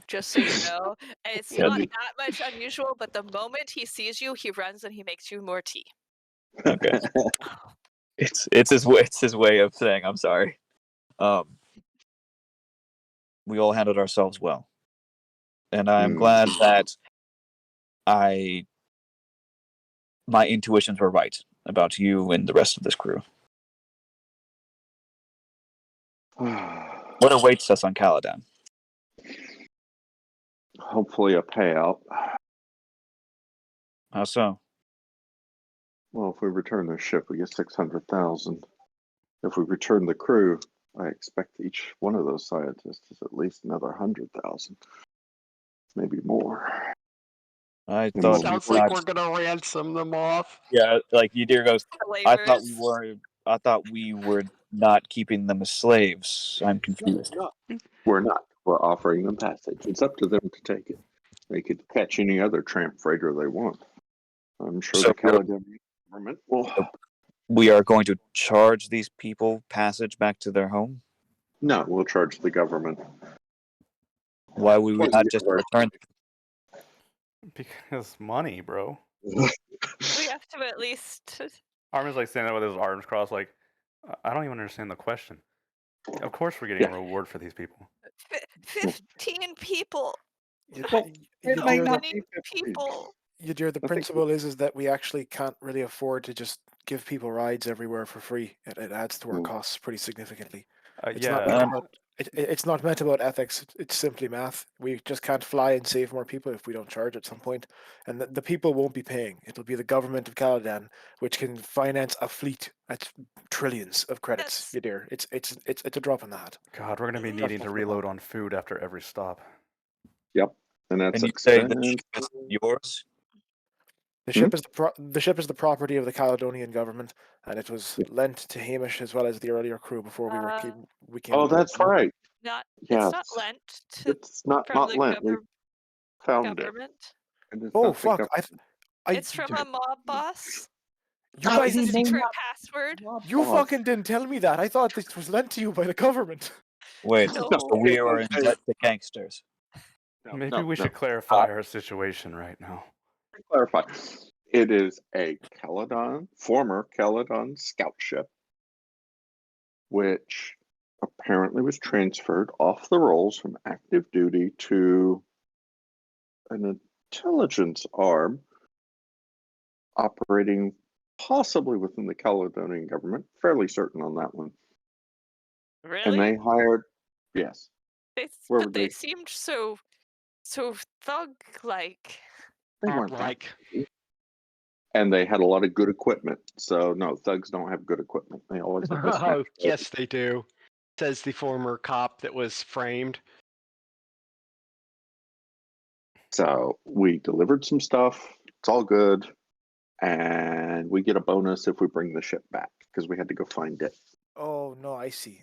Just so you know. It's Yeah, not that much unusual, but the moment he sees you, he runs and he makes you more tea. Okay. It's his way of saying I'm sorry. We all handled ourselves well. And I'm glad that my intuitions were right about you and the rest of this crew. What awaits us on Caladan? Hopefully a payout. How so? Well, if we return the ship, we get 600,000. If we return the crew, I expect each one of those scientists is at least another 100,000, maybe more. I And thought Sounds we like were we're gonna ransom them off. Yeah, like Yadir goes, I thought Flavors. we were not keeping them as slaves. I'm confused. No, we're not. We're offering them passage. It's up to them to take it. They could catch any other tramp freighter they want. I'm sure So the Caledonian government will. we are going to charge these people passage back to their home? No, we'll charge the government. Why would we Well, not just yeah, return? Because money, bro. We have to at least. Armin's like standing there with his arms crossed, like, I don't even understand the question. Of course we're getting a reward for these people. 15 people. It might not be 15 people. Yadir, the principle is that we actually can't really afford to just give people rides everywhere for free. It adds to our costs pretty significantly. It's not Yeah, meant about it's not meant about ethics. It's simply math. We just can't fly and save more people if we don't charge at some point. And the people won't be paying. It'll be the government of Caladan, which can finance a fleet at trillions of credits. Yes. Yadir, it's a drop in the hat. God, we're gonna be needing to reload on food after every stop. Yep, and that's And you say expensive. the ship is yours? The ship is the ship is the property of the Caledonian government, and it was lent to Hamish as well as the earlier crew before we came. Oh, on board. that's right. Not. Yes. It's not lent to It's not from the lent. We found government. it. And it's Oh not the fuck! government. It's from a mob boss. You Oh, guys, This is he a named secret that password. you boss. fucking didn't tell me that. I thought this was lent to you by the government. Wait, No. so we are in debt to gangsters. Maybe we should clarify our situation right now. To clarify, it is a former Caledon scout ship, which apparently was transferred off the rolls from active duty to an intelligence arm operating possibly within the Caledonian government. Fairly certain on that one. Really? And they hired, yes. Where But would they they- seemed so thug-like. They weren't Like, and they had a lot of good equipment. So no, thugs don't have good equipment. They always have this. oh, yes, they do. Says the former cop that was framed. So we delivered some stuff. It's all good, and we get a bonus if we bring the ship back because we had to go find it. Oh no, I see.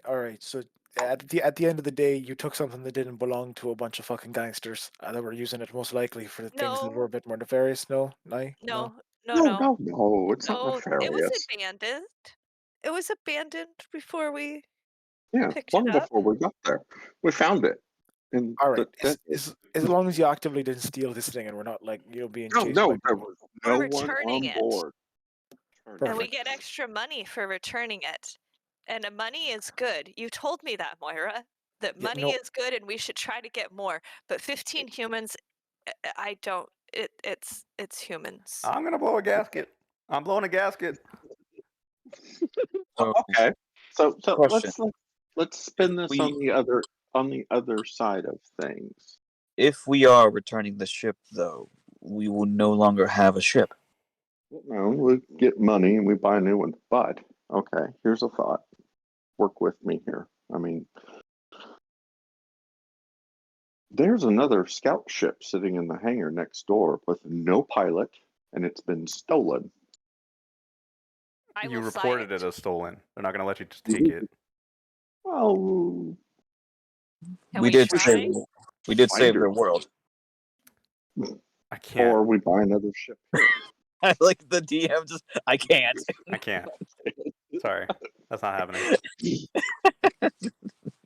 All right, so at the end of the day, you took something that didn't belong to a bunch of fucking gangsters that were using it most likely for things that were a bit more nefarious. No. No. It's not No, nefarious. it was abandoned. It was abandoned before we Yeah, picked long it up. before we got there, we found it. And All right, as long as you actively didn't steal this thing and we're not like being chased. no, by there people. was We're no one returning on it. board. And we Perfect. get extra money for returning it. And money is good. You told me that, Moira. That Yeah, money no. is good and we should try to get more. But 15 humans, I don't. It's humans. I'm gonna blow a gasket. I'm blowing a gasket. So, Okay. So Question. let's spin this We- on the other side of things. if we are returning the ship, though, we will no longer have a ship. No, we get money and we buy a new one. But okay, here's a thought. Work with me here. I mean, there's another scout ship sitting in the hangar next door with no pilot, and it's been stolen. I You will reported sign it as stolen. They're not gonna let you just take it. Well, Can we we did try? save. We did save their Finders. world. I can't. or we buy another ship. I like the DM. Just I can't. I can't. Sorry, that's not happening.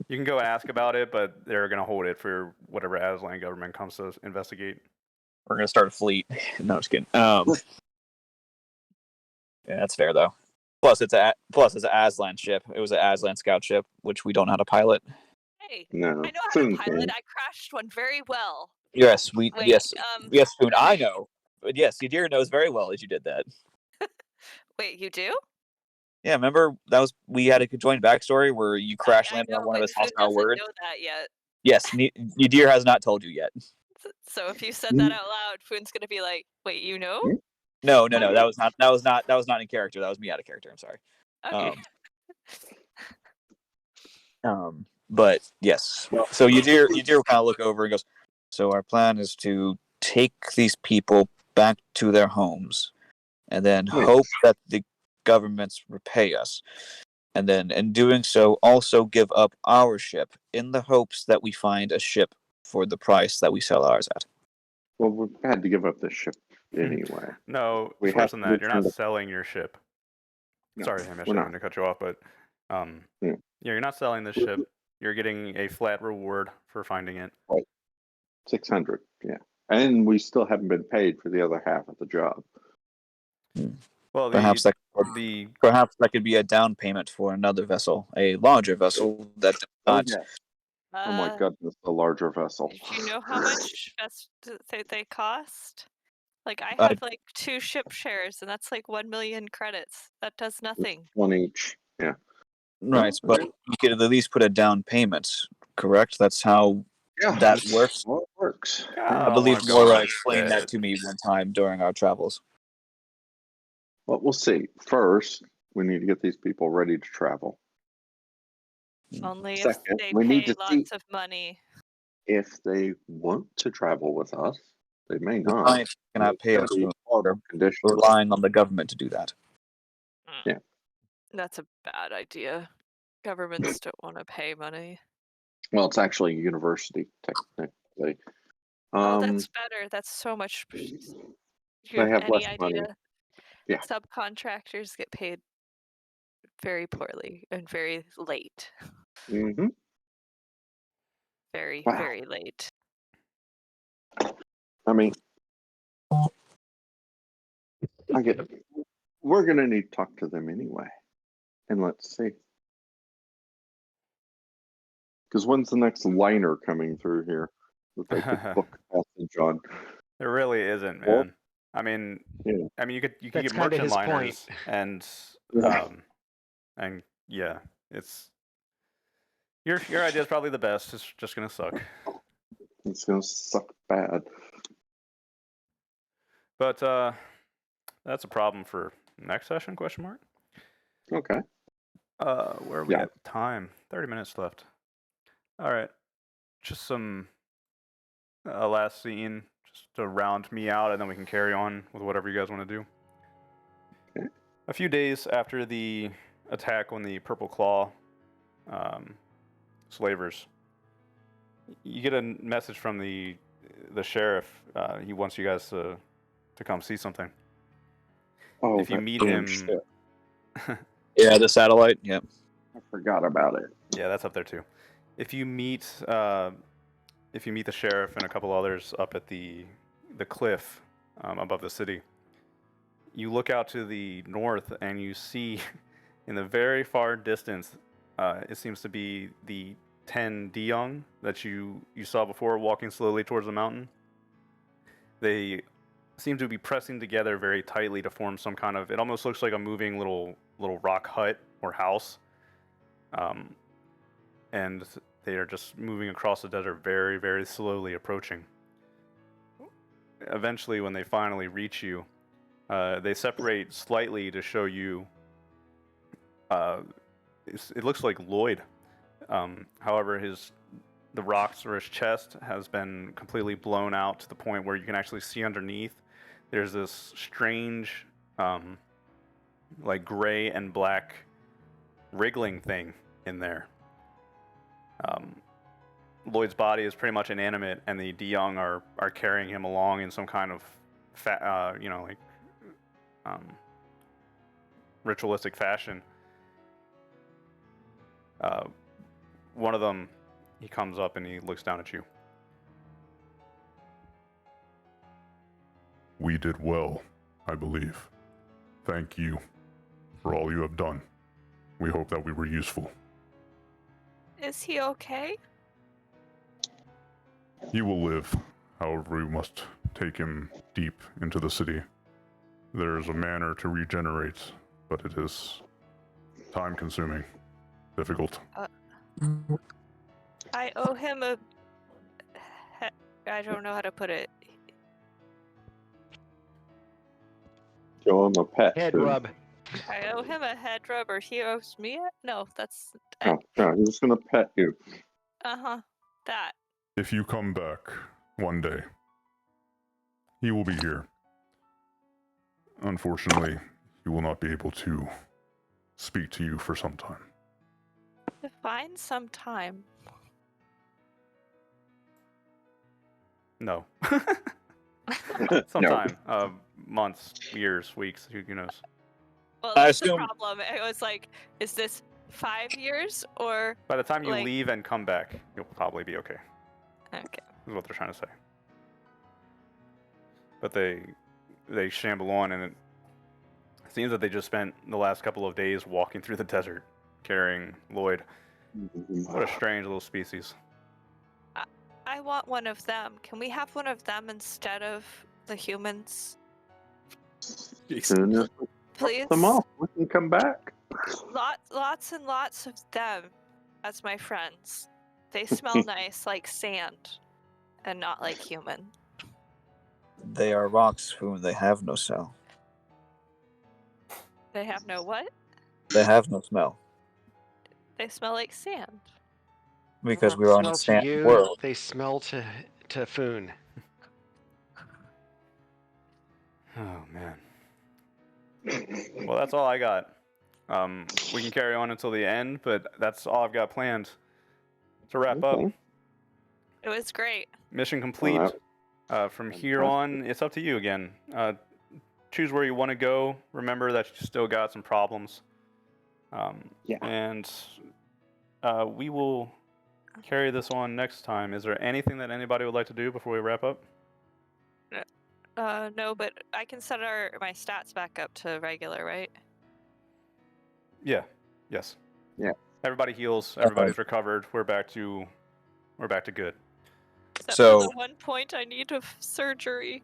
You can go ask about it, but they're gonna hold it for whatever Aslan government comes to investigate. We're gonna start a fleet. No, just kidding. Yeah, that's fair though. Plus, it's an Aslan ship. It was an Aslan scout ship, which we don't know how to pilot. Hey, No, I know how to Foon pilot. can. I crashed one very well. Yes, Wait, yes, Foon. I know, but yes, Yadir knows very well that you did that. Wait, you do? Yeah, remember we had a conjoined backstory where you crash I landed know, on one of but his Food hostile doesn't words. know that yet. Yes, Yadir has not told you yet. So if you said that out loud, Foon's gonna be like, "Wait, you know?" No, that was not in character. That was me out of character. I'm sorry. Okay. But yes. So Yadir will kind of look over and goes, so our plan is to take these people back to their homes and then hope that the governments repay us. And then in doing so, also give up our ship in the hopes that we find a ship for the price that we sell ours at. Well, we've had to give up this ship anyway. No, We worse have than to that. You're return not it. selling your ship. No, Sorry, Hamish, I we're didn't not. mean to cut you off, but Yeah. you're not selling this ship. You're getting a flat reward for finding it. 600, yeah. And we still haven't been paid for the other half of the job. Well, Perhaps that could be a down payment for another vessel, a larger vessel that does not. Yes. Oh my goodness, the larger vessel. Do you know how much they cost? Like I have like 2 ship shares, and that's like 1 million credits. That does nothing. One each. Yeah. Right, but you could at least put a down payment, correct? That's how that that's works. how it works. I I believe wanna go Laura on explained that to me one time during our travels. Well, we'll see. First, we need to get these people ready to travel. Only Second, if they we pay need to see lots of money. if they want to travel with us. They may The not. client cannot pay us. We're We're relying on the government to do that. Yeah. That's a bad idea. Governments don't want to pay money. Well, it's actually a university, technically. Oh, that's better. That's so much. Do you They have any less idea? money. Yeah. Subcontractors get paid very poorly and very late. Mm-hmm. Very, Wow. very late. I mean, I get it. We're going to need to talk to them anyway. And let's see. Because when's the next liner coming through here that they could book passage on? There really isn't, man. Well, I mean, yeah. you could That's get kinda merchant his liners point. and yeah, it's your idea is probably the best. It's just gonna suck. It's going to suck bad. But that's a problem for next session? Question mark. Okay. Where are we at time? 30 minutes left. All right, just some last scene just to round me out, and then we can carry on with whatever you guys want to do. Okay. A few days after the attack on the Purple Claw slavers, you get a message from the sheriff. He wants you guys to come see something. Oh, if you that meet damn him, shit. Yeah, the satellite. Yep. I forgot about it. Yeah, that's up there too. If you meet the sheriff and a couple others up at the cliff above the city, you look out to the north and you see In the very far distance, it seems to be the 10 Diong that you saw before walking slowly towards the mountain. They seem to be pressing together very tightly to form some kind of, it almost looks like a moving little rock hut or house. And they are just moving across the desert very, very slowly, approaching. Eventually, when they finally reach you, they separate slightly to show you. It looks like Lloyd. However, the rocks or his chest has been completely blown out to the point where you can actually see underneath. There's this strange, like gray and black wriggling thing in there. Lloyd's body is pretty much inanimate, and the Diong are carrying him along in some kind of, ritualistic fashion. One of them, he comes up and he looks down at you. We did well, I believe. Thank you for all you have done. We hope that we were useful. Is he okay? He will live. However, we must take him deep into the city. There is a manner to regenerate, but it is time-consuming, difficult. I owe him a... I don't know how to put it. Show him a pet. Head food. rub. I owe him a head rub, or he owes me a... No, that's... No, he's gonna pet you. Uh-huh. That. If you come back one day, he will be here. Unfortunately, he will not be able to speak to you for some time. Define some time. No. Sometime. Months, years, weeks, who knows. Well, I that's the assume- problem. It was like, is this 5 years or... By the time you Like- leave and come back, you'll probably be okay. Okay. Is what they're trying to say. But they shamble on, and it seems that they just spent the last couple of days walking through the desert, carrying Lloyd. What a strange little species. I want one of them. Can we have one of them instead of the humans? Soon as we Please? put them off, we can come back. Lots and lots of them as my friends. They smell nice like sand and not like human. They are rocks whom they have no smell. They have no what? They have no smell They smell like sand. because They we are on smell a to sand you, world. They smell to Foon. Oh, man. Well, that's all I got. We can carry on until the end, but that's all I've got planned. To wrap up, Okay. It was great. mission complete. Alright. From here on, it's up to you again. Choose where you want to go. Remember that you still got some problems. Yeah. And we will carry this on next time. Is there anything that anybody would like to do before we wrap up? No, but I can set my stats back up to regular, right? Yeah. Yes. Yeah. Everybody heals. Everybody's recovered. We're back to good. Except So- for the 1 point I need of surgery.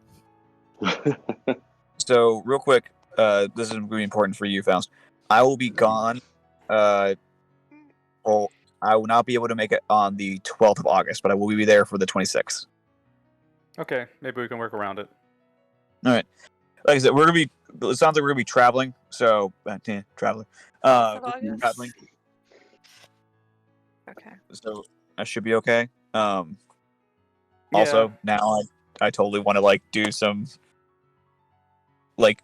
So, real quick, this is going to be important for you, Faust. I will be gone. I will not be able to make it on the 12th of August, but I will be there for the 26th. Okay. Maybe we can work around it. All right. Like I said, we're gonna be. It sounds like we're gonna be traveling. So, traveling. Of We're August? traveling. Okay. So I should be okay. Also, now I totally want to do some make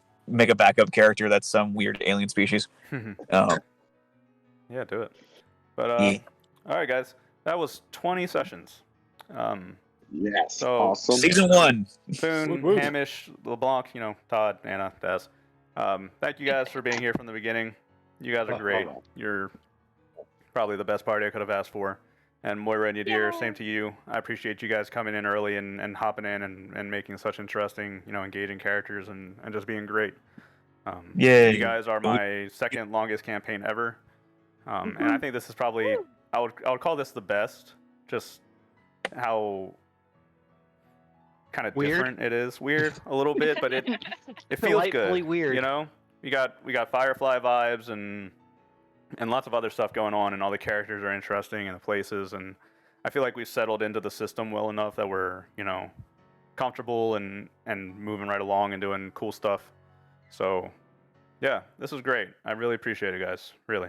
a backup character that's some weird alien species. Yeah, do it. But Yeah. all right, guys, that was 20 sessions. Yes. So- awesome. Season 1. Boone, Woot woot. Hamish, LeBlanc, Todd, Anna, Des. Thank you guys for being here from the beginning. You guys are great. You're probably the best party I could have asked for. And Moira and Yadir, Yay. same to you. I appreciate you guys coming in early and hopping in and making such interesting, engaging characters and just being great. Yay. You guys are my second longest campaign ever, and I think this is probably I would call this the best. Just how kind of Weird? different it is. Weird a little bit, but it feels Delightfully good. weird. You know, we got Firefly vibes and lots of other stuff going on, and all the characters are interesting and the places, and I feel like we've settled into the system well enough that we're comfortable and moving right along and doing cool stuff. So yeah, this was great. I really appreciate it, guys. Really.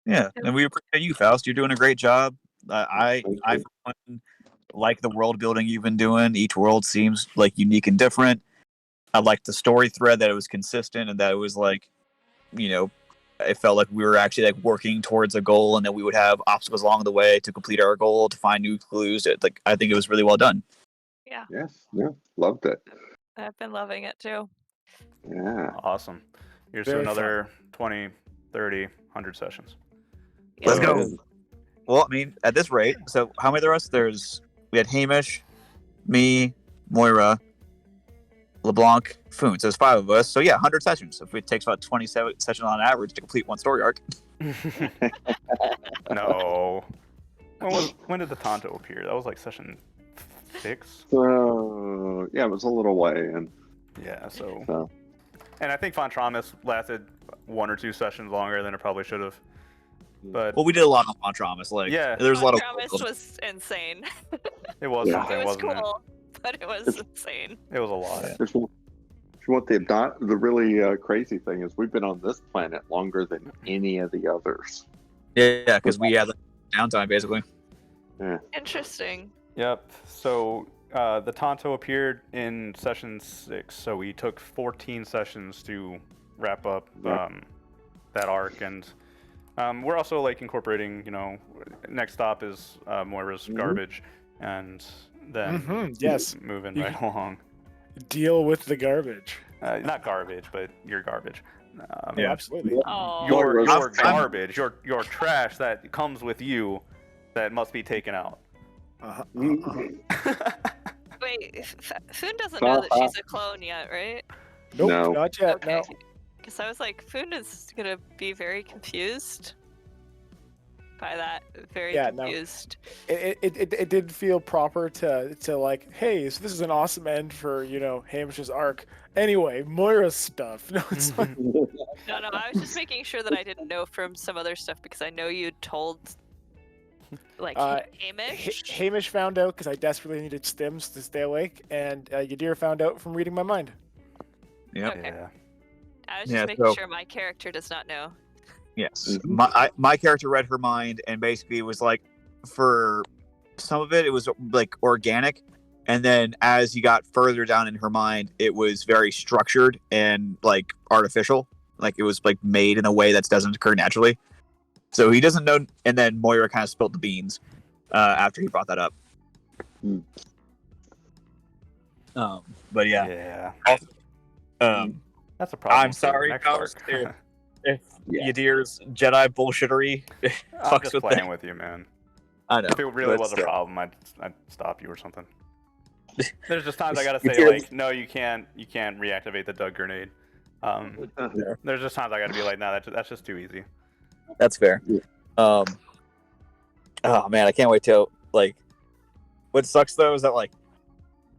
Yeah, and we appreciate you, Faust. You're doing a great job. I for one, like the world building you've been doing. Each world seems like unique and different. I like the story thread, that it was consistent and that it was like, it felt like we were actually like working towards a goal, and that we would have obstacles along the way to complete our goal, to find new clues. I think it was really well done. Yeah. Yes, yeah, loved it. I've been loving it too. Yeah. Awesome. Here's Very to another 20, 30, 100 sessions. Let's Yeah. go. Well, I mean, at this rate, so how many of us? We had Hamish, me, Moira, LeBlanc, Foon. So there's 5 of us. So yeah, 100 sessions. If it takes about 27 sessions on average to complete one story arc. No. When did the Tonto appear? That was like session 6. So yeah, it was a little way, and Yeah. So. And I think Fontramus lasted 1 or 2 sessions longer than it probably should have. But Well, we did a lot on Montramus. Yeah. There's a lot of. Promise was insane. it was Yeah. something, It was wasn't cool, but it was insane. it? It was a lot. if you want the really crazy thing is we've been on this planet longer than any of the others. Yeah, because we had downtime basically. Interesting. Yep. So the Tonto appeared in session 6, so we took 14 sessions to wrap up that arc, and we're also like incorporating. Next stop is Moira's garbage, and then yes, moving You- right along. deal with the garbage. Not garbage, but your garbage. Yeah, absolutely. Oh. Your I'm- garbage, your trash that comes with you, that must be taken out. Wait, Foon doesn't know that she's a clone yet, right? Nope, No. not yet. No. Because I was like, Foon is gonna be very confused by that. Very Yeah, no. confused. It did feel proper to like, hey, so this is an awesome end for Hamish's arc. Anyway, Moira's stuff. No, it's fine. No, I was just making sure that I didn't know from some other stuff because I know you told, like, Hamish. Hamish found out because I desperately needed stims to stay awake, and Yadir found out from reading my mind. Yep. Okay. Yeah. I was just Yeah, making so- sure my character does not know. Yes. My character read her mind, and basically it was like, for some of it was like organic, and then as you got further down in her mind, it was very structured and like artificial. Like it was like made in a way that doesn't occur naturally. So he doesn't know, and then Moira kind of spilled the beans after he brought that up. Hmm. But yeah. That's a problem. I'm for sorry, next Faust, arc. if Yeah. Yadir's Jedi bullshittery I'm fucks just with playing that. with you, man. I know. If it really but was a still. problem, I'd stop you or something. There's just times I gotta You say feel- like, no, you can't reactivate the Doug grenade. There's just times I gotta be like, no, that's just too easy. That's fair. Yeah. Oh man, I can't wait till like. What sucks though is that like,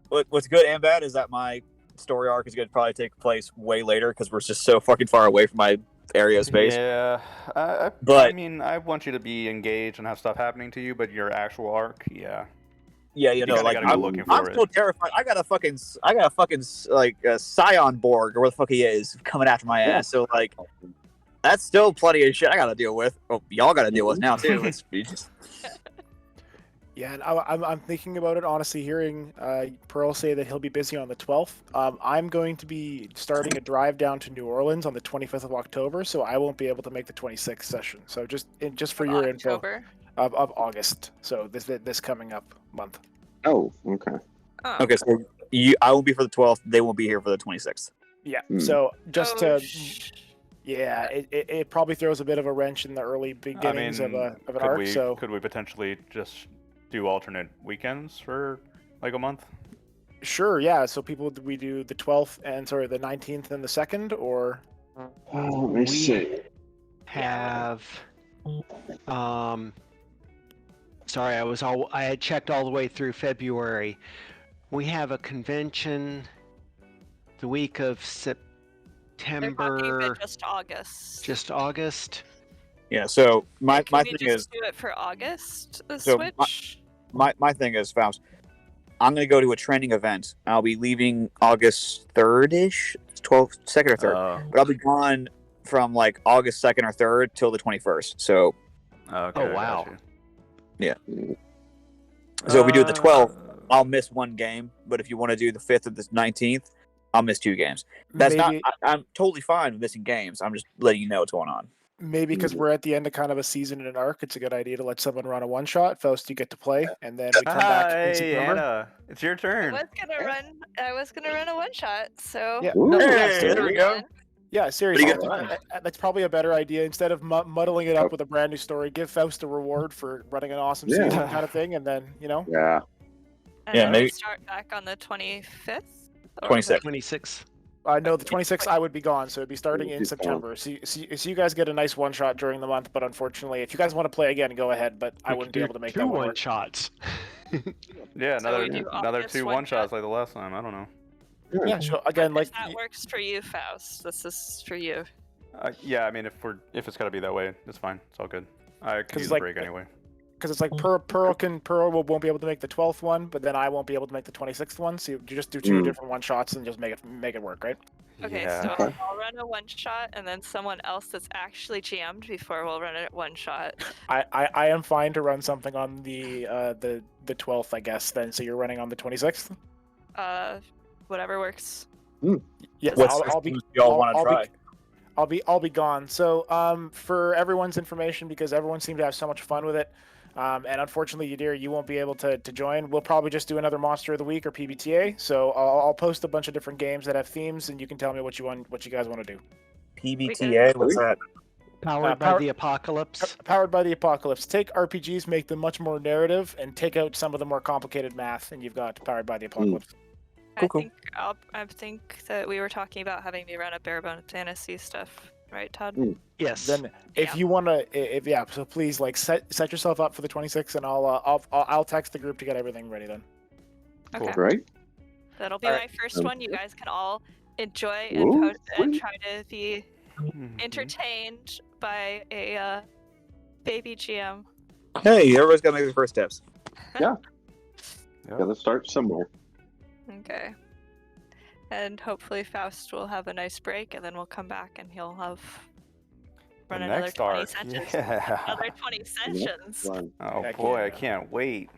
what's good and bad is that my story arc is going to probably take place way later because we're just so fucking far away from my area of space. Yeah, I But- mean, I want you to be engaged and have stuff happening to you, but your actual arc, yeah. Yeah, You like gotta go looking for I'm it. still terrified. I got a fucking like a Scion Borg or what the fuck he is coming after my ass. So like, that's still plenty of shit I got to deal with. Oh, y'all got to deal with now too. It's just. Yeah, and I'm thinking about it, honestly, hearing Pearl say that he'll be busy on the 12th. I'm going to be starting a drive down to New Orleans on the 25th of October, so I won't be able to make the 26th session. So just for your info October. of August, so this coming up month. Oh, okay. Oh. Okay, so I won't be for the 12th. They won't be here for the 26th. Yeah, Hmm. so just Oh, to... Yeah, it probably throws a bit of a wrench in the early beginnings of an arc, so... Could we potentially just do alternate weekends for like a month? Sure, yeah. So we do the 12th and sorry, the 19th and the 2nd, or Let me see. Have sorry, I had checked all the way through February. We have a convention the week of They're talking about September, just August. just August. Yeah. So my Can we thing just is, do it for August? The So, Switch. my thing is, Faust. I'm going to go to a training event. I'll be leaving August 3rd ish, 12th, 2nd or 3rd. But I'll be gone from like August 2nd or 3rd till the 21st. So, Okay, Oh, I got wow. you. so if we do the 12th, I'll miss one game. But if you want to do the 5th or the 19th, I'll miss 2 games. That's maybe I'm totally fine with missing games. I'm just letting you know what's going on. maybe because we're at the end of kind of a season and an arc, it's a good idea to let someone run a one shot. Faust, you get to play, and then we come back in Hi, September. Anna. It's your I turn. was gonna run a one shot. So Yeah, Ooh. no, Hey, yeah, there we go. yeah, seriously, What do you that's probably a better idea. Instead of muddling it up with a brand new story, give Faust a reward for running an awesome Yeah. season, kind of thing, and then Yeah. And Yeah, then maybe- we start back on the 25th. 26th. 26. no, the 26th I would be gone, so it'd be starting in He's September. So you guys get a nice one shot during the month, but unfortunately, if you guys want to play again, go ahead. But I wouldn't be able to make two that one one work. shots. Yeah, So we another do another August 2 one one shots shot? like the last time. I don't know. Yeah, sure. Again, like That works for you, Faust. This is for you. Yeah, I mean, if it's gotta be that way, it's fine. It's all good. I can 'Cause, use like, a break anyway. because it's like Pearl won't be able to make the 12th one, but then I won't be able to make the 26th one. So you just do two different one shots and just make it work, right? Okay, Yeah. so I'll run a one shot, and then someone else that's actually jammed before will run a one shot. I am fine to run something on the 12th, I guess. Then, so you're running on the 26th. Whatever works. Yeah, What I'll be. systems do y'all want to try? I'll be gone. So, for everyone's information, because everyone seemed to have so much fun with it, and unfortunately, Yadir, you won't be able to join. We'll probably just do another Monster of the Week or PBTA. So I'll post a bunch of different games that have themes, and you can tell me what you guys want to do. PBTA? What's that? Powered by the apocalypse. Powered by the apocalypse. Take RPGs, make them much more narrative, and take out some of the more complicated math, and you've got Powered by the apocalypse. Cool. I think that we were talking about having me run a Barebone Fantasy stuff, right, Todd? Yes. Then, if you want to, so please set yourself up for the 26th, and I'll text the group to get everything ready then. Okay. Great. That'll be All my right. first one. You guys can all enjoy and Ooh, post and sweet. try to be entertained by a baby GM. Hey, everybody's got to make their first steps. Gotta start somewhere. Okay. And hopefully Faust will have a nice break, and then we'll come back and he'll have run another next 20 arc. sessions. Yeah. Another 20 sessions. Fun. Oh Heck boy, yeah. I can't wait.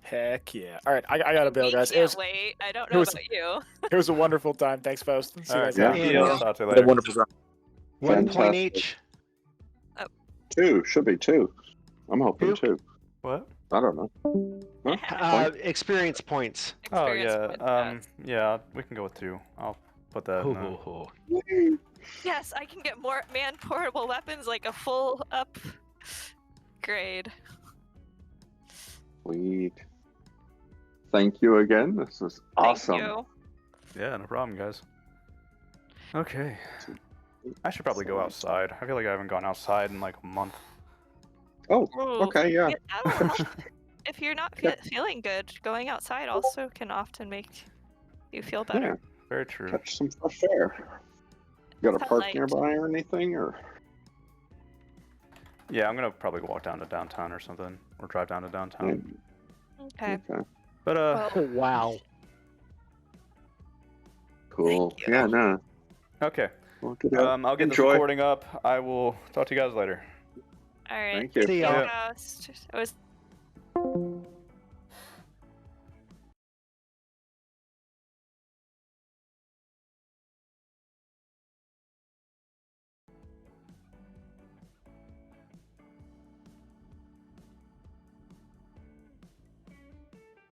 Heck yeah! All right, I gotta bail, We guys. can't wait. I don't know was- about you. It was a wonderful time. Thanks, Faust. See you All guys right, later. Yeah. I'll talk to you What a later. wonderful time. 1 point Fantastic. each. 2 should be 2. I'm hoping Two? 2. What? I don't know. Huh? Experience points. Oh Experience yeah. points. Yeah, we can go with 2. I'll put that. In the... Ooh. Yes, I can get more man-portable weapons, like a full up grade. Sweet. Thank you again. This was awesome. Thank you. Yeah, no problem, guys. Okay. I should probably go outside. I feel like I haven't gone outside in like a month. Oh, Ooh, okay, yeah. that'll help. If you're not feeling good, going outside also can often make you feel better. Very true. Catch some fresh air. You got a park Sunlight. nearby or anything, or? Yeah, I'm gonna probably walk down to downtown or something, or drive down to downtown. Okay. Okay. But Well, Oh, wow. Cool. Thank you. Yeah, no. okay. Well, good out. I'll get this Enjoy. recording up. I will talk to you guys later. all right. Thank you. See Thank y'all. you, Faust. It was